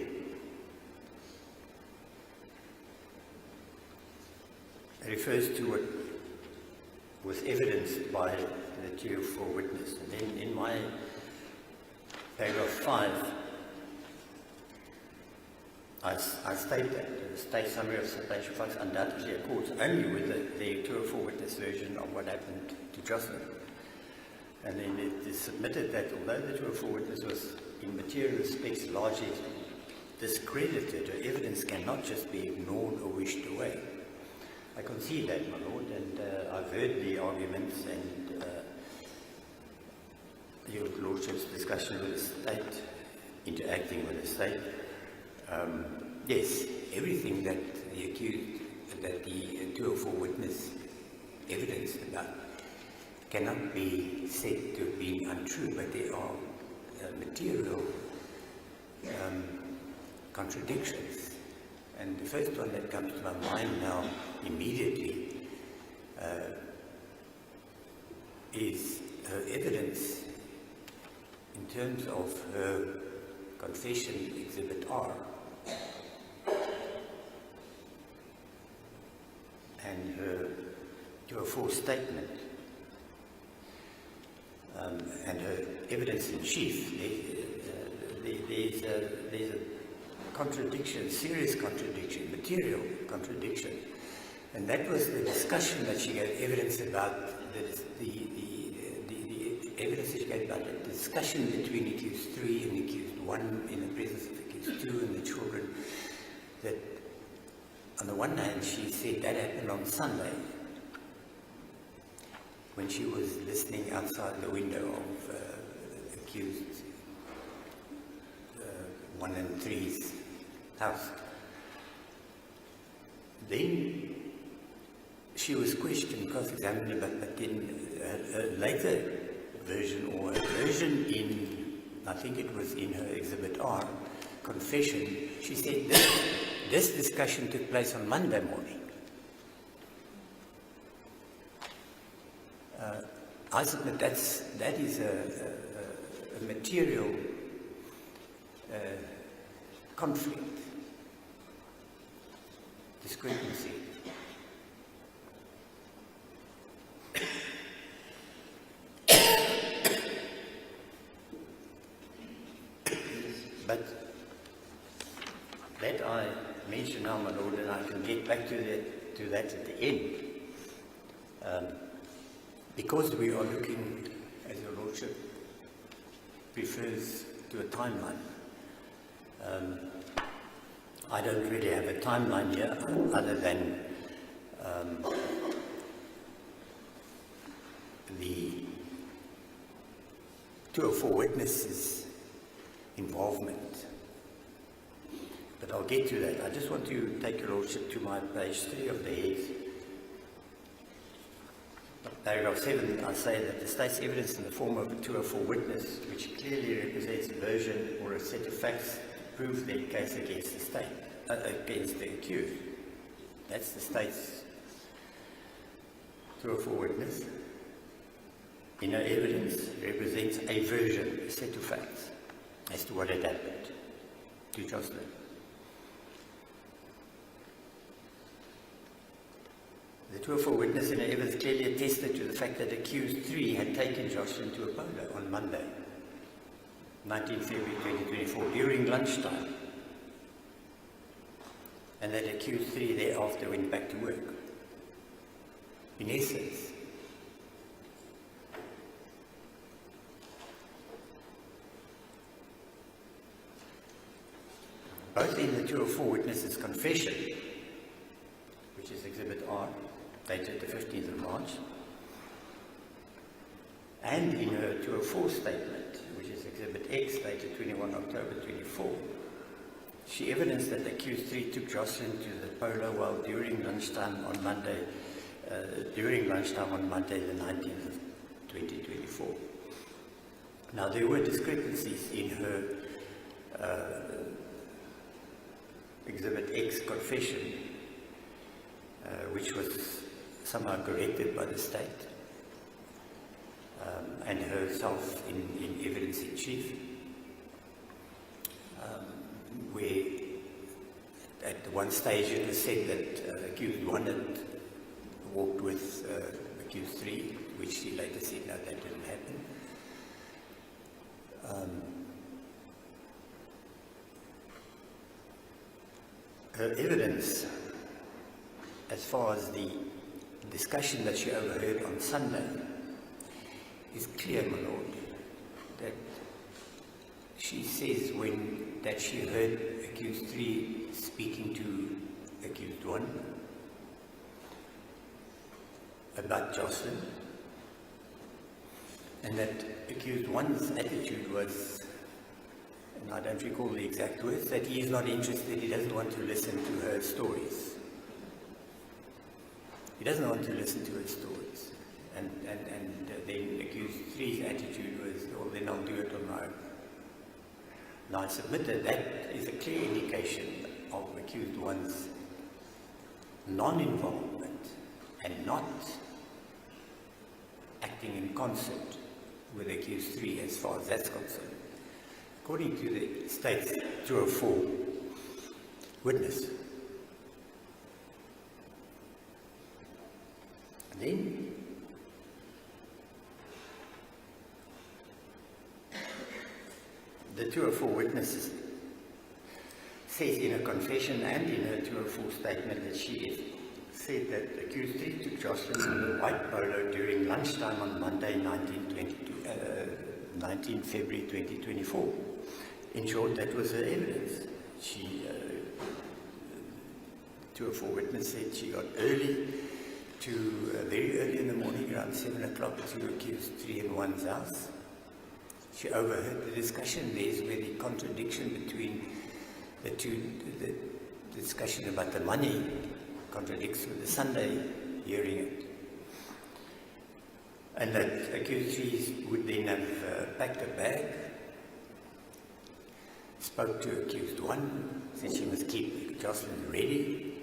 refers to what was evidenced by the 204 witness. And then in my paragraph 5, I state that the state summary of substantial facts undoubtedly accords only with the 204 witness version of what happened to Joshlin. And then it is submitted that although the 204 witness was in material respects largely discredited, her evidence cannot just be ignored or wished away. I concede that, my Lord, and I've heard the arguments and your Lordship's discussion with the state, interacting with the state. Yes, everything that the accused, that the 204 witness evidenced about cannot be said to have been untrue, but there are material contradictions. And the first one that comes to my mind now immediately is her evidence in terms of her confession, Exhibit R, and her 204 statement, and her evidence in chief. There's a contradiction, serious contradiction, material contradiction, and that was the discussion that she gave evidence about, the evidence that she gave about the discussion between accused 3 and accused 1 in the presence of accused 2 and the children, that on the one hand she said that happened on Sunday when she was listening outside the window of accused 1 and 3's house. Then she was questioned, cross-examined, but then a later version, or a version in, I think it was in her Exhibit R, confession, she said this discussion took place on Monday morning. I submit that is a material conflict, discrepancy. But that I mention now, my Lord, and I can get back to that at the end. Because we are looking, as your Lordship refers to a timeline. I don't really have a timeline here other than the 204 witnesses' involvement. But I'll get to that. I just want to take your Lordship to my page 3 of the head. Paragraph 7, I say that the state's evidence in the form of a 204 witness, which clearly represents a version or a set of facts, proves their case against the state, against the accused. That's the state's 204 witness. In her evidence, represents a version, a set of facts, as to what had happened to Joshlin. The 204 witness in her evidence clearly attested to the fact that accused 3 had taken Joshlin to a polo on Monday, 19 February 2024, during lunchtime, and that accused 3 thereafter went back to work. In essence, both in the 204 witness's confession, which is Exhibit R, dated the 15th of March, and in her 204 statement, which is Exhibit X, dated 21 October 24, she evidenced that accused 3 took Joshlin to the polo while during lunchtime on Monday, the 19th of 2024. Now, there were discrepancies in her Exhibit X confession, which was somehow corrected by the state, and herself in evidence in chief, where at one stage it was said that accused 1 had walked with accused 3, which she later said no, that didn't happen. Her evidence, as far as the discussion that she overheard on Sunday, is clear, my Lord, that she says that she heard accused 3 speaking to accused 1 about Joshlin, and that accused 1's attitude was, and I don't recall the exact words, that he is not interested, he doesn't want to listen to her stories. He doesn't want to listen to her stories. And then accused 3's attitude was, well, then I'll do it on my own. Now, I submit that is a clear indication of accused 1's non-involvement and not acting in concert with accused 3 as far as that's concerned. According to the state's 204 witness. And then the 204 witnesses says in her confession and in her 204 statement that she said that accused 3 took Joshlin in the white polo during lunchtime on Monday, 19 February 2024. In short, that was her evidence. She, 204 witness said she got very early in the morning, around 7 o'clock, to accused 3 and 1's house. She overheard the discussion. There's where the contradiction between the two, the discussion about the money contradicts with the Sunday hearing it. And that accused 3 would then have packed a bag, spoke to accused 1, said she must keep Joshlin ready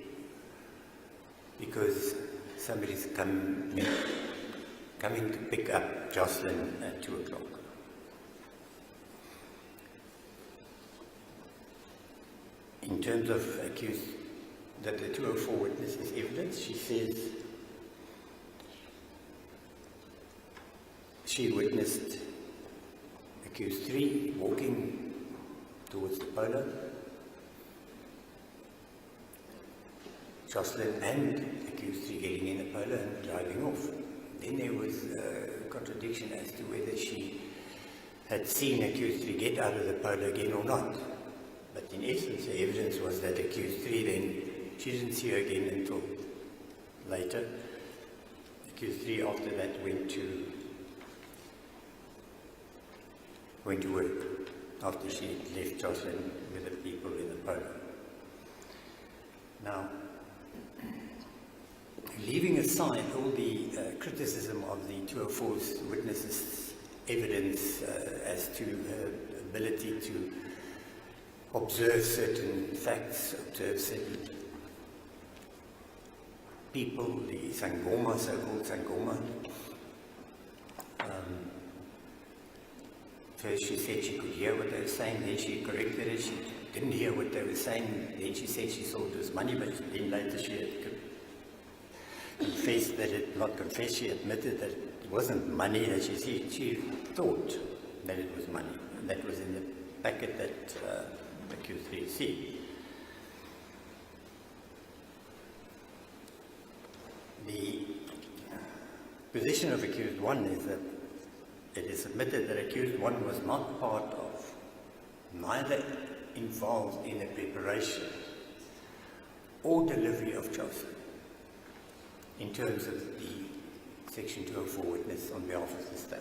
because somebody's come coming to pick up Joshlin at 2 o'clock. In terms of accused, that the 204 witnesses' evidence, she says she witnessed accused 3 walking towards the polo, Joshlin and accused 3 getting in the polo and driving off. Then there was a contradiction as to whether she had seen accused 3 get out of the polo again or not. But in essence, the evidence was that accused 3 then, she didn't see her again until later. Accused 3 after that went to work after she left Joshlin with the people in the polo. Now, leaving aside all the criticism of the 204's witnesses' evidence as to her ability to observe certain facts, observe certain people, the Sangoma, so-called Sangoma. First she said she could hear what they were saying, then she corrected it, she didn't hear what they were saying, then she said she saw it was money, but then later she had confessed that it, not confessed, she admitted that it wasn't money, that she thought that it was money, and that was in the packet that accused 3 received. The position of accused 1 is that it is admitted that accused 1 was not part of, neither involved in the preparation or delivery of Joshlin in terms of the Section 204 witness on behalf of the state.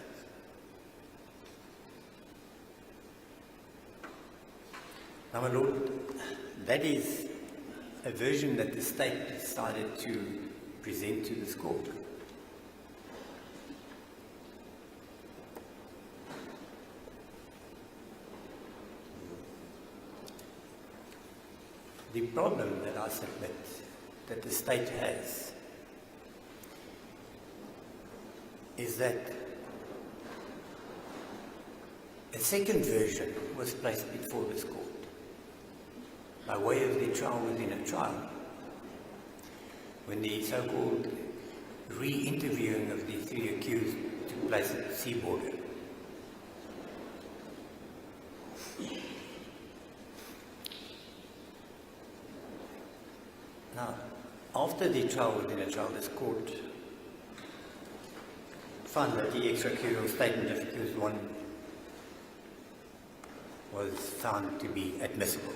Now, my Lord, that is a version that the state decided to present to this court. The problem that I submit that the state has is that a second version was placed before this court by way of the trial within a trial, when the so-called re-interviewing of the 3 accused took place at the sea border. Now, after the trial within a trial, this court found that the extracurricular statement of accused 1 was found to be admissible.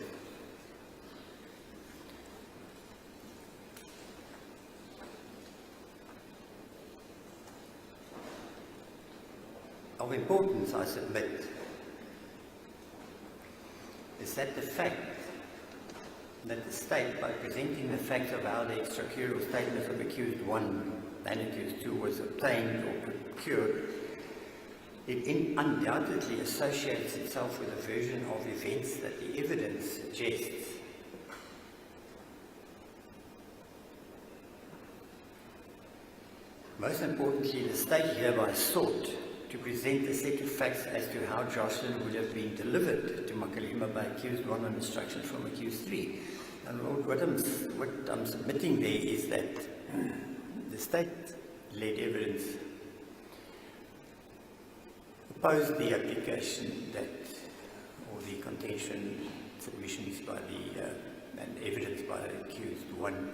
Of importance, I submit, is that the fact that the state, by presenting the facts of how the extracurricular statement of accused 1 and accused 2 was obtained or procured, it undoubtedly associates itself with a version of events that the evidence suggests most importantly, the state hereby sought to present a set of facts as to how Joshlin would have been delivered to Makalima by accused 1 on instructions from accused 3. And Lord, what I'm submitting there is that the state-led evidence opposed the application that, or the contention, submissions by the, and evidence by the accused 1,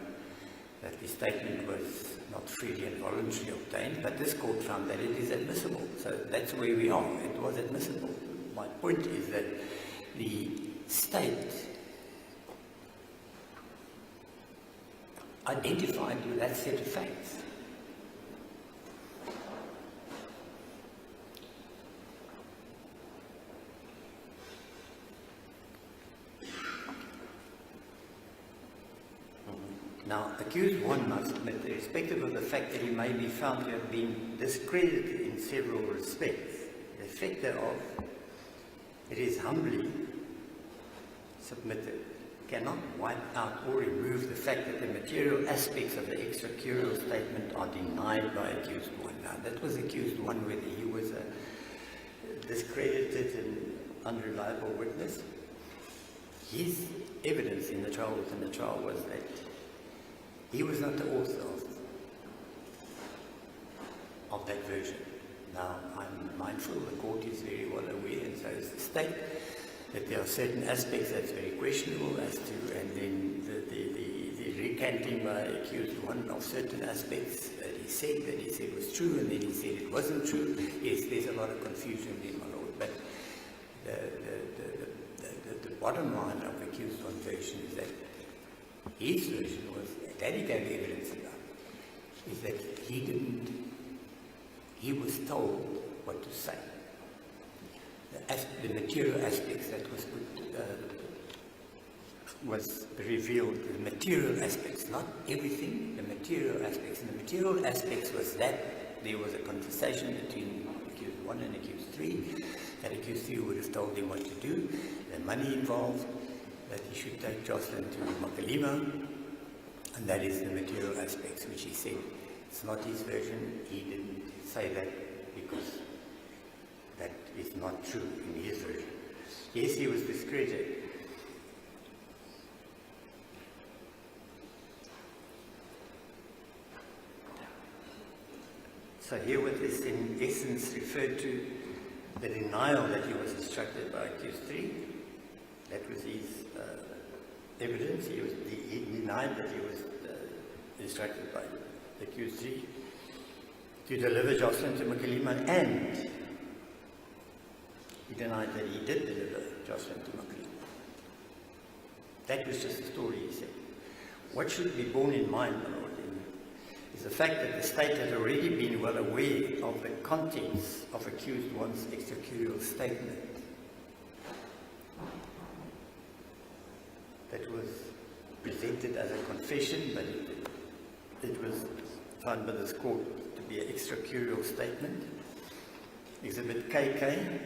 that the statement was not freely and voluntarily obtained, but this court found that it is admissible. So that's where we are. It was admissible. My point is that the state identified with that set of facts. Now, accused 1 must admit, irrespective of the fact that he may be found to have been discredited in several respects, the effect thereof, it is humbly submitted cannot wipe out or remove the fact that the material aspects of the extracurrial statement are denied by accused one. Now, that was accused one, whether he was a discredited and unreliable witness. His evidence in the trial, within the trial, was that he was not the author of that version. Now, I'm mindful the court is very well aware, and so is the state, that there are certain aspects that's very questionable as to, and then the recanting by accused one of certain aspects that he said was true, and then he said it wasn't true. Yes, there's a lot of confusion there, my lord, but the bottom line of accused one version is that his version was, that he gave evidence about, is that he was told what to say. The material aspects that was revealed, the material aspects, not everything, the material aspects. And the material aspects was that there was a conversation between accused 1 and accused 3, that accused 3 would have told him what to do, the money involved, that he should take Joshlin to Makalima, and that is the material aspects, which he said. It's not his version, he didn't say that because that is not true in his version. Yes, he was discredited. So herewith is in essence referred to the denial that he was instructed by accused 3. That was his evidence. He denied that he was instructed by accused 3 to deliver Joshlin to Makalima, and he denied that he did deliver Joshlin to Makalima. That was just a story, he said. What should be borne in mind, my lord, is the fact that the state had already been well aware of the contents of accused one's extracurrial statement that was presented as a confession, but it was found by this court to be an extracurrial statement. Exhibit KK,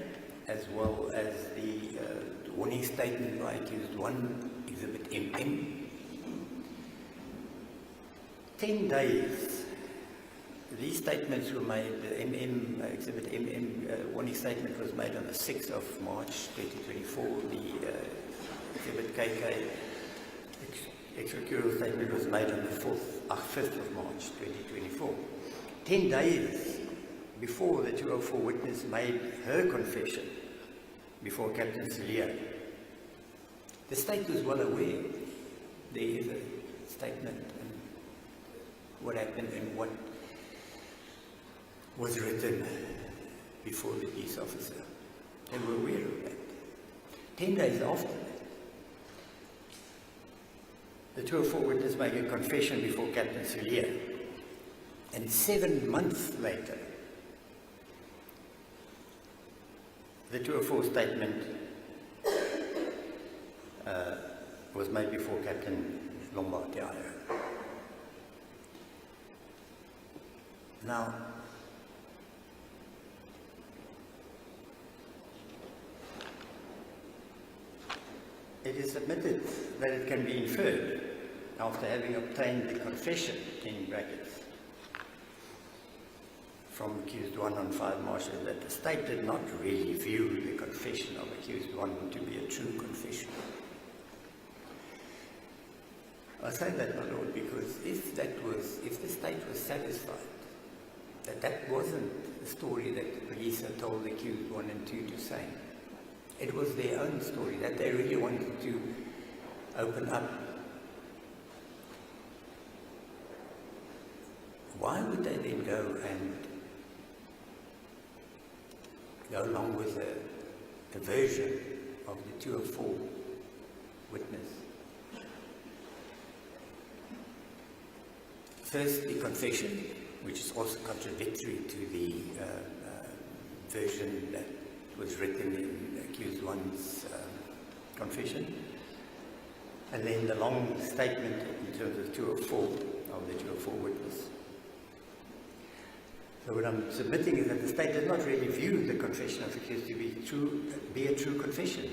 as well as the warning statement by accused 1, Exhibit MM. 10 days, these statements were made, the Exhibit MM warning statement was made on the 6th of March 2024, the Exhibit KK extracurrial statement was made on the 5th of March 2024. 10 days before the 204 witness made her confession before Captain Celia. The state was well aware there is a statement and what happened and what was written before the peace officer. They were aware of that. 10 days after that, the 204 witness made a confession before Captain Celia. And 7 months later, the 204 statement was made before Captain Lombard. Now, it is admitted that it can be inferred, after having obtained the confession, in brackets, from accused 1 on 5 March, that the state did not really view the confession of accused 1 to be a true confession. I say that, my lord, because if the state was satisfied that that wasn't the story that the police had told accused 1 and 2 to say, it was their own story that they really wanted to open up, why would they then go along with the version of the 204 witness? First, the confession, which is also contradictory to the version that was written in accused 1's confession, and then the long statement in terms of 204, of the 204 witness. So what I'm submitting is that the state did not really view the confession of accused to be a true confession.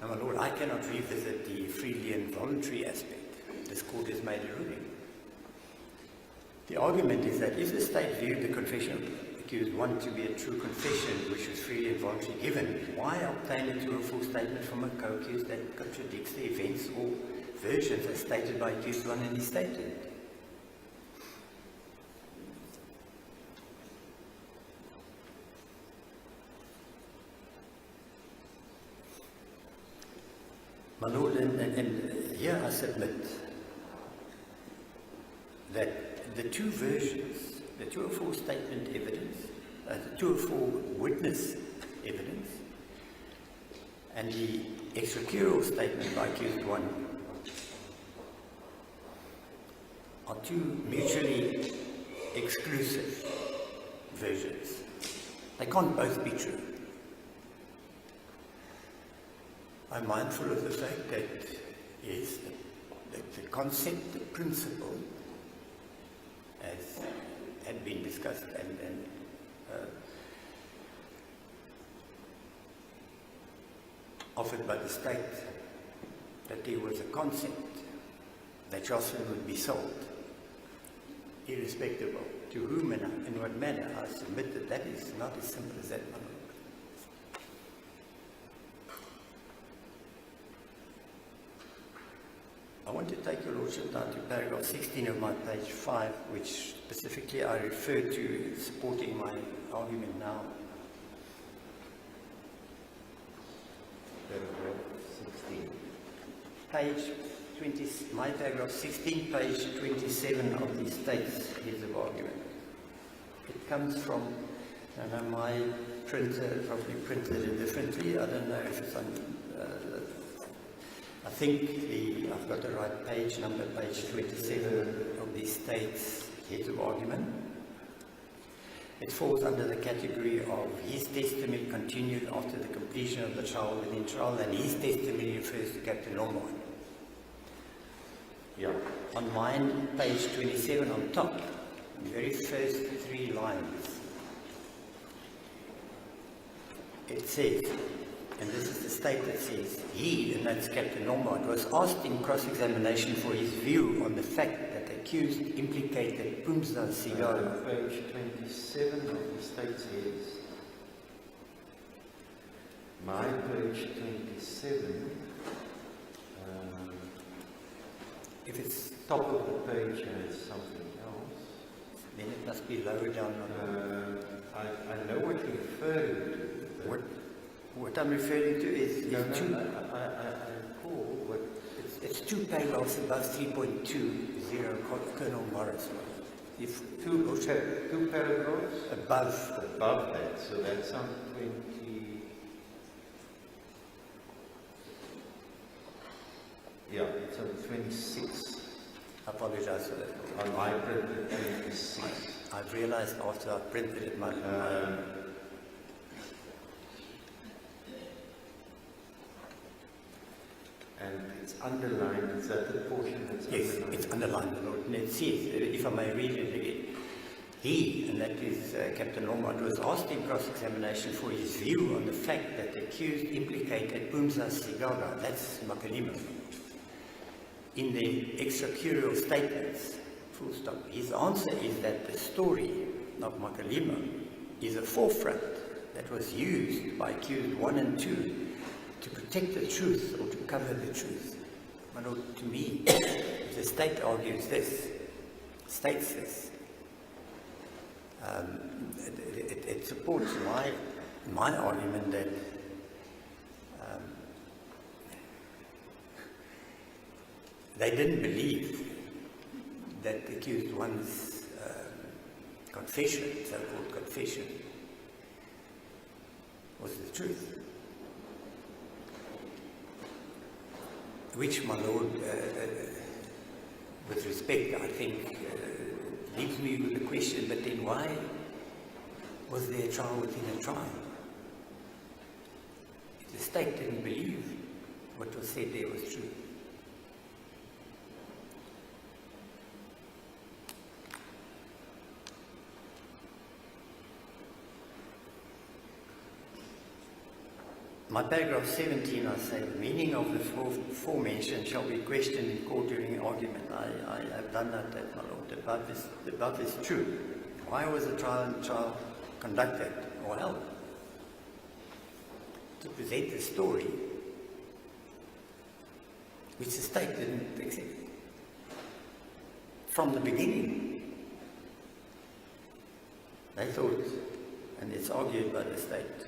Now, my Lord, I cannot revisit the freely and voluntary aspect. This court has made a ruling. The argument is that if the state viewed the confession of the accused one to be a true confession, which was freely and voluntarily given, why obtain a true or false statement from a co-accused that contradicts the events or versions as stated by accused one in his statement? My Lord, and here I submit that the two versions, the 204 statement evidence, the 204 witness evidence, and the extracurrial statement by accused one are two mutually exclusive versions. They can't both be true. I'm mindful of the fact that, yes, that the concept, the principle, as had been discussed and offered by the state, that there was a concept that Joshlin would be sold, irrespective of to whom and in what manner. I submit that that is not as simple as that, my Lord. I want to take your Lordship down to paragraph 16 of my page 5, which specifically I refer to supporting my argument now. Paragraph 16. Page 20, my paragraph 16, page 27 of the state's heads of argument. It comes from, I know my printer probably printed it differently. I don't know if it's on. I think I've got the right page number, page 27 of the state's heads of argument. It falls under the category of his testimony continued after the completion of the trial within trial, and his testimony refers to Captain Longmore. Yeah. On mine, page 27 on top, the very first 3 lines, it says, and this is the state that says, he, and that's Captain Longmont, was asked in cross-examination for his view on the fact that the accused implicated Pumza Sigaro. Page 27 of the state's heads. My page 27. If it's Top of the page has something else. then it must be lower down on I know what you're referring to. what I'm referring to is No, two. I recall what. It's 2 paragraphs above 3.20, Colonel Morris. If Two paragraphs above that, so that's on 20. Yeah, it's on 26. I apologize for that. On my printed 26. I've realized after I printed it, And it's underlined. Is that the portion that's yes, underlined? it's underlined, my Lord. And it says, if I may read it again, he, and that is Captain Longmont, was asked in cross-examination for his view on the fact that the accused implicated Pumza Sigaga, that's Makalima, in the extracurrial statements, full stop. His answer is that the story of Makalima is a forefront that was used by accused 1 and 2 to protect the truth or to cover the truth. My Lord, to me, if the state argues this, states this, it supports my argument that they didn't believe that the accused one's confession, so-called confession, was the truth. Which, my Lord, with respect, I think, leaves me with the question, but then why was there a trial within a trial? If the state didn't believe what was said there was true. my paragraph 17, I say, the meaning of the forementioned shall be questioned in court during argument. I have done that, my lord. The above is true. Why was the trial conducted? Well, to present the story which the state didn't accept from the beginning. They thought, and it's argued by the state,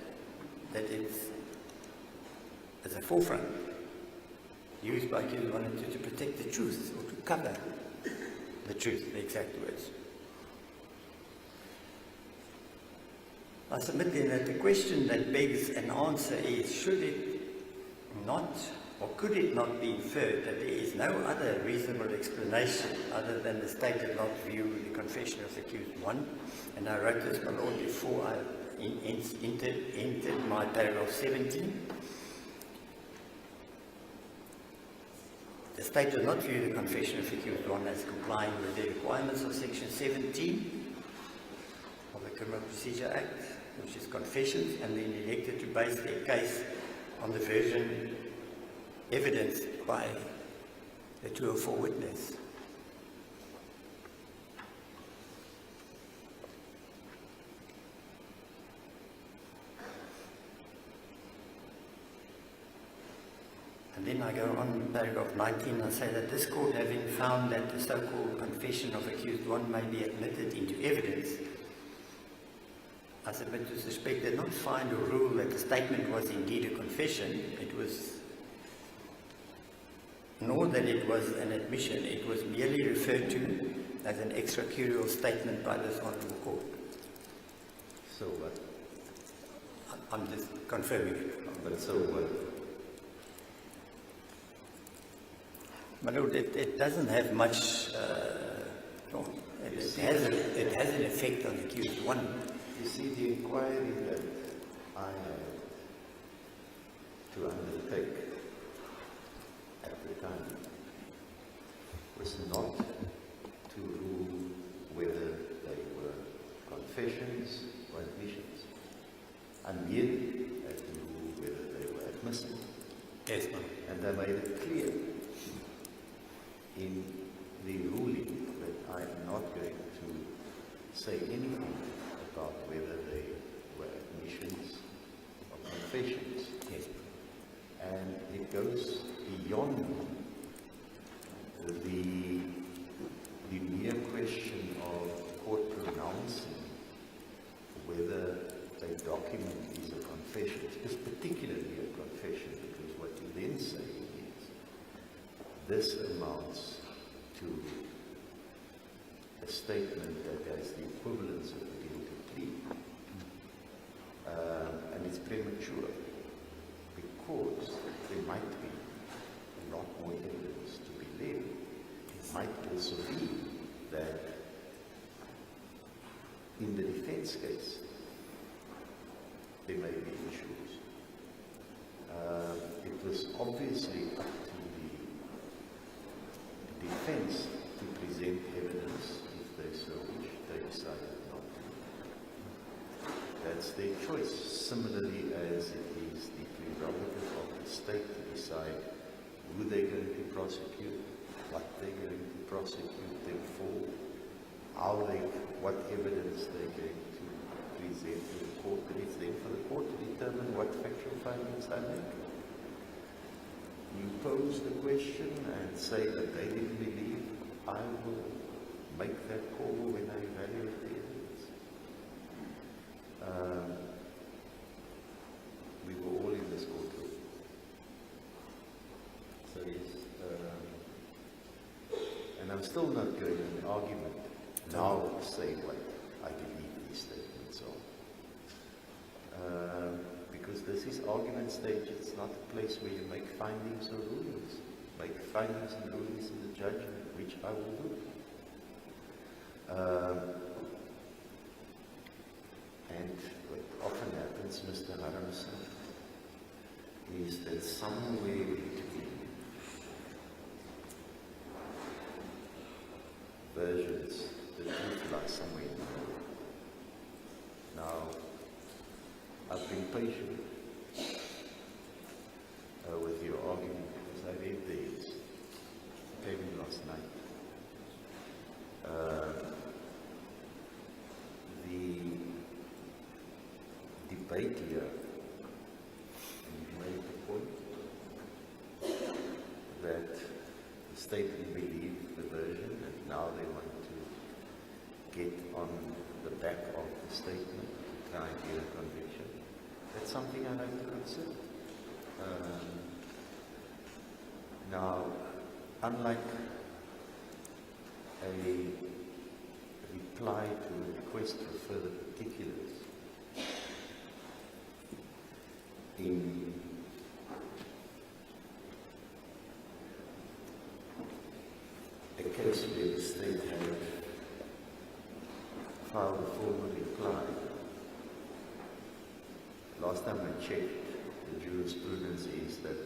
that it's as a forefront used by Q1 to protect the truth or to cover the truth, the exact words. I submit then that the question that begs an answer is, should it not, or could it not be inferred that there is no other reasonable explanation other than the state did not view the confession of the accused one? And I wrote this, my lord, before I entered my paragraph 17. The state did not view the confession of the accused one as complying with the requirements of section 17 of the Criminal Procedure Act, which is confessions, and then elected to base their case on the version evidenced by the 204 witness. And then I go on in paragraph 19 and say that this court, having found that the so-called confession of accused one may be admitted into evidence, I submit to suspect did not find a rule that the statement was indeed a confession. It was, nor that it was an admission. It was merely referred to as an extracurricular statement by this honourable court. So what? I'm just confirming it. But so what? My lord, it doesn't have much. It has an effect on the accused one. You see, the inquiry that I had to undertake at the time was not to rule whether they were confessions or admissions. I merely had to rule whether they were admissible. Yes, ma'am. And I made it clear in the ruling that I am not going to say anything about whether they were admissions or confessions. Yes. And it goes beyond the mere question of court pronouncing whether a document is a confession. It's particularly a confession, because what you then say is this amounts to a statement that has the equivalence of a guilty plea. And it's premature, because there might be a lot more evidence to be laid. It might also be that in the defense case, there may be issues. It was obviously up to the defense to present evidence if they so wish. They decided not to. That's their choice. Similarly, as it is the prerogative of the state to decide who they're going to prosecute, what they're going to prosecute them for, what evidence they're going to present to the court. But it's then for the court to determine what factual findings they make. You pose the question and say that they didn't believe, I will make that call when I evaluate the evidence. We were all in this courtroom. So yes, and I'm still not going in an argument now to say what I believe these statements are. Because this is argument stage, it's not a place where you make findings or rulings. Make findings and rulings in the judgment, which I will do. And what often happens, Mr. Haramson, is that somewhere between versions, the truth lies somewhere in the middle. Now, I've been patient gave theirs. I gave him last night. The debate here, and you made the point that the state didn't believe the version, and now they want to get on the back of the statement to try and get a conviction. That's something I have to consider. Now, unlike a reply to a request for further particulars, in a case where the state had filed a formal reply, last time I checked, the jurisprudence is that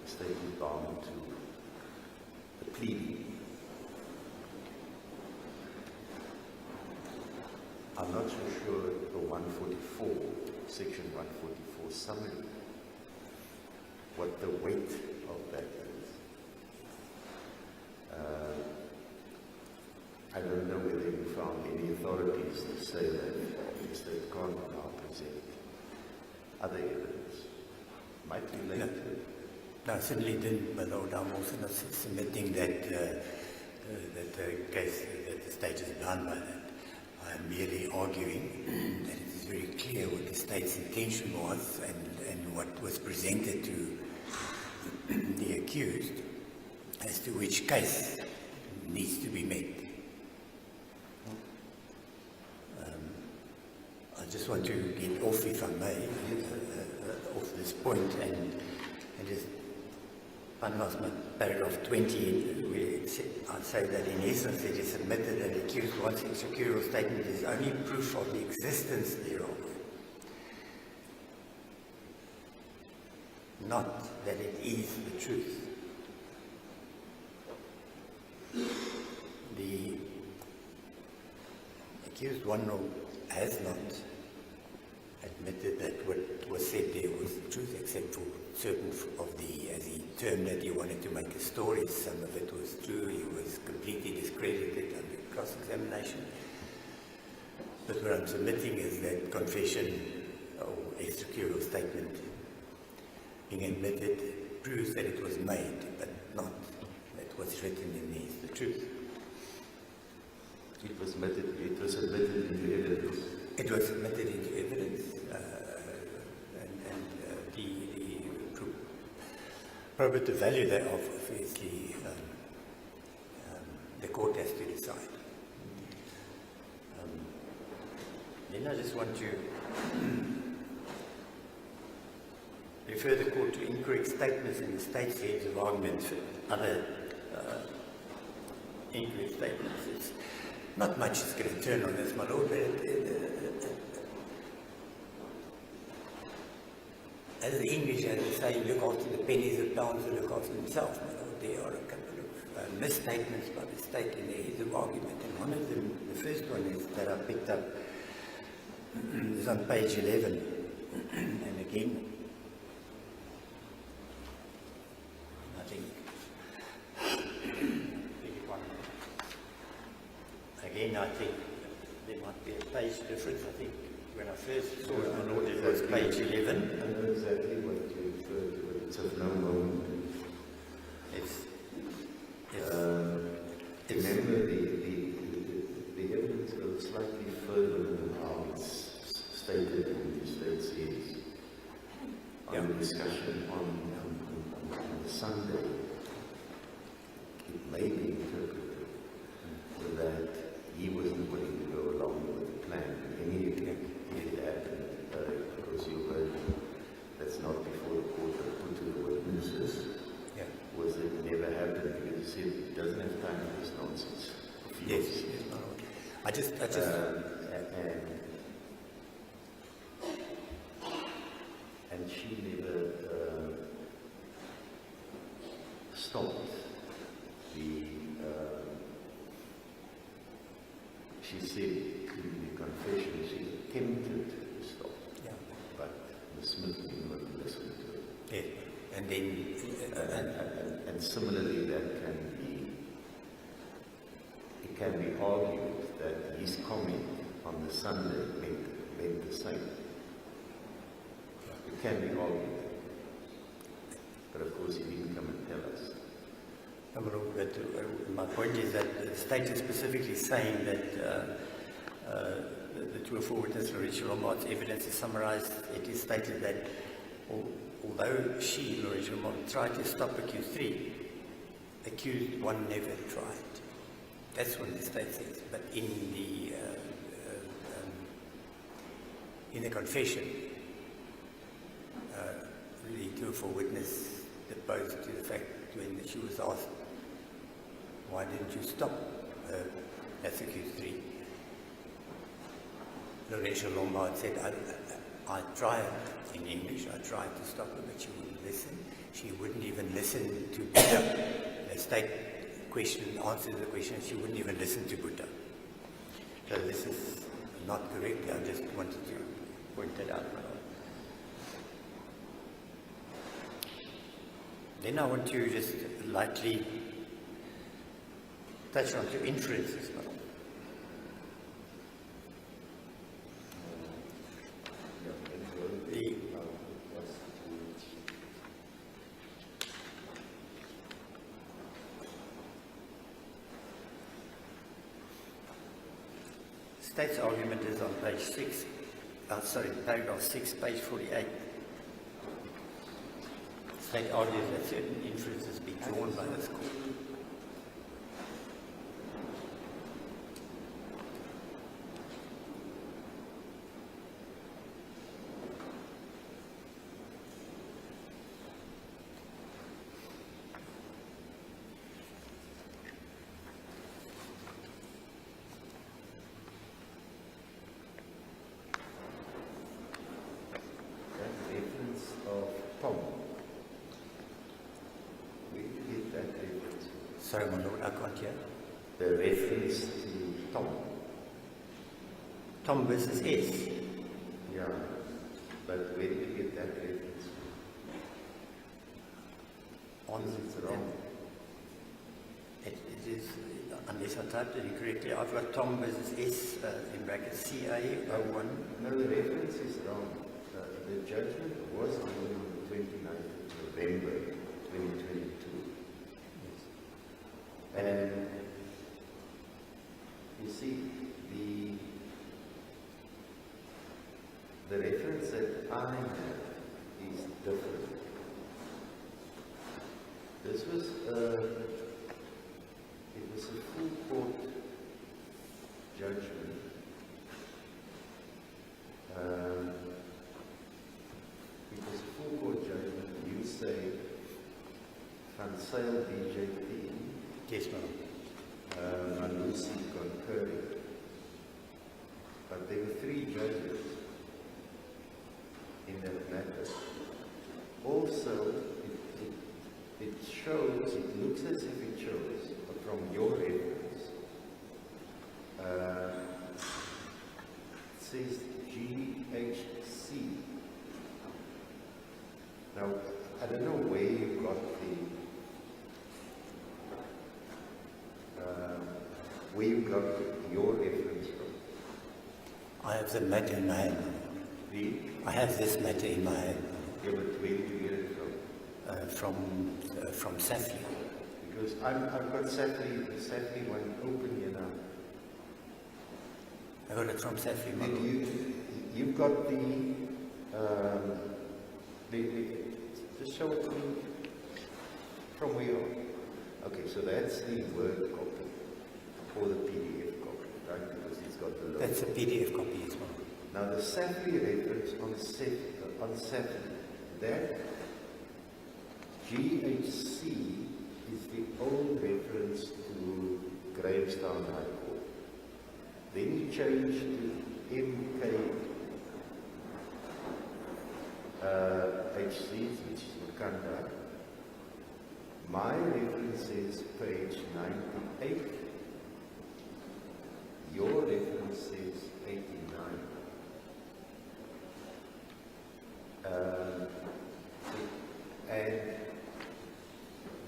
the state is bound to the pleading. I'm not so sure the 144, section 144 summary, what the weight of that is. I don't know whether you found any authorities to say that the state can't now present other evidence. Might relate to it. No, I certainly didn't, but I'm also not submitting that that the case that the state is bound by that. I'm merely arguing that it is very clear what the state's intention was and what was presented to the accused as to which case needs to be met. I just want to get off, if I may, off this point and just unless my paragraph 20, where I say that in essence it is admitted that the accused wants a securial statement is only proof of the existence thereof, not that it is the truth. The accused has not admitted that what was said there was the truth, except for certain of the, as he termed it, he wanted to make a story. Some of it was true. He was completely discredited under cross-examination. But what I'm submitting is that confession or a securial statement being admitted proves that it was made, but not that what's written in there is the truth. It was admitted into evidence. It was admitted into evidence, and the probative value thereof, obviously, the court has to decide. Then I just want to refer the court to incorrect statements in the state's heads of argument for other incorrect statements. It's not much is going to turn on this, my lord, but as the English have to say, look after the pennies of pounds and look after themselves, my lord. There are a couple of misstatements by the state in their heads of argument, and one of them, the first one is that I picked up, is on page 11, and again, I think, again, I think there might be a page difference. I think when I first saw it, my lord, it was page 11. I know exactly what you refer to, but it's of no moment. Remember, the evidence goes slightly further than how it's stated in the state's heads. On the discussion on Sunday, it may be interpreted that he wasn't willing to go along with the plan. And it happened, because you heard that's not before the court had put to the witnesses. Yeah. Was it never happened because he said he doesn't have time for this nonsense. Yes, my lord. I just and she never stopped the. She said in the confession she attempted to stop, yeah. but the Smith didn't want to listen to it. Yeah. and then And similarly, it can be argued that his comment on the Sunday meant the same. It can be argued. But of course, he didn't come and tell us. My point is that the state is specifically saying that the 204 witness, Loretta Lombard's evidence is summarized. It is stated that although she, Loretta Lombard, tried to stop accused 3, accused 1 never tried. That's what the state says. But in the confession, the 204 witness deposed to the fact when she was asked, why didn't you stop that's accused 3? Loretta Lombard said, I tried in English, I tried to stop her, but she wouldn't listen. She wouldn't even listen to Buddha. The state answered the question, she wouldn't even listen to Buddha. So this is not correct. I just wanted to point that out. Then I want to just lightly touch on two inferences. The state's argument is on page 6, paragraph 6, page 48. State argues that certain inferences be drawn by this court. Sorry, my lord, I can't hear. The reference to Tom. Tom versus S. Yeah, but where did you get that reference? It's wrong. It is, unless I typed it incorrectly, I've got Tom versus S in brackets CA01. No, the reference is wrong. The judgment was on the 29th of November 2022. And you see, the reference that I have is different. This was it was a full court judgment. It was a full court judgment. You say, Van Zyl DJP. Yes, ma'am. And Lucy concurring. But there were 3 judges in that matter. Also, it shows, it looks as if it shows, from your reference, it says GHC. Now, I don't know where you got your reference from. I have the matter in my hand. I have this matter in my hand. Yeah, but where did you get it from? From Safley. Because I've got Safley one open here now. I got it from Safley. You've got the just show it to me from where you are. Okay, so that's the Word copy. Or the PDF copy, right? Because it's got the logo. That's a PDF copy as well. Now the Safley reference on Safley, that GHC is the old reference to Grahamstown High Court. Then you change to MK HCs, which is Makanda. My reference is page 98. Your reference is 89. And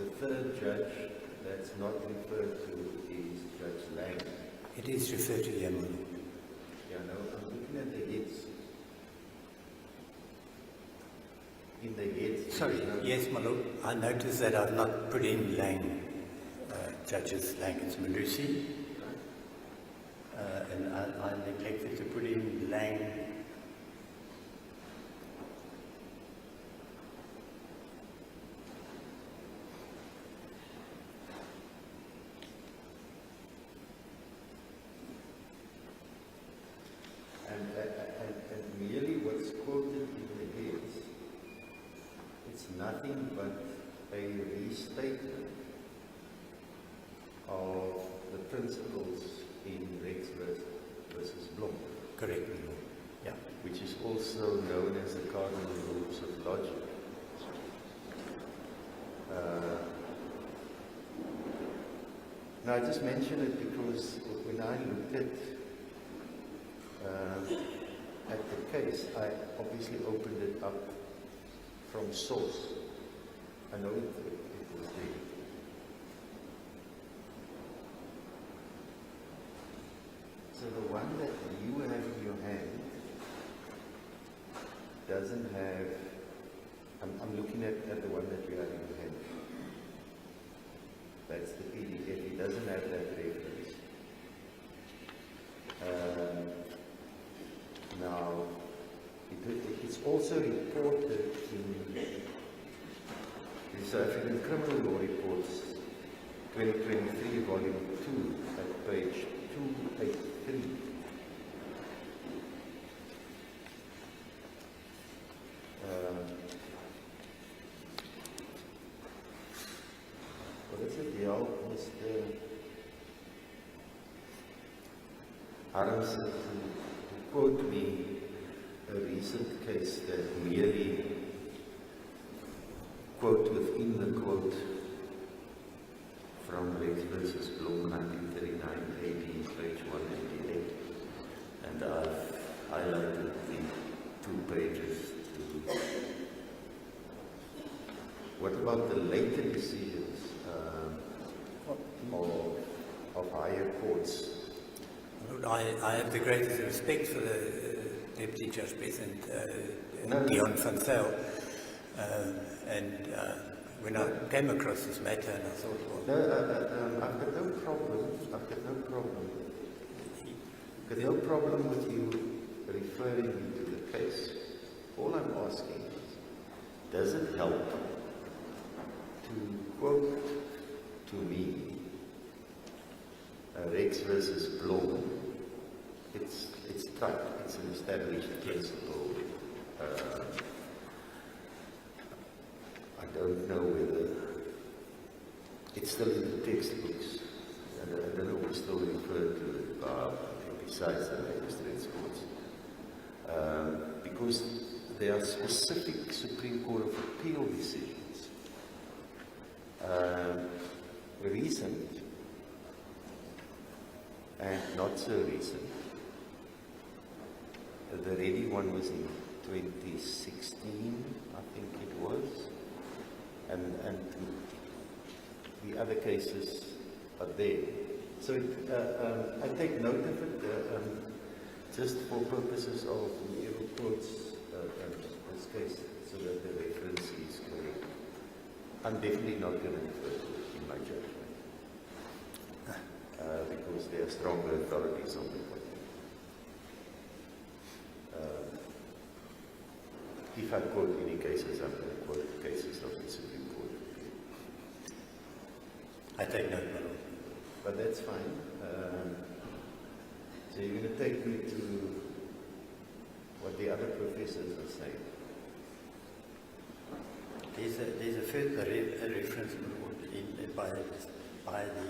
the third judge that's not referred to is Judge Lang. It is referred to here, my lord. Yeah, no, I'm looking at the heads. In the heads. Sorry, yes, my lord. I noticed that I've not put in Lang, Judges Lang. It's Malusi. And I neglected to put in Lang. And merely what's quoted in the heads, it's nothing but a restatement of the principles in Rex versus Blom. Correct, my lord. Yeah. Which is also known as the cardinal rules of logic. Now I just mention it because when I looked at the case, I obviously opened it up from source. I know it was there. So the one that you have in your hand doesn't have, I'm looking at the one that you have in your hand. That's the PDF. It doesn't have that reference. Now, it's also reported in the South African Criminal Law Reports 2023, Volume 2, at page 283. What is it, Mr. Harms, to quote me a recent case that merely quote within the quote from Rex versus Blom, 1939 AD, page 188, and I've highlighted the 2 pages to. What about the later decisions of higher courts? Lord, I have the greatest respect for the Deputy Judge President, Dion van Zyl, and when I came across this matter, and I thought, well, I've got no problem. I've got no problem with you referring me to the case. All I'm asking is, does it help to quote to me Rex versus Blom? It's tight. It's an established principle. I don't know whether it's still in the textbooks. I don't know who still referred to it besides the magistrates' courts. Because there are specific Supreme Court of Appeal decisions. Recent and not so recent. The Reddy one was in 2016, I think it was, and the other cases are there. So I take note of it just for purposes of the court's this case, so that the reference is correct. I'm definitely not going to refer to it in my judgment, because there are stronger authorities on the point. If I quote any cases, I'm going to quote the cases of the Supreme Court. I take note, my lord. But that's fine. So you're going to take me to what the other professors are saying. There's a further reference, my lord, by the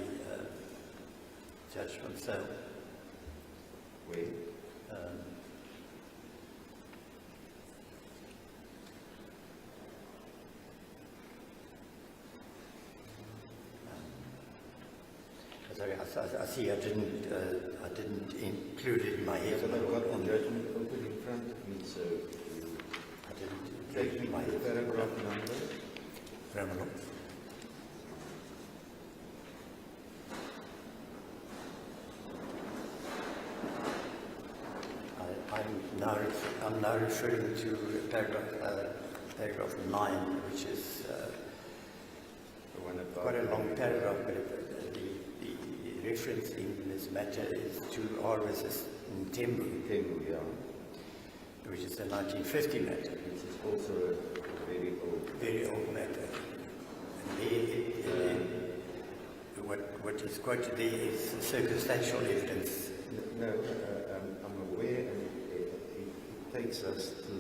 Judge van Zyl. Where? Sorry, I see I didn't include it in my head. So I've got the judgment open in front of me, so I didn't take me my to the paragraph number. Criminal. now referring to paragraph 9, which is quite a long paragraph, but the reference in this matter is to R versus Ntembu, yeah. which is a 1950 matter. Which is also a very old Matter. And what is quoted there is circumstantial evidence. No, I'm aware, and it takes us to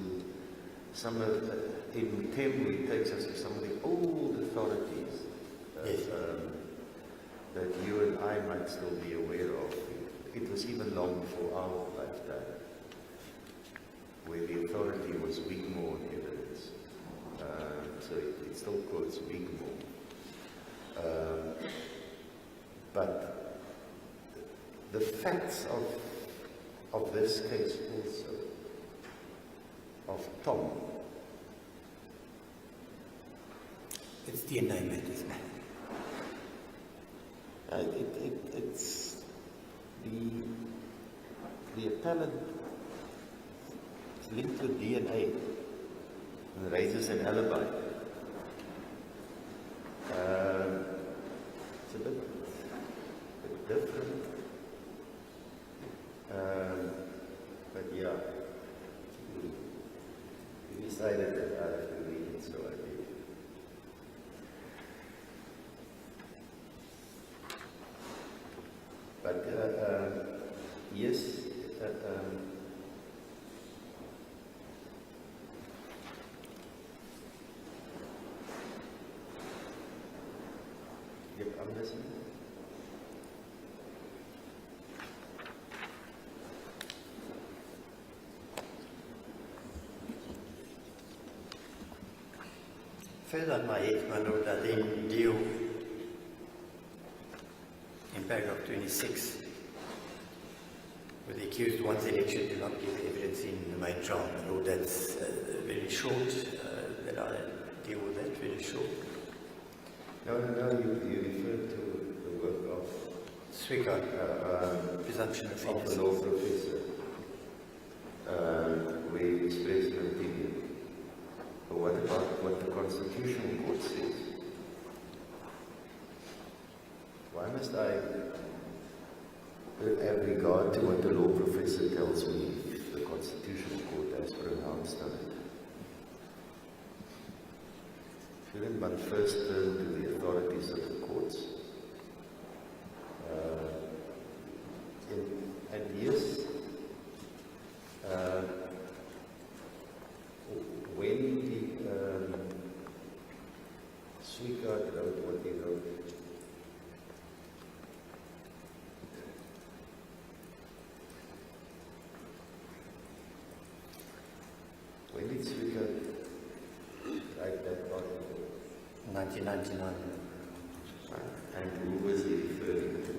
some of in Tembu, it takes us to some of the old authorities that you and I might still be aware of. It was even long before our lifetime, where the authority was Wigmore evidence. So it still quotes Wigmore. But the facts of this case also, of Tom, It's DNA matters. it's the appellant is linked to DNA and raises an alibi. It's a bit different. But yeah, we decided that I have to read it, so I did. But yes, yep, I'm listening. Further on my head, my lord, I then deal in paragraph 26 with the accused one's election to not give evidence in the main trial. My lord, that's very short, that I deal with that very short. No, you referred to the work of Swickard, presumption of the innocence. law professor, where you expressed an opinion. But what about what the Constitutional Court says? Why must I have regard to what the law professor tells me if the Constitutional Court has pronounced on it? Shouldn't one first turn to the authorities of the courts? And yes, when the Swickard wrote what he wrote, when did Swickard write that article? 1999. And who was he referring to?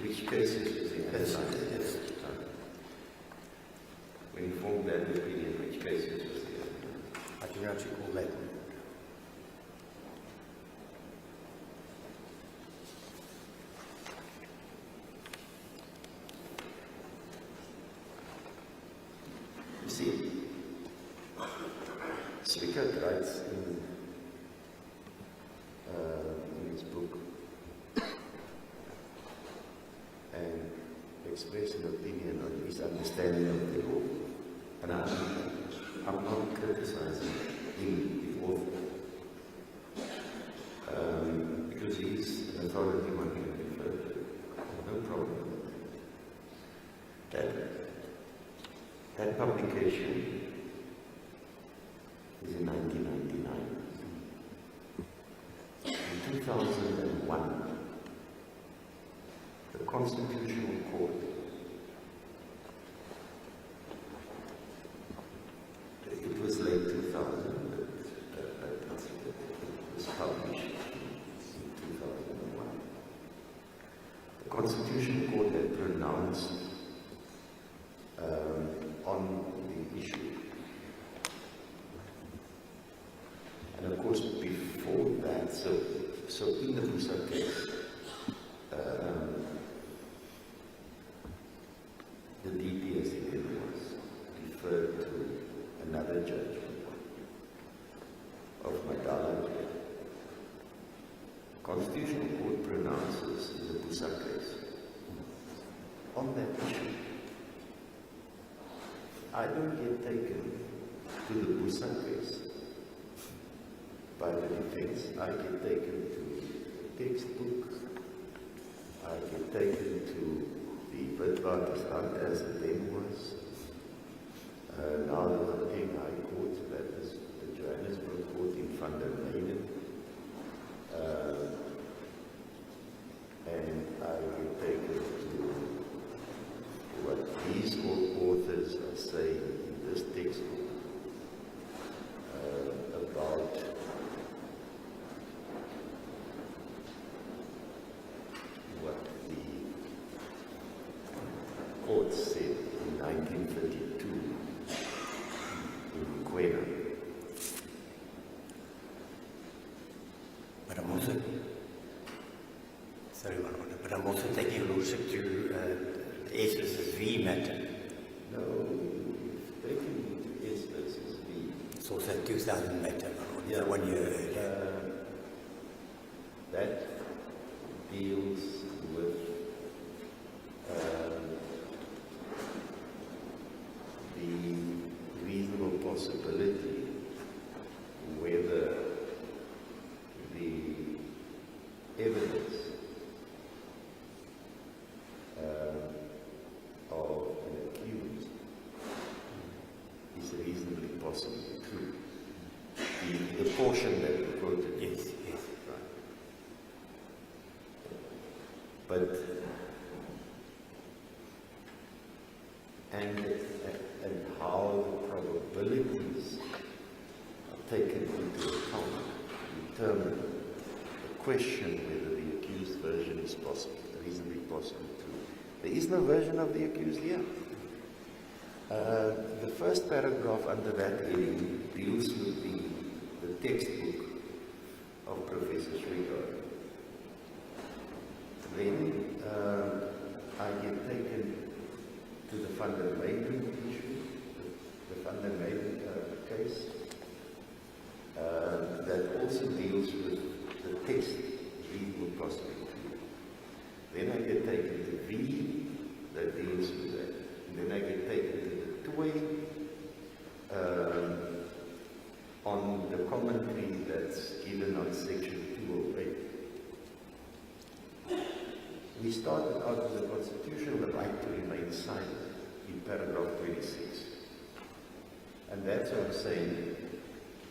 Which cases was he analyzing? When he formed that opinion, which cases was he analyzing? I do not recall that. You see, Swickard writes in his book and express an opinion on his understanding of the law. And I'm not criticizing him, the author, because he's an authority one can refer to. No problem with that. That publication is in 1999. In 2001, the Constitutional Court it was late 2000, but it was published in 2001. The Constitutional Court had pronounced on the issue. And of course, before that, so in the Musa case, the Constitutional Court pronounces in the Busa case on that issue. I don't get taken to the Busa case by the defense. I get taken to the textbook. I get taken to the Witwatersrand as it then was. Now the Gauteng High Court, that is the Johannesburg Court in Van der Meyden. And I get taken to what these authors are saying in this textbook about what the court said in 1932 in Quena. But I'm also, sorry, but I'm also taking your lordship to the S versus V matter. No, we've taken to S versus V. It's also a 2000 matter, yeah, 1 year earlier. That deals with the reasonable possibility whether the evidence of an accused is reasonably possibly true. The portion that we quoted, yes, right. But and how the probabilities are taken into account determine the question whether the accused version is possible, reasonably possible true. There is no version of the accused here. The first paragraph under that heading deals with the textbook of Professor Srigard. Then I get taken to the Van der Meyden issue, the Van der Meyden case, that also deals with the text, reasonable possibility. Then I get taken to V, that deals with that. And then I get taken to the TOY, on the commentary that's given on section 208. We started out with the constitutional right to remain silent in paragraph 26. And that's what I'm saying,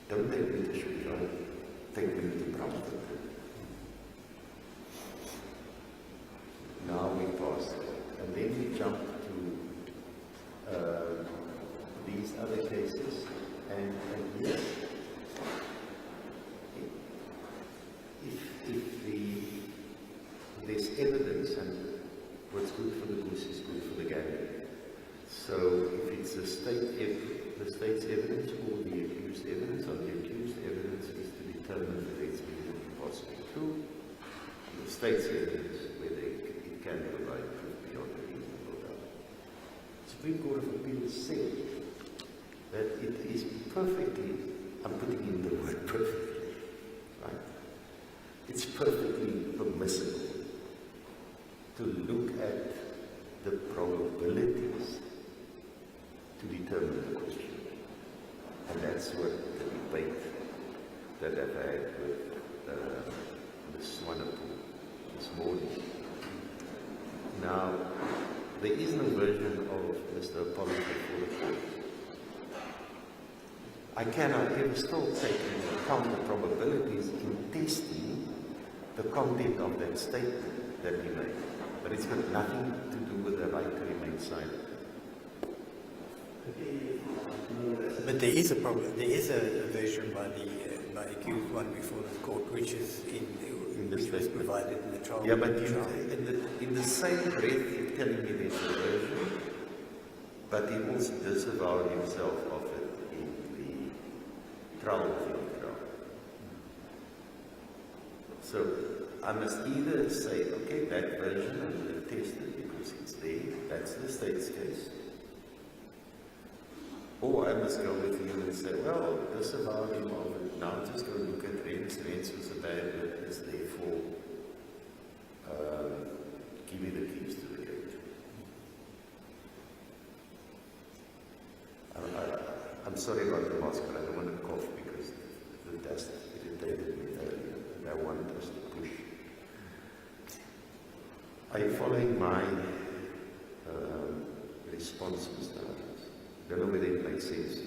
don't take them to Shukran, take them to Brampton. Now we pass that. And then we jump to these other cases, and yes, if there's evidence, and what's good for the goose is good for the gander. So if it's the state's evidence or the accused evidence, or the accused evidence is to determine whether it's reasonably possible true, the state's evidence whether it can provide proof beyond a reasonable doubt. The Supreme Court of Appeals said that it is perfectly, I'm putting in the word perfectly, right? It's perfectly permissible to look at the probabilities to determine the question. And that's what the debate that I've had with Ms. Swanepoel this morning. Now, there is no version of Mr. Apology for the court. I cannot ever still take into account the probabilities in testing the content of that statement that he made. But it's got nothing to do with the right to remain silent. But there is a problem. There is a version by the accused one before the court, which is In the which was statement. provided in the trial. Yeah, but in the same breath, you're telling me there's a version, but he also disavowed himself of it in the trial field trial. So I must either say, okay, that version I'm going to test it because it's there, that's the state's case. Or I must go with you and say, well, disavow him of it, now just go look at Ren experience was a bad witness, therefore give me the keys to the gate. I'm sorry about the mask, but I don't want to cough because the dust irritated me earlier, and I wanted us to push. Are you following my response, Mr. Adams? I don't know whether it makes sense to you.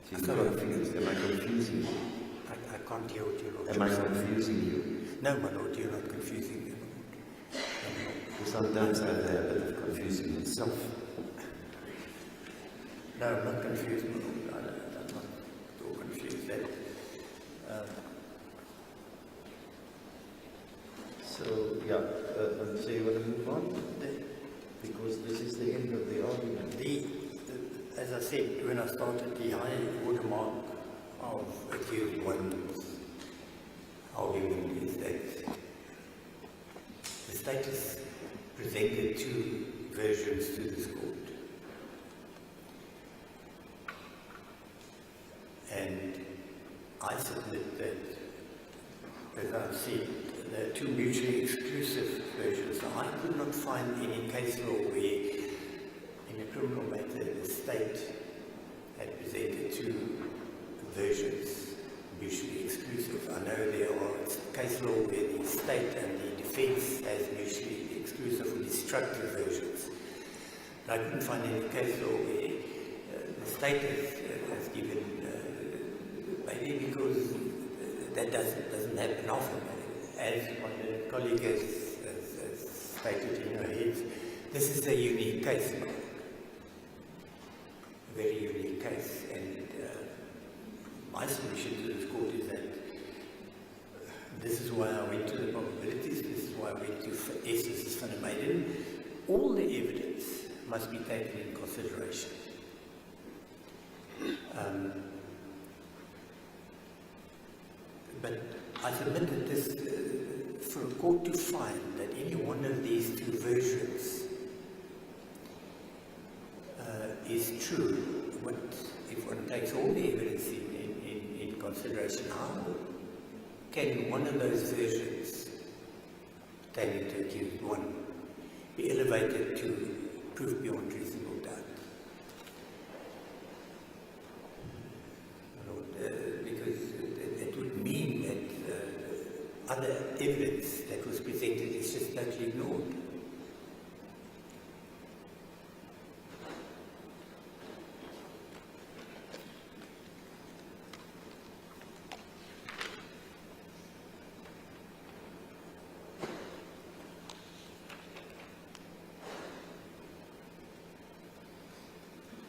She's confused. Am I confusing you? I can't hear what you're Am I confusing you? No, my lord, you're not confusing me. Because sometimes I have a habit of confusing myself. No, I'm not confused, my lord. I'm not at all confused. So, yeah, so you want to move on? Because this is the end of the argument. As I said, when I started, the high watermark of accused one's argument is that the state has presented two versions to this court. And I submit that, as I've said, there are two mutually exclusive versions. Now, I could not find any case law where, in a criminal matter, the state had presented two versions, mutually exclusive. I know there are case law where the state and the defence has mutually exclusive or destructive versions. But I couldn't find any case law where the state has given, maybe because that doesn't happen often. As my colleague has stated in her head, this is a unique case, a very unique case, and my solution to this court is that this is why I went to the probabilities, this is why I went to Estes van der Meiden. All the evidence must be taken in consideration. But I submit that this, for a court to find that any one of these two versions is true, if one takes all the evidence in consideration, how can one of those versions, pertaining to accused one, be elevated to proof beyond reasonable doubt? Because it would mean that other evidence that was presented is just totally ignored.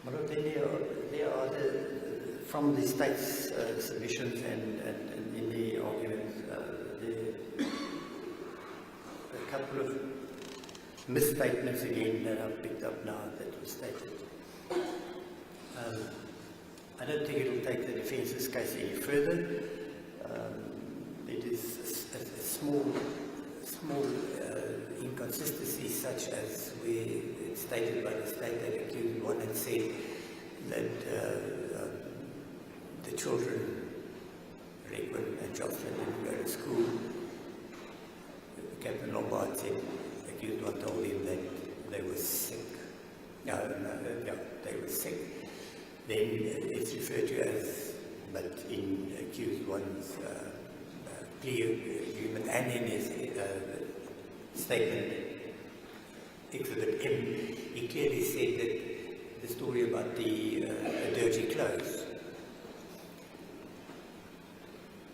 But there are from the state's submissions and in the arguments, a couple of misstatements again that I've picked up now that was stated. I don't think it will take the defence's case any further. It is a small inconsistency, such as where it's stated by the state that accused one had said that the children, Requin and Joshlin, didn't go to school. Captain Lombard said accused one told him that they were sick. They were sick. Then it's referred to as, but in accused one's plea agreement and in his statement, Exhibit M, he clearly said that the story about the dirty clothes.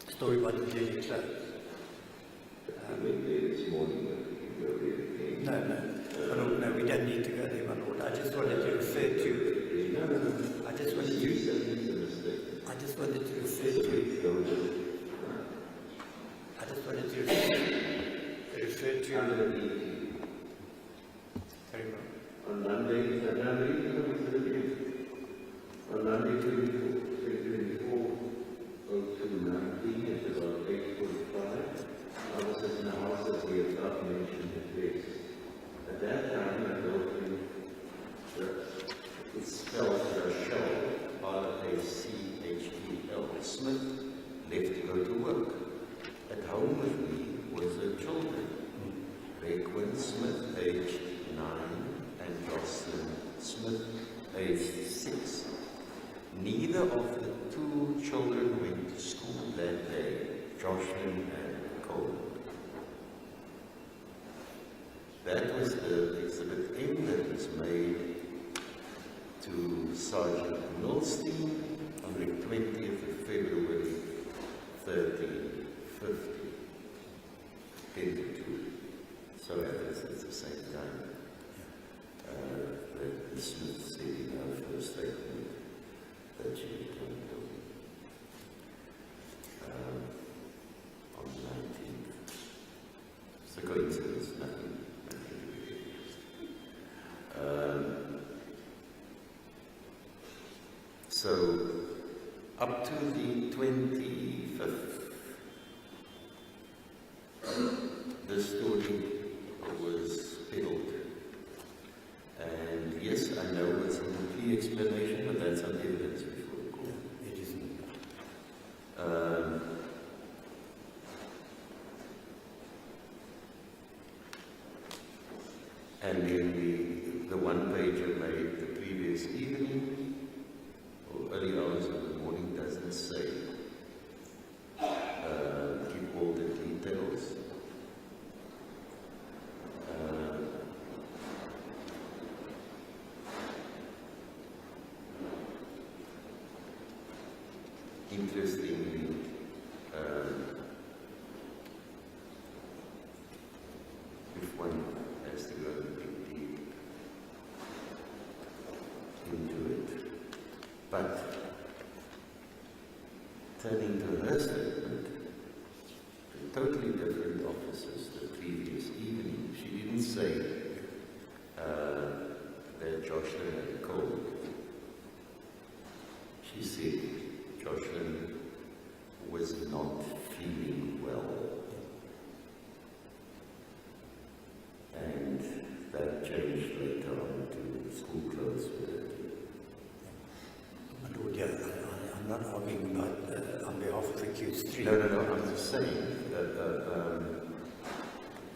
Story about the dirty clothes. No, we don't need to go there, my lord. I just wanted to refer to. I just wanted to refer to. On Monday, on Monday 2024, 02/19 at about 8:45, I was in the house as we have not mentioned it place. At that time, I told him that it's spelled Rochelle, R-A-C-H-E-L, Smith, neither of the two children went to school that day, Joshlin and Cole. That was the Exhibit M that was made to Sergeant Milstein on the 20th of February 1350. 10 to 2. So at the same time, the Smith said in her first statement that she returned on the 19th. It's a coincidence, nothing to be so, up to the 25th, this story was peddled. And yes, I know it's a complete explanation, but that's on evidence before the court. It isn't. And in the one page I made the previous evening, or early hours of the morning, doesn't say give all the details. Interestingly, if one has to go deep into it, but turning to her statement, the totally different officers the previous evening, she didn't say that Joshlin had a cold. She said Joshlin was not feeling well. And that changed later on to school clothes with her. My Lord, yeah, I'm not arguing about on behalf of accused 3. No, I'm just saying that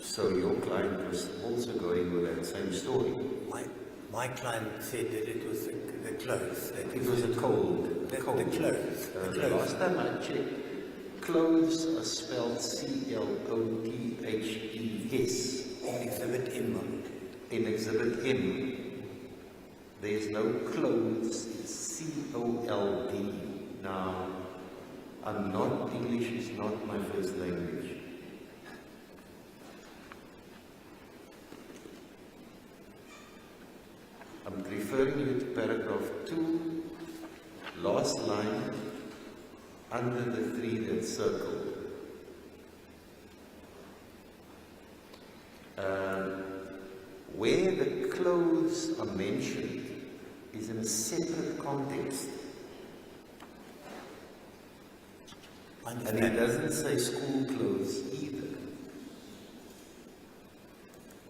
so your client was also going with that same story. My client said that it was the clothes. That It was a cold. The clothes. The last time I checked, clothes are spelled C-L-O-T-H-E-S. In Exhibit M. In Exhibit M, there's no clothes, it's C-O-L-D. Now, English is not my first language. I'm referring you to paragraph 2, last line, under the 3 that's circled. Where the clothes are mentioned is in a separate context. And it doesn't say school clothes either.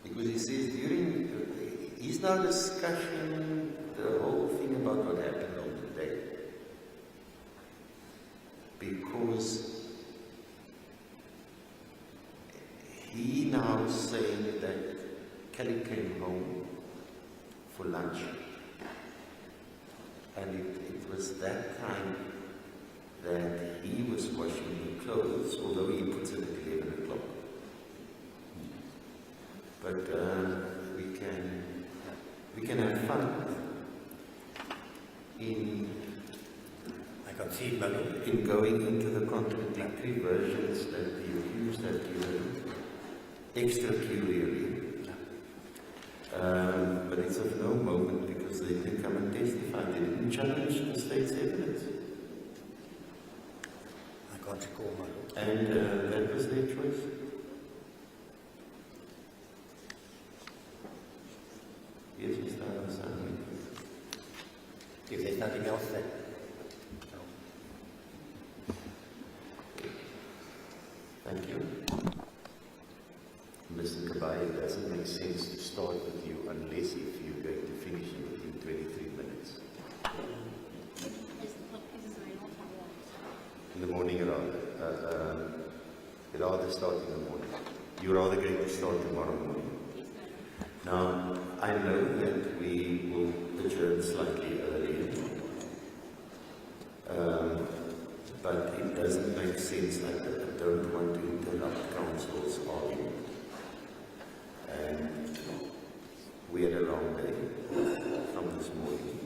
Because he says he's now discussing the whole thing about what happened on the day. Because he now saying that Kelly came home for lunch. And it was that time that he was washing the clothes, although he puts it at 11 o'clock. But we can have fun in going into the contradictory versions that the accused have given extraordinarily. But it's of no moment because they didn't come and testify. They didn't challenge the state's evidence. I can't recall, my Lord. And that was their choice. Yes, Mr. Alessandro. If there's nothing else, then. Thank you. Mr. Kabay, it doesn't make sense to start with you unless if you're going to finish it within 23 minutes. In the morning, rather start in the morning. You're rather going to start tomorrow morning. Now, I know that we will adjourn slightly earlier. sense I don't want to interrupt counsel's argument. And we had a long day from this morning.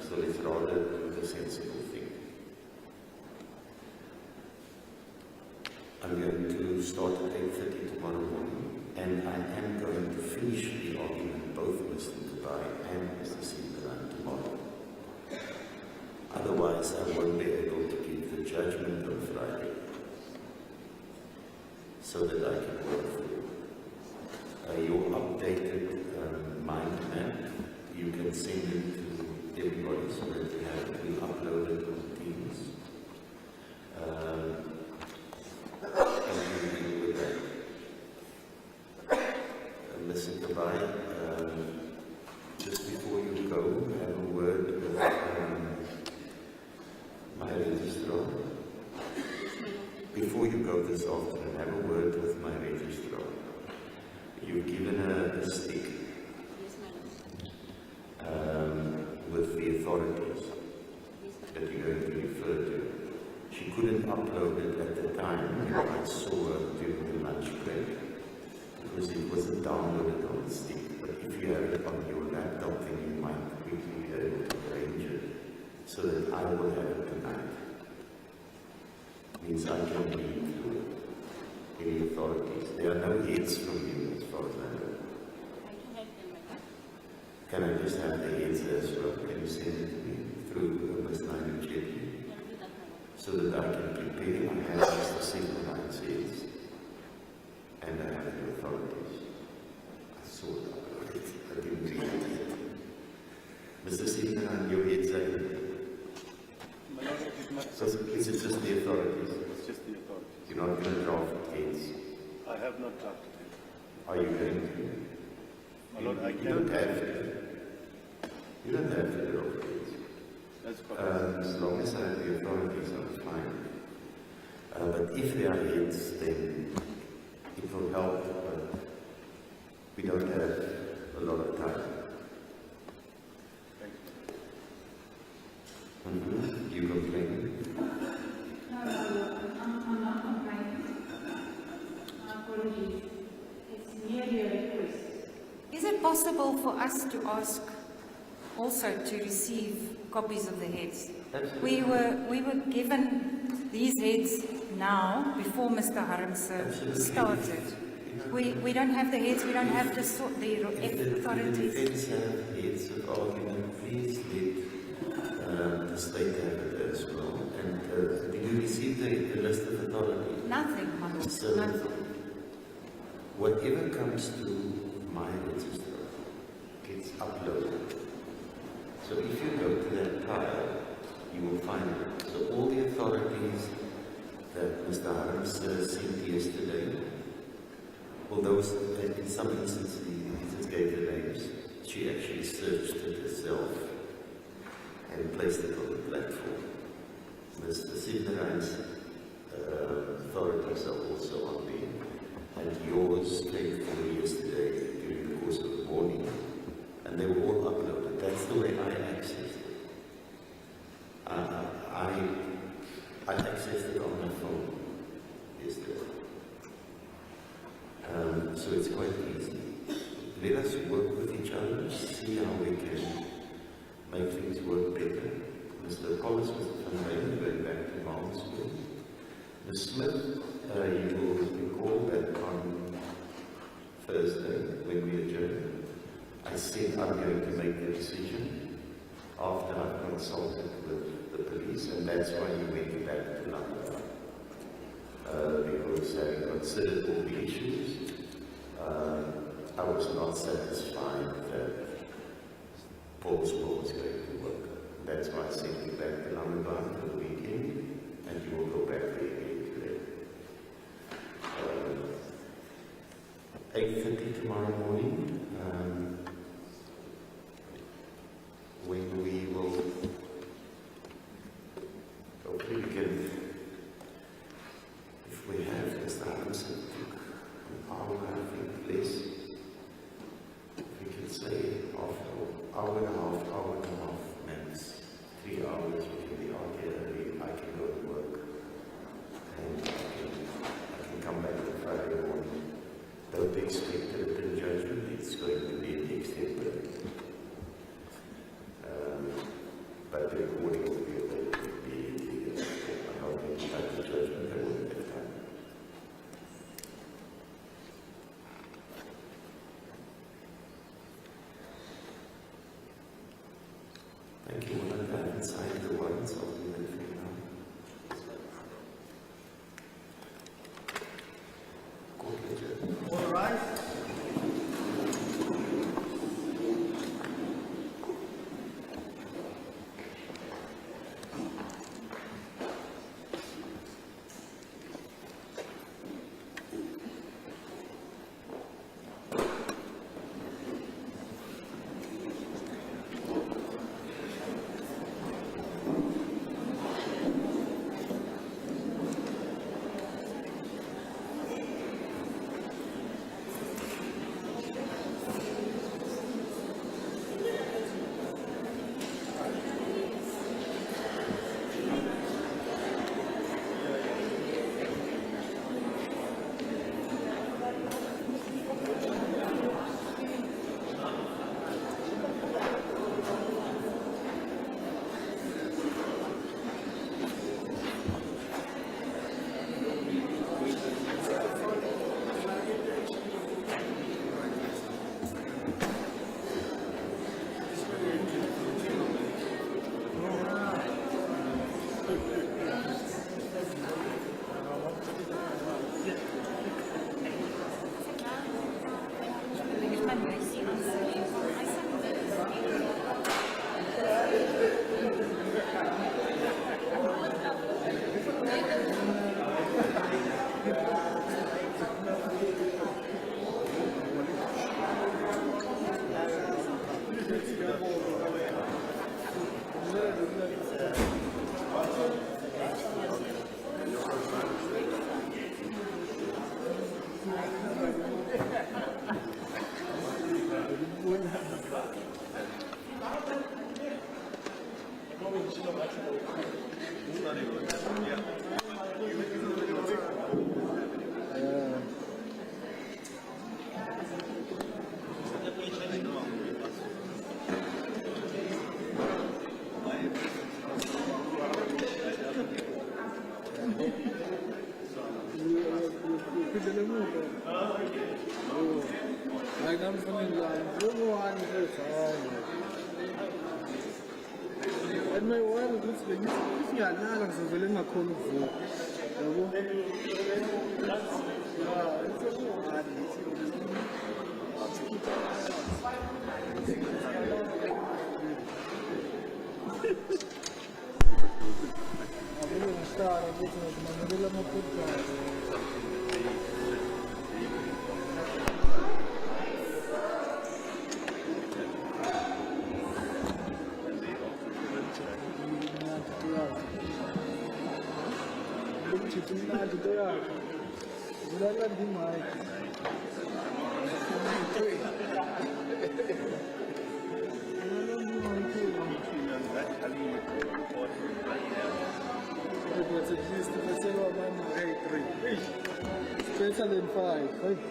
So let's rather do the sensible thing. I'm going to start at 8:30 tomorrow morning, and I am going to finish the argument both Mr. Dubai and Mr. Saldanha tomorrow. Otherwise, I won't be able to give the judgment on Friday, so that I can work through. Your updated mind map, you can send it to everybody so that we have it. We upload it on Teams. Listen to just before you go, have a word with my registrar. Before you go this afternoon, have a word with my registrar. You've given her a stick with the authorities that you're going to refer to. She couldn't upload it at the time. I saw her during the lunch break because it wasn't downloaded on the stick. But if you have it on your laptop, then you might quickly be able to arrange it so that I will have it tonight. Means I can read through it. Any authorities. There are no heads from you as far as I know. Can I just have the heads as well? Can you send it to me through Ms. Nainu so that I can prepare? I have Mr. Saldanha's heads and I have the authorities. I saw that. I didn't read it. Mr. Saldanha, your heads are. So is it just the authorities? It's just the authorities. You're not going to draft heads? I have not drafted it. Are you going to? My Lord, I You can. don't have to. You don't have to draft heads. That's correct. As long as I have the authorities, I'm fine. But if there are heads, then it will help. We don't have a lot of time. Thank you. You complain? No, I'm not complaining. Apologies. It's merely a request. Is it possible for us to ask also to receive copies of the heads? Absolutely. We were given these heads now before Mr. Harmse Absolutely. started. We don't have the heads, we don't have the If the authorities. defense have heads of argument, please let the state have it as well. And did you receive the list of authorities? Nothing, my lord, So, nothing. whatever comes to my register gets uploaded. So if you go to that file, you will find it. So all the authorities that Mr. Harms sent yesterday, although in some instances he just gave the names, she actually searched it herself and placed it on the platform. Mr. Saldanha's authorities are also on there, and yours came through yesterday during the course of the morning, and they were all uploaded. That's the way I accessed it. I accessed it on my phone yesterday. So it's quite easy. Let us work with each other, see how we can make things work better. Mr. Collins, Mr. Van Rijn, going back to Malmesbury. Ms. Smith, you will recall that on Thursday when we adjourn, I said I'm going to make the decision after I've consulted with the police, and that's why you went back to London. Because having considered all the issues, I was not satisfied that Paul's law was going to work. That's why I sent you back to London for the weekend, and you will go back there again today. 8:30 tomorrow morning, when we will hopefully we can, if we have Mr. Harmse, an hour, I think, less, we can say hour and a half max, 3 hours, we can be out here early, I can go to work. recording will be available immediately. However, at the judgment, they will have time. Thank you. Will I have inside the ones of the mentoring now? Court adjourned. All right. And my wife looks like if you are not as a villain, I call it. Better than 5. Right?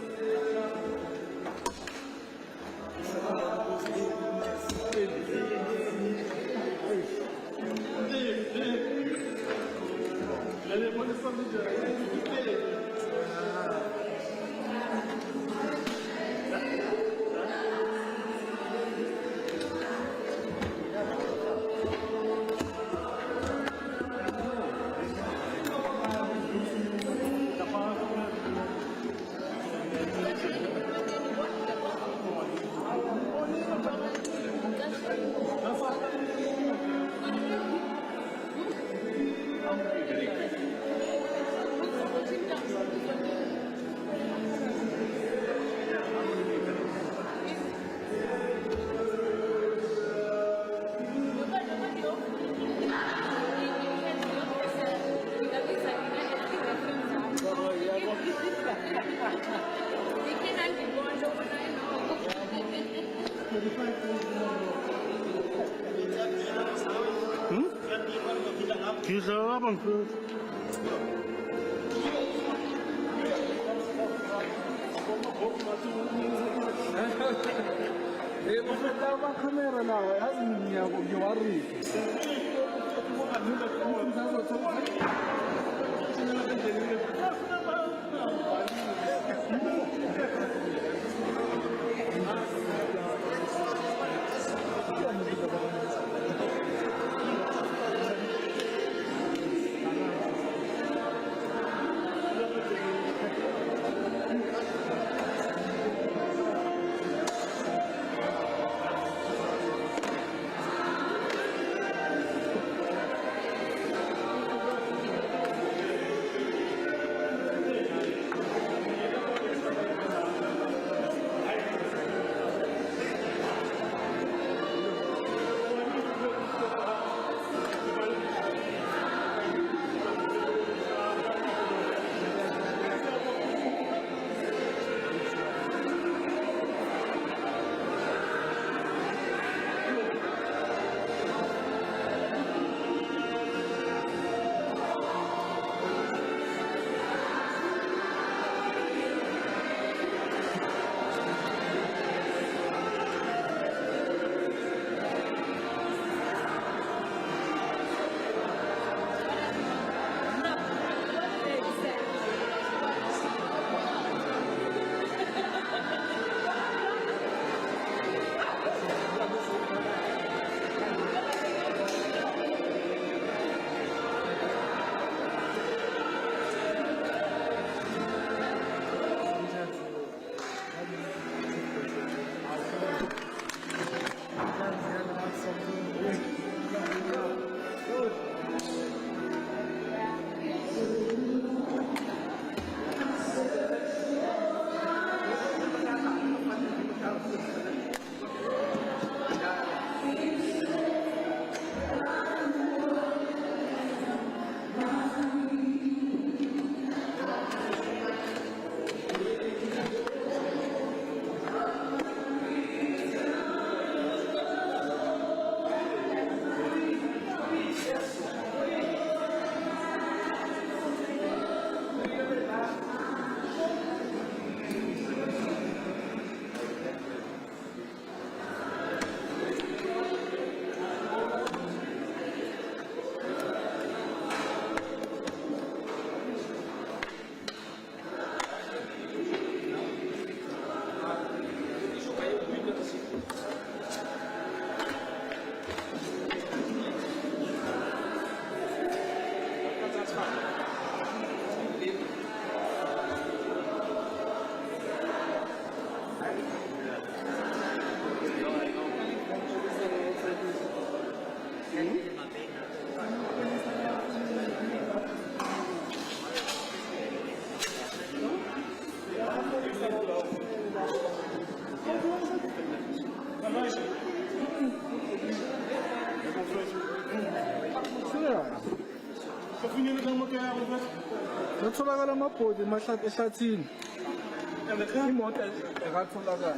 Camera now, hasn't he? You are Natholakala amabhodi ehlathini. Imoto ekatholakala.